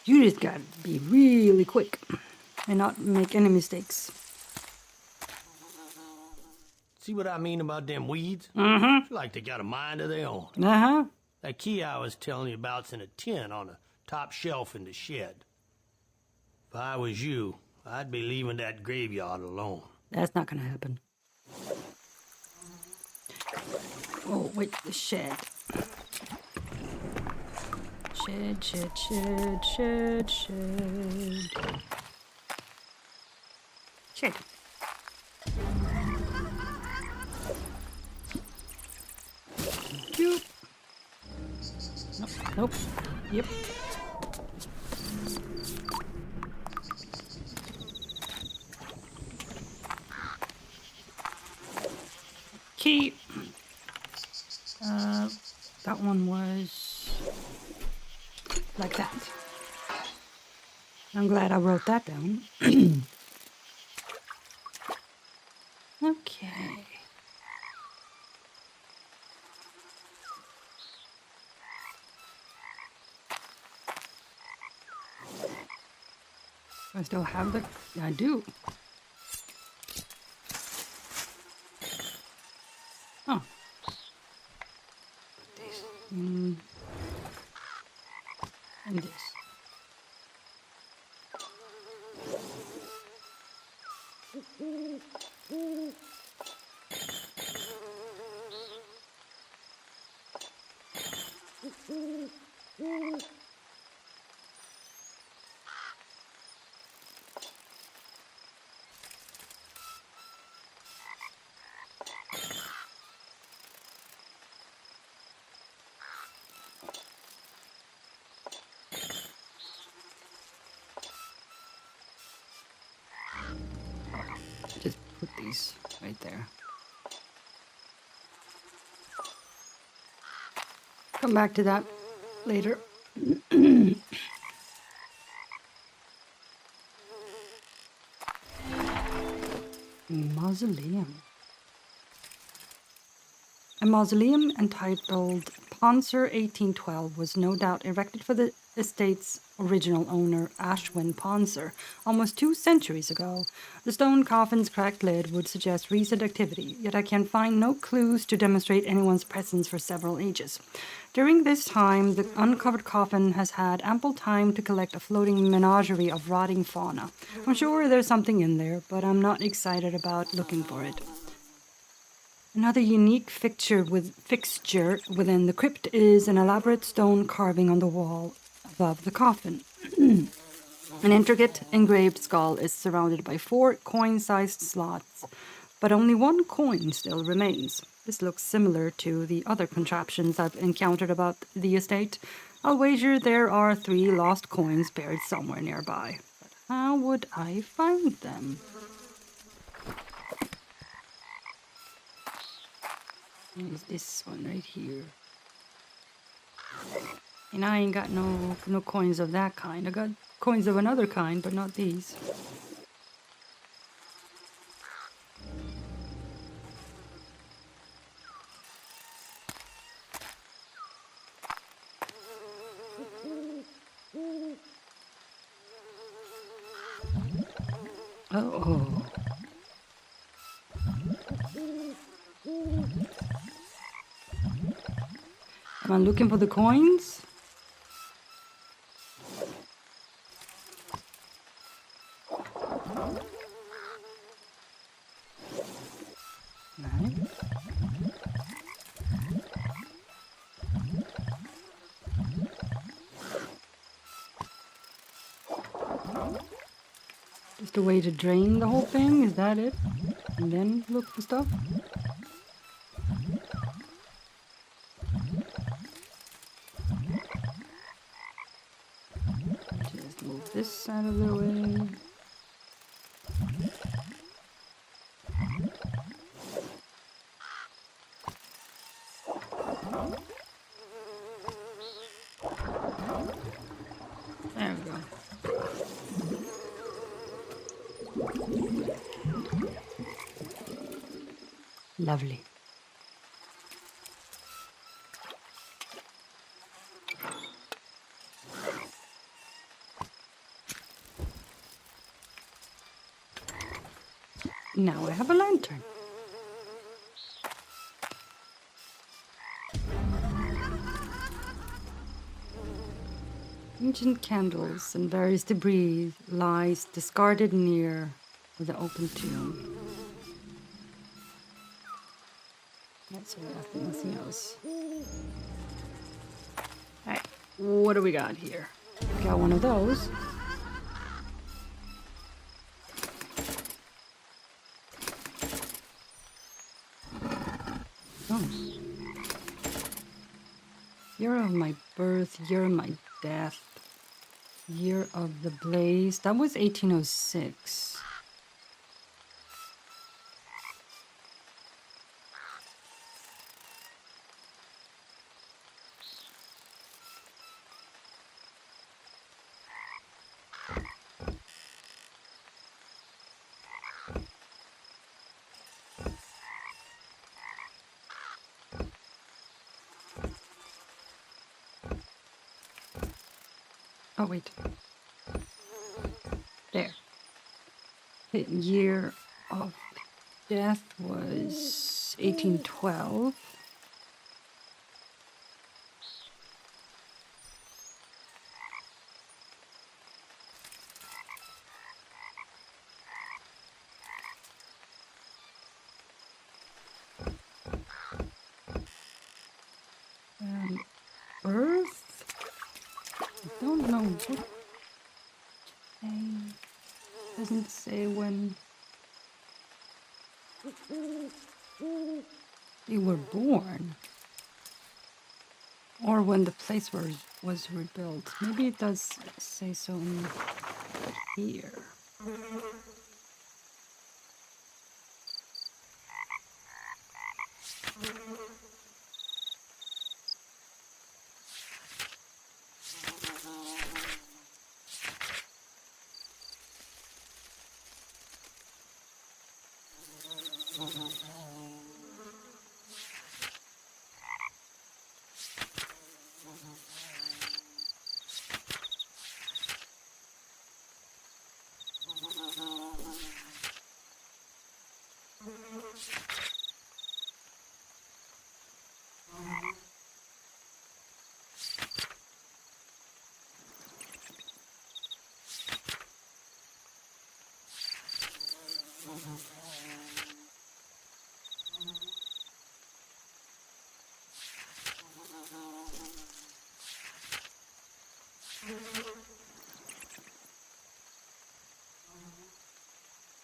You just gotta be really quick and not make any mistakes. See what I mean about them weeds? Mm-hmm. It's like they got a mind of their own. Uh-huh. That key I was telling you about's in a tin on the top shelf in the shed. If I was you, I'd be leaving that graveyard alone. That's not gonna happen. Oh, wait, the shed. Shed. Shed. Nope. Nope. Yep. Key. That one was like that. I'm glad I wrote that down. Okay. I still have the... I do. Oh. Put this in. And this. put these right there. Come back to that later. Mausoleum. A mausoleum entitled Ponser 1812 was no doubt erected for the estate's original owner, Ashwin Ponser, almost 2 centuries ago. The stone coffin's cracked lid would suggest recent activity, yet I can find no clues to demonstrate anyone's presence for several ages. During this time, the uncovered coffin has had ample time to collect a floating menagerie of rotting fauna. I'm sure there's something in there, but I'm not excited about looking for it. Another unique fixture within the crypt is an elaborate stone carving on the wall above the coffin. An intricate engraved skull is surrounded by 4 coin-sized slots, but only 1 coin still remains. This looks similar to the other contraptions I've encountered about the estate. I'll wager there are 3 lost coins buried somewhere nearby. But how would I find them? Is this one right here? And I ain't got no coins of that kind. I got coins of another kind, but not these. Oh. Am I looking for the coins? Right. Just a way to drain the whole thing? Is that it? And then look for stuff? Just move this out of the way. There we go. Lovely. Now I have a lantern. Ancient candles and various debris lies discarded near the open tomb. That's nothing else. Alright, what do we got here? Got one of those. Oh. Year of my birth, year of my death, year of the blaze. That was 1806. Oh, wait. There. The year of death was 1812. And birth? I don't know what doesn't say when they were born or when the place was rebuilt. Maybe it does say so in here.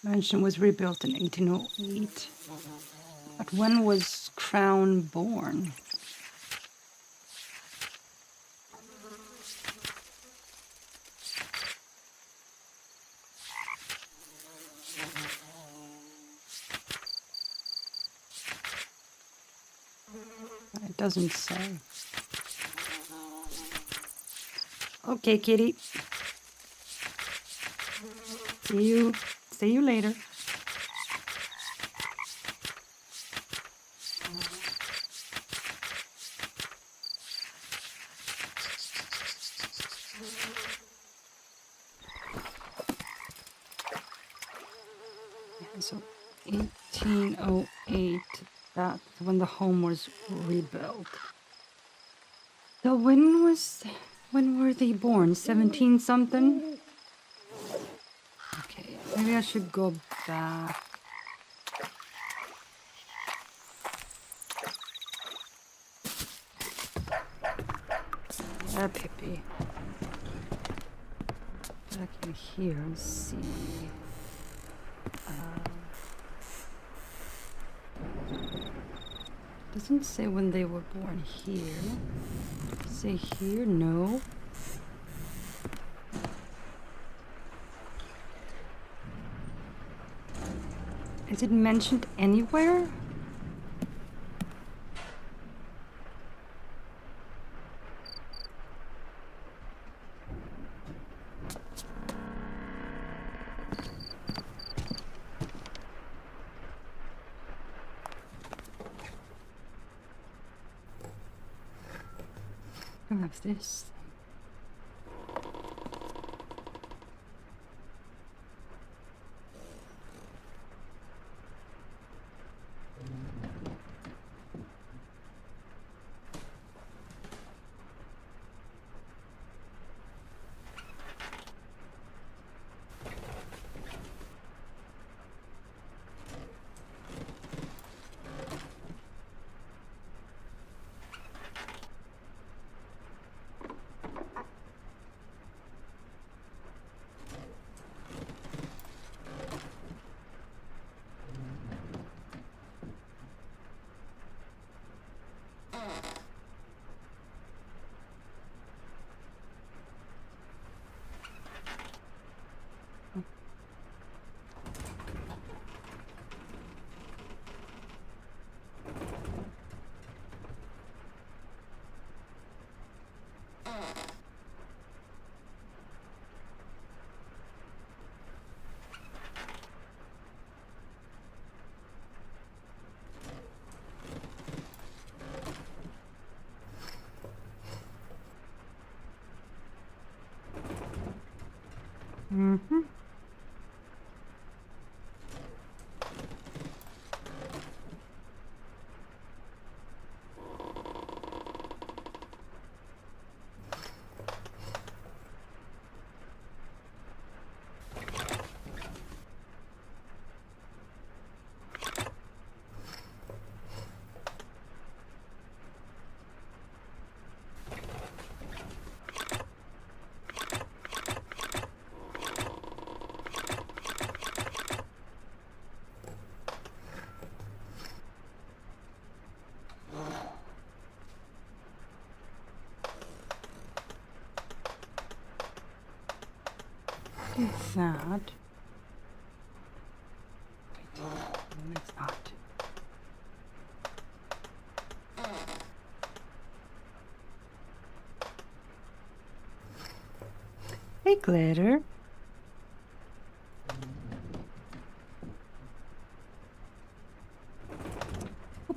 Mansion was rebuilt in 1808. But when was Crown born? It doesn't say. Okay, kitty. See you later. So 1808, that's when the home was rebuilt. So when were they born? 17 something? Okay, maybe I should go back. Yeah, Pippi. Back in here, let's see. Doesn't say when they were born here. Say here? No. Is it mentioned anywhere? Perhaps this. Mm-hmm. That. Wait, no, it's not. Hey, Glitter.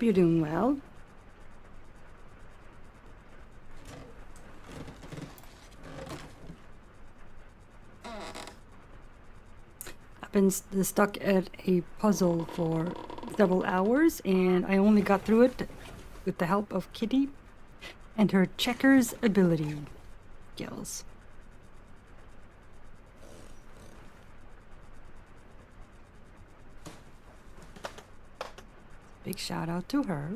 Hope you're doing well. I've been stuck at a puzzle for several hours, and I only got through it with the help of Kitty and her checkers ability skills. Big shout out to her.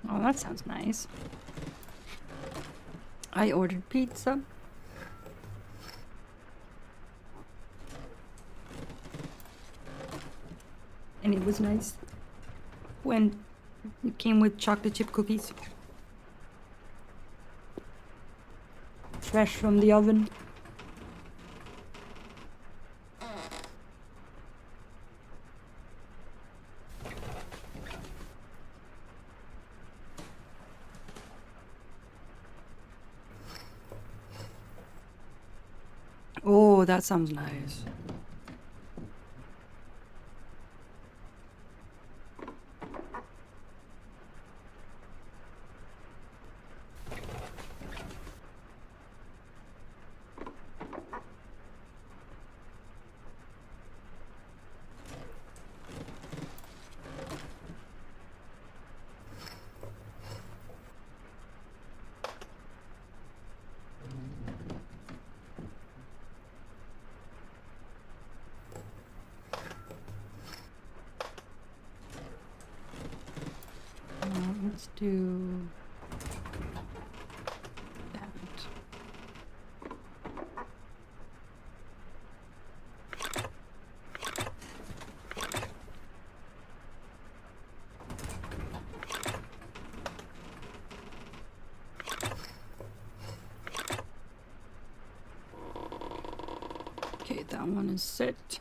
Oh, that sounds nice. I ordered pizza. And it was nice when it came with chocolate chip cookies. Fresh from the oven. Oh, that sounds nice. Let's do that. Okay, that one is set.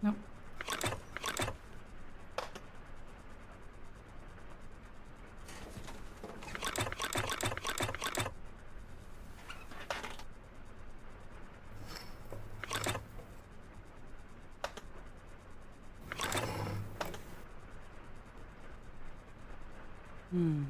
Nope. Hmm.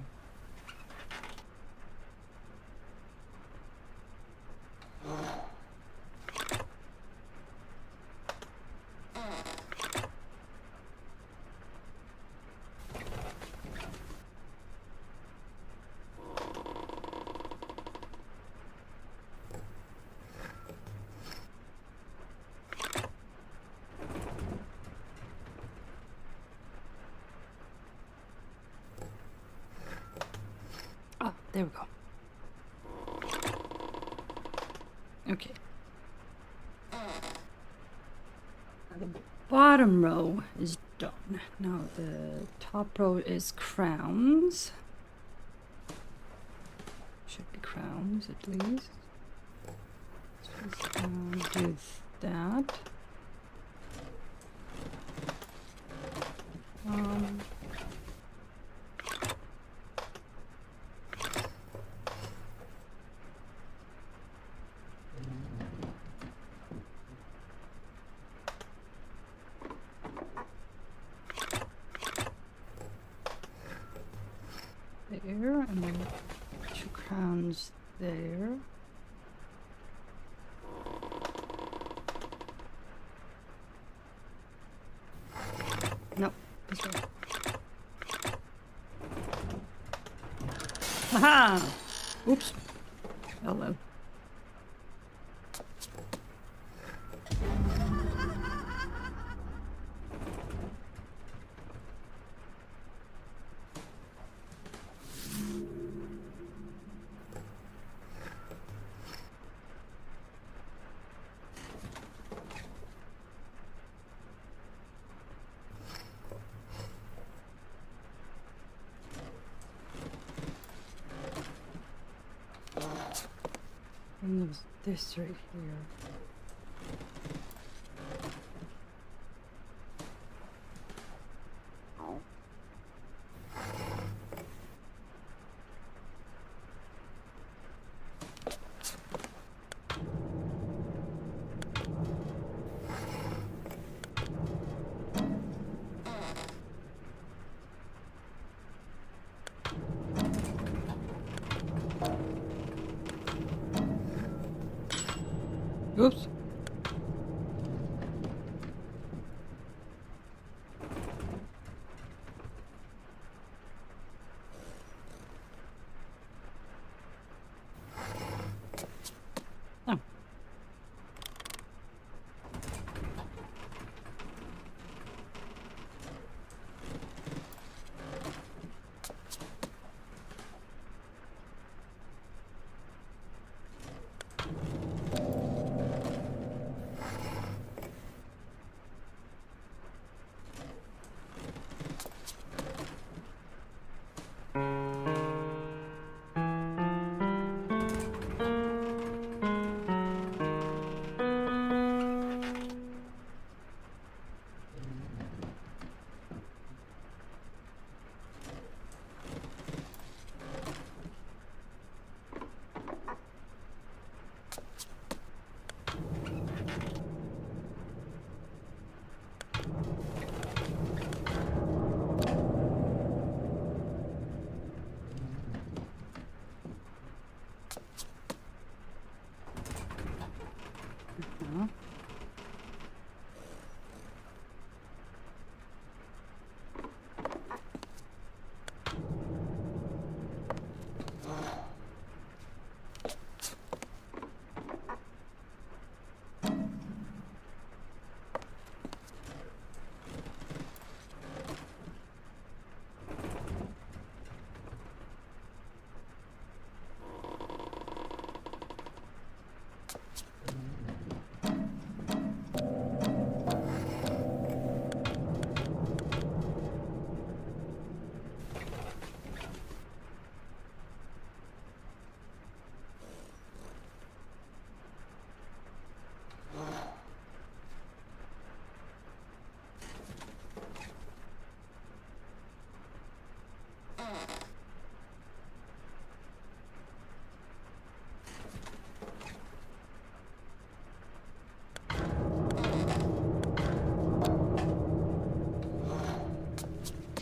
Oh, there we go. Okay. The bottom row is done. Now the top row is crowns. Should be crowns at least. Just do that. one's there. Nope. This way. Aha! Oops. Hello. And there's this right here. Oops. Oh.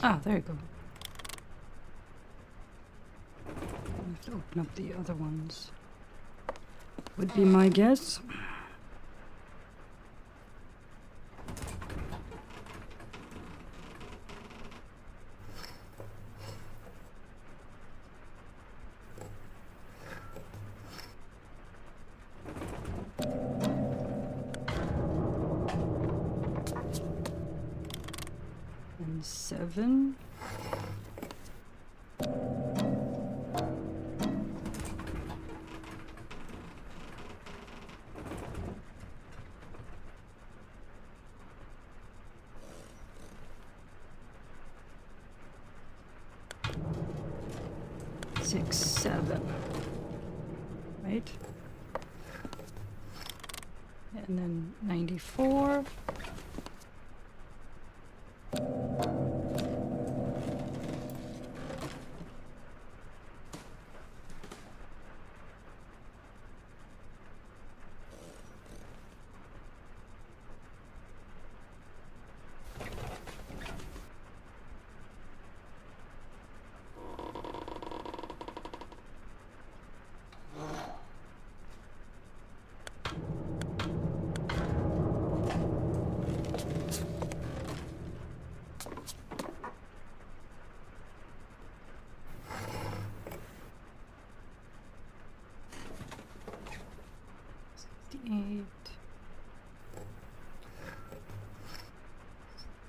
Ah, there you go. I have to open up the other ones. Would be my guess. And 7. Six, 7. Right? And then 94.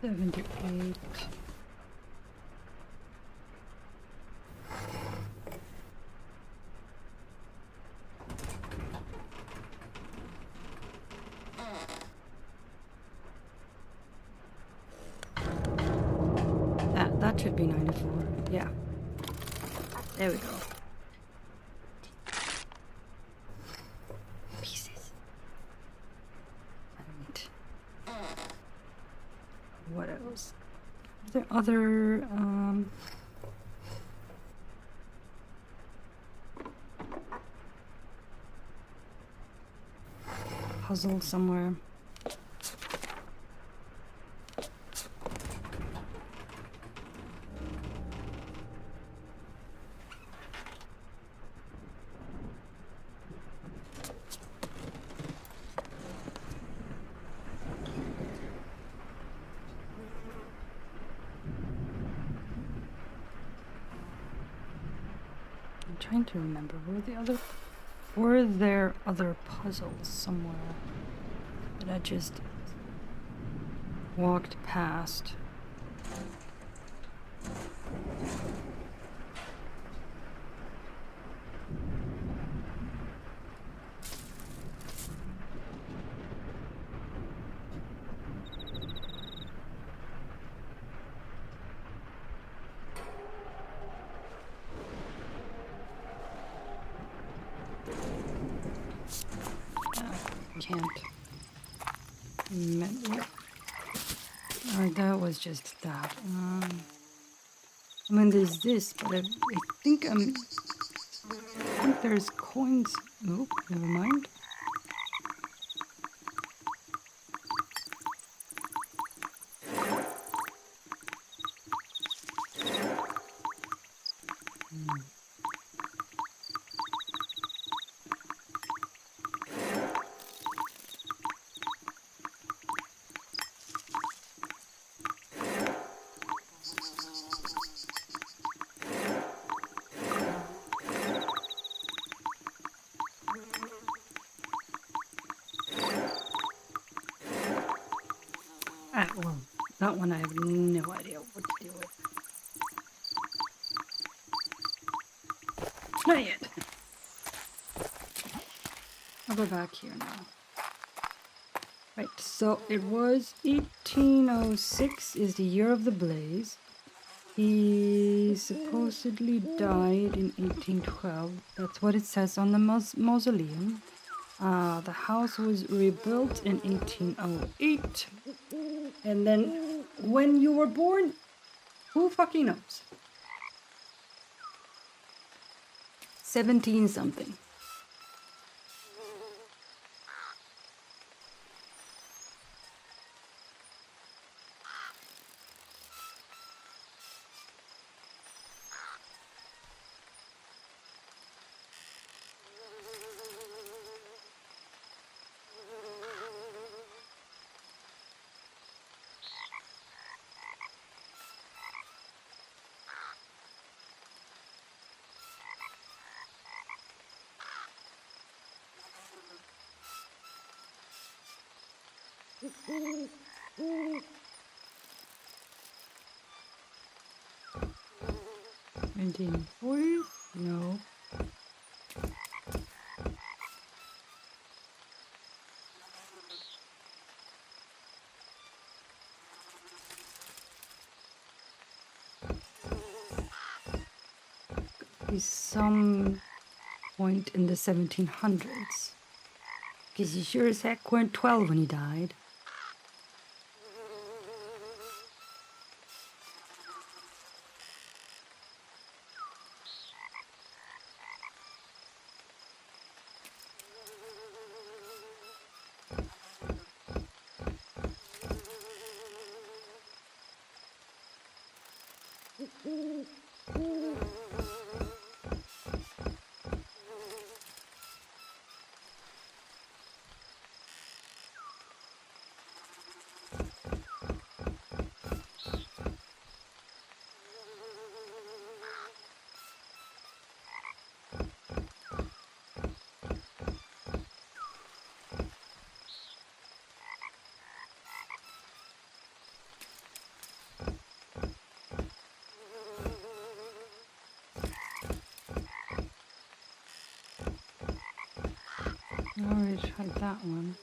78. That should be 94. Yeah. There we go. Pieces. Alright. What else? Are there other puzzle somewhere? I'm trying to remember. Were there other puzzles somewhere that I just walked past? Can't. Alright, that was just that. I mean, there's this, but I think there's coins. Oh, never mind. Well, that one I have no idea what to do with. Not yet. I'll go back here now. Right, so it was 1806 is the year of the blaze. He supposedly died in 1812. That's what it says on the mausoleum. The house was rebuilt in 1808. And then when you were born, who fucking knows? 17 something. $1940? No. Be some point in the 1700s. Because he sure as heck weren't 12 when he died. already tried that one.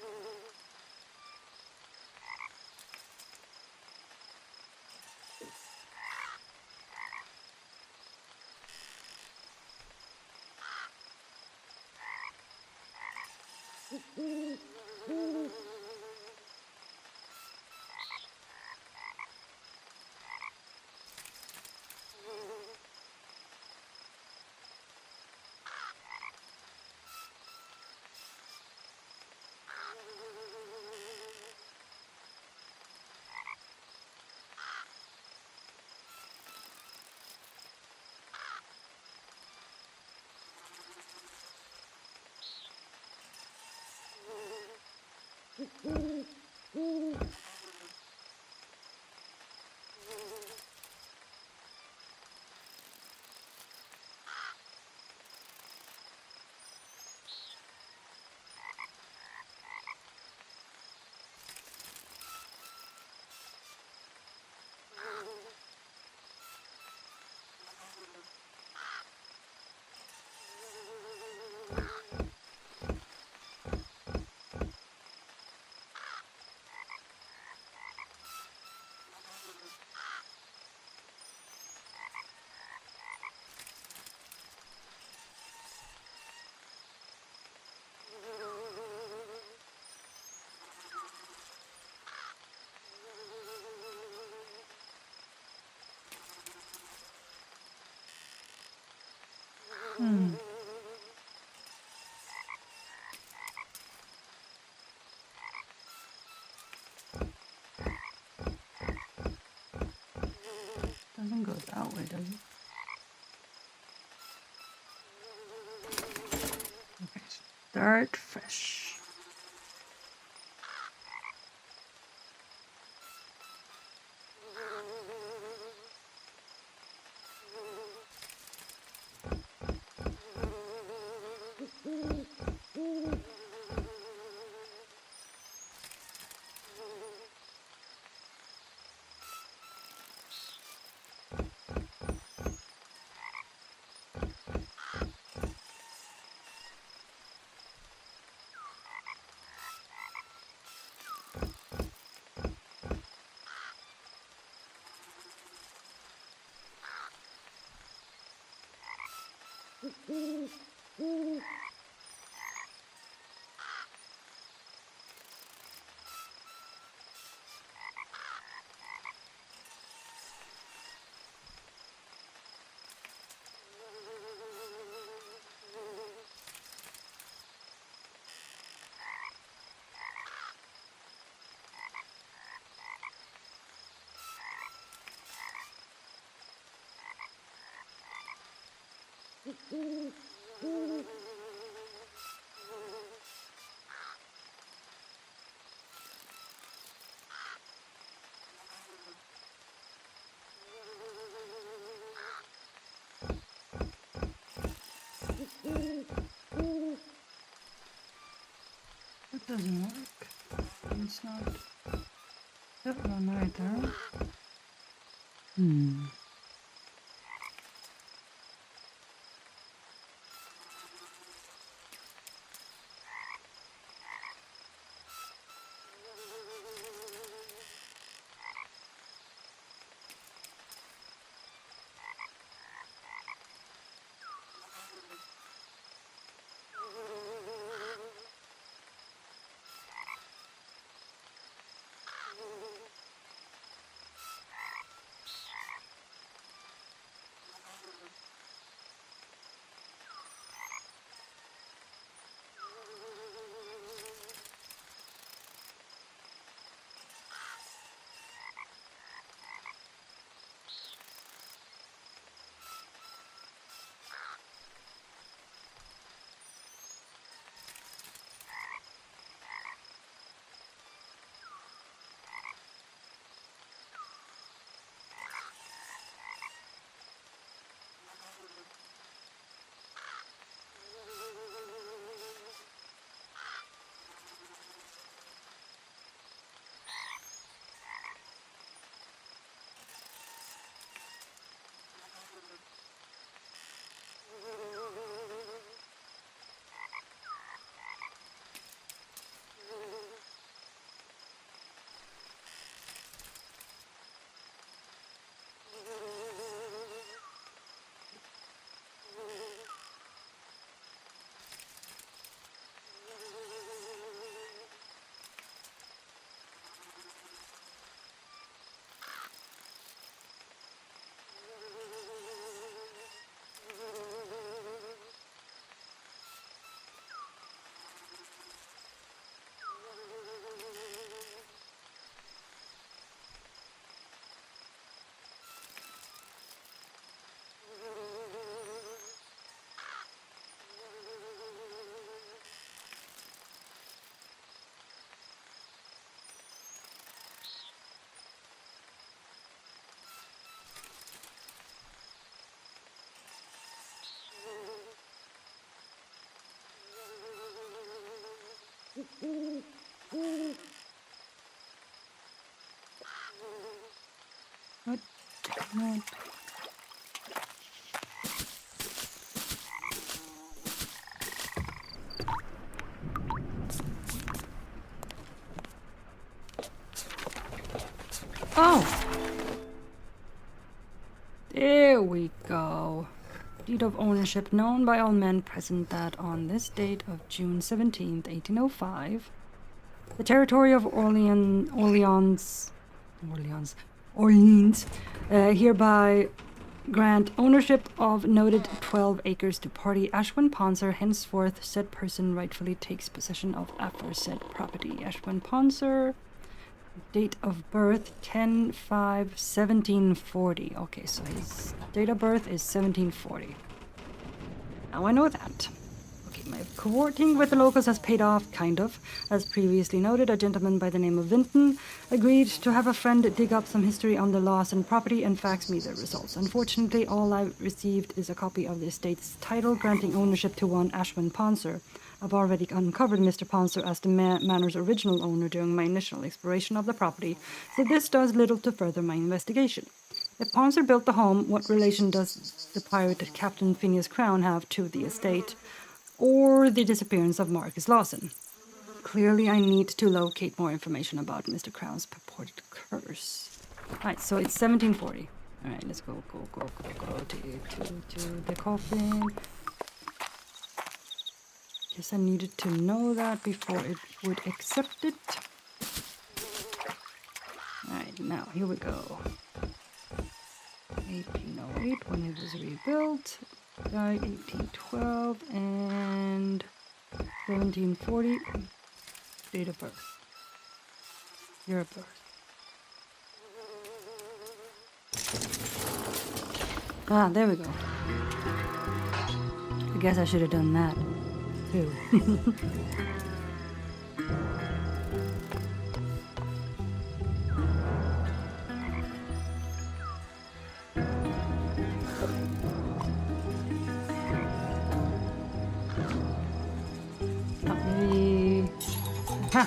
Doesn't go that way, does it? Okay, start fresh. That doesn't work. It's not that one either. What? What? Oh! There we go. Deed of ownership known by all men present that on this date of June 17th, 1805, the territory of Orleans, hereby grant ownership of noted 12 acres to party Ashwin Ponser. Henceforth, said person rightfully takes possession of aforesaid property. Ashwin Ponser, date of birth 10/5/1740. Okay, so his date of birth is 1740. Now I know that. Okay, my cohorting with the locals has paid off, kind of. As previously noted, a gentleman by the name of Vinton agreed to have a friend dig up some history on the loss and property and fax me the results. Unfortunately, all I received is a copy of the estate's title granting ownership to one Ashwin Ponser. I've already uncovered Mr. Ponser as the manor's original owner during my initial exploration of the property, so this does little to further my investigation. If Ponser built the home, what relation does the pirate Captain Phineas Crown have to the estate, or the disappearance of Marcus Lawson? Clearly, I need to locate more information about Mr. Crown's purported curse. Alright, so it's 1740. Alright, let's go to the coffin. Guess I needed to know that before it would accept it. Alright, now here we go. 1808 when it was rebuilt. Died 1812 and 1740. Date of birth. Year of birth. Ah, there we go. I guess I should have done that too. Ha!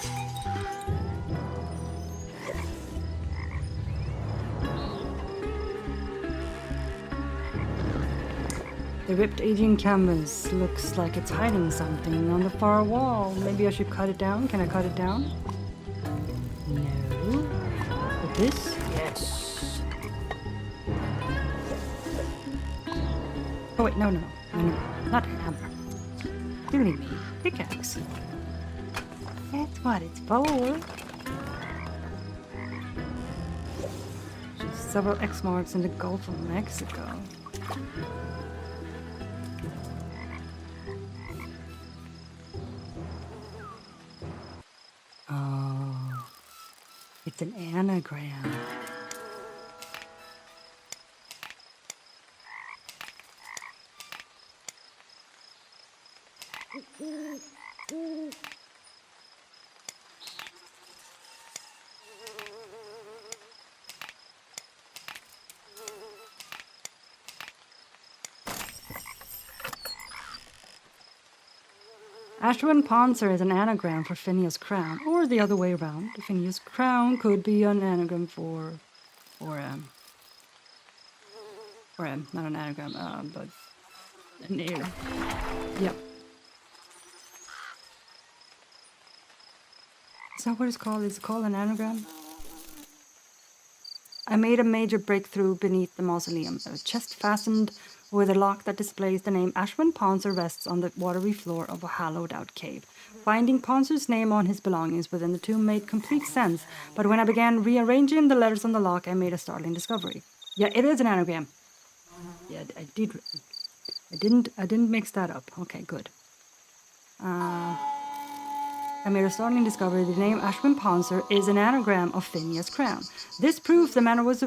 The ripped aging canvas looks like it's hiding something on the far wall. Maybe I should cut it down. Can I cut it down? No. But this? Yes. Oh wait, no. Not a hammer. Silly me. Pickaxe. That's what it's for. Just several X marks in the Gulf of Mexico. Oh, it's an anagram. Ashwin Ponser is an anagram for Phineas Crown, or the other way around. Phineas Crown could be an anagram for not an anagram, but an ear. Yep. Is that what it's called? Is it called an anagram? I made a major breakthrough beneath the mausoleum. A chest fastened with a lock that displays the name Ashwin Ponser rests on the watery floor of a hollowed-out cave. Finding Ponser's name on his belongings within the tomb made complete sense, but when I began rearranging the letters on the lock, I made a startling discovery. Yeah, it is an anagram. Yeah, I didn't mix that up. Okay, good. I made a startling discovery. The name Ashwin Ponser is an anagram of Phineas Crown. This proves the manor was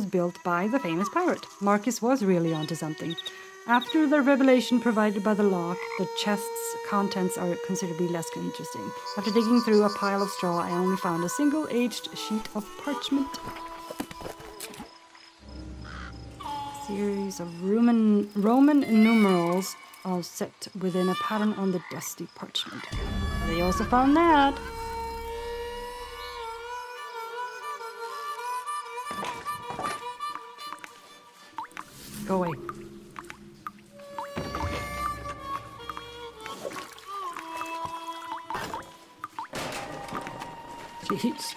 built by the famous pirate. Marcus was really onto something. After the revelation provided by the lock, the chest's contents are considerably less interesting. After digging through a pile of straw, I only found a single aged sheet of parchment. A series of Roman numerals all set within a pattern on the dusty parchment. They also found that. Go away. Jeez.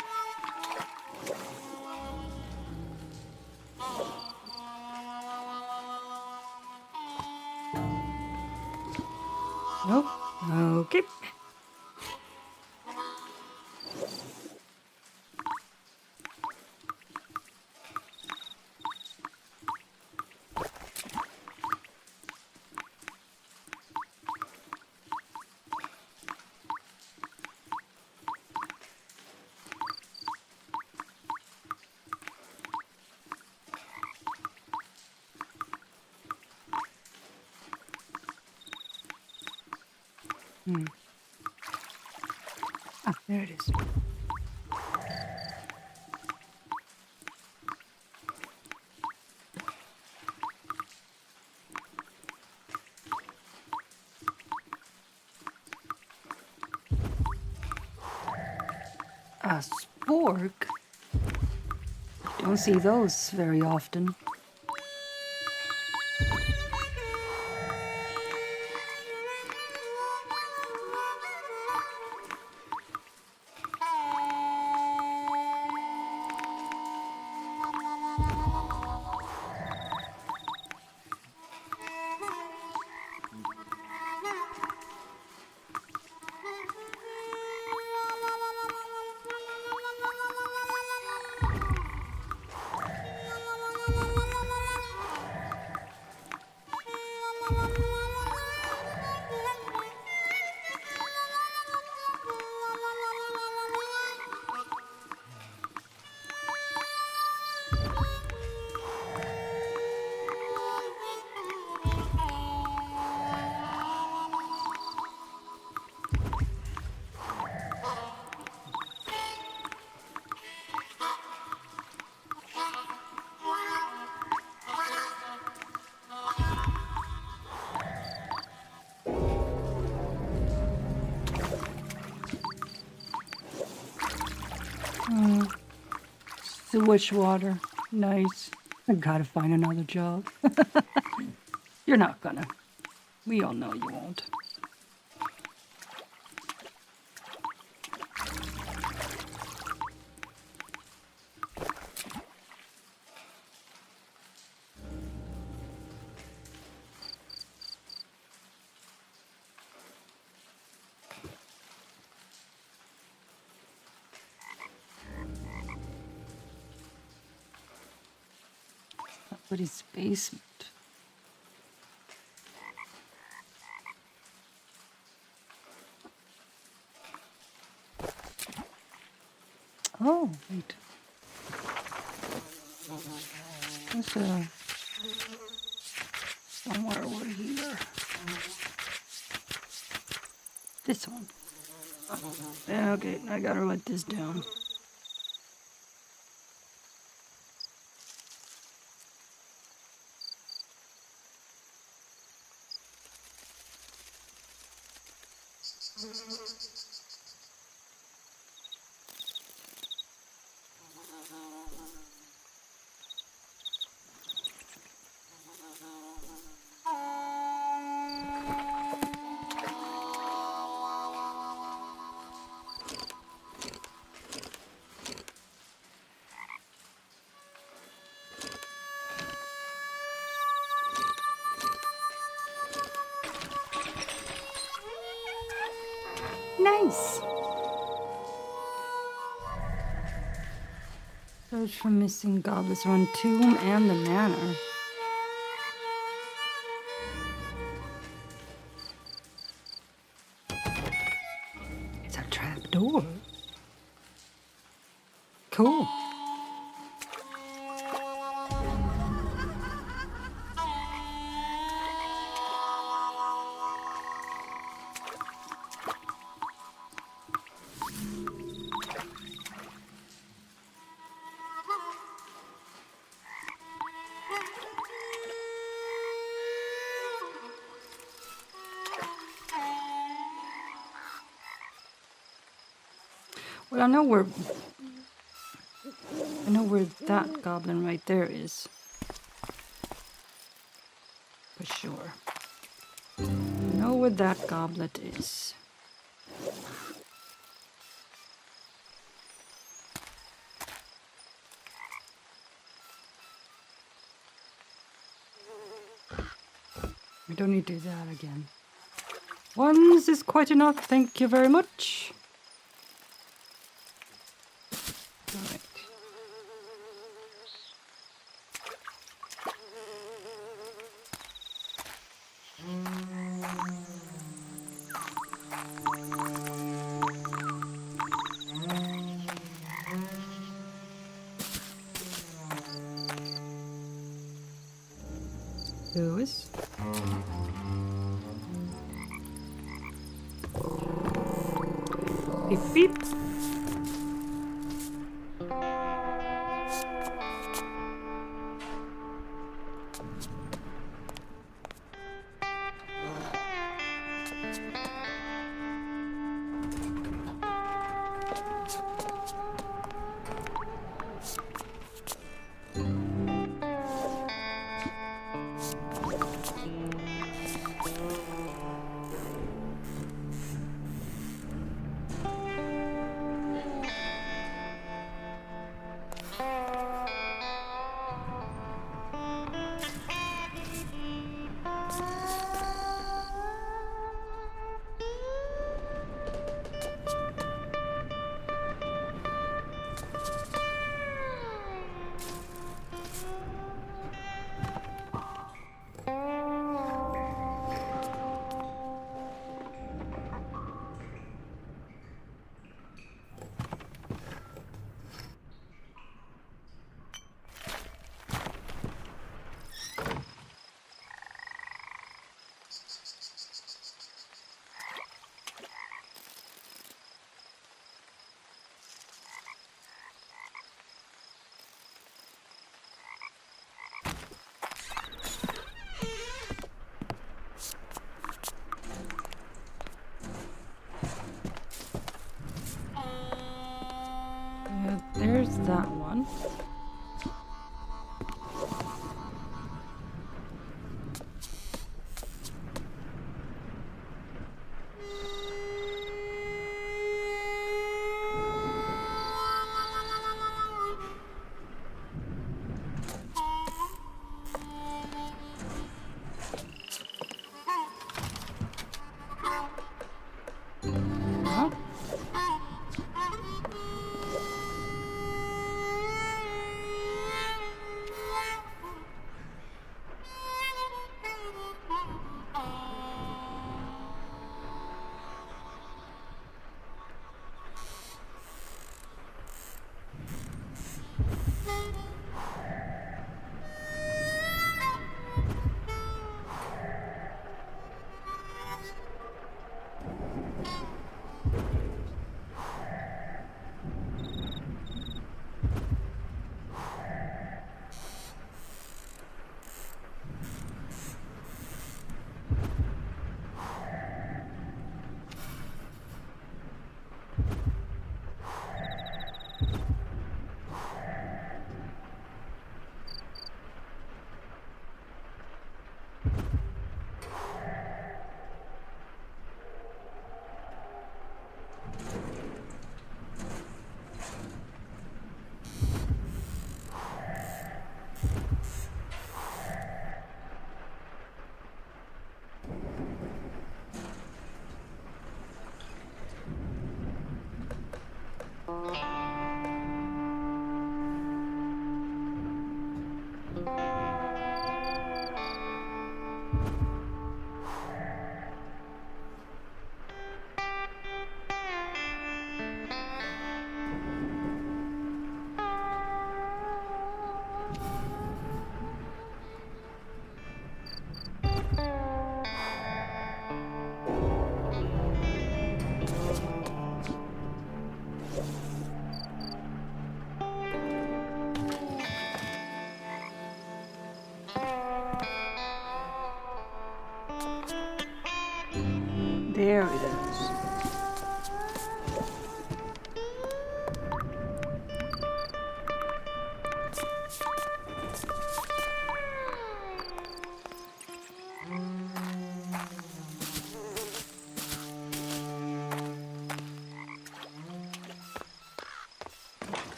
Nope. Okay. Ah, there it is. A spork? Don't see those very often. Sewage water. Nice. I gotta find another job. You're not gonna. We all know you won't. Somebody's basement. Oh, wait. There's somewhere over here. This one. Yeah, okay, I gotta write this down. Nice. Search for missing goblets on tomb and the manor. It's a trap door. Cool. Well, I know where that goblin right there is. For sure. I know where that goblet is. We don't need to do that again. Once is quite enough, thank you very much. Alright. Lewis. Beep beep. There's that one.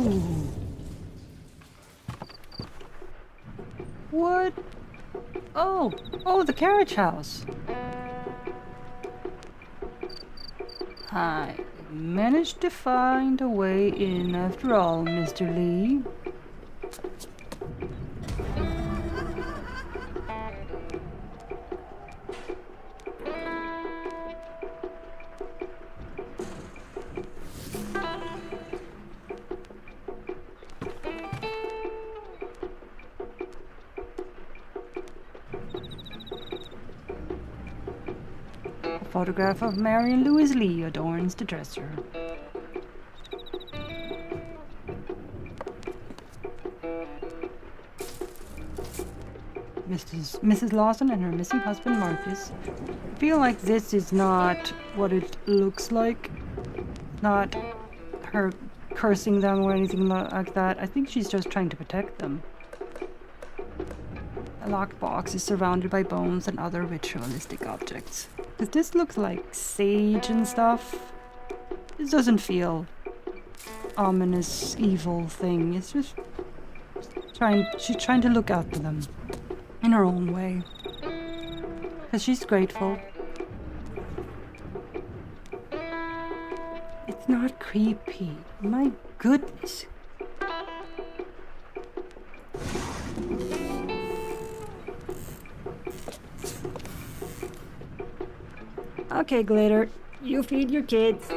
Ooh. What? Oh, the carriage house. I managed to find a way in after all, Mr. Lee. A photograph of Mary and Louise Lee adorns the dresser. Mrs. Lawson and her missing husband Marcus. I feel like this is not what it looks like. Not her cursing them or anything like that. I think she's just trying to protect them. A locked box is surrounded by bones and other ritualistic objects. Because this looks like sage and stuff. This doesn't feel ominous, evil thing. It's just she's trying to look after them in her own way. Because she's grateful. It's not creepy. My goodness. Okay, Glitter. You feed your kids.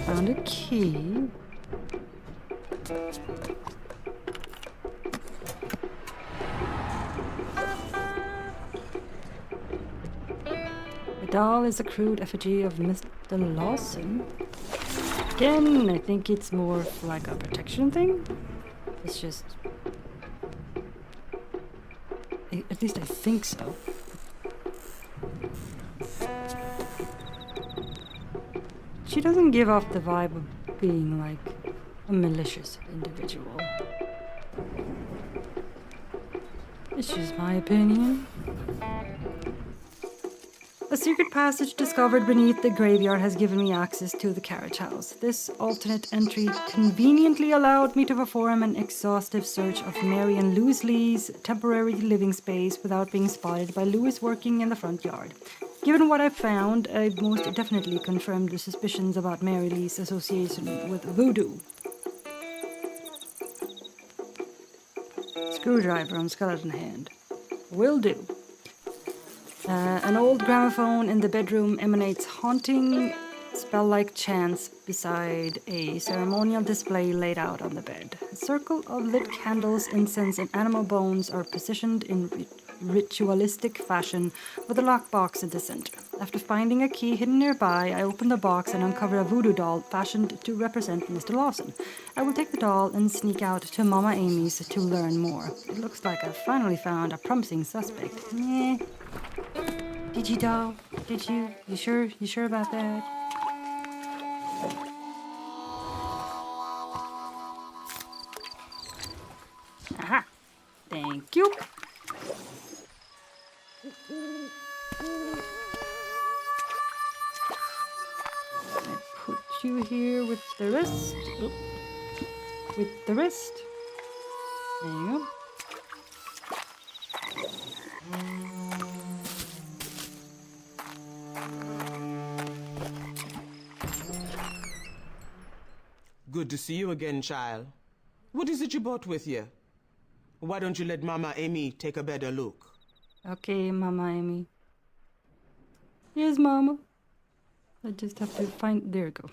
Found a key. The doll is a crude effigy of Mr. Lawson. Again, I think it's more of like a protection thing. It's just... At least I think so. She doesn't give off the vibe of being like a malicious individual. It's just my opinion. A secret passage discovered beneath the graveyard has given me access to the carriage house. This alternate entry conveniently allowed me to perform an exhaustive search of Mary and Louise Lee's temporary living space without being spotted by Louis working in the front yard. Given what I found, I most definitely confirmed the suspicions about Mary Lee's association with voodoo. Screwdriver on skeleton hand. Will do. An old gramophone in the bedroom emanates haunting, spell-like chants beside a ceremonial display laid out on the bed. A circle of lit candles, incense, and animal bones are positioned in ritualistic fashion with a lockbox in the center. After finding a key hidden nearby, I open the box and uncover a voodoo doll fashioned to represent Mr. Lawson. I will take the doll and sneak out to Mama Amy's to learn more. It looks like I finally found a promising suspect. Meh. Did you, doll? Did you? You sure? You sure about that? Aha! Thank you. I put you here with the rest. Oh. With the rest. There you go. Good to see you again, child. What is it you brought with you? Why don't you let Mama Amy take a better look? Okay, Mama Amy. Here's Mama. I just have to find... There you go.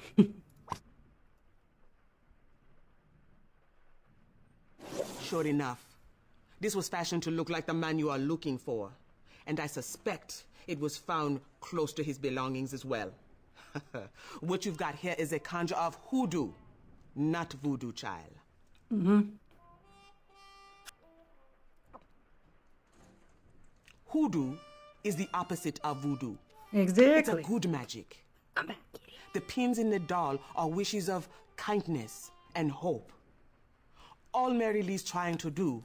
Sure enough, this was fashioned to look like the man you are looking for. And I suspect it was found close to his belongings as well. What you've got here is a conjure of hoodoo, not voodoo, child. Mm-hmm. Hoodoo is the opposite of voodoo. Exactly. It's a good magic. Come back, kitty. The pins in the doll are wishes of kindness and hope. All Mary Lee's trying to do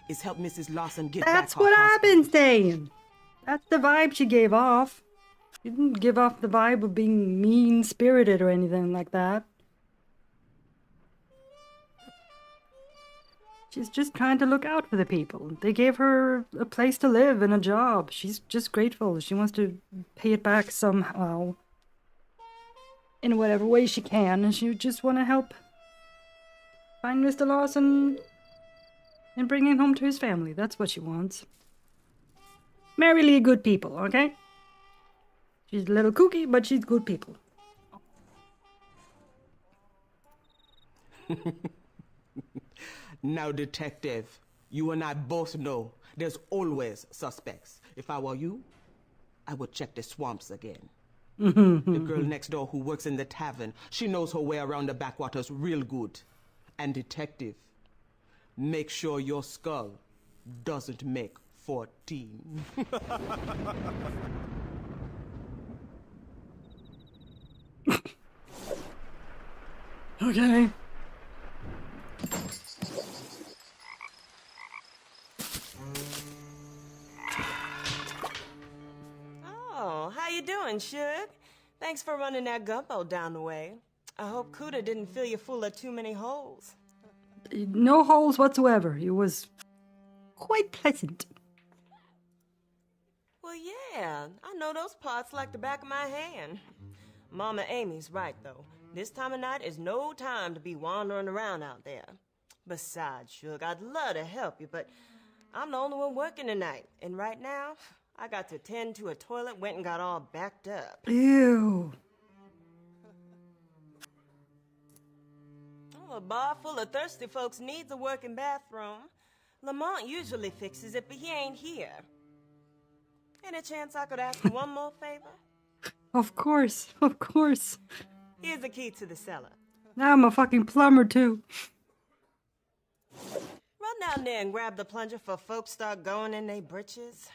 is help Mrs. Lawson get back That's her what husband. I've been saying. That's the vibe she gave off. She didn't give off the vibe of being mean-spirited or anything like that. She's just trying to look out for the people. They gave her a place to live and a job. She's just grateful. She wants to pay it back somehow. In whatever way she can. And she just want to help find Mr. Lawson and bring him home to his family. That's what she wants. Mary Lee, good people, okay? She's a little kooky, but she's good people. Now, detective, you and I both know there's always suspects. If I were you, I would check the swamps again. The girl next door who works in the tavern, she knows her way around the backwaters real good. And detective, make sure your skull doesn't make 14. Okay. Oh, how you doing, Suge? Thanks for running that gumbo down the way. I hope Cuda didn't fill you full of too many holes. No holes whatsoever. It was quite pleasant. Well, yeah, I know those parts like the back of my hand. Mama Amy's right, though. This time of night is no time to be wandering around out there. Besides, Suge, I'd love to help you, but I'm the only one working tonight. And right now, I got to tend to a toilet, went and got all backed up. Ew. Oh, a bar full of thirsty folks needs a working bathroom. Lamont usually fixes it, but he ain't here. Any chance I could ask you one more favor? Of course, of course. Here's the key to the cellar. Now I'm a fucking plumber too. Run down there and grab the plunger for folks start going in their britches.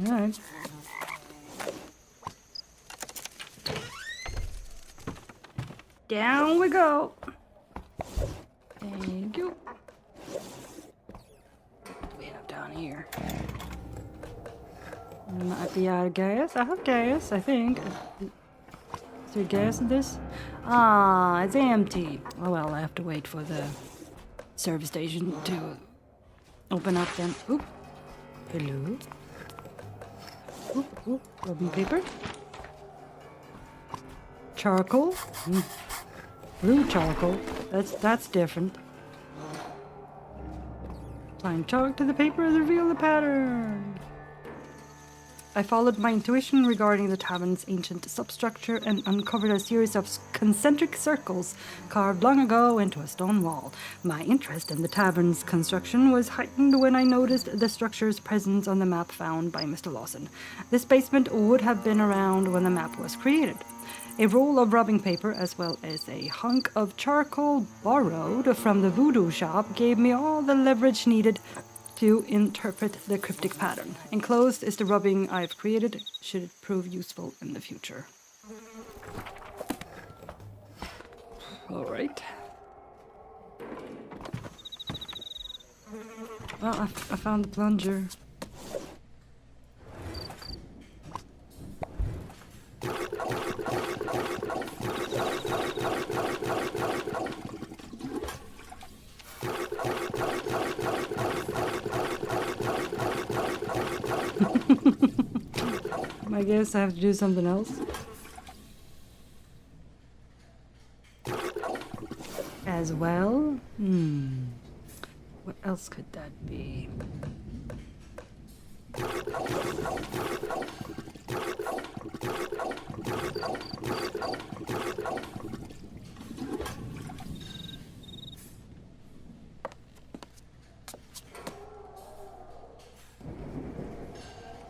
Alright. Down we go. Thank you. What do we have down here? Might be out of gas. I have gas, I think. Is there gas in this? Ah, it's empty. Oh well, I have to wait for the service station to open up then. Oop. Hello. Oop, rubbing paper. Charcoal. Blue charcoal. That's different. Applying chalk to the paper to reveal the pattern. I followed my intuition regarding the tavern's ancient substructure and uncovered a series of concentric circles carved long ago into a stone wall. My interest in the tavern's construction was heightened when I noticed the structure's presence on the map found by Mr. Lawson. This basement would have been around when the map was created. A roll of rubbing paper as well as a hunk of charcoal borrowed from the voodoo shop gave me all the leverage needed to interpret the cryptic pattern. Enclosed is the rubbing I've created, should it prove useful in the future. Alright. Well, I found the plunger. I guess I have to do something else. As well? What else could that be?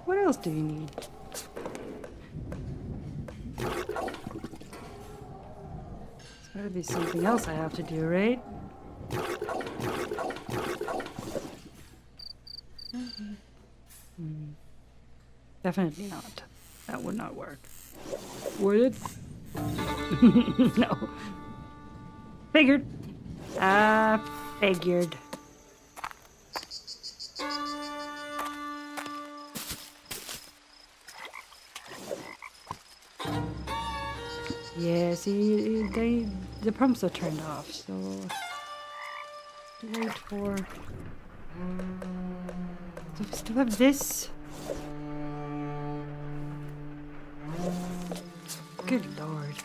What else do you need? There's gotta be something else I have to do, right? Definitely not. That would not work. Would it? No. Figured. Figured. Yeah, see, the pumps are turned off, so wait for. Do we still have this? Good lord.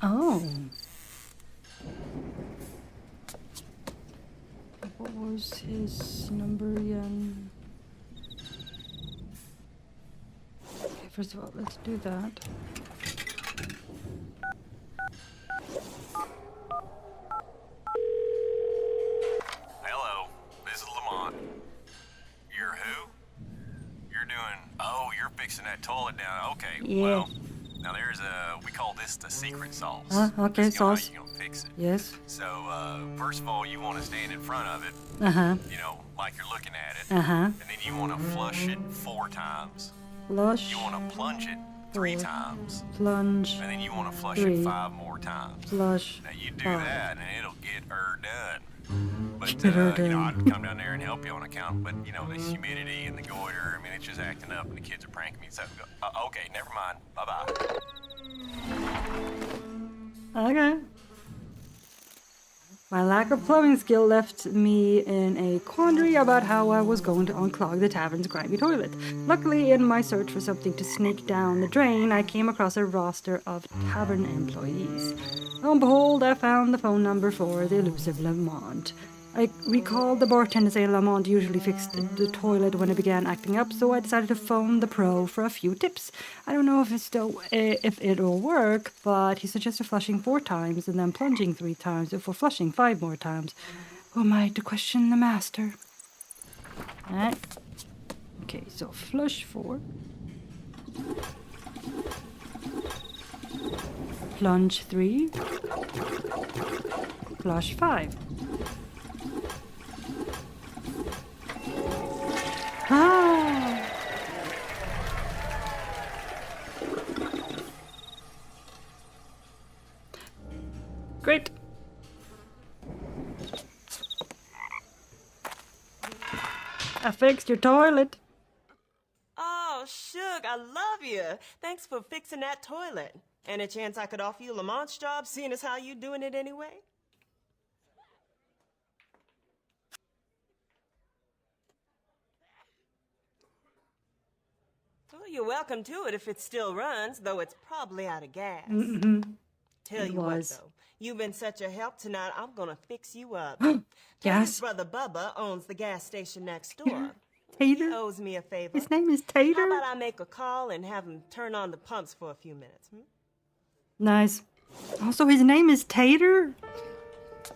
Oh. What was his number again? Okay, first of all, let's do that. Hello, this is Lamont. You're who? You're doing... Oh, you're fixing that toilet down. Okay, Yeah. well... Now there's we call this the secret sauce. Okay, This is how sauce. you gonna fix it. Yes. So, first of all, you want to stand in front of it, Uh-huh. you know, like you're looking at it. Uh-huh. And then you want to flush it 4 times. Flush. You want to plunge it 3 4. times. Plunge. And then you want to flush 3. it 5 more times. Flush. Now you do 5. that and it'll get her done. But, Get her you know, done. I'd come down there and help you on account, but, you know, the humidity and the goiter, I mean, it's just acting up and the kids are pranking me. So, okay, never mind. Bye-bye. Okay. My lack of plumbing skill left me in a quandary about how I was going to unclog the tavern's grimy toilet. Luckily, in my search for something to snake down the drain, I came across a roster of tavern employees. Lo and behold, I found the phone number for the elusive Lamont. I recalled the bartender saying Lamont usually fixed the toilet when it began acting up, so I decided to phone the pro for a few tips. I don't know if it'll work, but he suggested flushing 4 times and then plunging 3 times before flushing 5 more times. Who am I to question the master? Alright. Okay, so flush 4. Plunge 3. Flush 5. Ah! Great. I fixed your toilet. Oh, Shug, I love you. Thanks for fixing that toilet. Any chance I could offer you Lamont's job, seeing as how you doing it anyway? Well, you're welcome to it if it still runs, though it's probably out of gas. Tell you what, though, you've been such a help tonight, I'm gonna fix you up. Tater's brother Bubba owns the gas station next door. Tater? He owes me a favor. His name is Tater? How about I make a call and have him turn on the pumps for a few minutes, Nice. Also, his name is Tater?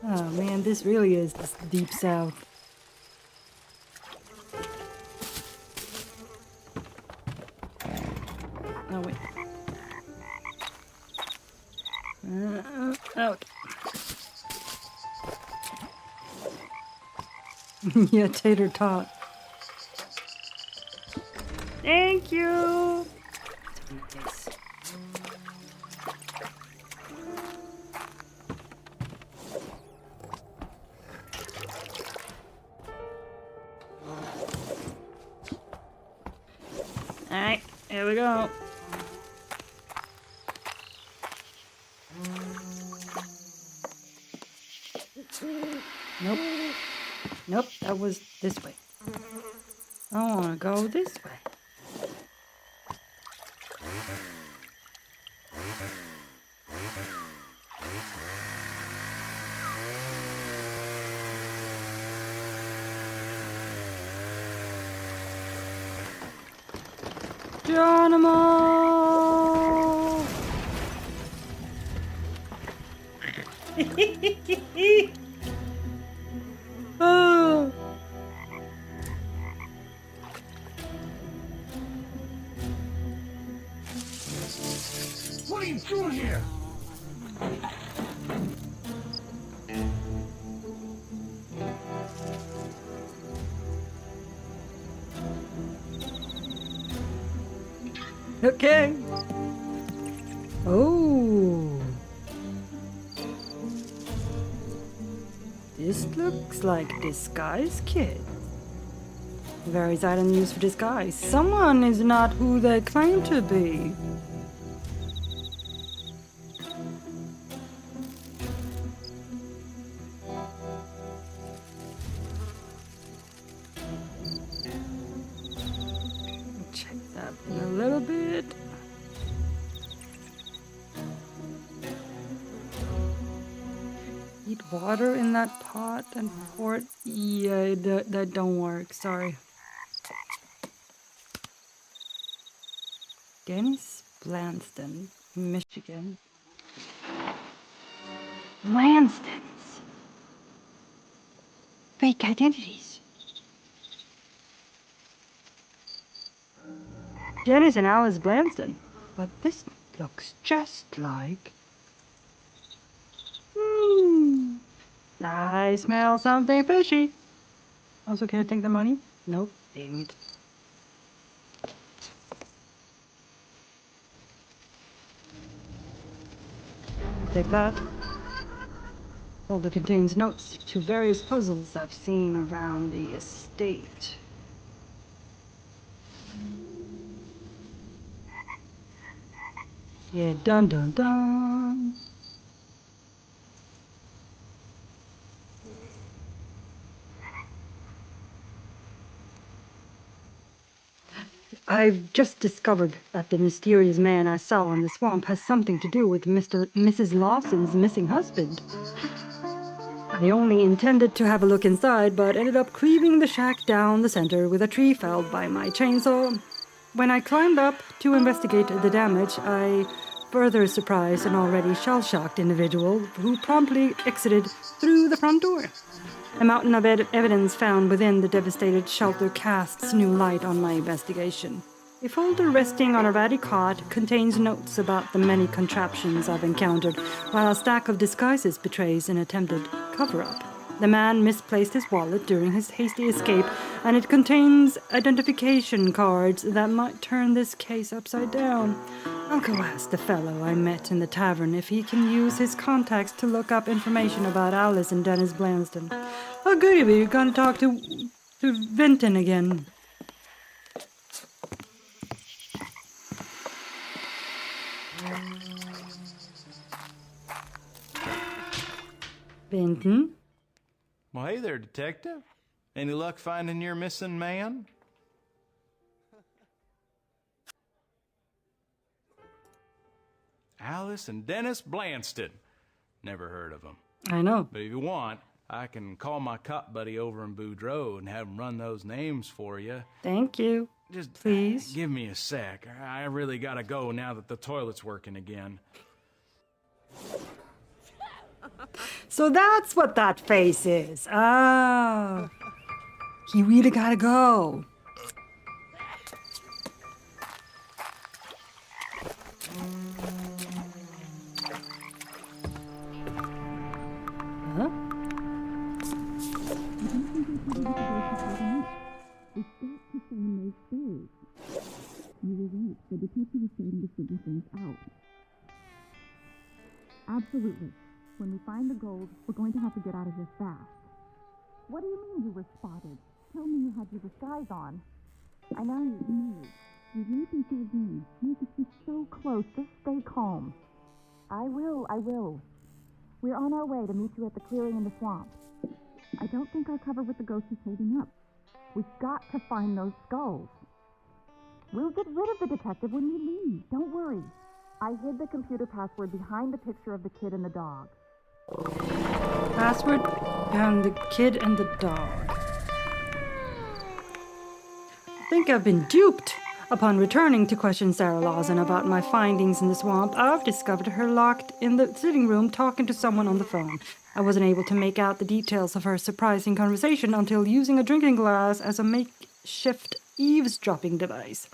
Oh man, this really is the deep south. Oh wait. Okay. Yeah, Tater tot. Thank you. Alright, here we go. Nope. Nope, that was this way. I want to go this way. Geronimo! Oh. What are you doing here? Okay. Oh. This looks like disguise kit. Various items used for disguise. Someone is not who they claim to be. Check that in a little bit. Eat water in that pot and pour it. Yeah, that don't work. Sorry. Dennis Blanston, Michigan. Blanstons. Fake identities. Dennis and Alice Blanston. But this looks just like... I smell something fishy. Also, can I take the money? Nope, didn't. Take that. Folder contains notes to various puzzles I've seen around the estate. Yeah, dun dun dun. I've just discovered that the mysterious man I saw in the swamp has something to do with Mrs. Lawson's missing husband. I only intended to have a look inside, but ended up cleaving the shack down the center with a tree felled by my chainsaw. When I climbed up to investigate the damage, I further surprised an already shell-shocked individual who promptly exited through the front door. A mountain of evidence found within the devastated shelter casts new light on my investigation. A folder resting on a ratty cot contains notes about the many contraptions I've encountered, while a stack of disguises betrays an attempted cover-up. The man misplaced his wallet during his hasty escape, and it contains identification cards that might turn this case upside down. I'll go ask the fellow I met in the tavern if he can use his contacts to look up information about Alice and Dennis Blanston. Oh, goody, we're gonna talk to Vinton again. Benton? Well, hey there, Detective. Any luck finding your missing man? Alice and Dennis Blanston. Never heard of them. I know. But if you want, I can call my cop buddy over in Boudreaux and have him run those names for you. Thank you. Just please give me a sec. I really gotta go now that the toilet's working again. So that's what that face is. Ah. He really gotta go. Huh? Absolutely. When we find the gold, we're going to have to get out of here fast. What do you mean you were spotted? Tell me you had your disguise on. I know you knew. You really confused me. You could be so close. Just stay calm. I will. We're on our way to meet you at the clearing in the swamp. I don't think our cover with the ghost is holding up. We've got to find those skulls. We'll get rid of the detective when we leave. Don't worry. I hid the computer password behind the picture of the kid and the dog. Password behind the kid and the dog. I think I've been duped. Upon returning to question Sarah Lawson about my findings in the swamp, I've discovered her locked in the sitting room talking to someone on the phone. I wasn't able to make out the details of her surprising conversation until using a drinking glass as a makeshift eavesdropping device.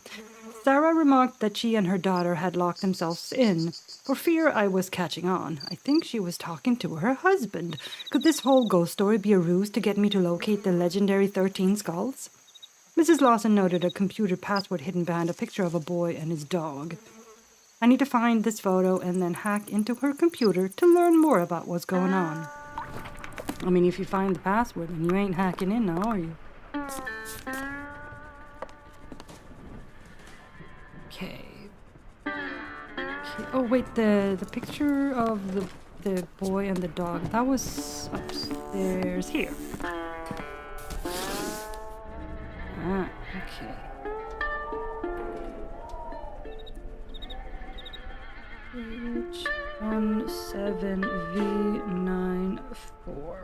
Sarah remarked that she and her daughter had locked themselves in, for fear I was catching on. I think she was talking to her husband. Could this whole ghost story be a ruse to get me to locate the legendary 13 skulls? Mrs. Lawson noted a computer password hidden behind a picture of a boy and his dog. I need to find this photo and then hack into her computer to learn more about what's going on. I mean, if you find the password, then you ain't hacking in now, are you? Okay. Oh, wait, the picture of the boy and the dog, that was upstairs here. Ah, okay. Page 17V94.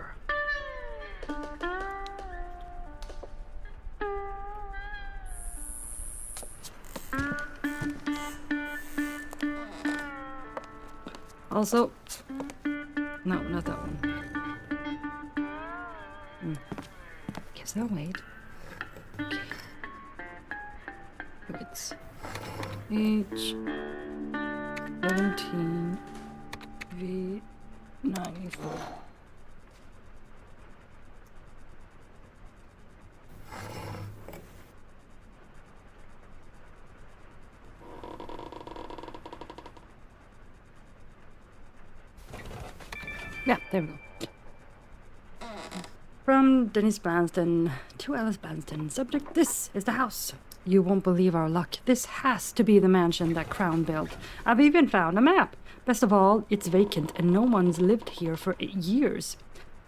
Also, no, not that one. Guess I'll wait. Okay. It's H17V94. Yeah, there we go. From Dennis Blanston to Alice Blanston. Subject, this is the house. You won't believe our luck. This has to be the mansion that Crown built. I've even found a map. Best of all, it's vacant and no one's lived here for years.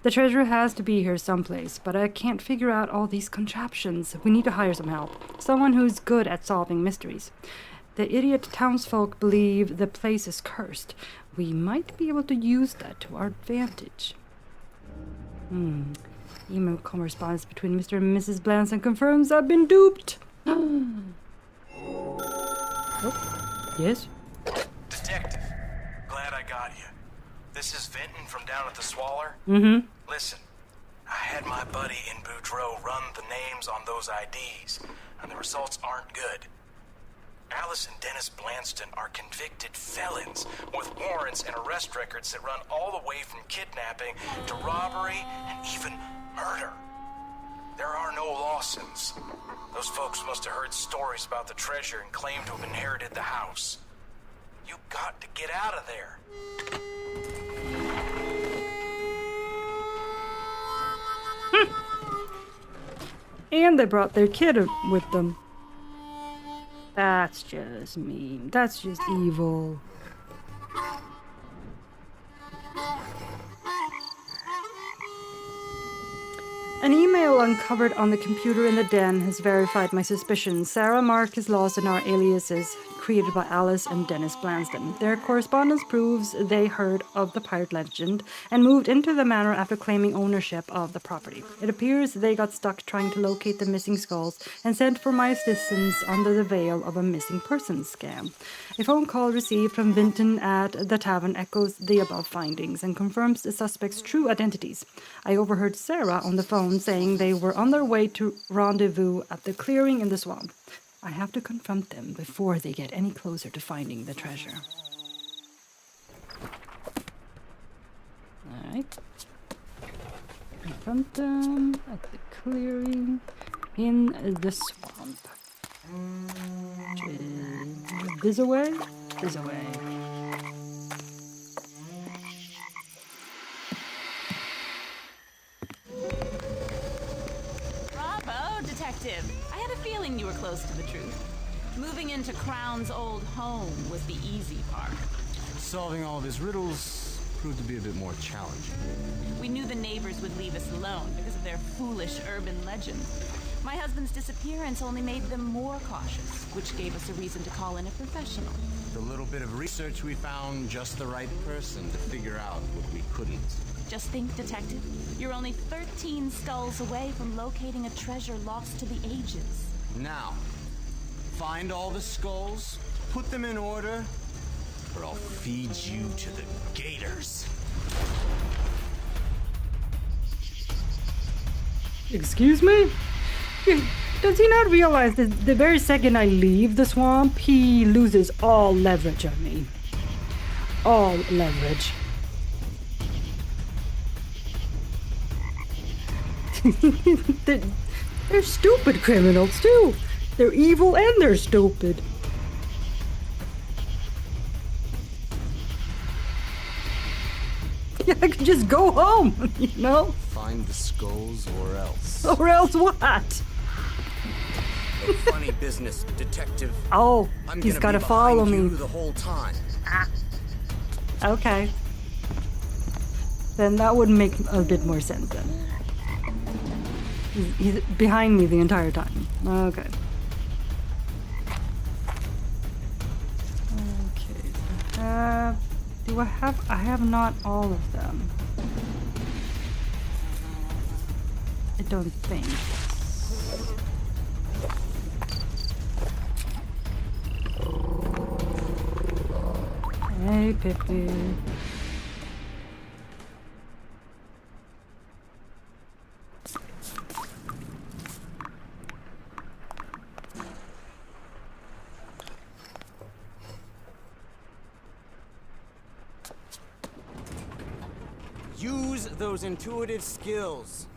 The treasure has to be here someplace, but I can't figure out all these contraptions. We need to hire some help. Someone who's good at solving mysteries. The idiot townsfolk believe the place is cursed. We might be able to use that to our advantage. Email correspondence between Mr. and Mrs. Blanston confirms I've been duped. Oh, yes? Detective, glad I got you. This is Vinton from down at the Swaller. Mm-hmm. Listen, I had my buddy in Boudreaux run the names on those IDs, and the results aren't good. Alice and Dennis Blanston are convicted felons with warrants and arrest records that run all the way from kidnapping to robbery and even murder. There are no Lawsons. Those folks must have heard stories about the treasure and claim to have inherited the house. You got to get out of there. And they brought their kid with them. That's just mean. That's just evil. An email uncovered on the computer in the den has verified my suspicions. Sarah Mark is lost in our aliases created by Alice and Dennis Blanston. Their correspondence proves they heard of the pirate legend and moved into the manor after claiming ownership of the property. It appears they got stuck trying to locate the missing skulls and sent for my assistance under the veil of a missing persons scam. A phone call received from Vinton at the tavern echoes the above findings and confirms the suspects' true identities. I overheard Sarah on the phone saying they were on their way to rendezvous at the clearing in the swamp. I have to confront them before they get any closer to finding the treasure. Alright. Confront them at the clearing in the swamp. This away? This away. Bravo, Detective! I had a feeling you were close to the truth. Moving into Crown's old home was the easy part. Solving all of his riddles proved to be a bit more challenging. We knew the neighbors would leave us alone because of their foolish urban legends. My husband's disappearance only made them more cautious, which gave us a reason to call in a professional. With a little bit of research, we found just the right person to figure out what we couldn't. Just think, Detective, you're only 13 skulls away from locating a treasure lost to the ages. Now, find all the skulls, put them in order, or I'll feed you to the gators. Excuse me? Does he not realize that the very second I leave the swamp, he loses all leverage on me? All leverage. They're stupid criminals, too. They're evil and they're stupid. Yeah, I could just go home, you know? Find the skulls or else. Or else what? No funny business, Detective. Oh, he's gotta follow me. The whole time. Okay. Then that would make a bit more sense then. He's behind me the entire time. Okay. Okay. Do I have... I have not all of them. I don't think. Hey, Pippi. Use those intuitive skills.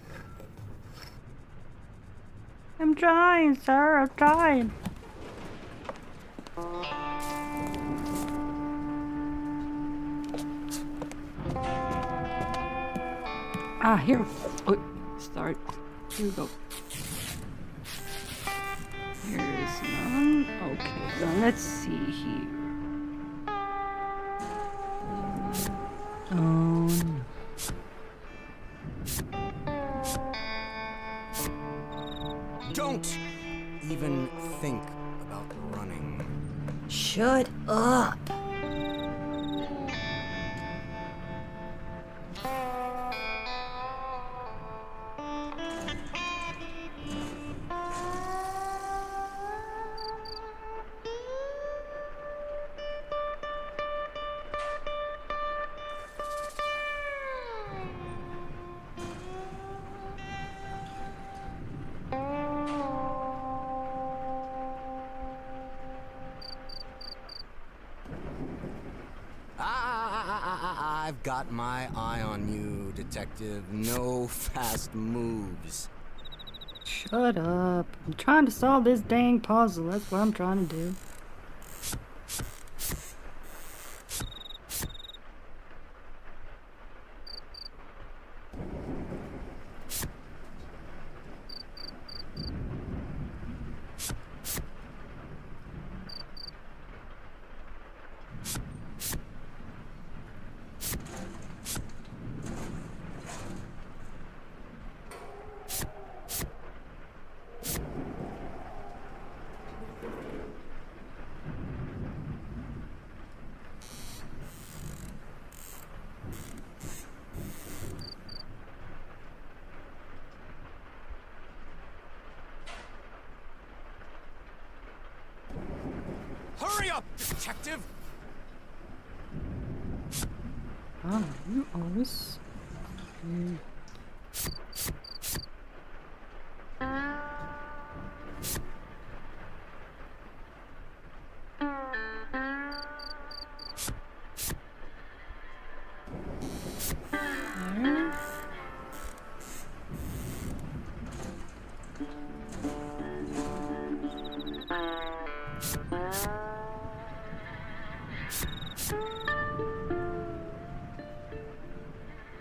I'm trying, sir. I'm trying. Ah, here. Oh, start. Here we go. Here's none. Okay, now let's see here. Oh, no. Don't even think about running. Shut up. I've got my eye on you, Detective. No fast moves. Shut up. I'm trying to solve this dang puzzle. That's what I'm trying to do. up, detective! Ah, you always...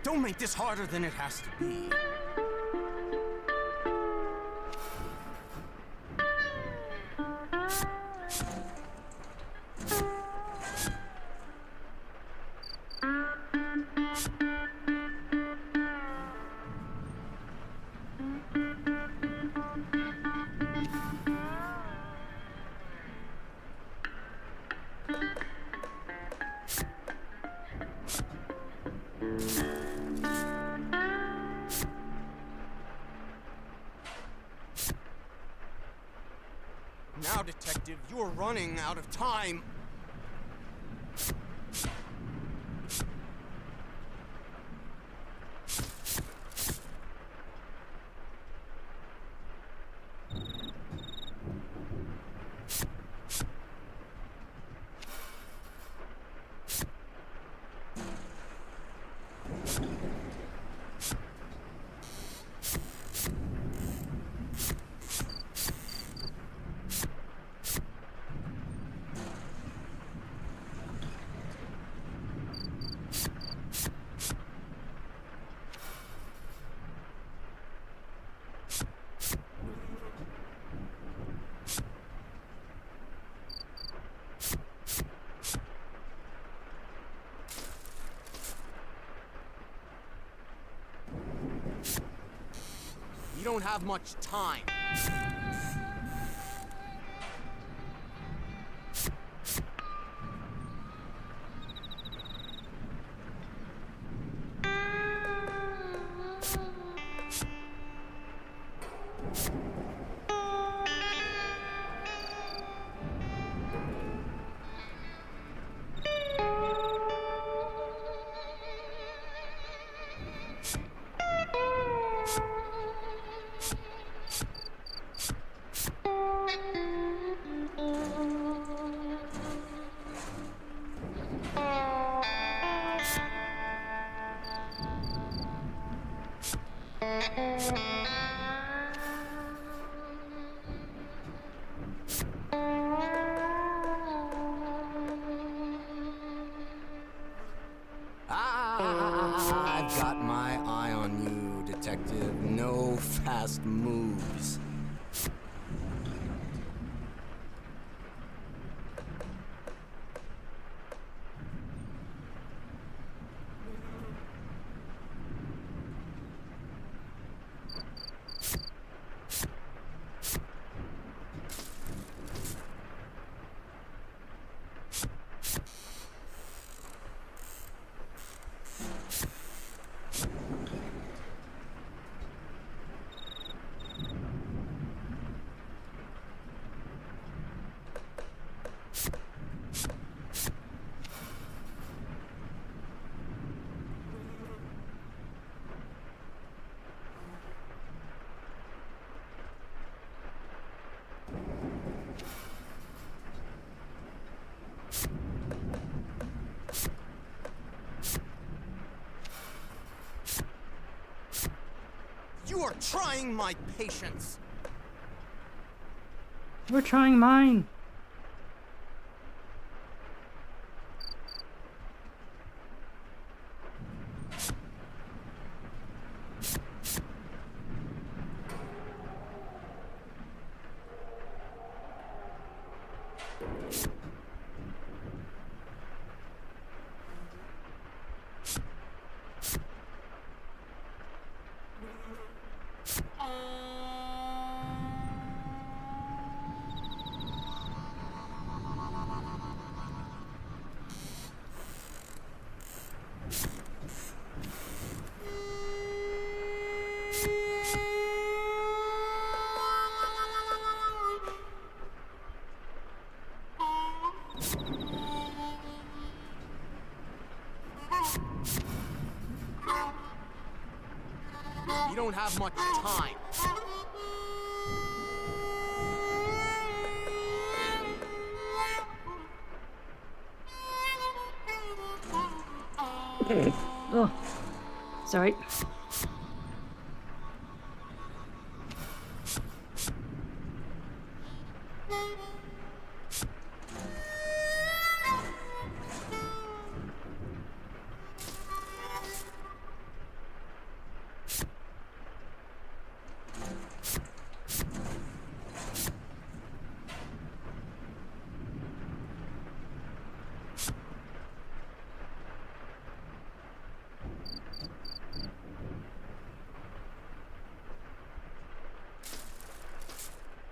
Don't make this harder than it has to be. Now, detective, you're running out of time. You don't have much time. I've got my eye on you, detective. No fast moves. You are trying my patience. You're trying mine. We don't have much time. Oh, sorry.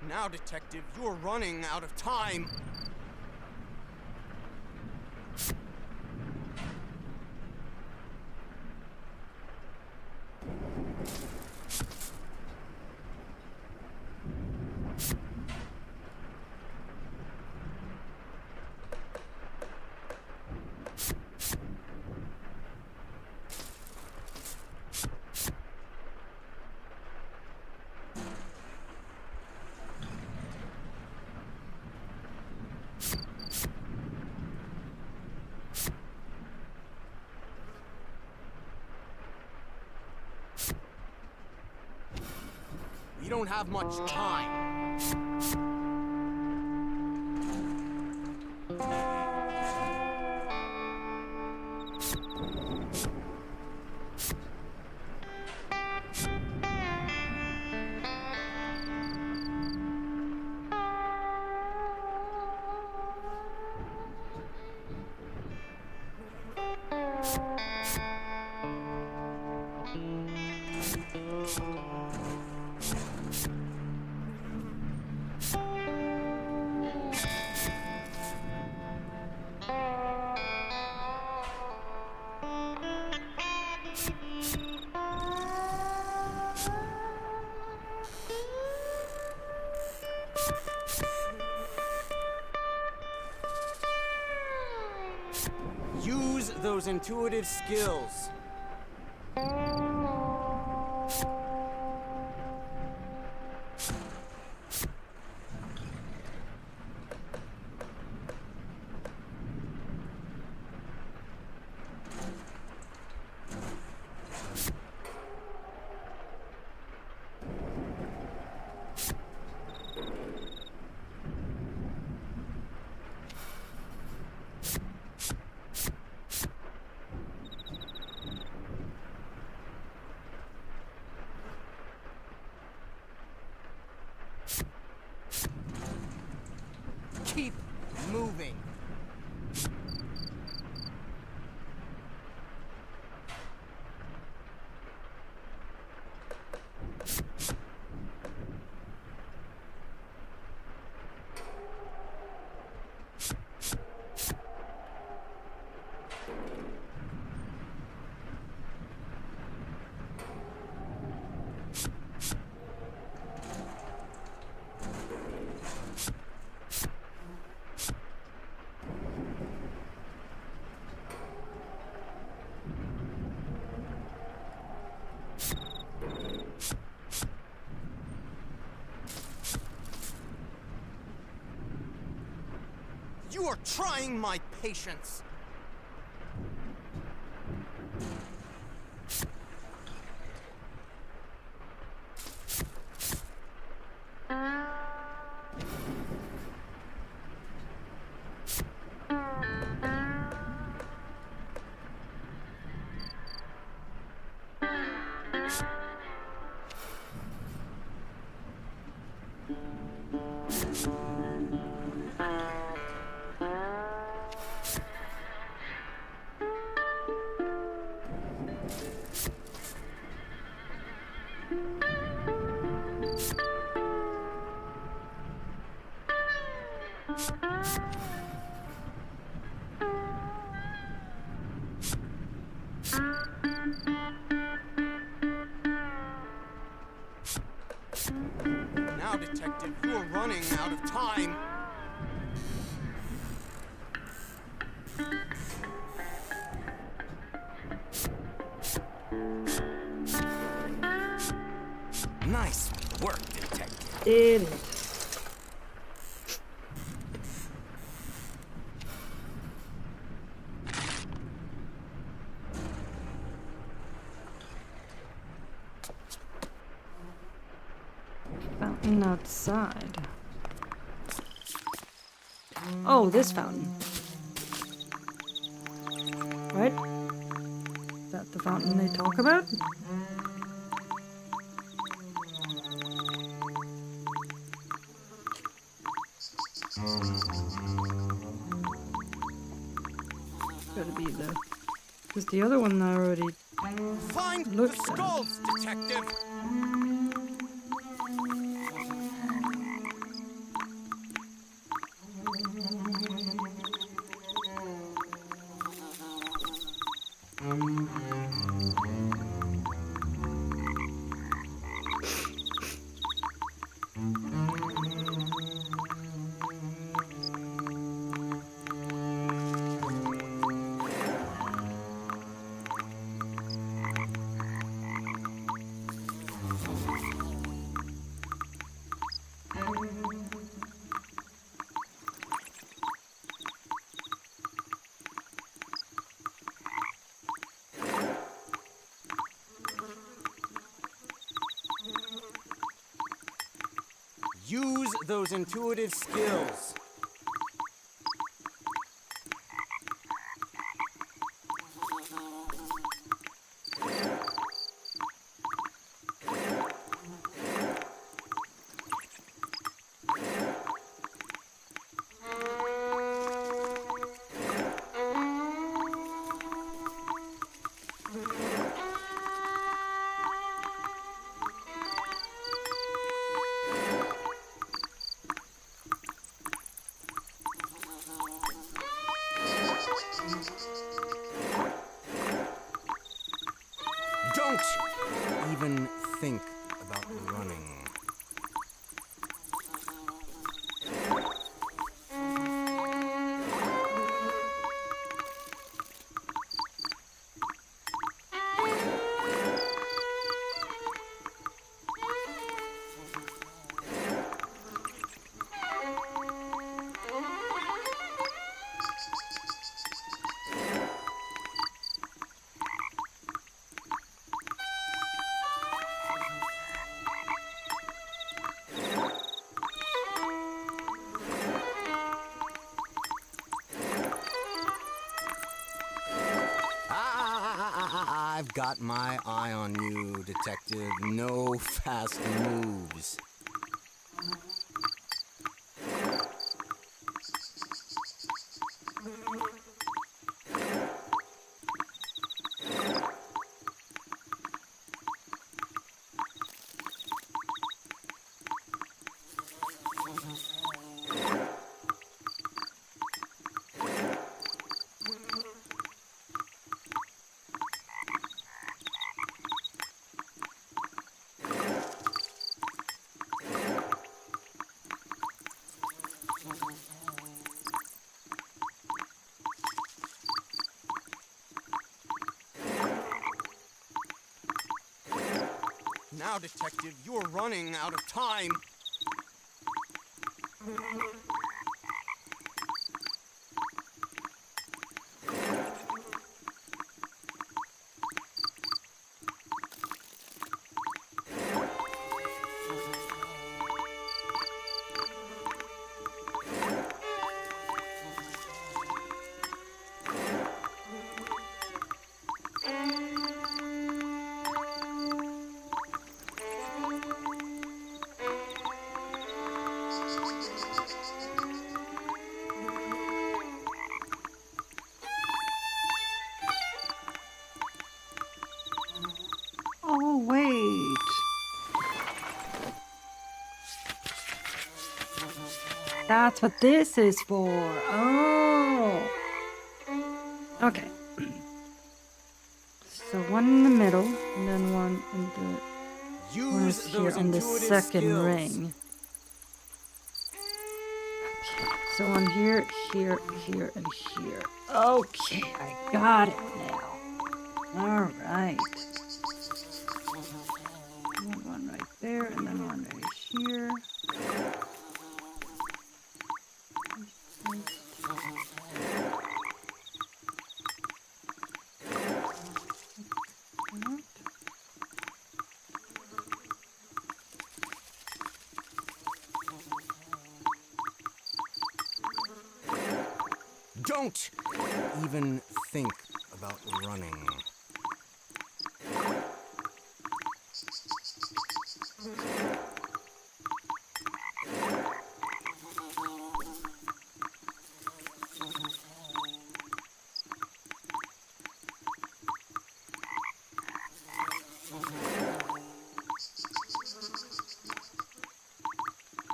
Now, Detective, you're running out of time. We don't have much time. Use those intuitive skills. Keep moving. You are trying my patience. Now, Detective, you're running out of time. Nice work, detective. Did it. Fountain outside. Oh, this fountain. Right? Is that the fountain they talk about? Gotta be the... Because the other one I already Find the looked at. skulls, detective. Use those intuitive skills. Don't even think about running. I've got my eye on you, detective. No fast moves. Now, detective, you're running out of time. Oh, wait. That's what this is for. Oh. Okay. So one in the middle, and then one in the... one is here on the second ring. Okay. So one here, here, here, and here. Okay, I got it now. All right. One right there. there, and then one right here. Don't even think about running.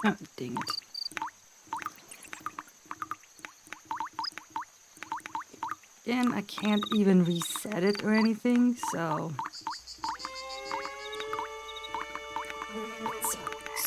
Oh, dang it. Again, I can't even reset it or anything, so... That sucks.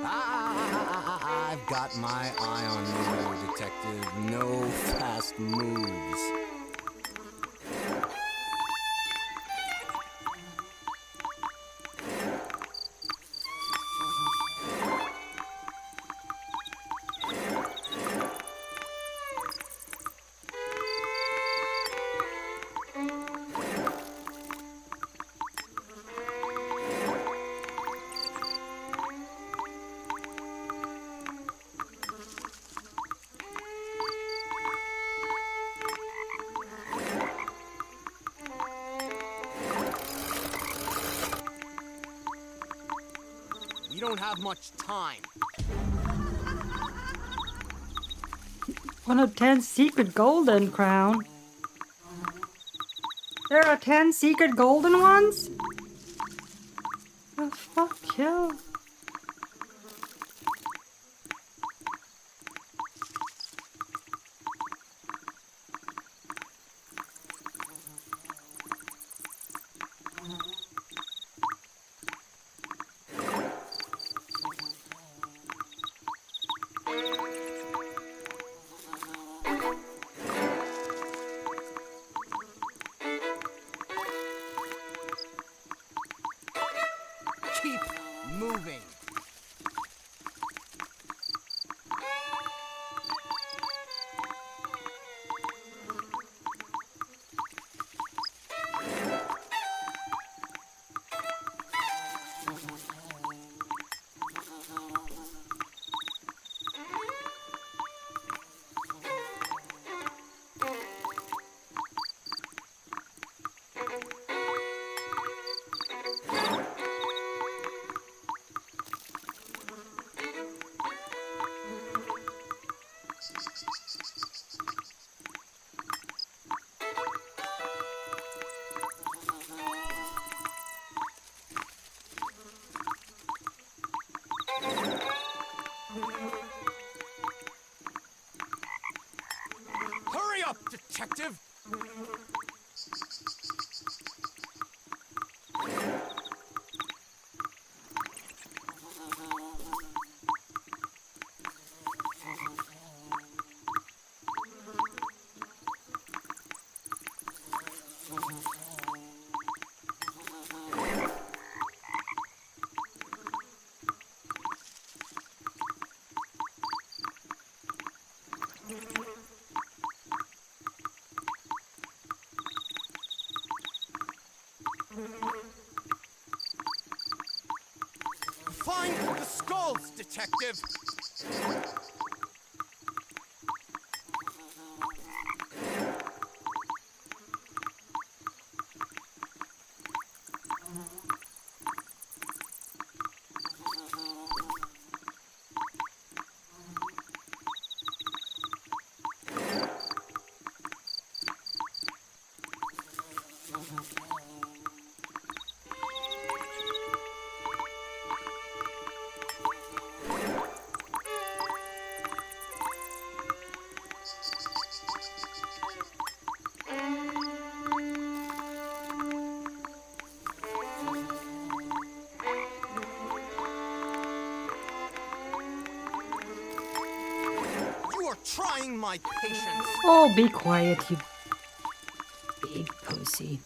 I've got my eye on you, detective. No fast moves. We don't have much time. 1 of 10 secret golden crown. There are 10 secret golden ones? Oh, fuck yeah. Keep moving. Hurry up, detective! Find the skulls, detective! trying my patience. Oh, be quiet, you big pussy.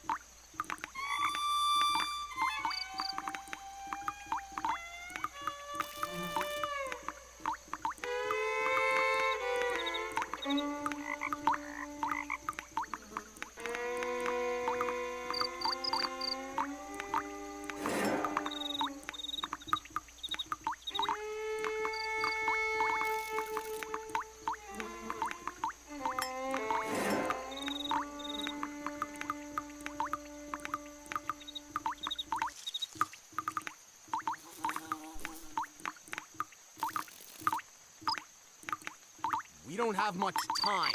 We don't have much time.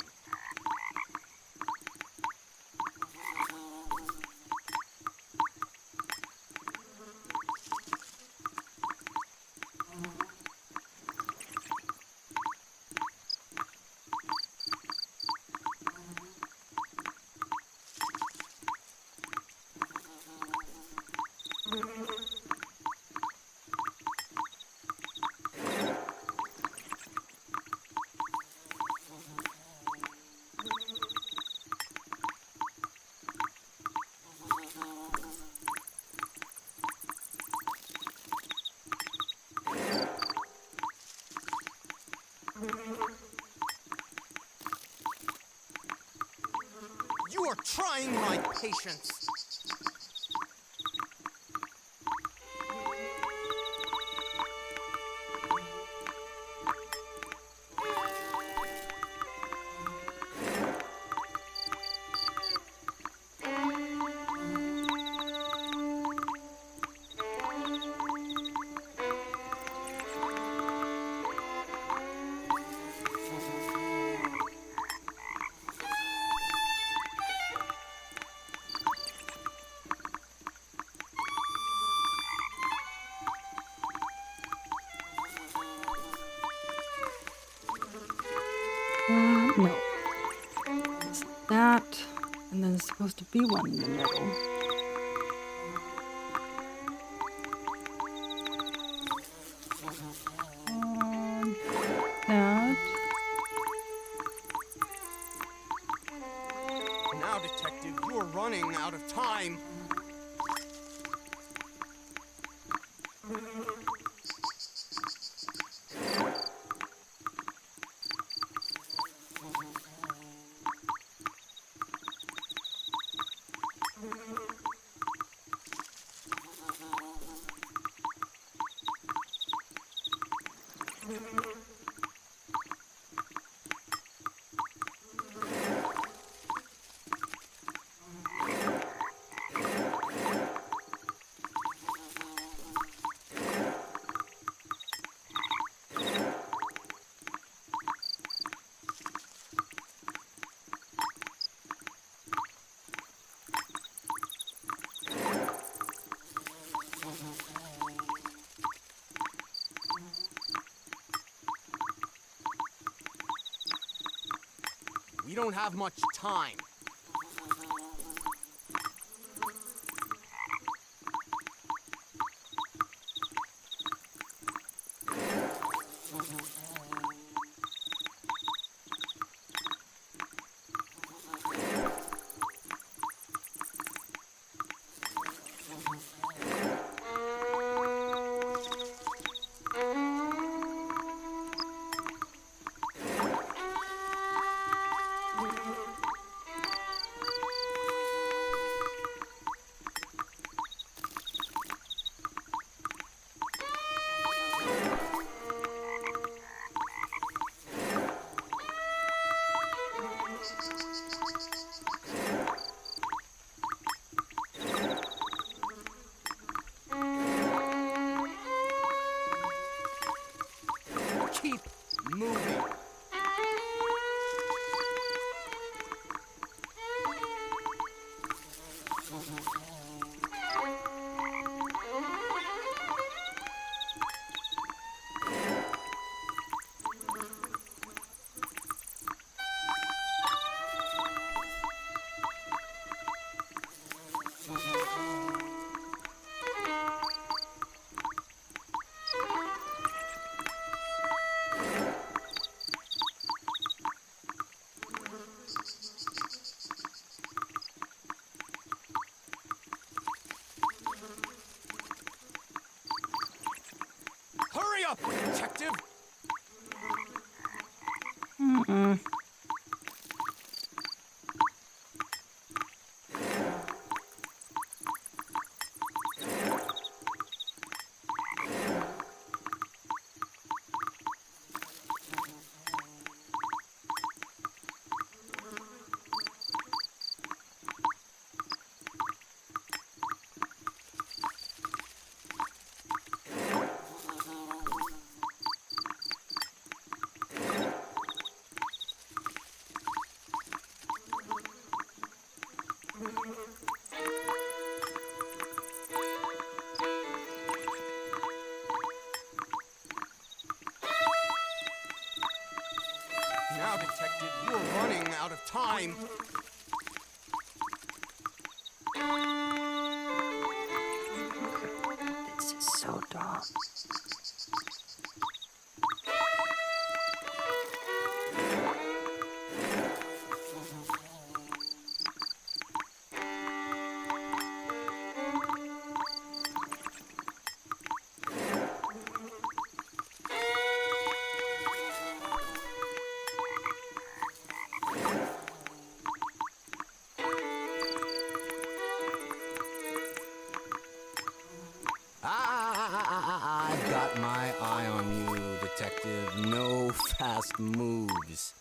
You are trying my patience. No. It's that, and then there's supposed to be one in the middle. That. Now, Detective, you are running out of time. We don't have much time. Now, Detective, you're running out of time. This is so dumb. I've got my eye on you, Detective. No fast moves.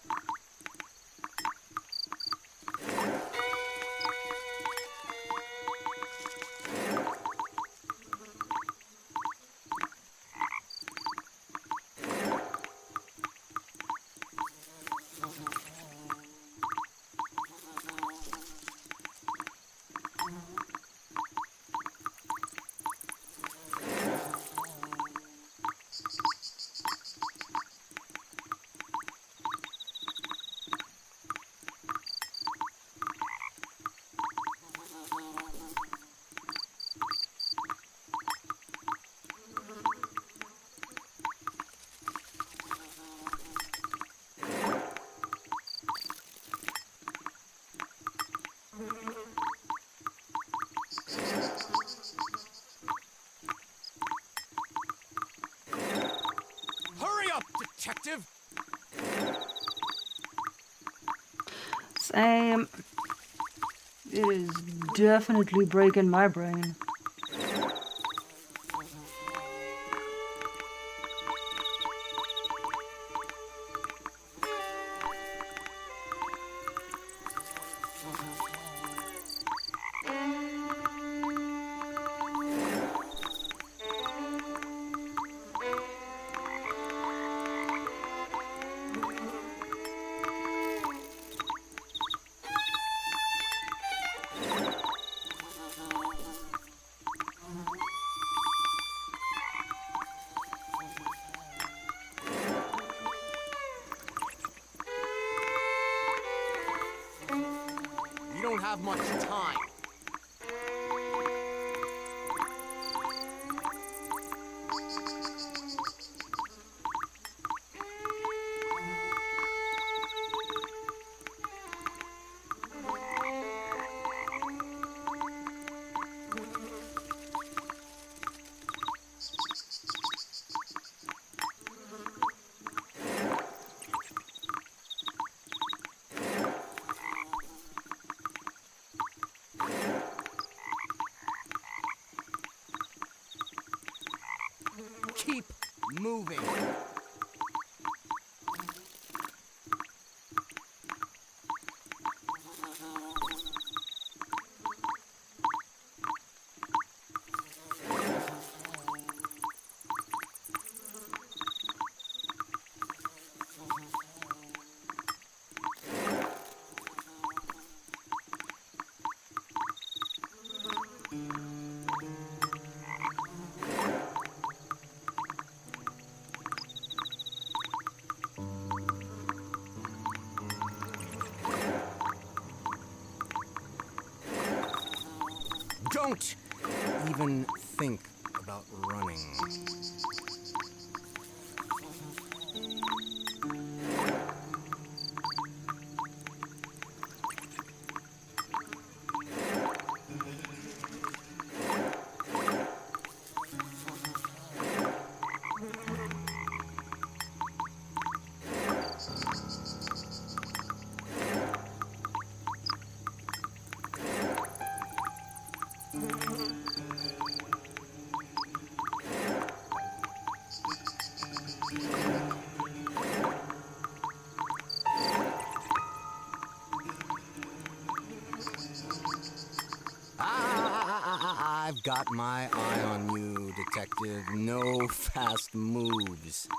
Hurry up, Detective! Same. It is definitely breaking my brain. You don't have much time. Keep moving. Don't even think about running. got my eye on you, Detective. No fast moves.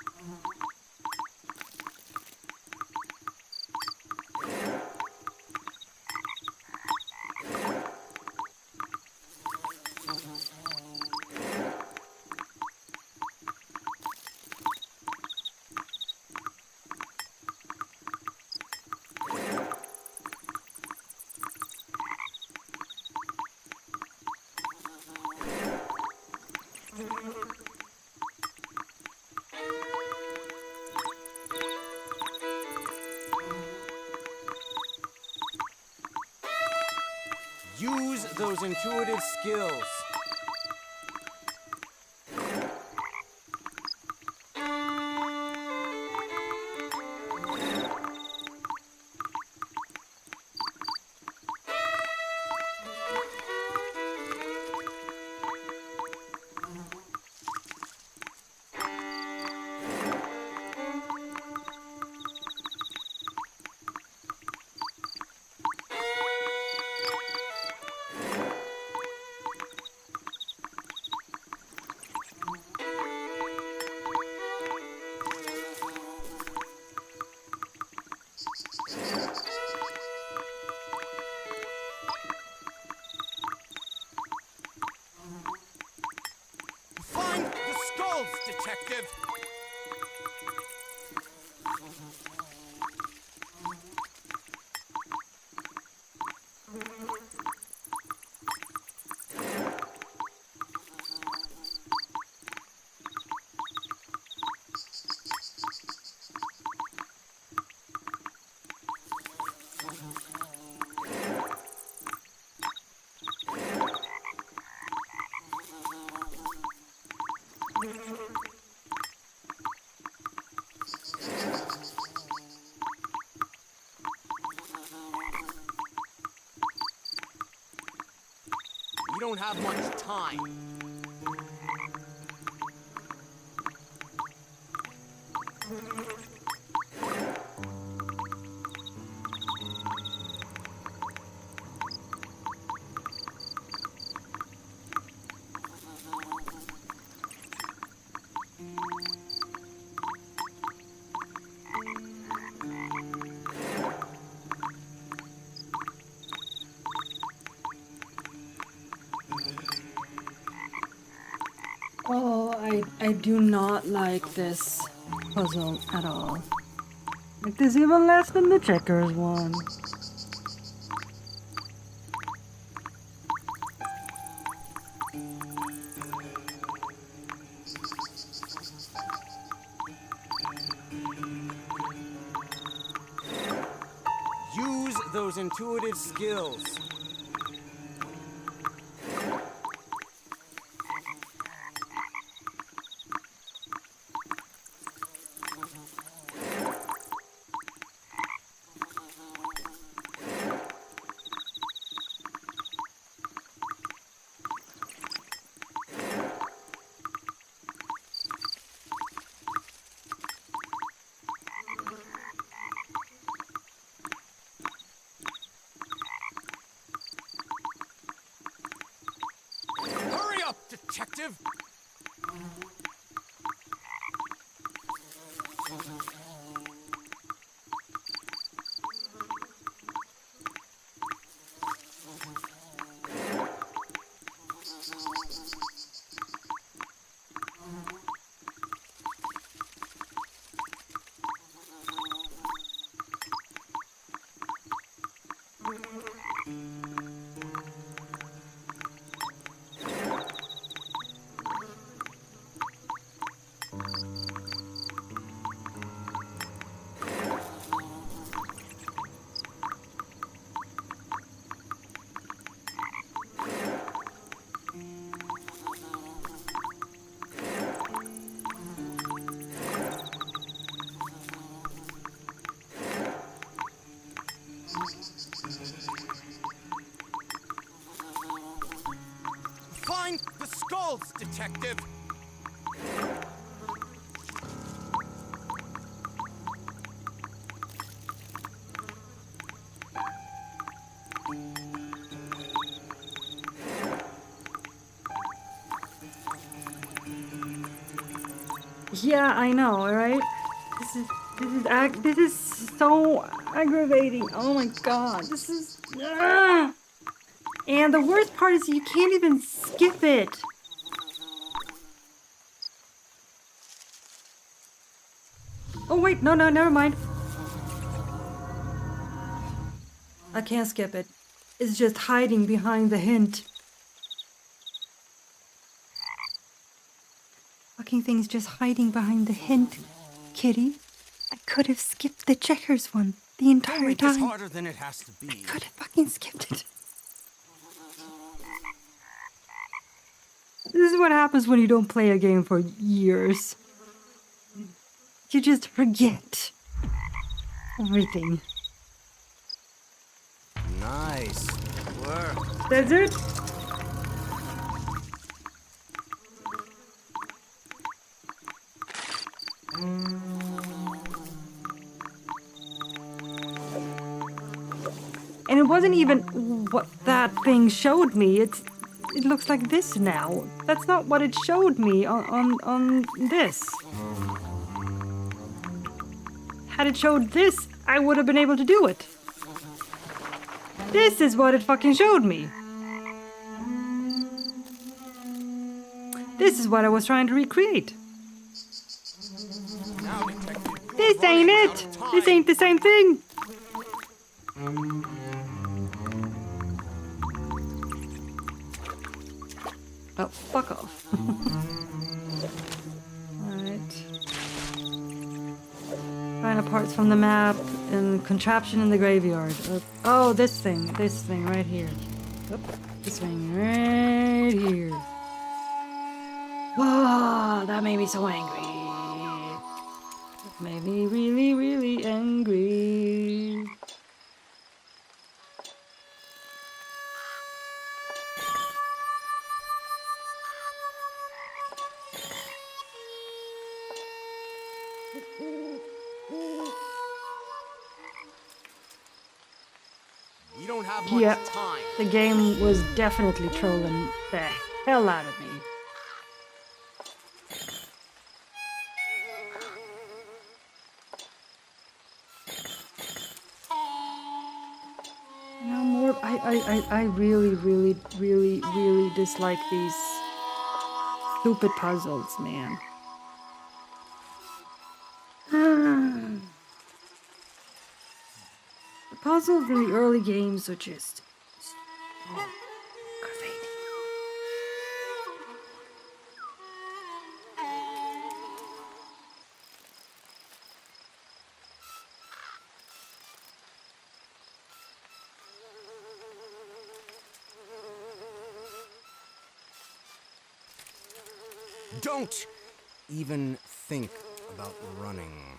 Use those intuitive skills. Find the skulls, Detective! We don't have much time. Oh, I do not like this puzzle at all. Like this even less than the checkers one. Use those intuitive skills. Hurry up, Detective! Find the skulls, Detective! Yeah, I know, right? This is so aggravating. Oh my god, this is. And the worst part is you can't even skip it. Oh wait, no, never mind. I can't skip it. It's just hiding behind the hint. Fucking thing's just hiding behind the hint, kitty. I could have skipped the checkers one the entire Don't make time. this harder than it has to be. I could have fucking skipped it. This is what happens when you don't play a game for years. You just forget everything. Nice work. That's it? And it wasn't even what that thing showed me. It looks like this now. That's not what it showed me on this. Had it showed this, I would have been able to do it. This is what it fucking showed me. This is what I was trying to recreate. This ain't it. This ain't the same thing. Oh, fuck off. Alright. Find parts from the map and contraption in the graveyard. Oh, this thing right here. This thing right here. Oh, that made me so angry. That made me really, really angry. We don't have much Yeah, time. the game was definitely trolling the hell out of me. No more. I really, really, really, really dislike these stupid puzzles, man. The puzzles in the early games are just aggravating. Don't even think about running.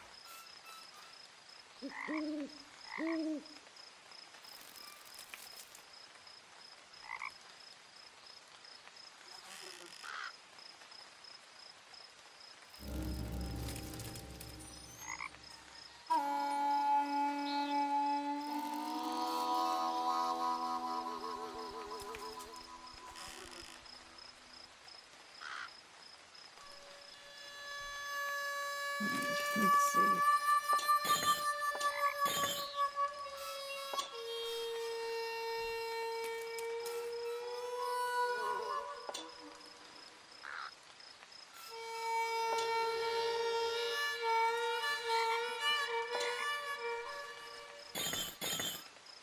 Let's see.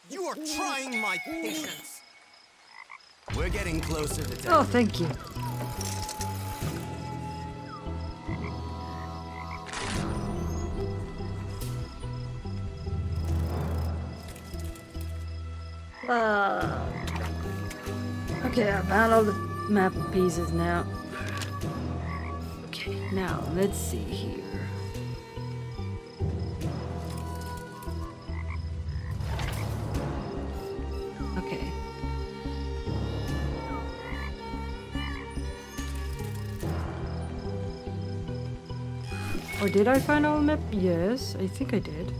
You are trying my patience. We're getting closer to death. Oh, thank you. Okay, I found all the map pieces now. Okay, now let's see here. Okay. Or did I find all the map? Yes, I think I did.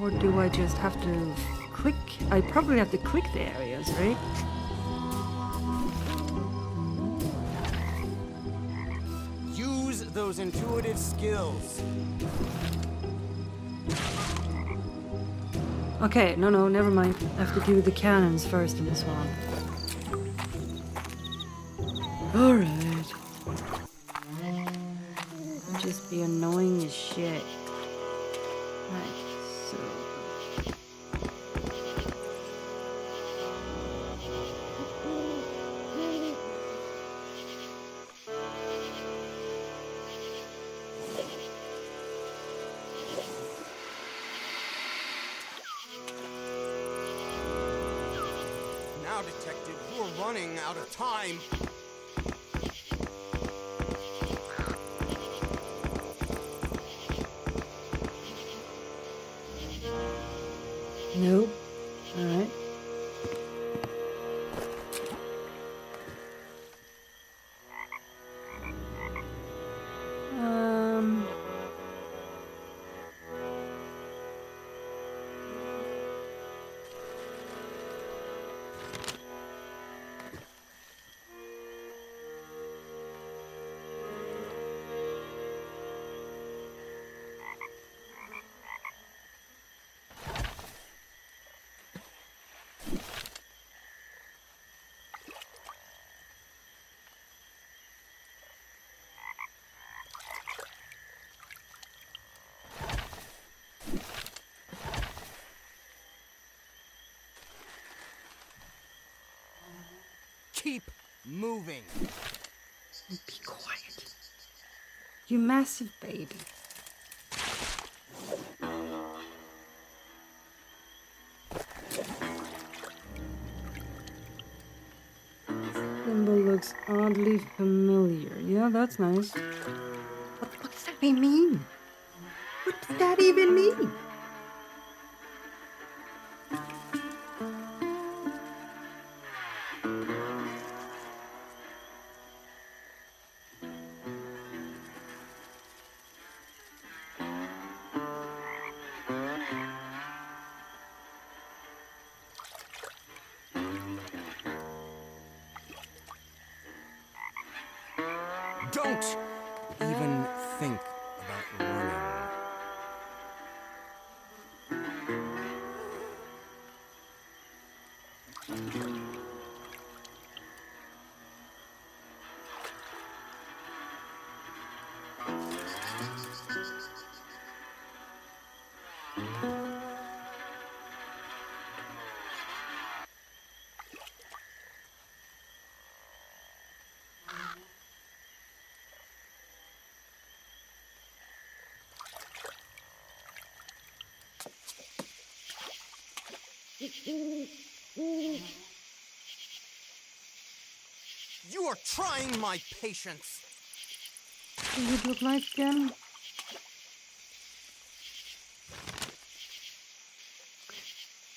Or do I just have to click? I probably have to click the areas, right? those intuitive skills. Okay, no, never mind. I have to do the cannons first in this one. Alright. Just be annoying as shit. Right, so... Now, Detective, you're running out of time. Nope. Alright. Keep moving. Be quiet. You massive baby. Symbol looks oddly familiar. Yeah, that's nice. What does that even mean? What does that even mean? Don't even think about running. You are trying my patience. Does it look like again?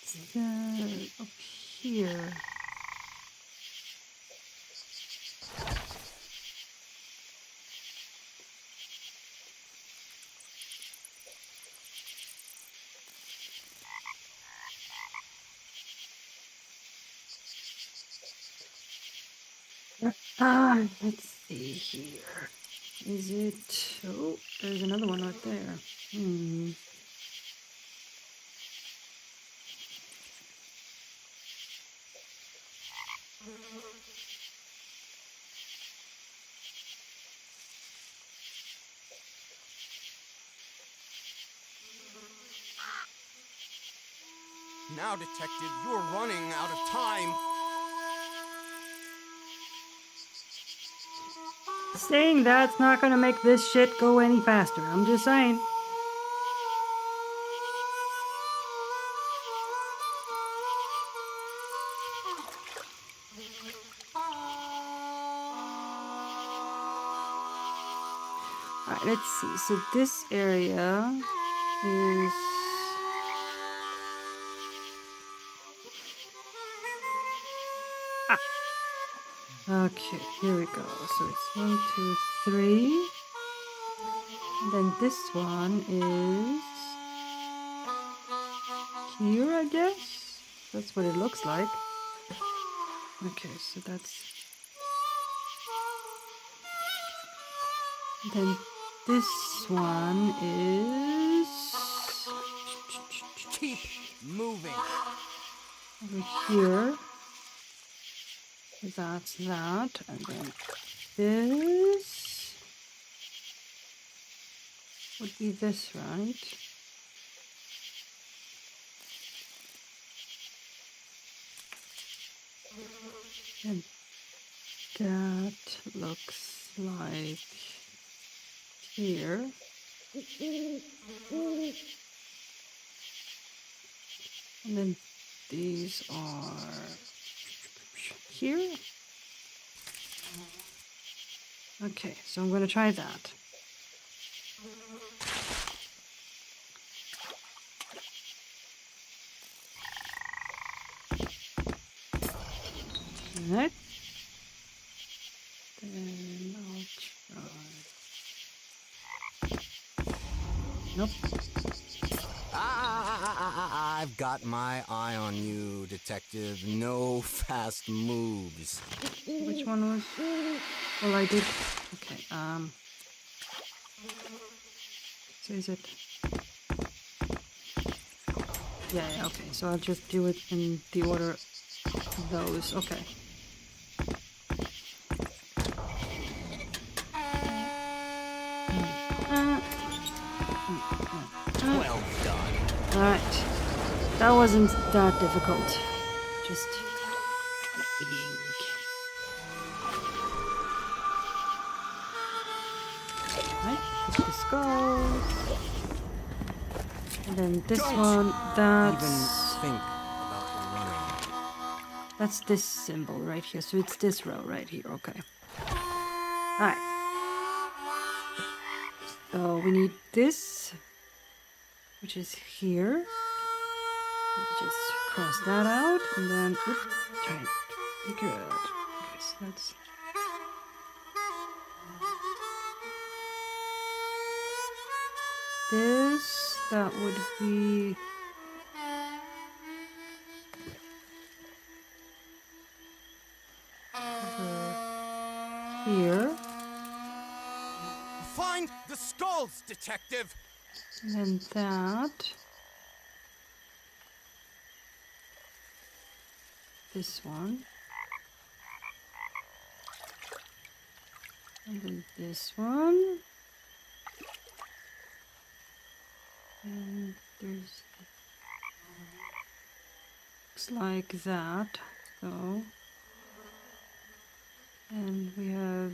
It's up here. Let's see here. Is it... Oh, there's another one right there. Now, Detective, you're running out of time. Saying that's not gonna make this shit go any faster. I'm just saying. Alright, let's see. So this area is... Okay, here we go. So it's 1, 2, 3. And then this one is here, I guess. That's what it looks like. Okay, so that's... Then this one is Keep moving. over here. That's that, and then this would be this, right? And that looks like here. And then these are here. Okay, so I'm going to try that. Alright. Then I'll try. Nope. I've got my eye on you, Detective. No fast moves. Which one was? Well, I did. Okay. So is it? Yeah. Okay. So I'll just do it in the order of those. Okay. Well done. All right. That wasn't that difficult. Just waiting. Right, put the skulls. And then this one, that's... Even think about running. That's this symbol right here. So it's this row right here. Okay. Alright. So we need this, which is here. Just cross that out and then try and figure it out. Okay, so that's... This, that would be... over here. Find the skulls, Detective! And then that. This one. And then this one. And there's... looks like that, so... And we have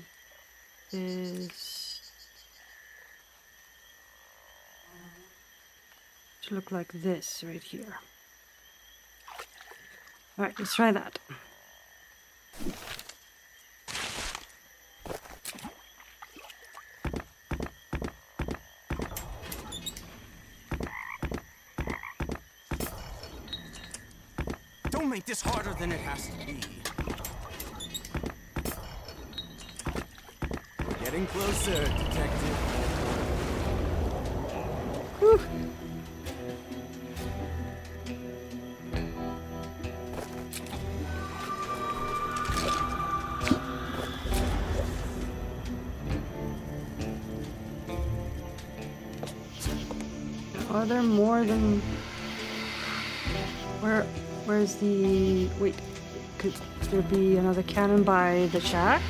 this... to look like this right here. Alright, let's try that. Don't make this harder than it has to be. We're getting closer, Detective. Whew. Are there more than... Where's the... Wait, could there be another cannon by the shack?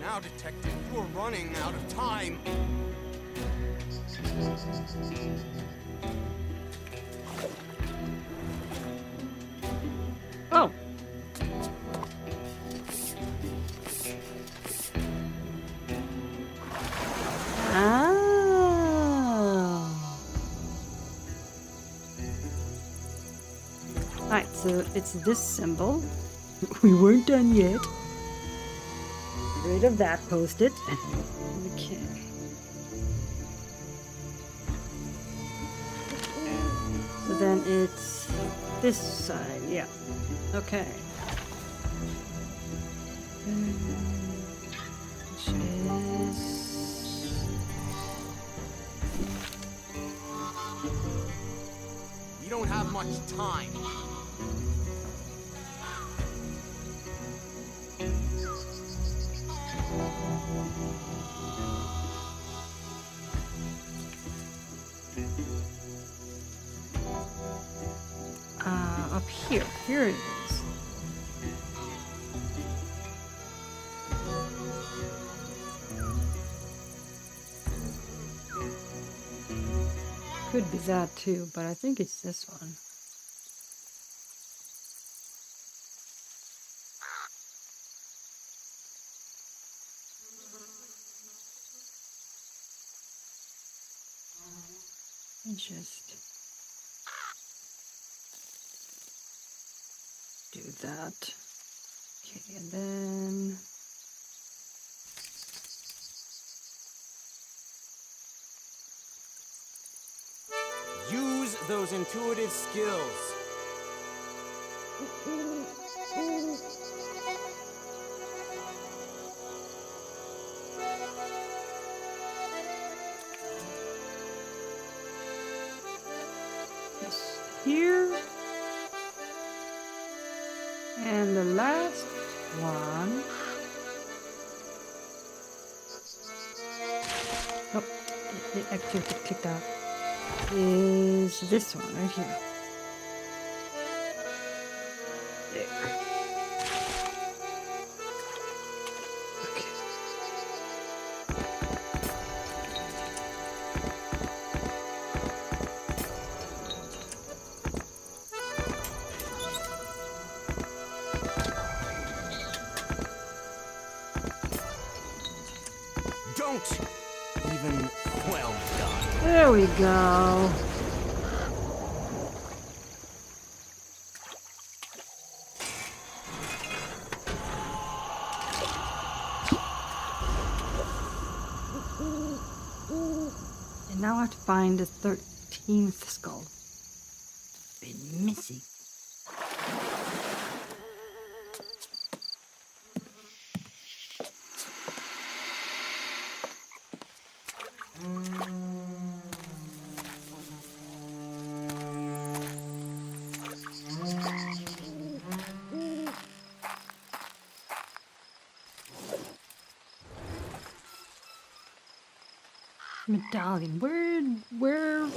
Now, Detective, you're running out of time. Oh. Alright, so it's this symbol. We weren't done yet. Get rid of that post-it. Okay. So then it's this side, yeah. Okay. Which is... We much time. Up here. Here it is. Could be that too, but I think it's this one. Just do that. Okay, and then Use those intuitive skills. this here. And the last one. Oh, it actually clicked out. Is this one right here. There. Okay. Don't even, well done. There we go. And now I have to find the 13th skull. Been missing. Medallion. Where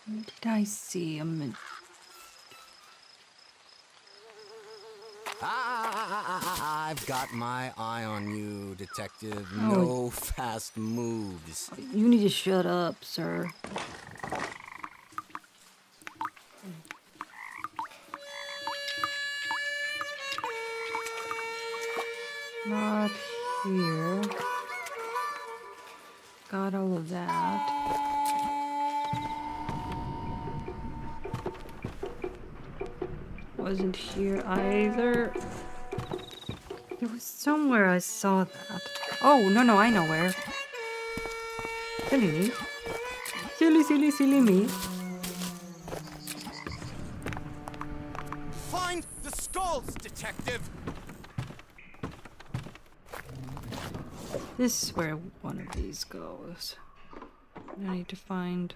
did I see a I've got my eye on you, Detective. Oh. No fast moves. You need to shut up, sir. Not here. Got all of that. Wasn't here either. It was somewhere I saw that. Oh, no, I know where. Silly me. Silly me. Find the skulls, Detective! This is where one of these goes. I need to find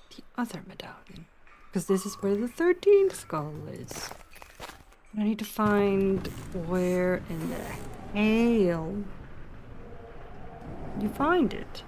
the other medallion. Because this is where the 13th skull is. I need to find where in the hell you find it.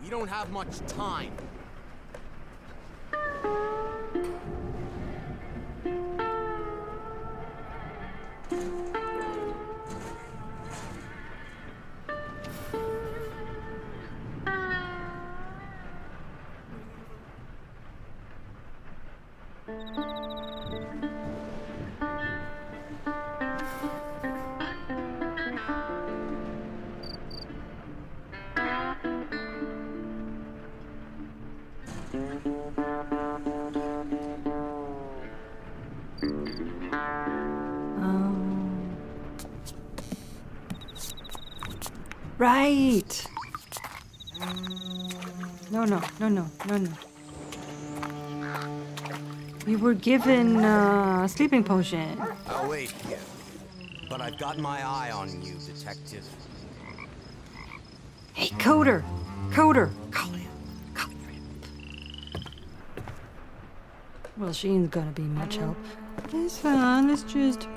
We don't have much time. Right. No. We were given a sleeping potion. I'll wait here. But I've got my eye on you, Detective. Hey, Coder! Call him. Well, she ain't gonna be much help. It's fine, let's just...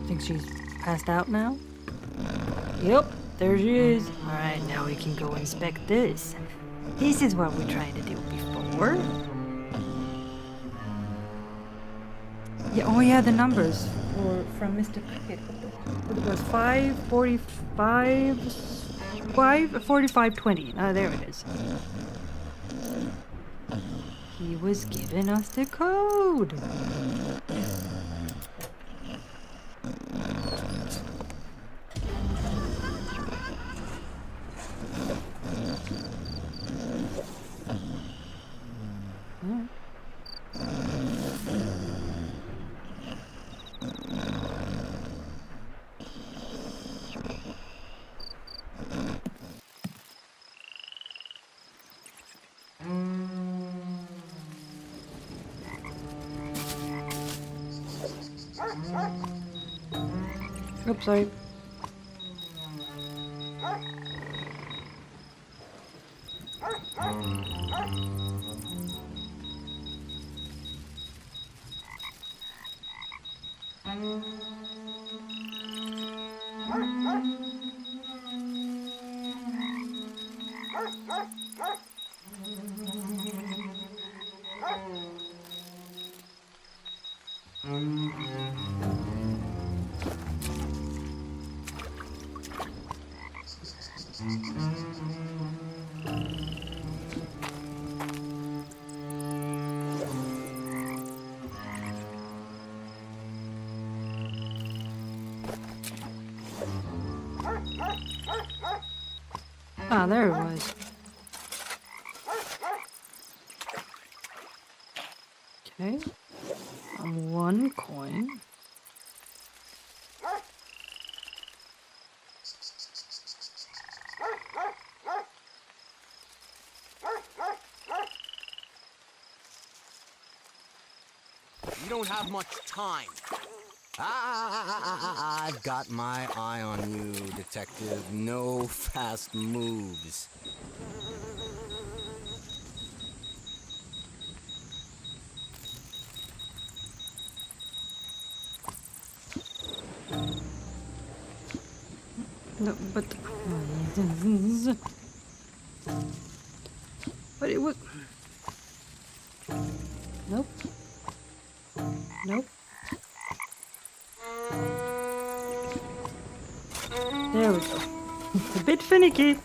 Think she's passed out now? Yep, there she is. Alright, now we can go inspect this. This is what we tried to do before. Yeah, oh yeah, the numbers from Mr. Cricket. It was 545... 4520. Ah, there it is. He was giving us the code. Oops, sorry. Ah, there it was. Okay. One coin. You don't have much time. I've got my eye on you, Detective. No fast moves. No, but it was... Nope. Nope. There we go. It's a bit finicky. Okay.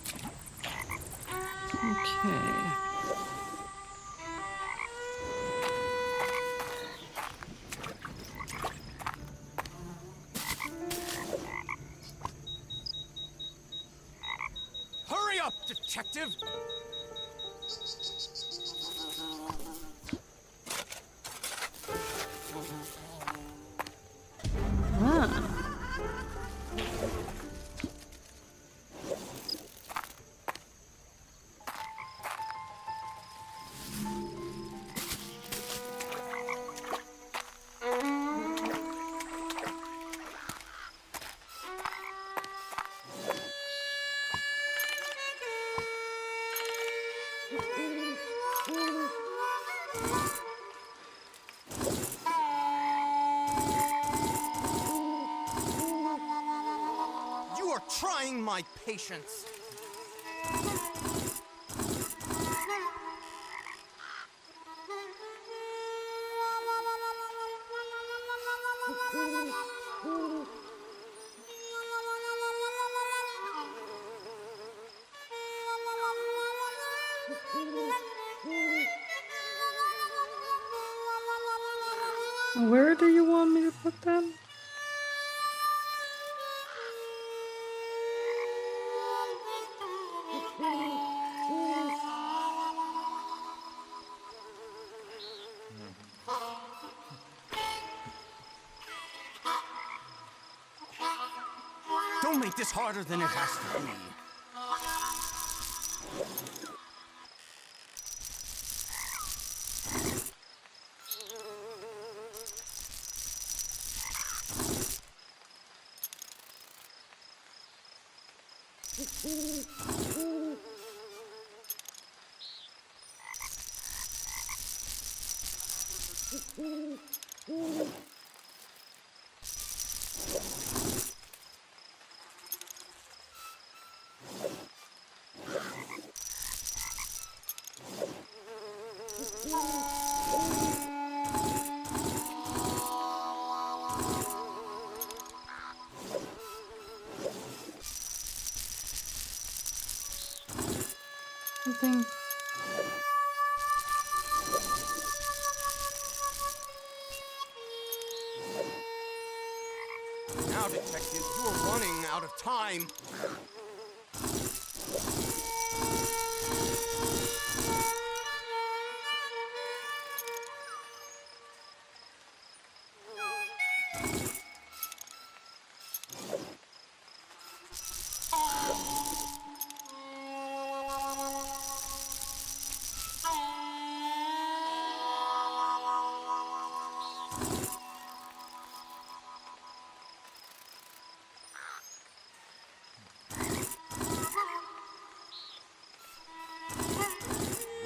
Hurry up, Detective! Ah. You are trying my patience. Where do you want me to put them? Don't make this harder than it has to be. Something. Now, detective, you are running out of time.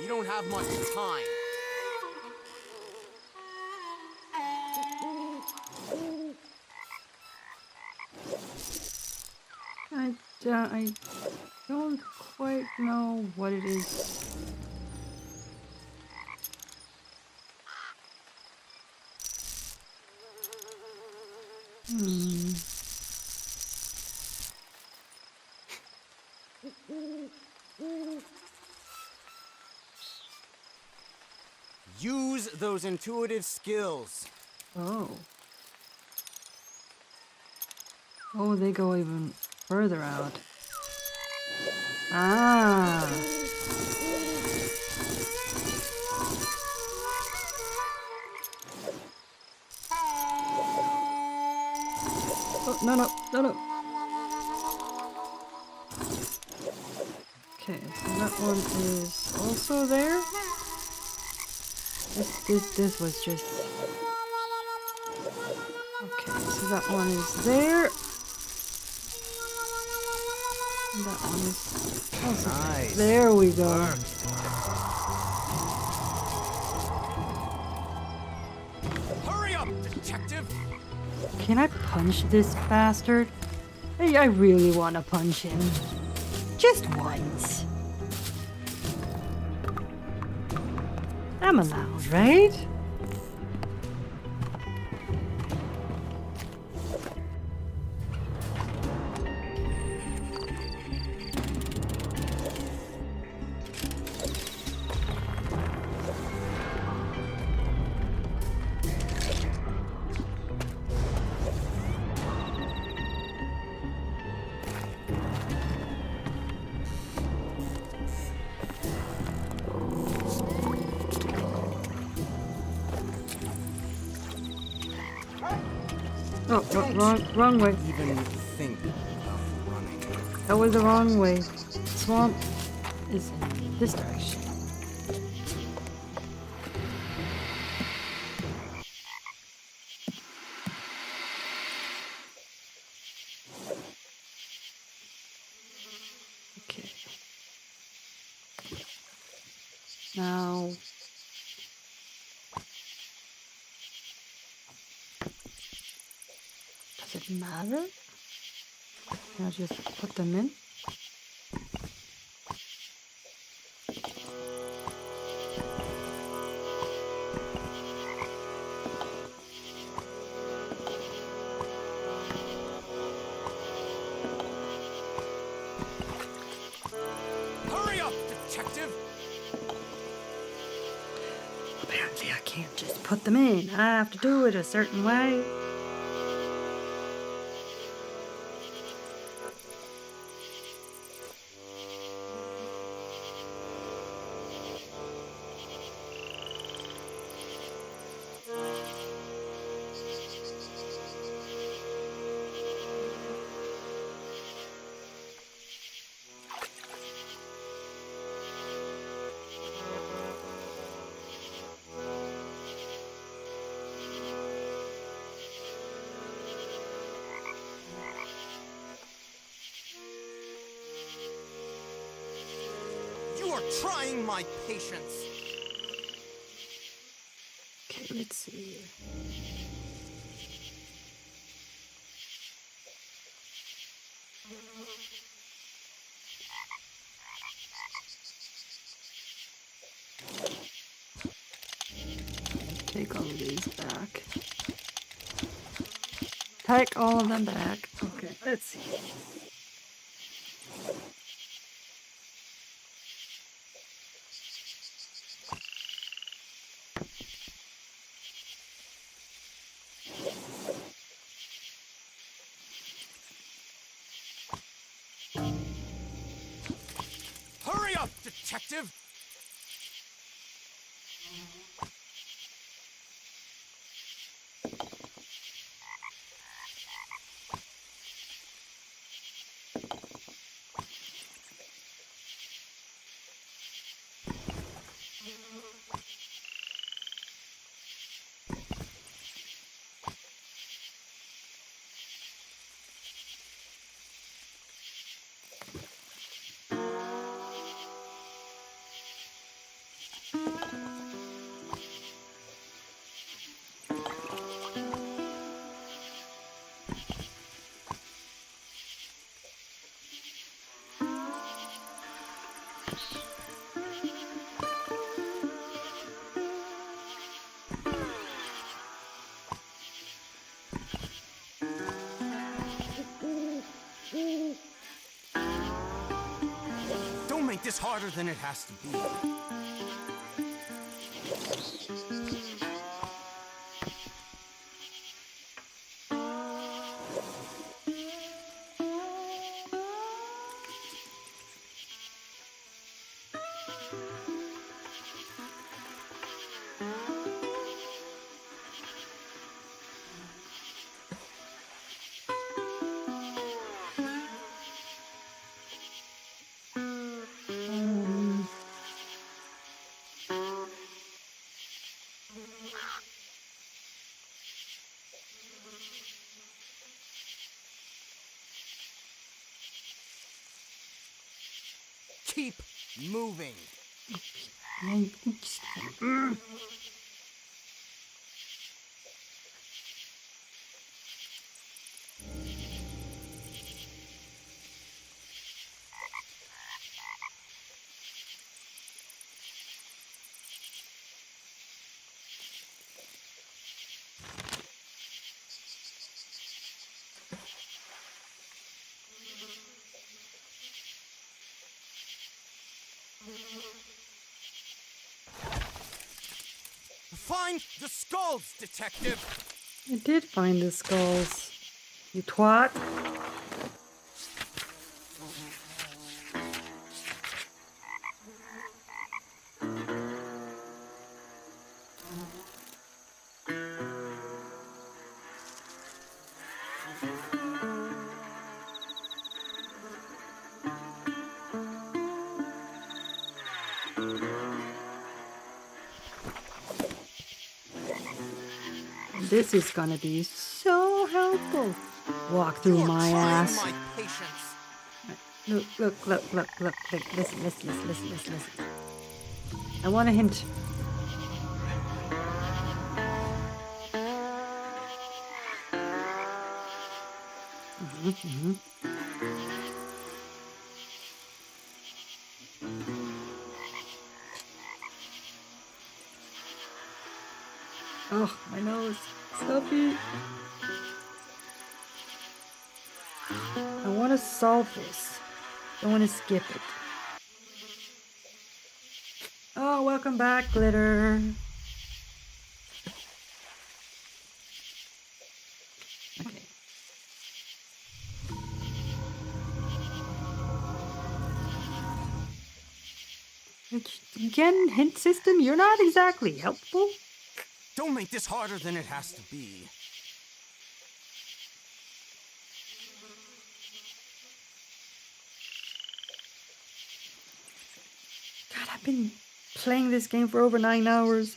We don't have much time. I don't quite know what it is. Use those intuitive skills. Oh. Oh, they go even further out. Ah. Oh, no, no, no, no. Okay, so that one is also there. This was just... Okay, so that one is there. And that one is also Nice. there. We go. Hurry up, detective! Can I punch this bastard? Hey, I really want to punch him. Just once. I'm allowed, right? Oh, wrong way. Even think of running. That was the wrong way. Swamp is in this direction. Okay. Now... Does it matter? Can I just put them in? Hurry up, detective! Apparently I can't just put them in. I have to do it a certain way. are trying my patience. Okay, let's see. Take all of these back. Take all of them back. Okay, let's see. Hurry up, detective! Don't make this harder than it has to be. Keep moving. Find the skulls, detective! I did find the skulls. You twat. This is gonna be so helpful. Walk through my ass. My patience. Look, look, look, look, look, look. Listen, listen, listen, listen, listen, listen. I want a hint. Oh, my nose. Stuffy. I want to solve this. I want to skip it. Oh, welcome back, Glitter. Okay. Again, hint system, you're not exactly helpful. Don't make this harder than it has to be. God, I've been playing this game for over 9 hours.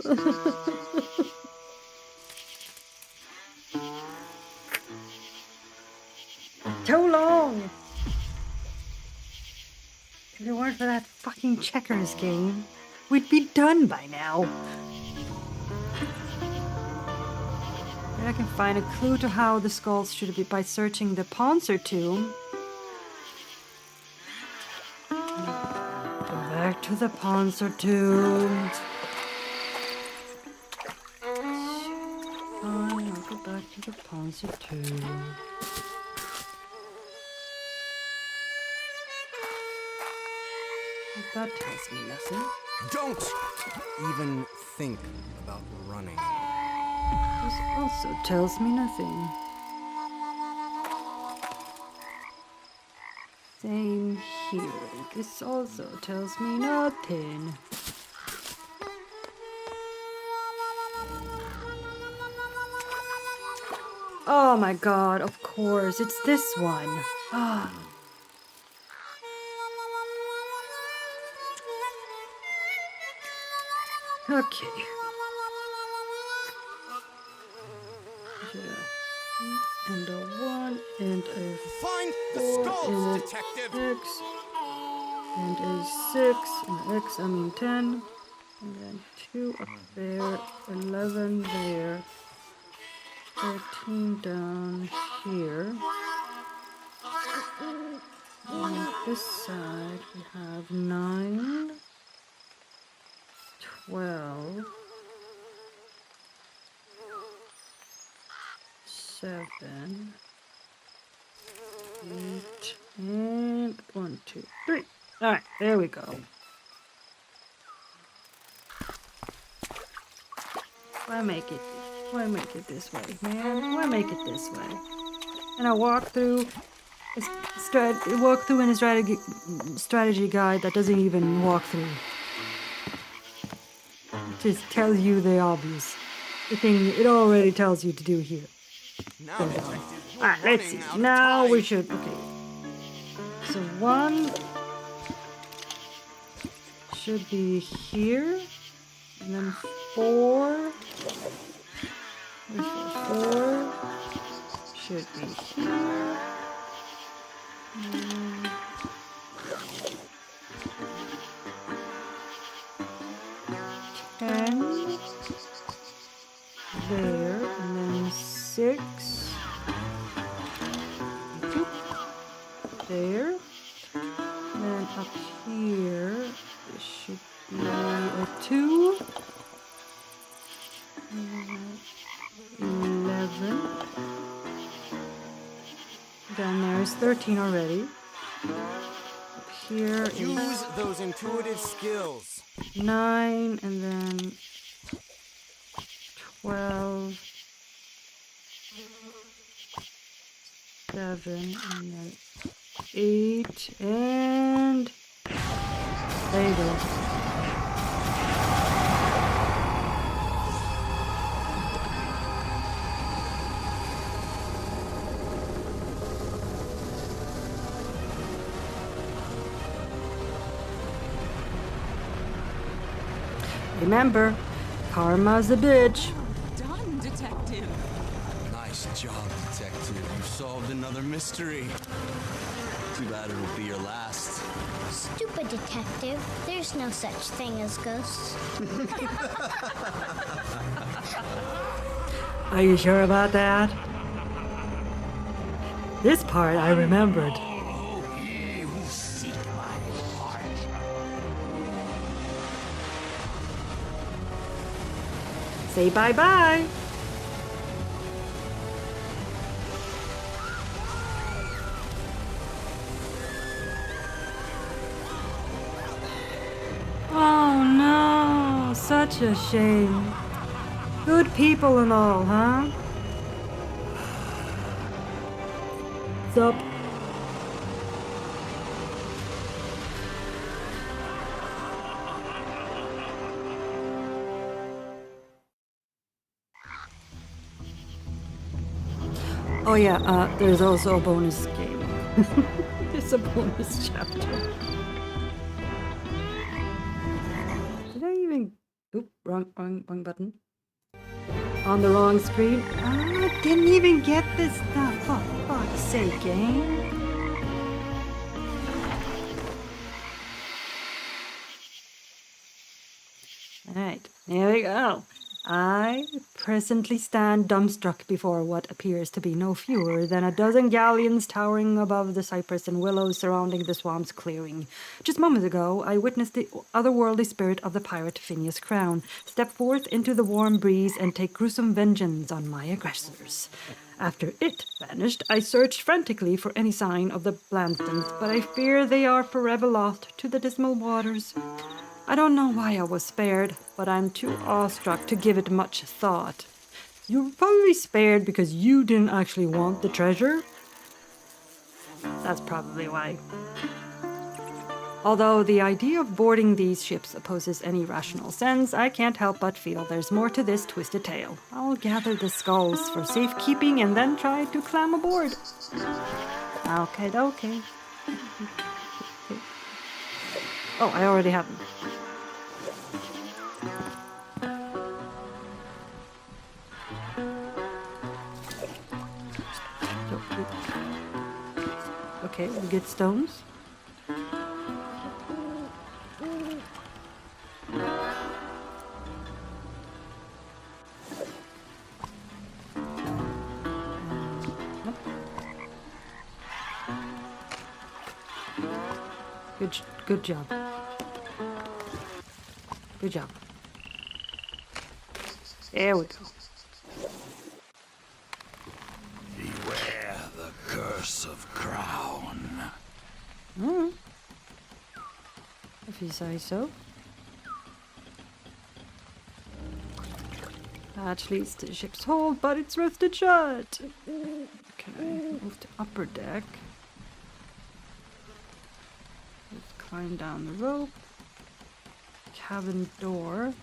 Too long. If it weren't for that fucking checkers game, we'd be done by now. Maybe I can find a clue to how the skulls should be by searching the Poncer tomb. Go back to the Poncer tomb. Fine, I'll go back to the Poncer tomb. That tells me nothing. Don't even think about running. This also tells me nothing. Same here. This also tells me nothing. Oh my god, of course, it's this one. Ah. Okay. And a 1 and a Find the 4 skulls, and detective. an X and a 6 and an X, I mean 10. And then 2 up there, 11 there, 13 down here. And on this side we have 9, 12, 7, 8, and 1, 2, 3. Alright, there we go. Why make it this way, man? Why make it this way? And I walk through in a strategy guide that doesn't even walk through. It just tells you the obvious. The thing it already tells you to do here. Now, Alright, let's see. Now we should. Okay. So 1 should be here. And then 4. Where's 4? Should be here. 10. There. And then 6. There. And then up here, this should be a 2. 11. Down there is 13 already. Up here Use is those intuitive skills. 9, and then 12, 7, and then 8, and there you go. Remember, karma's a bitch. Done, detective. Nice job, detective. You solved another mystery. Too bad it'll be your last. Stupid detective. There's no such thing as ghosts. Are you sure about that? This part I remembered. Say bye-bye. Oh no, such a shame. Good people and all, huh? What's up? Oh yeah, there's also a bonus game. There's a bonus chapter. Did I even... Oop, wrong button. On the wrong screen. I didn't even get this stuff. For fuck's sake, game. Alright, here we go. I presently stand dumbstruck before what appears to be no fewer than a dozen galleons towering above the cypress and willows surrounding the swamp's clearing. Just moments ago, I witnessed the otherworldly spirit of the pirate Phineas Crown step forth into the warm breeze and take gruesome vengeance on my aggressors. After it vanished, I searched frantically for any sign of the Blanstons, but I fear they are forever lost to the dismal waters. I don't know why I was spared, but I'm too awestruck to give it much thought. You were probably spared because you didn't actually want the treasure. That's probably why. Although the idea of boarding these ships opposes any rational sense, I can't help but feel there's more to this twisted tale. I'll gather the skulls for safekeeping and then try to climb aboard. Okay. Oh, I already have them. Okay, we get stones. Good job. Good job. There we go. Beware the curse of Crown. If you say so. Hatch leads to the ship's hold, but it's rusted shut. Okay, move to upper deck. Let's climb down the rope. Cabin door.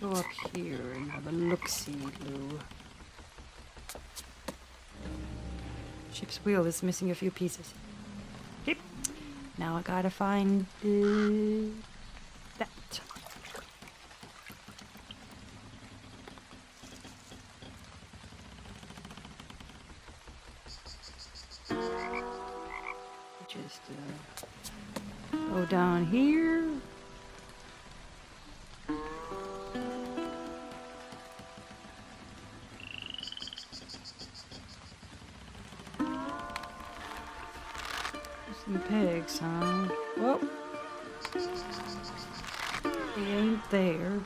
Go up here and have a look-see, Lou. Ship's wheel is missing a few pieces. Okay. Now I gotta find that. Just go down here. Some pigs, huh? Whoa. They ain't there.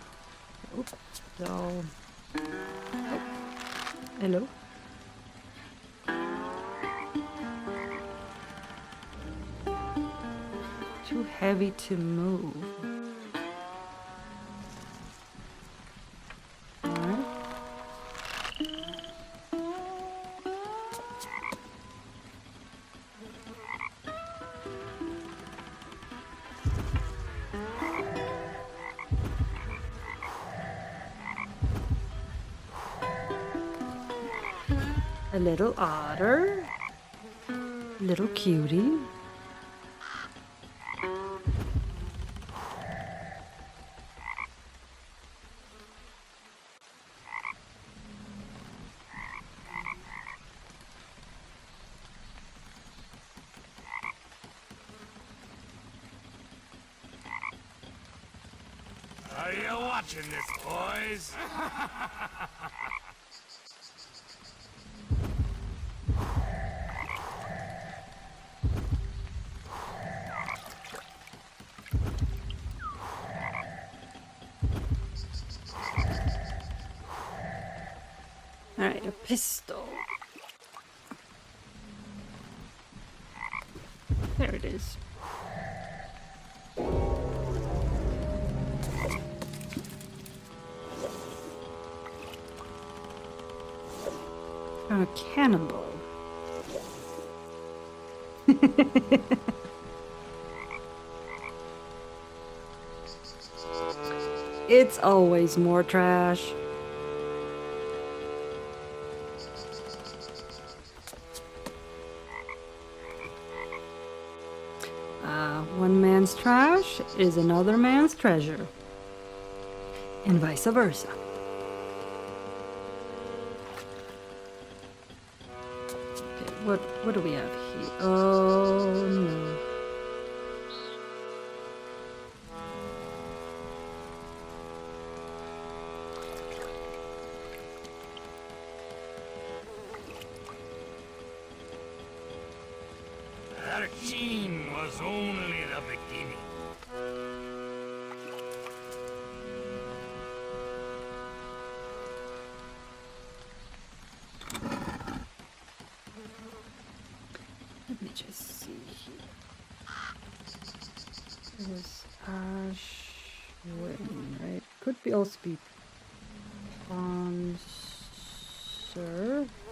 Oops. So. Oh. Hello. Too heavy to move. Alright. A little otter. Little cutie. Are you watching this, boys? Alright, a pistol. There it is. A cannonball. It's always more trash. One man's trash is another man's treasure. And vice versa. Okay, what do we have here? Oh no. was only the beginning. Let me just see here. It was Ashwin, right? Could be also be Sponsor,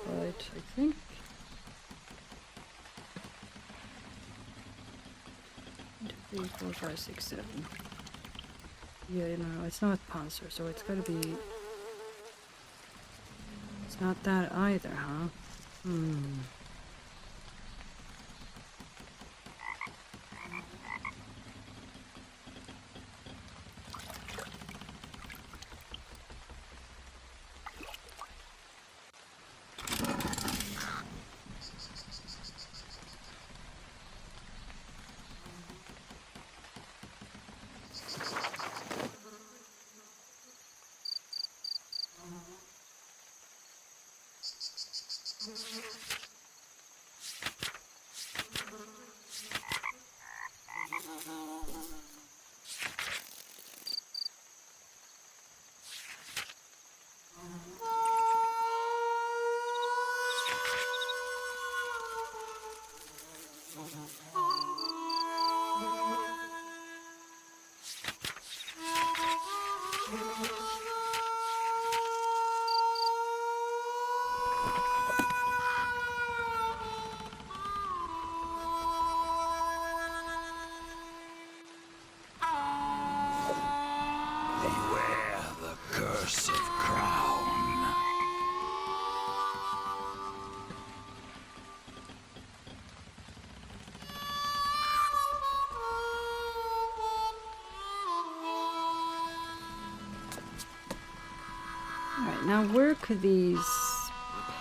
but I think 2, 3, 4, 5, 6, 7. Yeah, no, it's not Sponsor, so it's gotta be. It's not that either, huh? Beware the curse of Crown. Alright, now where could these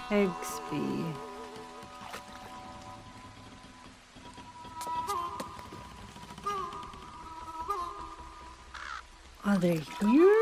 pegs be? Are they here?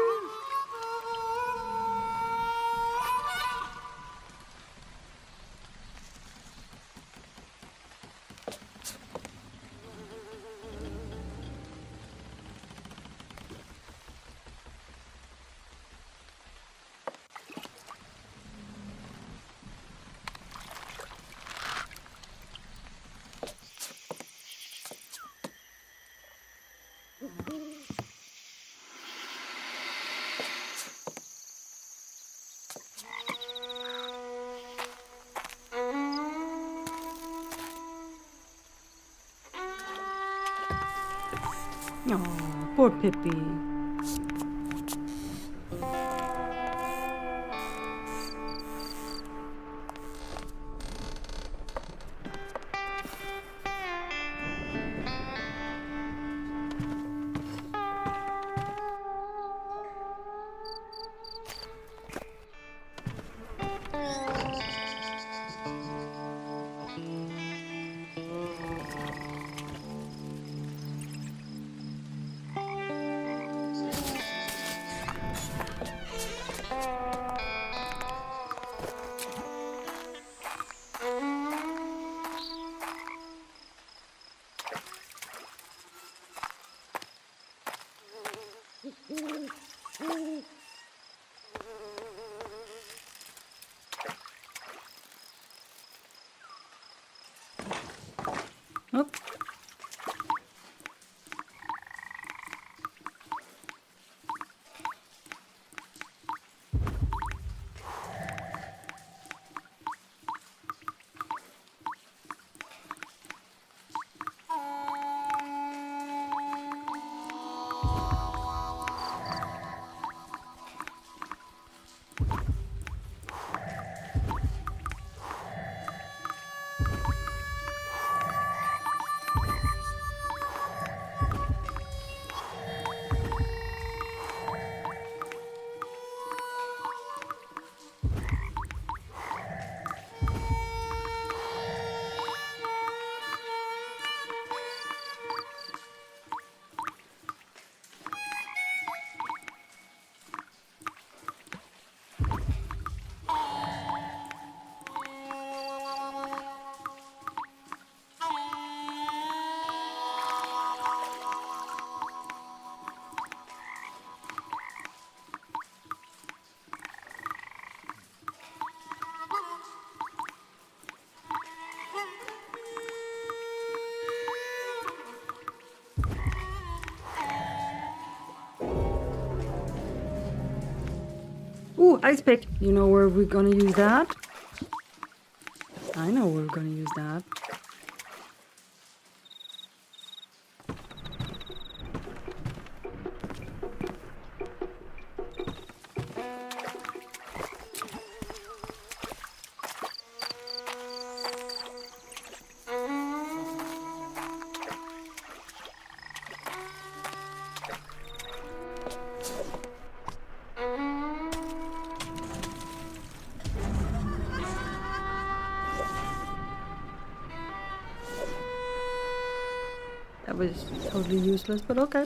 Oh, poor Pippi. Oh. Ooh, ice pick. You know where we're gonna use that? I know where we're gonna use that. That was totally useless, but okay.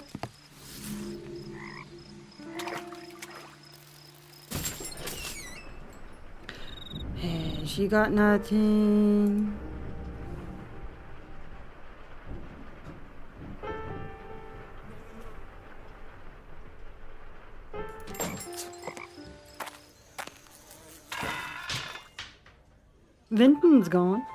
And she got nothing. Vinton's gone.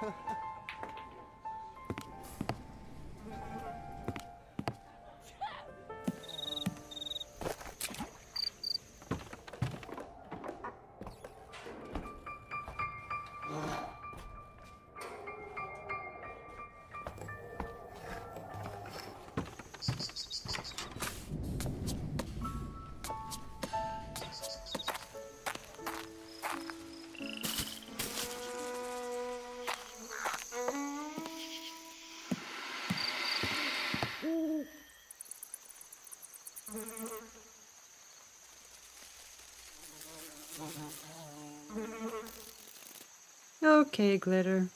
Okay, Glitter.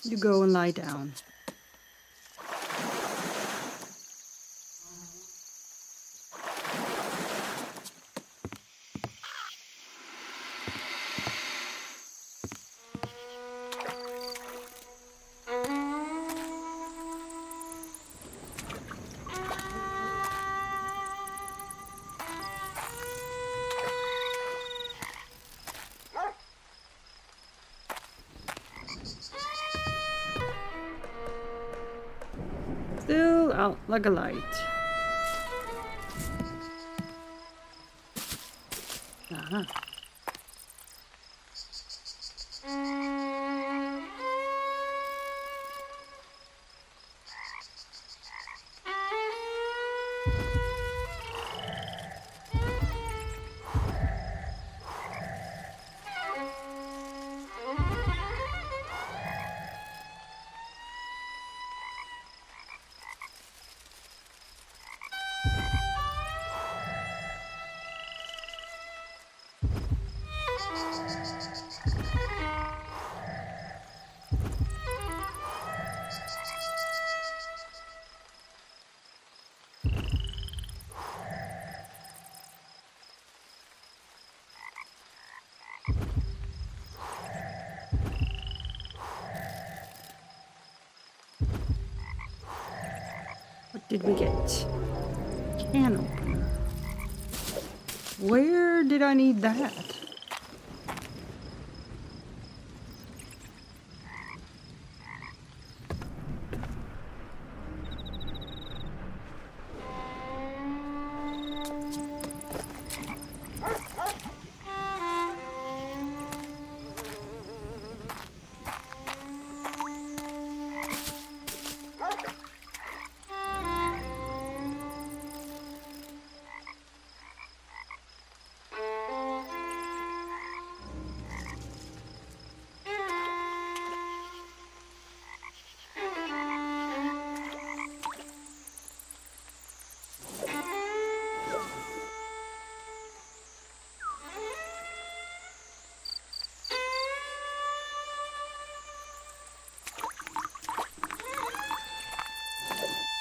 You go and lie down. Still out like a light. Uh-huh. What did we get? Can opener. Where did I need that?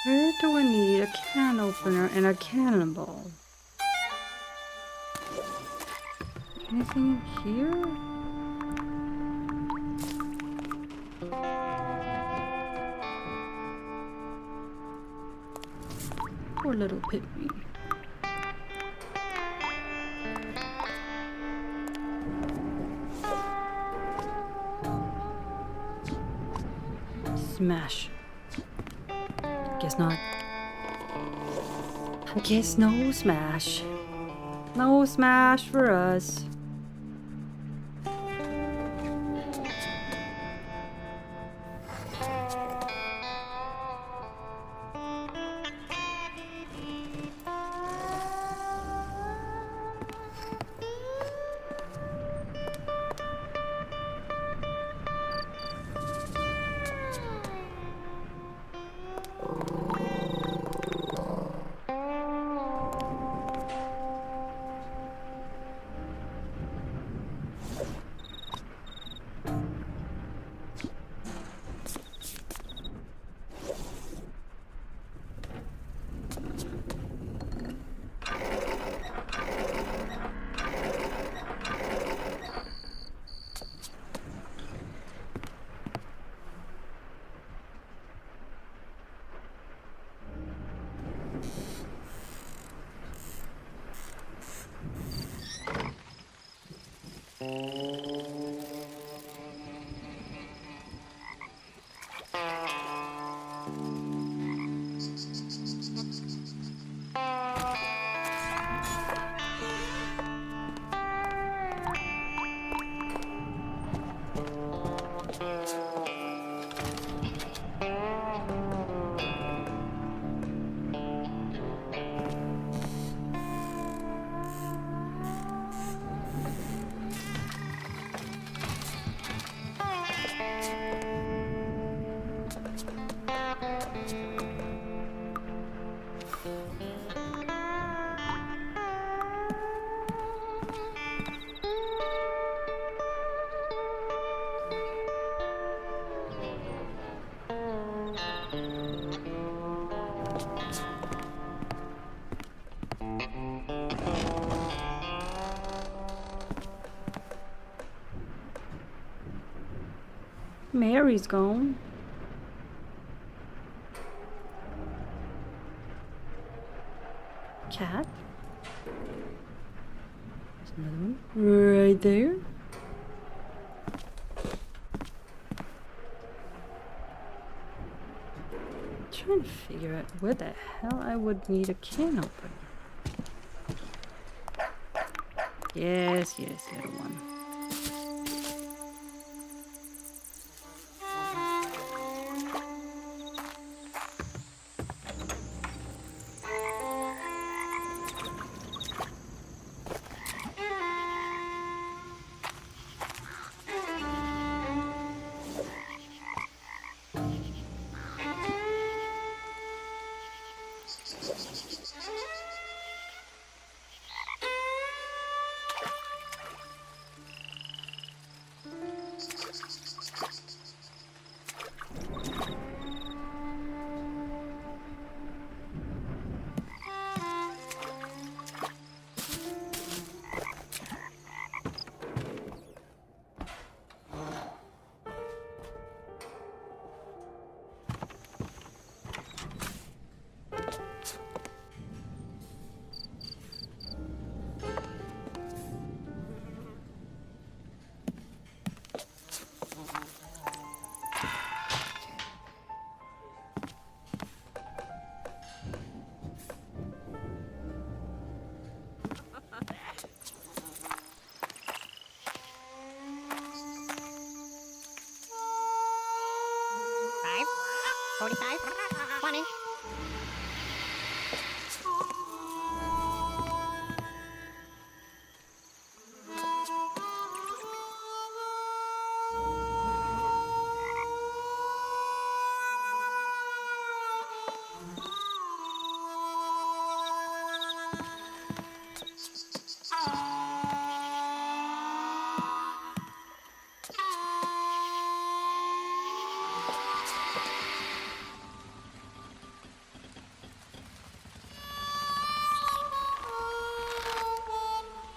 Where do I need a can opener and a cannonball? Anything here? Poor little pygmy. Smash. Guess not. I guess no smash. No smash for us. Mary's gone. Cat? There's another one right there. Trying to figure out where the hell I would need a can opener. Yes, little one. Five, 45, 20.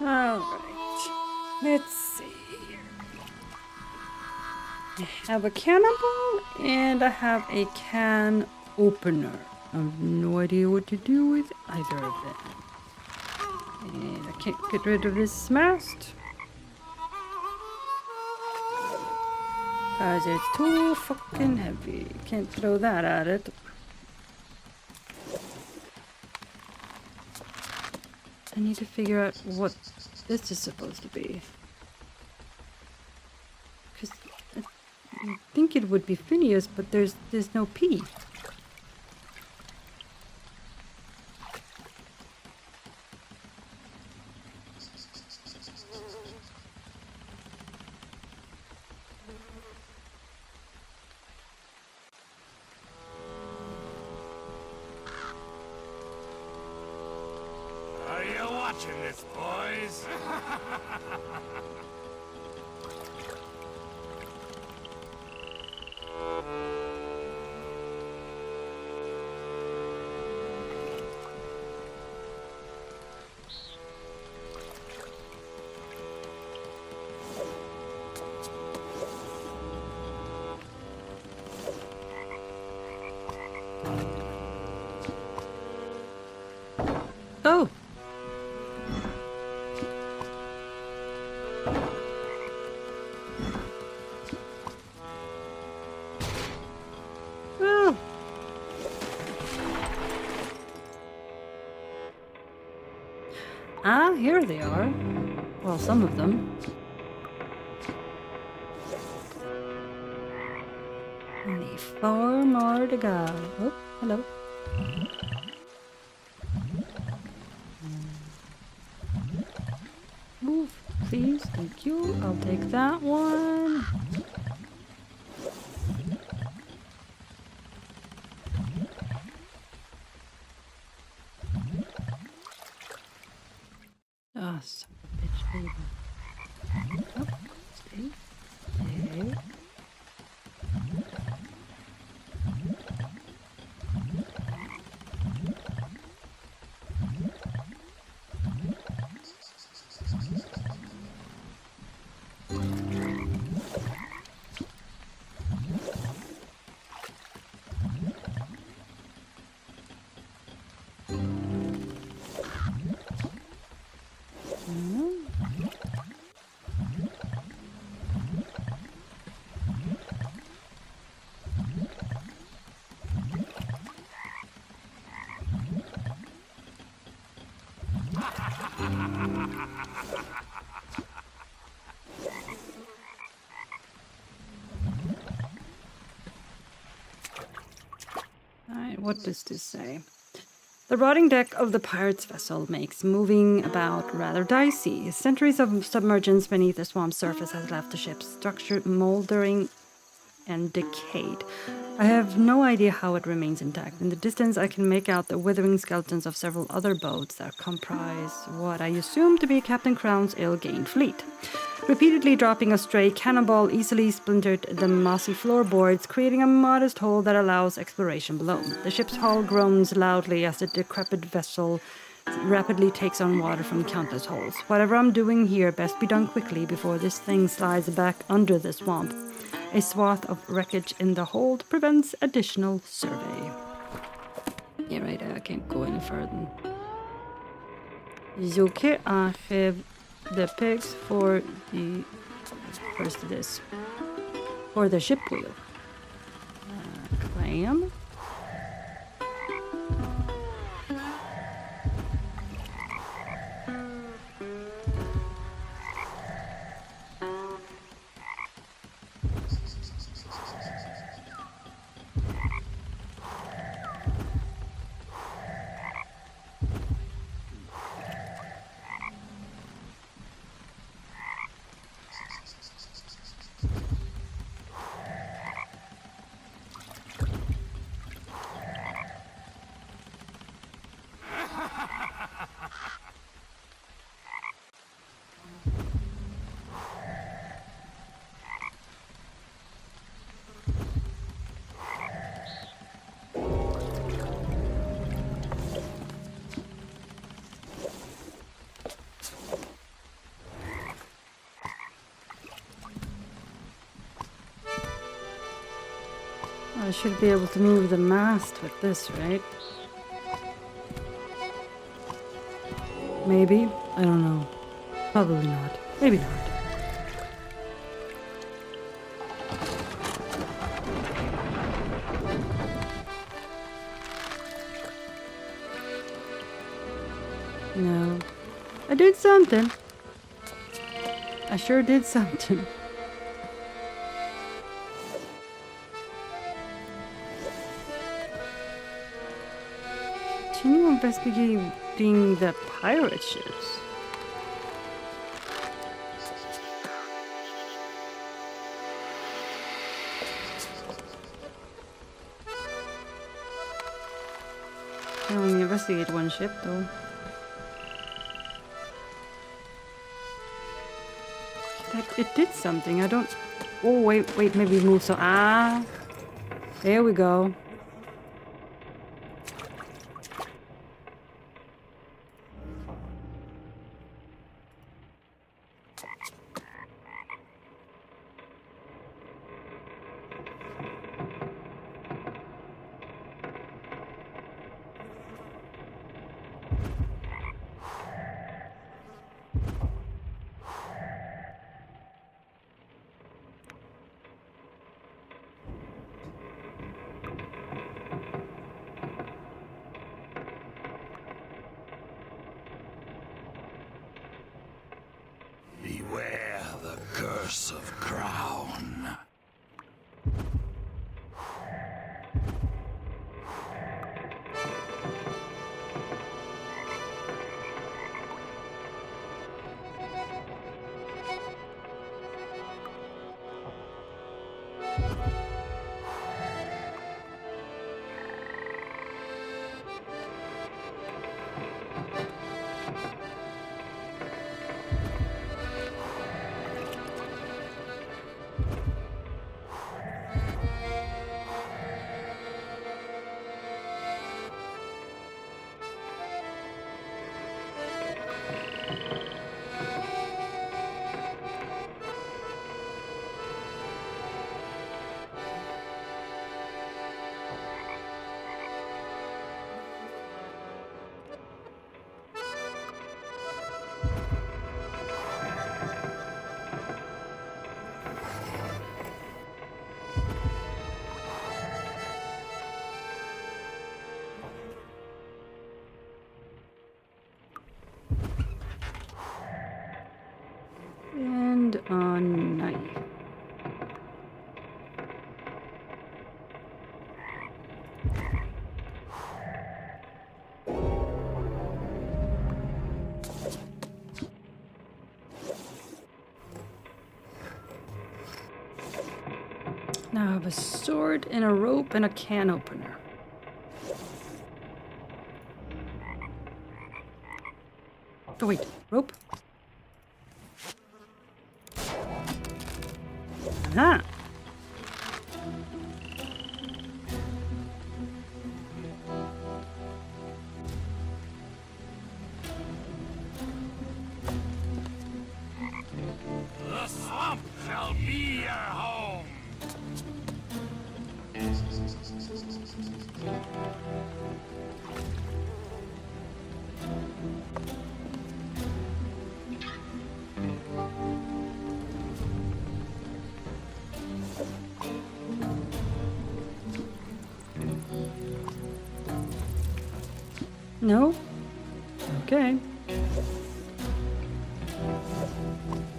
Alright. Let's see. I have a cannonball and I have a can opener. I have no idea what to do with either of them. And I can't get rid of this mast. Cause it's too fucking heavy. Can't throw that at it. I need to figure out what this is supposed to be. Because I think it would be Phineas, but there's no P. Are you watching this, boys? Oh! Oh! Ah, here they are. Well, some of them. Only 4 more to go. Oh, hello. Move, please. Thank you. I'll take that one. Oh, son of a bitch, baby. Oh, stay. Stay. Alright, what does this say? The rotting deck of the pirate's vessel makes moving about rather dicey. Centuries of submergence beneath the swamp's surface has left the ship's structure moldering and decayed. I have no idea how it remains intact. In the distance, I can make out the withering skeletons of several other boats that comprise what I assume to be Captain Crown's ill-gained fleet. Repeatedly dropping a stray cannonball easily splintered the mossy floorboards, creating a modest hole that allows exploration below. The ship's hull groans loudly as the decrepit vessel rapidly takes on water from countless holes. Whatever I'm doing here best be done quickly before this thing slides back under the swamp. A swath of wreckage in the hold prevents additional survey. Yeah, right, I can't go any further. It's okay, I have the pegs for the... Where's this? For the ship wheel. Clam. I should be able to move the mast with this, right? Maybe? I don't know. Probably not. Maybe not. No. I did something. I sure did something. Continue investigating the pirate ships. I only investigate one ship though. It did something. I don't. Oh wait, maybe move so. Ah, there we go. Beware the curse of Crown. And a knife. Now I have a sword and a rope and a can opener. Oh wait, rope? Aha! The swamp shall be your home. No? Okay.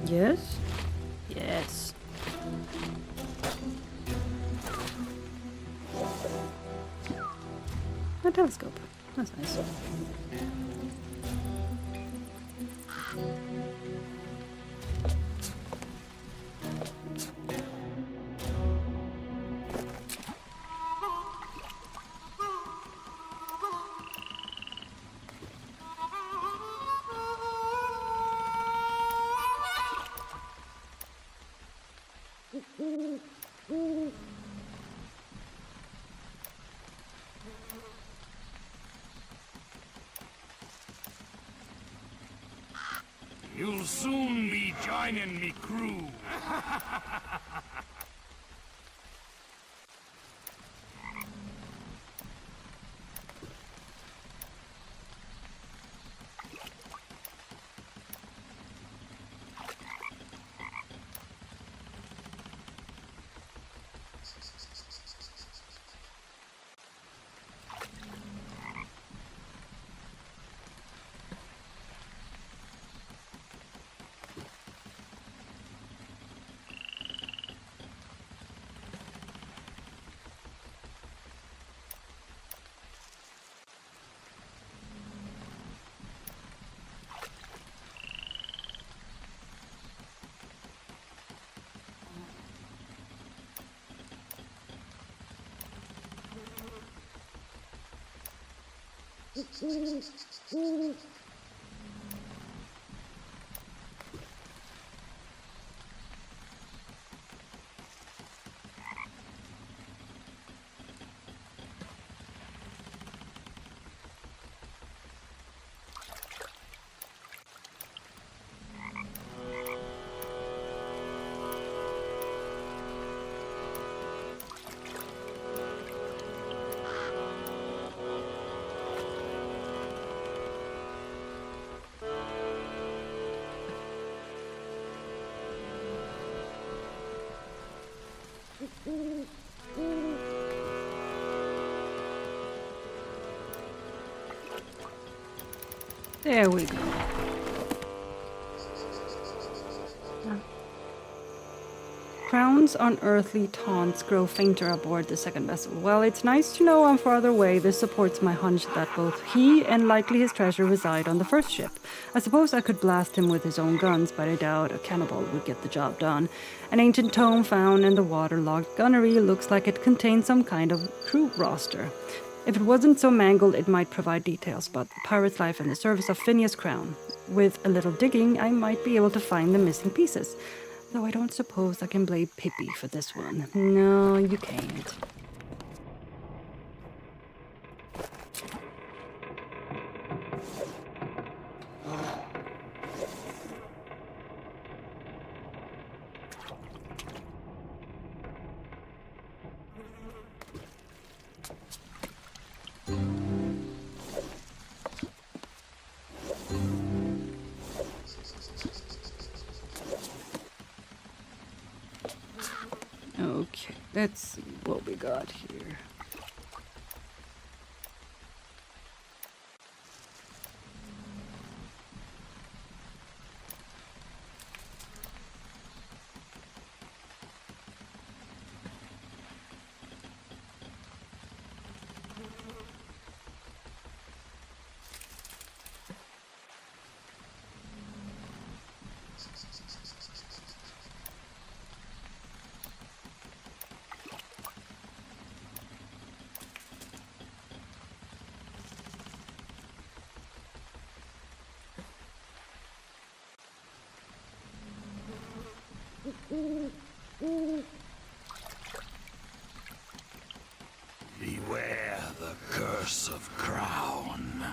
Yes? Yes. A telescope. That's nice. You'll soon be joining me crew. There we go. Crown's unearthly taunts grow fainter aboard the second vessel. While it's nice to know I'm farther away, this supports my hunch that both he and likely his treasure reside on the first ship. I suppose I could blast him with his own guns, but I doubt a cannibal would get the job done. An ancient tome found in the waterlogged gunnery looks like it contains some kind of crew roster. If it wasn't so mangled, it might provide details about the pirate's life and the service of Phineas Crown. With a little digging, I might be able to find the missing pieces. Though I don't suppose I can blame Pippi for this one. No, you can't. Okay, let's see what we got here. Beware the curse of Crown.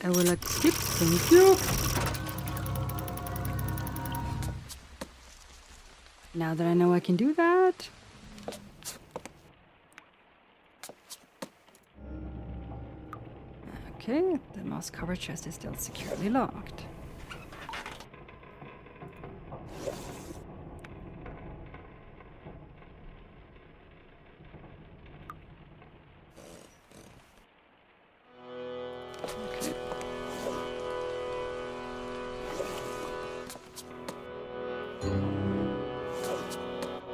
I will accept, thank you. Now that I know I can do that. Okay, the moss covered chest is still securely locked.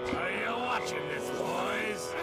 Are you watching this, boys?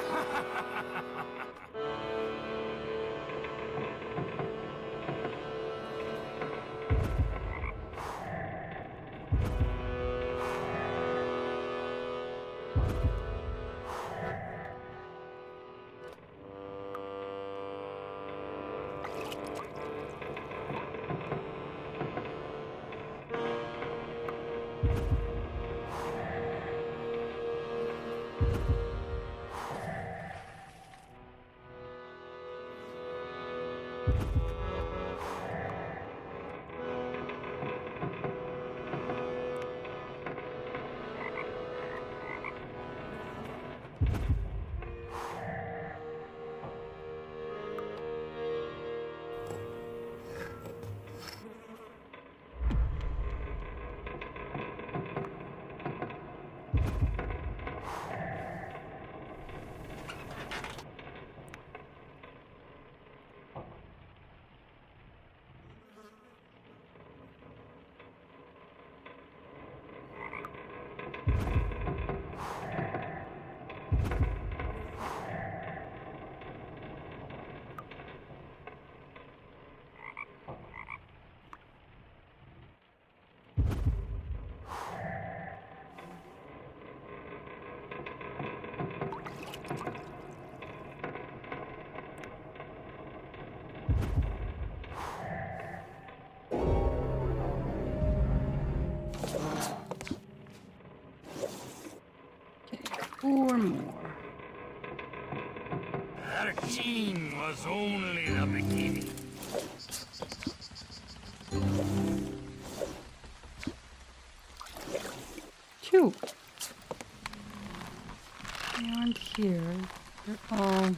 Four more. 13 was only the beginning. Two. They aren't here. They're all...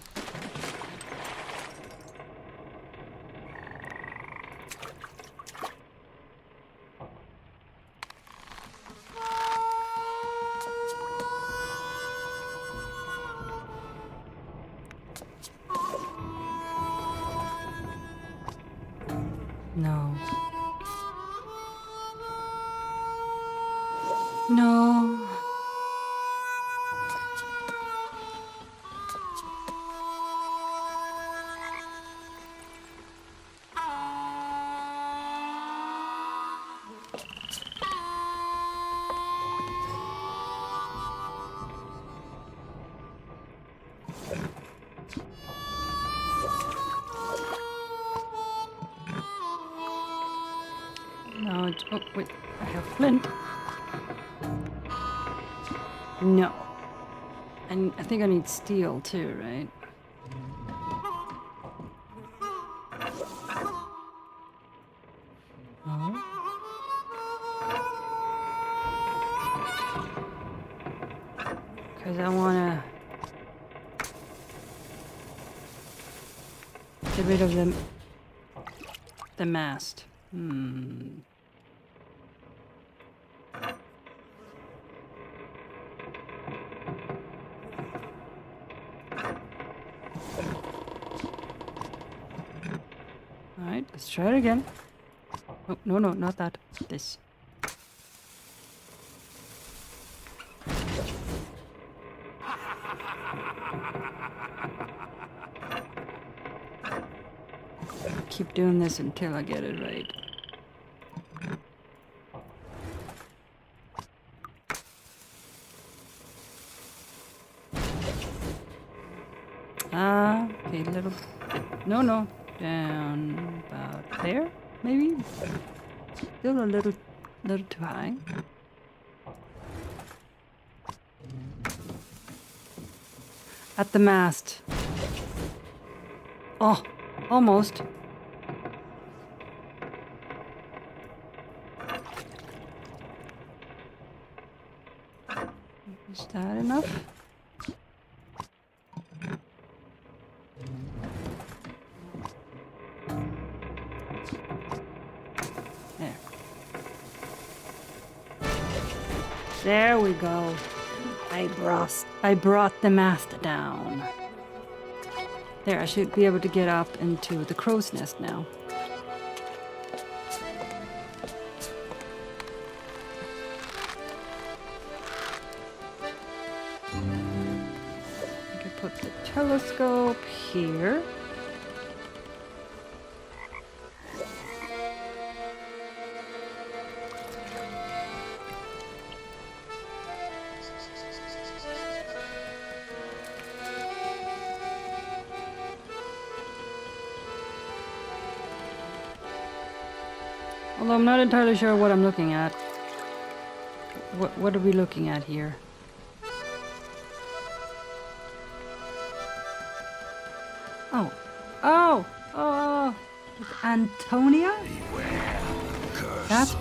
No. No. No, oh wait, I have flint. No. And I think I need steel too, right? No. Because I want to get rid of the mast. Alright, let's try it again. Oh, no, no, not that. This. Keep doing this until I get it right. Okay, a little bit. No, no. Down about there, maybe? Still a little too high. At the mast. Oh, almost. Is that enough? There. There we go. I brought the mast down. There, I should be able to get up into the crow's nest now. I can put the telescope here. Although I'm not entirely sure what I'm looking at. What are we looking at here? Oh. Oh! Oh! It's Antonia? That's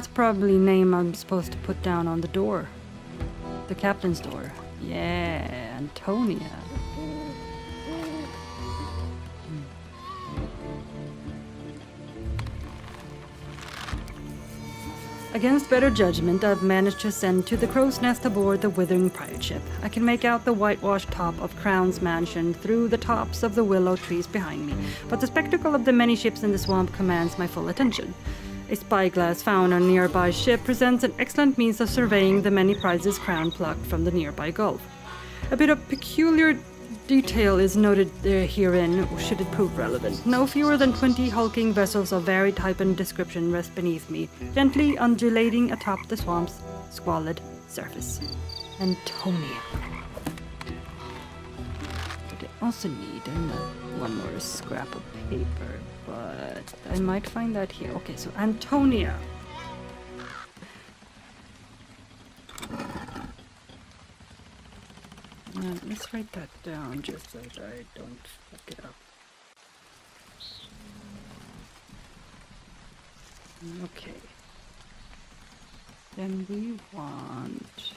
probably name I'm supposed to put down on the door. The captain's door. Yeah, Antonia. Against better judgment, I've managed to ascend to the crow's nest aboard the withering pirate ship. I can make out the whitewashed top of Crown's mansion through the tops of the willow trees behind me, but the spectacle of the many ships in the swamp commands my full attention. A spyglass found on a nearby ship presents an excellent means of surveying the many prizes Crown plucked from the nearby gulf. A bit of peculiar detail is noted herein, should it prove relevant. No fewer than 20 hulking vessels of varied type and description rest beneath me, gently undulating atop the swamp's squalid surface. Antonia. But I also need one more scrap of paper, but I might find that here. Okay, so Antonia. Let's write that down just so that I don't fuck it up. Okay. Then we want...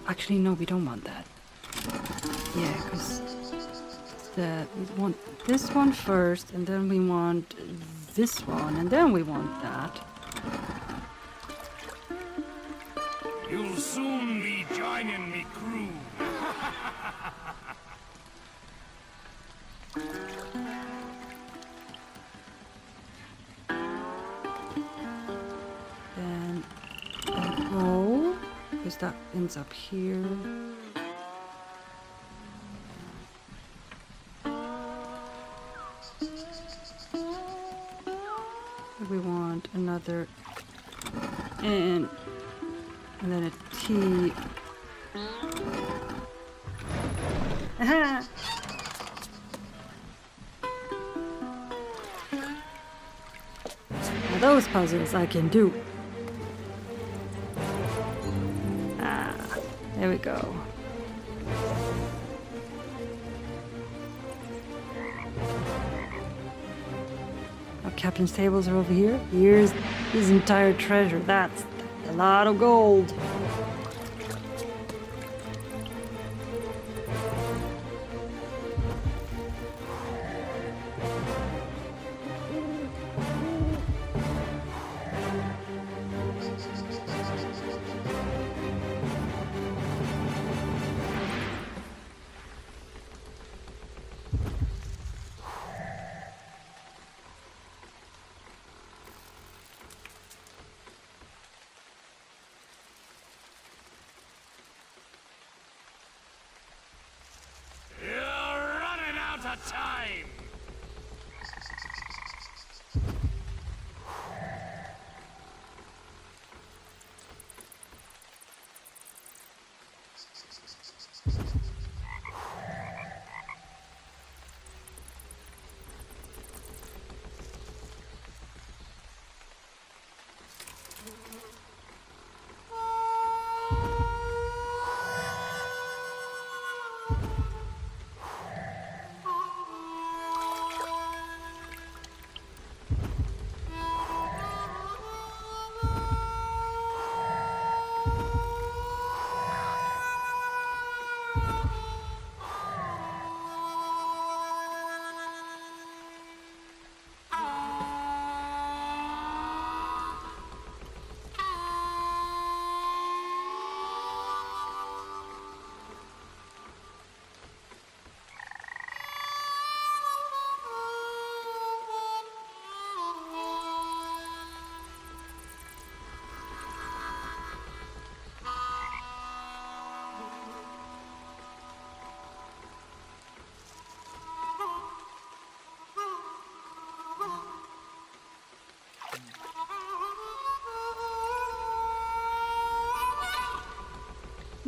Actually, no, we don't want that. Yeah, because... we want this one first, and then we want this one, and then we want that. You'll soon be joining me crew. Then go, because that ends up here. We want another N, and then a T. Aha! Now those puzzles I can do. Ah, there we go. Captain's tables are over here. Here's his entire treasure. That's a lot of gold. Time!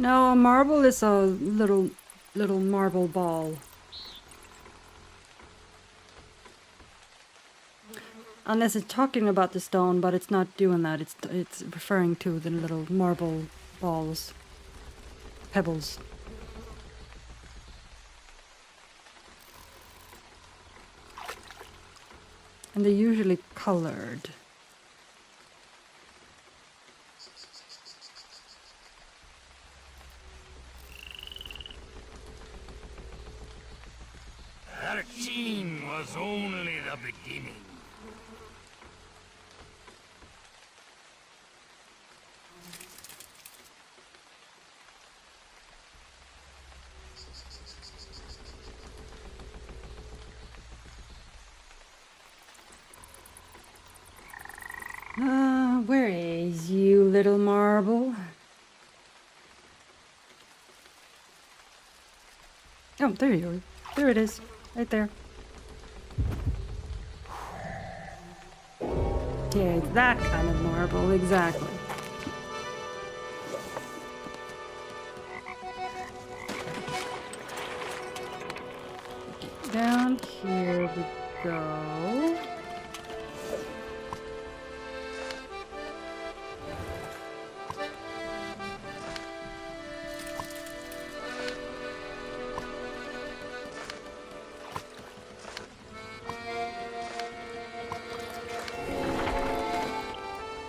No, a marble is a little marble ball. Unless it's talking about the stone, but it's not doing that. It's referring to the little marble balls, pebbles. And they're usually colored. Thirteen was only the beginning. Where is you, little marble? Oh, there you are. There it is. Right there. Yeah, it's that kind of marble, exactly. Down here we go.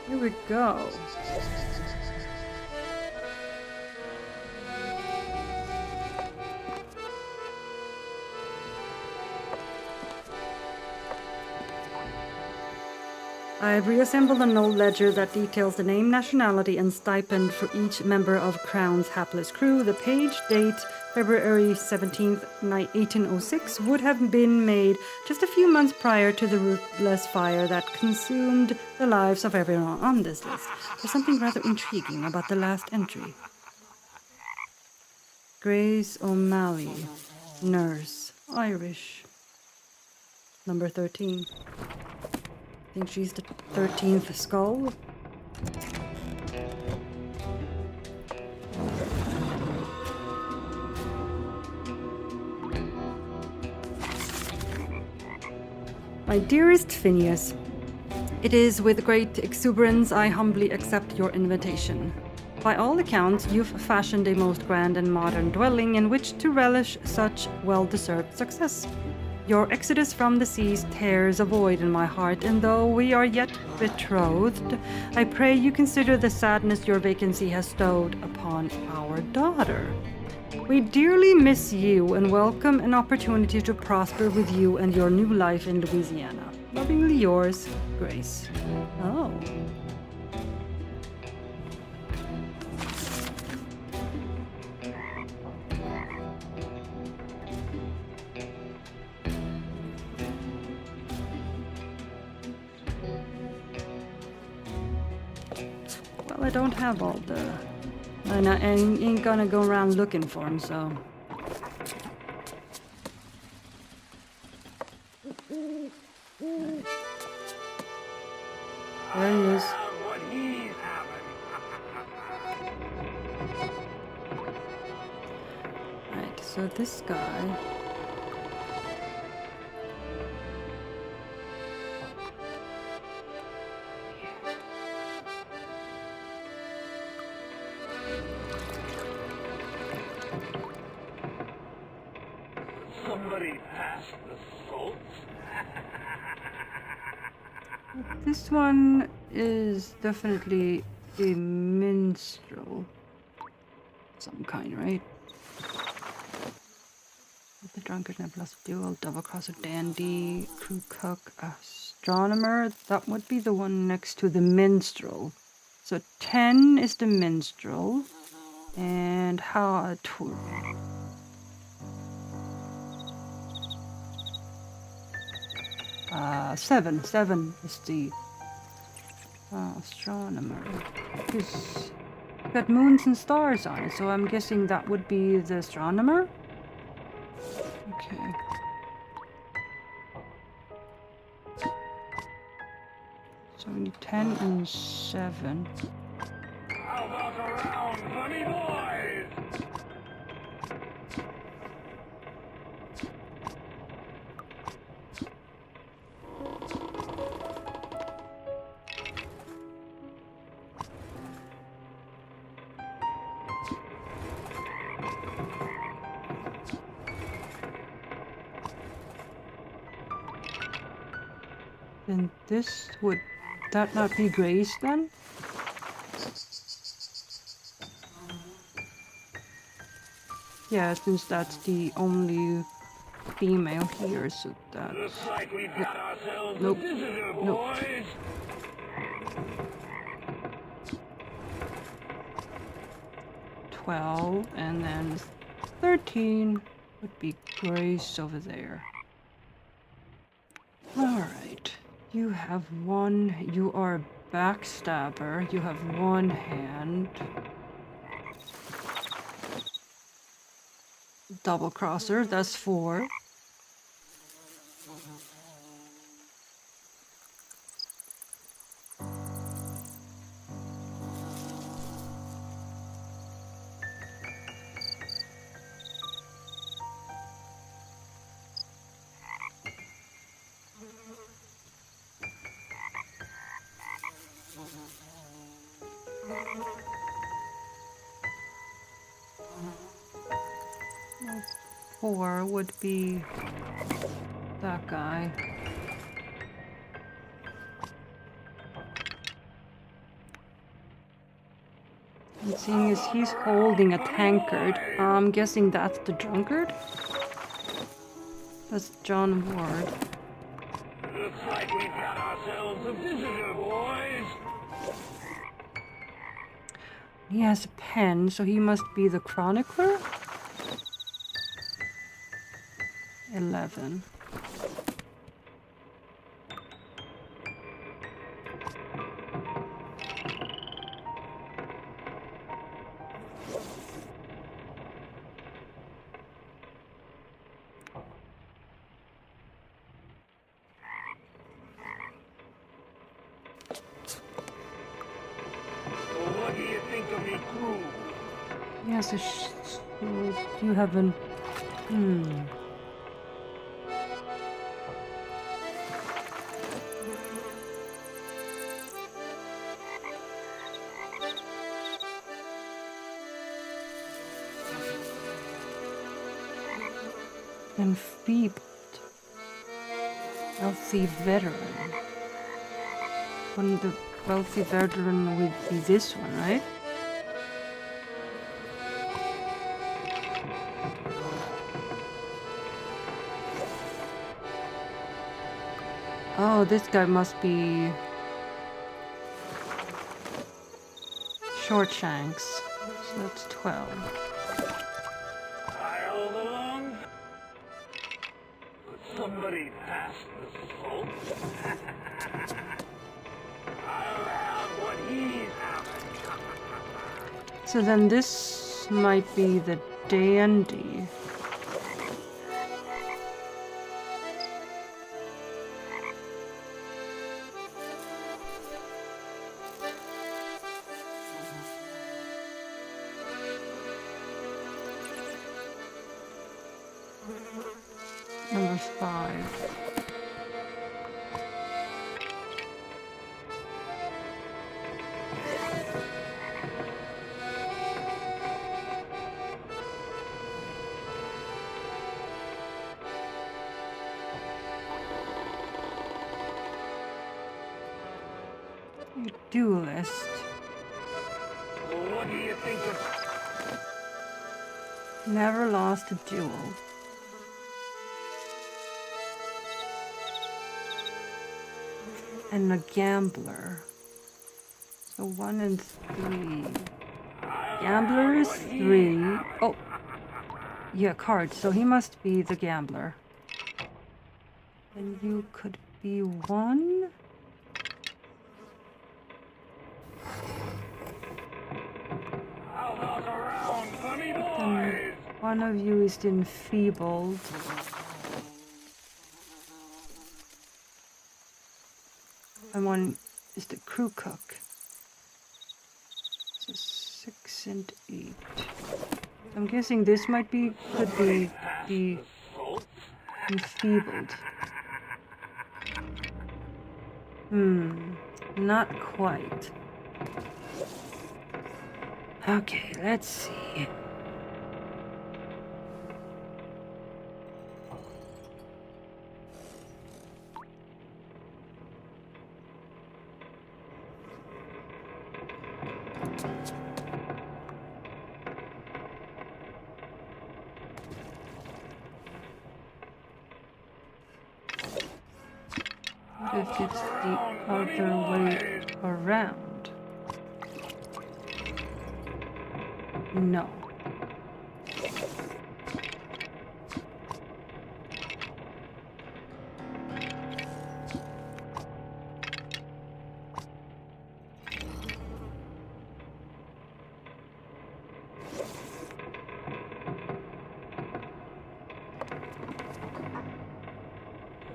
Here we go. I've reassembled an old ledger that details the name, nationality, and stipend for each member of Crown's hapless crew. The page date February 17th, 1806 would have been made just a few months prior to the ruthless fire that consumed the lives of everyone on this list. There's something rather intriguing about the last entry. Grace O'Malley, nurse, Irish, number 13. I think she's the 13th skull. My dearest Phineas, it is with great exuberance I humbly accept your invitation. By all accounts, you've fashioned a most grand and modern dwelling in which to relish such well-deserved success. Your exodus from the seas tears a void in my heart, and though we are yet betrothed, I pray you consider the sadness your vacancy has stowed upon our daughter. We dearly miss you and welcome an opportunity to prosper with you and your new life in Louisiana. Lovingly yours, Grace. Oh. Well, I don't have all the... And I ain't gonna go around looking for him, so... There he is. Right, so this guy... Somebody passed the salt. This one is definitely a minstrel. Some kind, right? The drunkard plus duel, double crosser, dandy, crew cook, astronomer. That would be the one next to the minstrel. So 10 is the minstrel. And how... 7 is the astronomer. It's got moons and stars on it, so I'm guessing that would be the astronomer. Okay. So we need 10 and 7. How about a round, honey boys? Then this would that not be Grace then? Yeah, since that's the only female here, so that's... Looks like we've got ourselves Nope. a visitor, Nope. boys. 12, and then 13 would be Grace over there. Alright. You have one. You are a backstabber. You have one hand. Double crosser, that's 4. No, 4 would be that guy. And seeing as he's holding a tankard, I'm guessing that's the drunkard? That's John Ward. Looks like we've got ourselves a visitor, boys. He has a pen, so he must be the chronicler? 11. Well, what do you think of me crew? Yes, so you have an... Enfeebled. Wealthy veteran. Wouldn't the wealthy veteran would be this one, right? Oh, this guy must be Shortshanks. So that's 12. Pile along. Could somebody pass the salt? I'll have what he's having. So then this might be the dandy. Number 5. Duelist. Well, what do you think of... Never lost a duel. And a gambler. So 1 and 3. Gambler is 3. Oh. Yeah, cards. So he must be the gambler. And you could be 1. Then one of you is enfeebled. And one is the crew cook. So 6 and 8. I'm guessing this could be the enfeebled. Not quite. Okay, let's see. What if it's the other way around? No.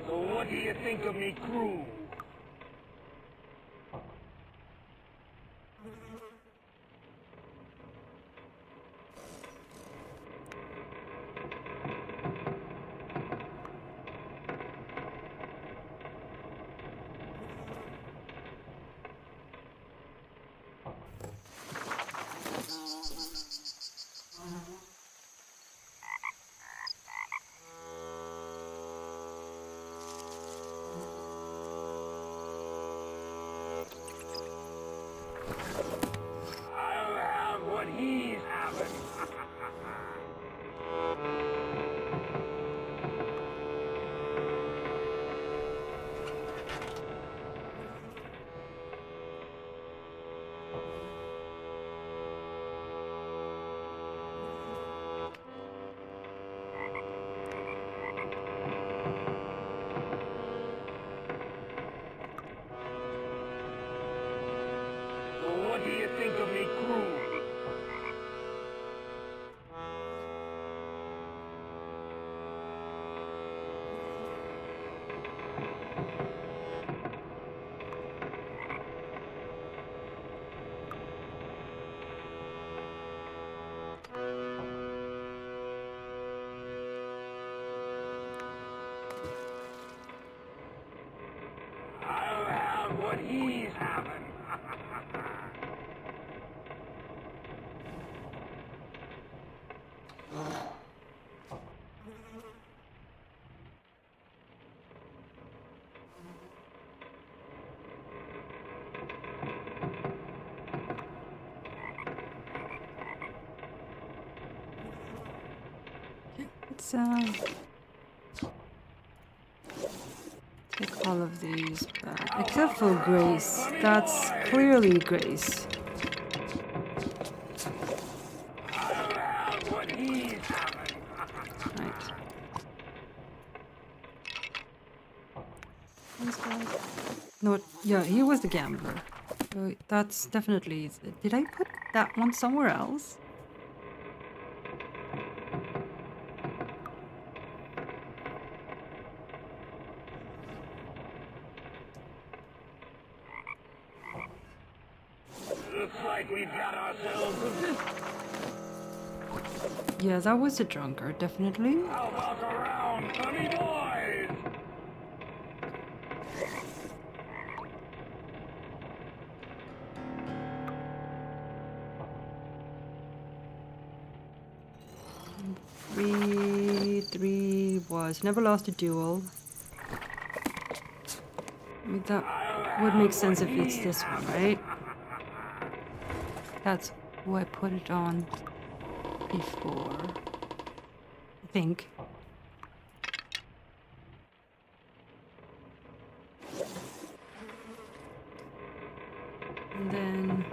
So what do you think of me crew? I'll have what he's having. So what do you think of me crew? I'll have what he's having. Let's take all of these back. Except for Grace. That's clearly Grace. I'll have what he's having. Right. This guy. No, yeah, he was the gambler. So that's definitely. Did I put that one somewhere else? Looks like we've got ourselves a visitor. Yeah, that was the drunkard, definitely. I'll walk around, funny boys. Three was never lost a duel. I mean, that would make sense if it's this one, right? That's who I put it on before. I think. And then...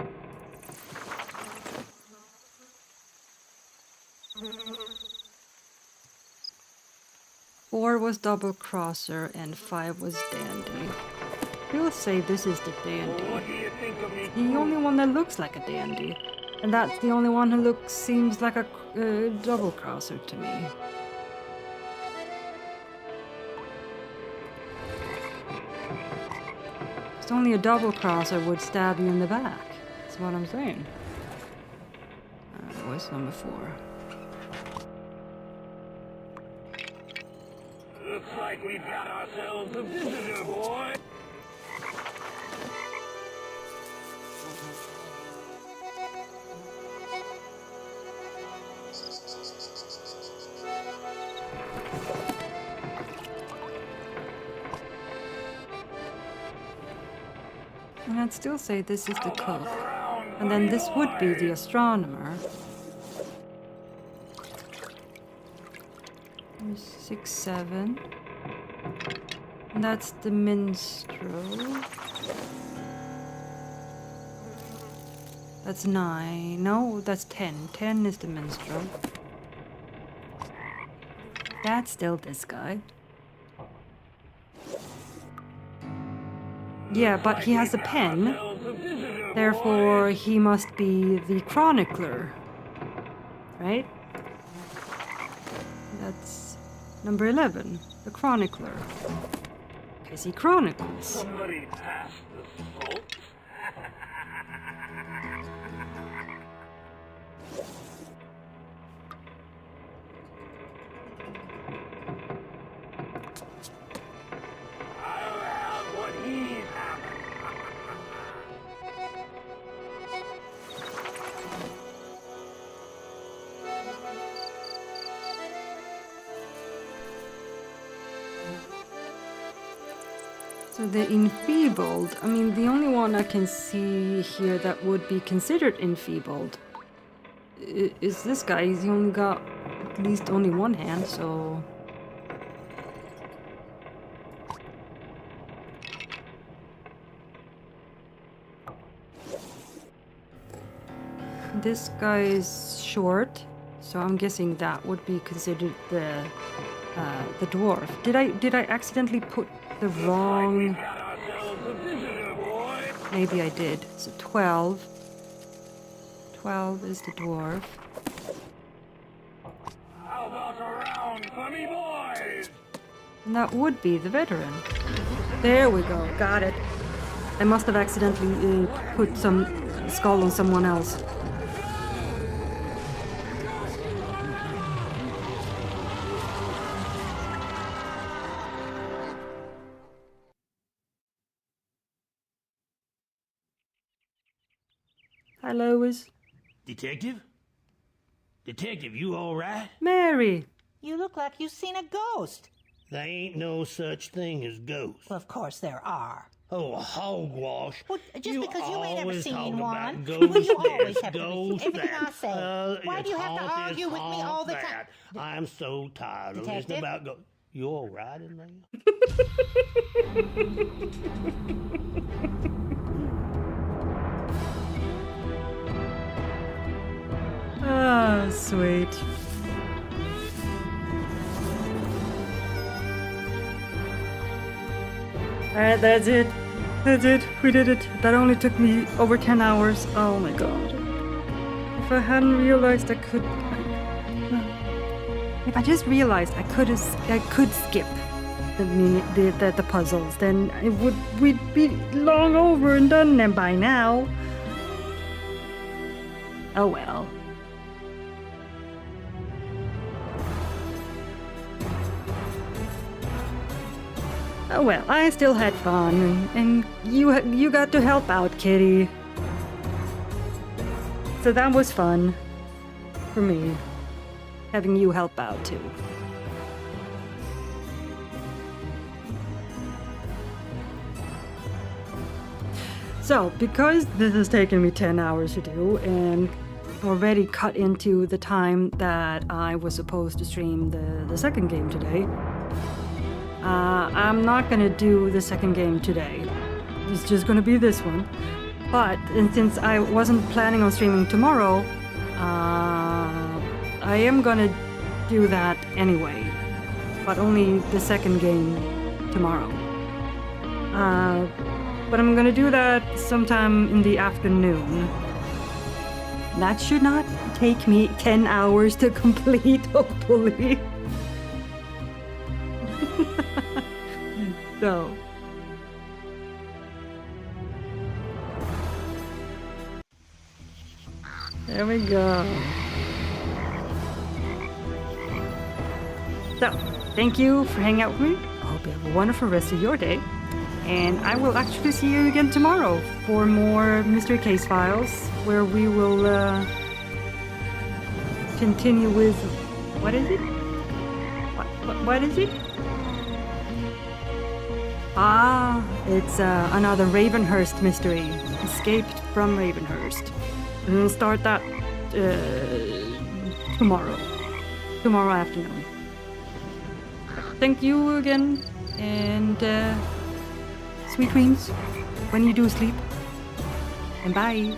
Four was double crosser and 5 was dandy. We'll say this is the dandy. What do you think of me? The only one that looks like a dandy. And that's the only one who seems like a double crosser to me. It's only a double crosser would stab you in the back. That's what I'm saying. What's number 4? Looks like we've got ourselves a visitor, boy. And I'd still say this is the cook. Around, And then this would be the astronomer. 6, 7. And that's the minstrel. That's 9. No, that's 10. 10 is the minstrel. That's still this guy. Yeah, but he has a pen. Therefore, he must be the chronicler. Right? That's number 11. The chronicler. Because he chronicles. Somebody passed the salt. I'll have what he's having. So the enfeebled, I mean, the only one I can see here that would be considered enfeebled is this guy. He's only got at least only one hand, so... This guy is short, so I'm guessing that would be considered the dwarf. Did I accidentally put the wrong... Maybe I did. So 12. 12 is the dwarf. How about a round for me boys? And that would be the veteran. There we go. Got it. I must have accidentally put some skull on someone else. Hi, Lois. Detective? Detective, you all right? Mary! You look like you've seen a ghost. There ain't no such thing as ghosts. Well, of course there are. Oh, hogwash. Well, just because you ain't ever always talking seen about one, ghosts well, you always this, have to ghosts believe everything that. I say. Why do you have to Haunt this, argue with me haunt all the that. time? I'm so tired of listening Detective? about ghosts. You all right in there? Ah, sweet. Alright, that's it. That's it. We did it. That only took me over 10 hours. Oh my god. If I hadn't realized I could... If I just realized I could skip the puzzles, then we'd be long over and done them by now. Oh well. Oh well, I still had fun, and you got to help out, Kitty. So that was fun for me, having you help out too. So, because this has taken me 10 hours to do, and already cut into the time that I was supposed to stream the second game today, I'm not gonna do the second game today. It's just gonna be this one. But since I wasn't planning on streaming tomorrow, I am gonna do that anyway. But only the second game tomorrow. But I'm gonna do that sometime in the afternoon. That should not take me 10 hours to complete, hopefully. So. There we go. So, thank you for hanging out with me. I hope you have a wonderful rest of your day. And I will actually see you again tomorrow for more Mystery Case Files, where we will continue with... What is it? What is it? Ah, it's another Ravenhurst mystery. Escaped from Ravenhurst. And start that tomorrow afternoon. Thank you again, and sweet dreams when you do sleep. And bye.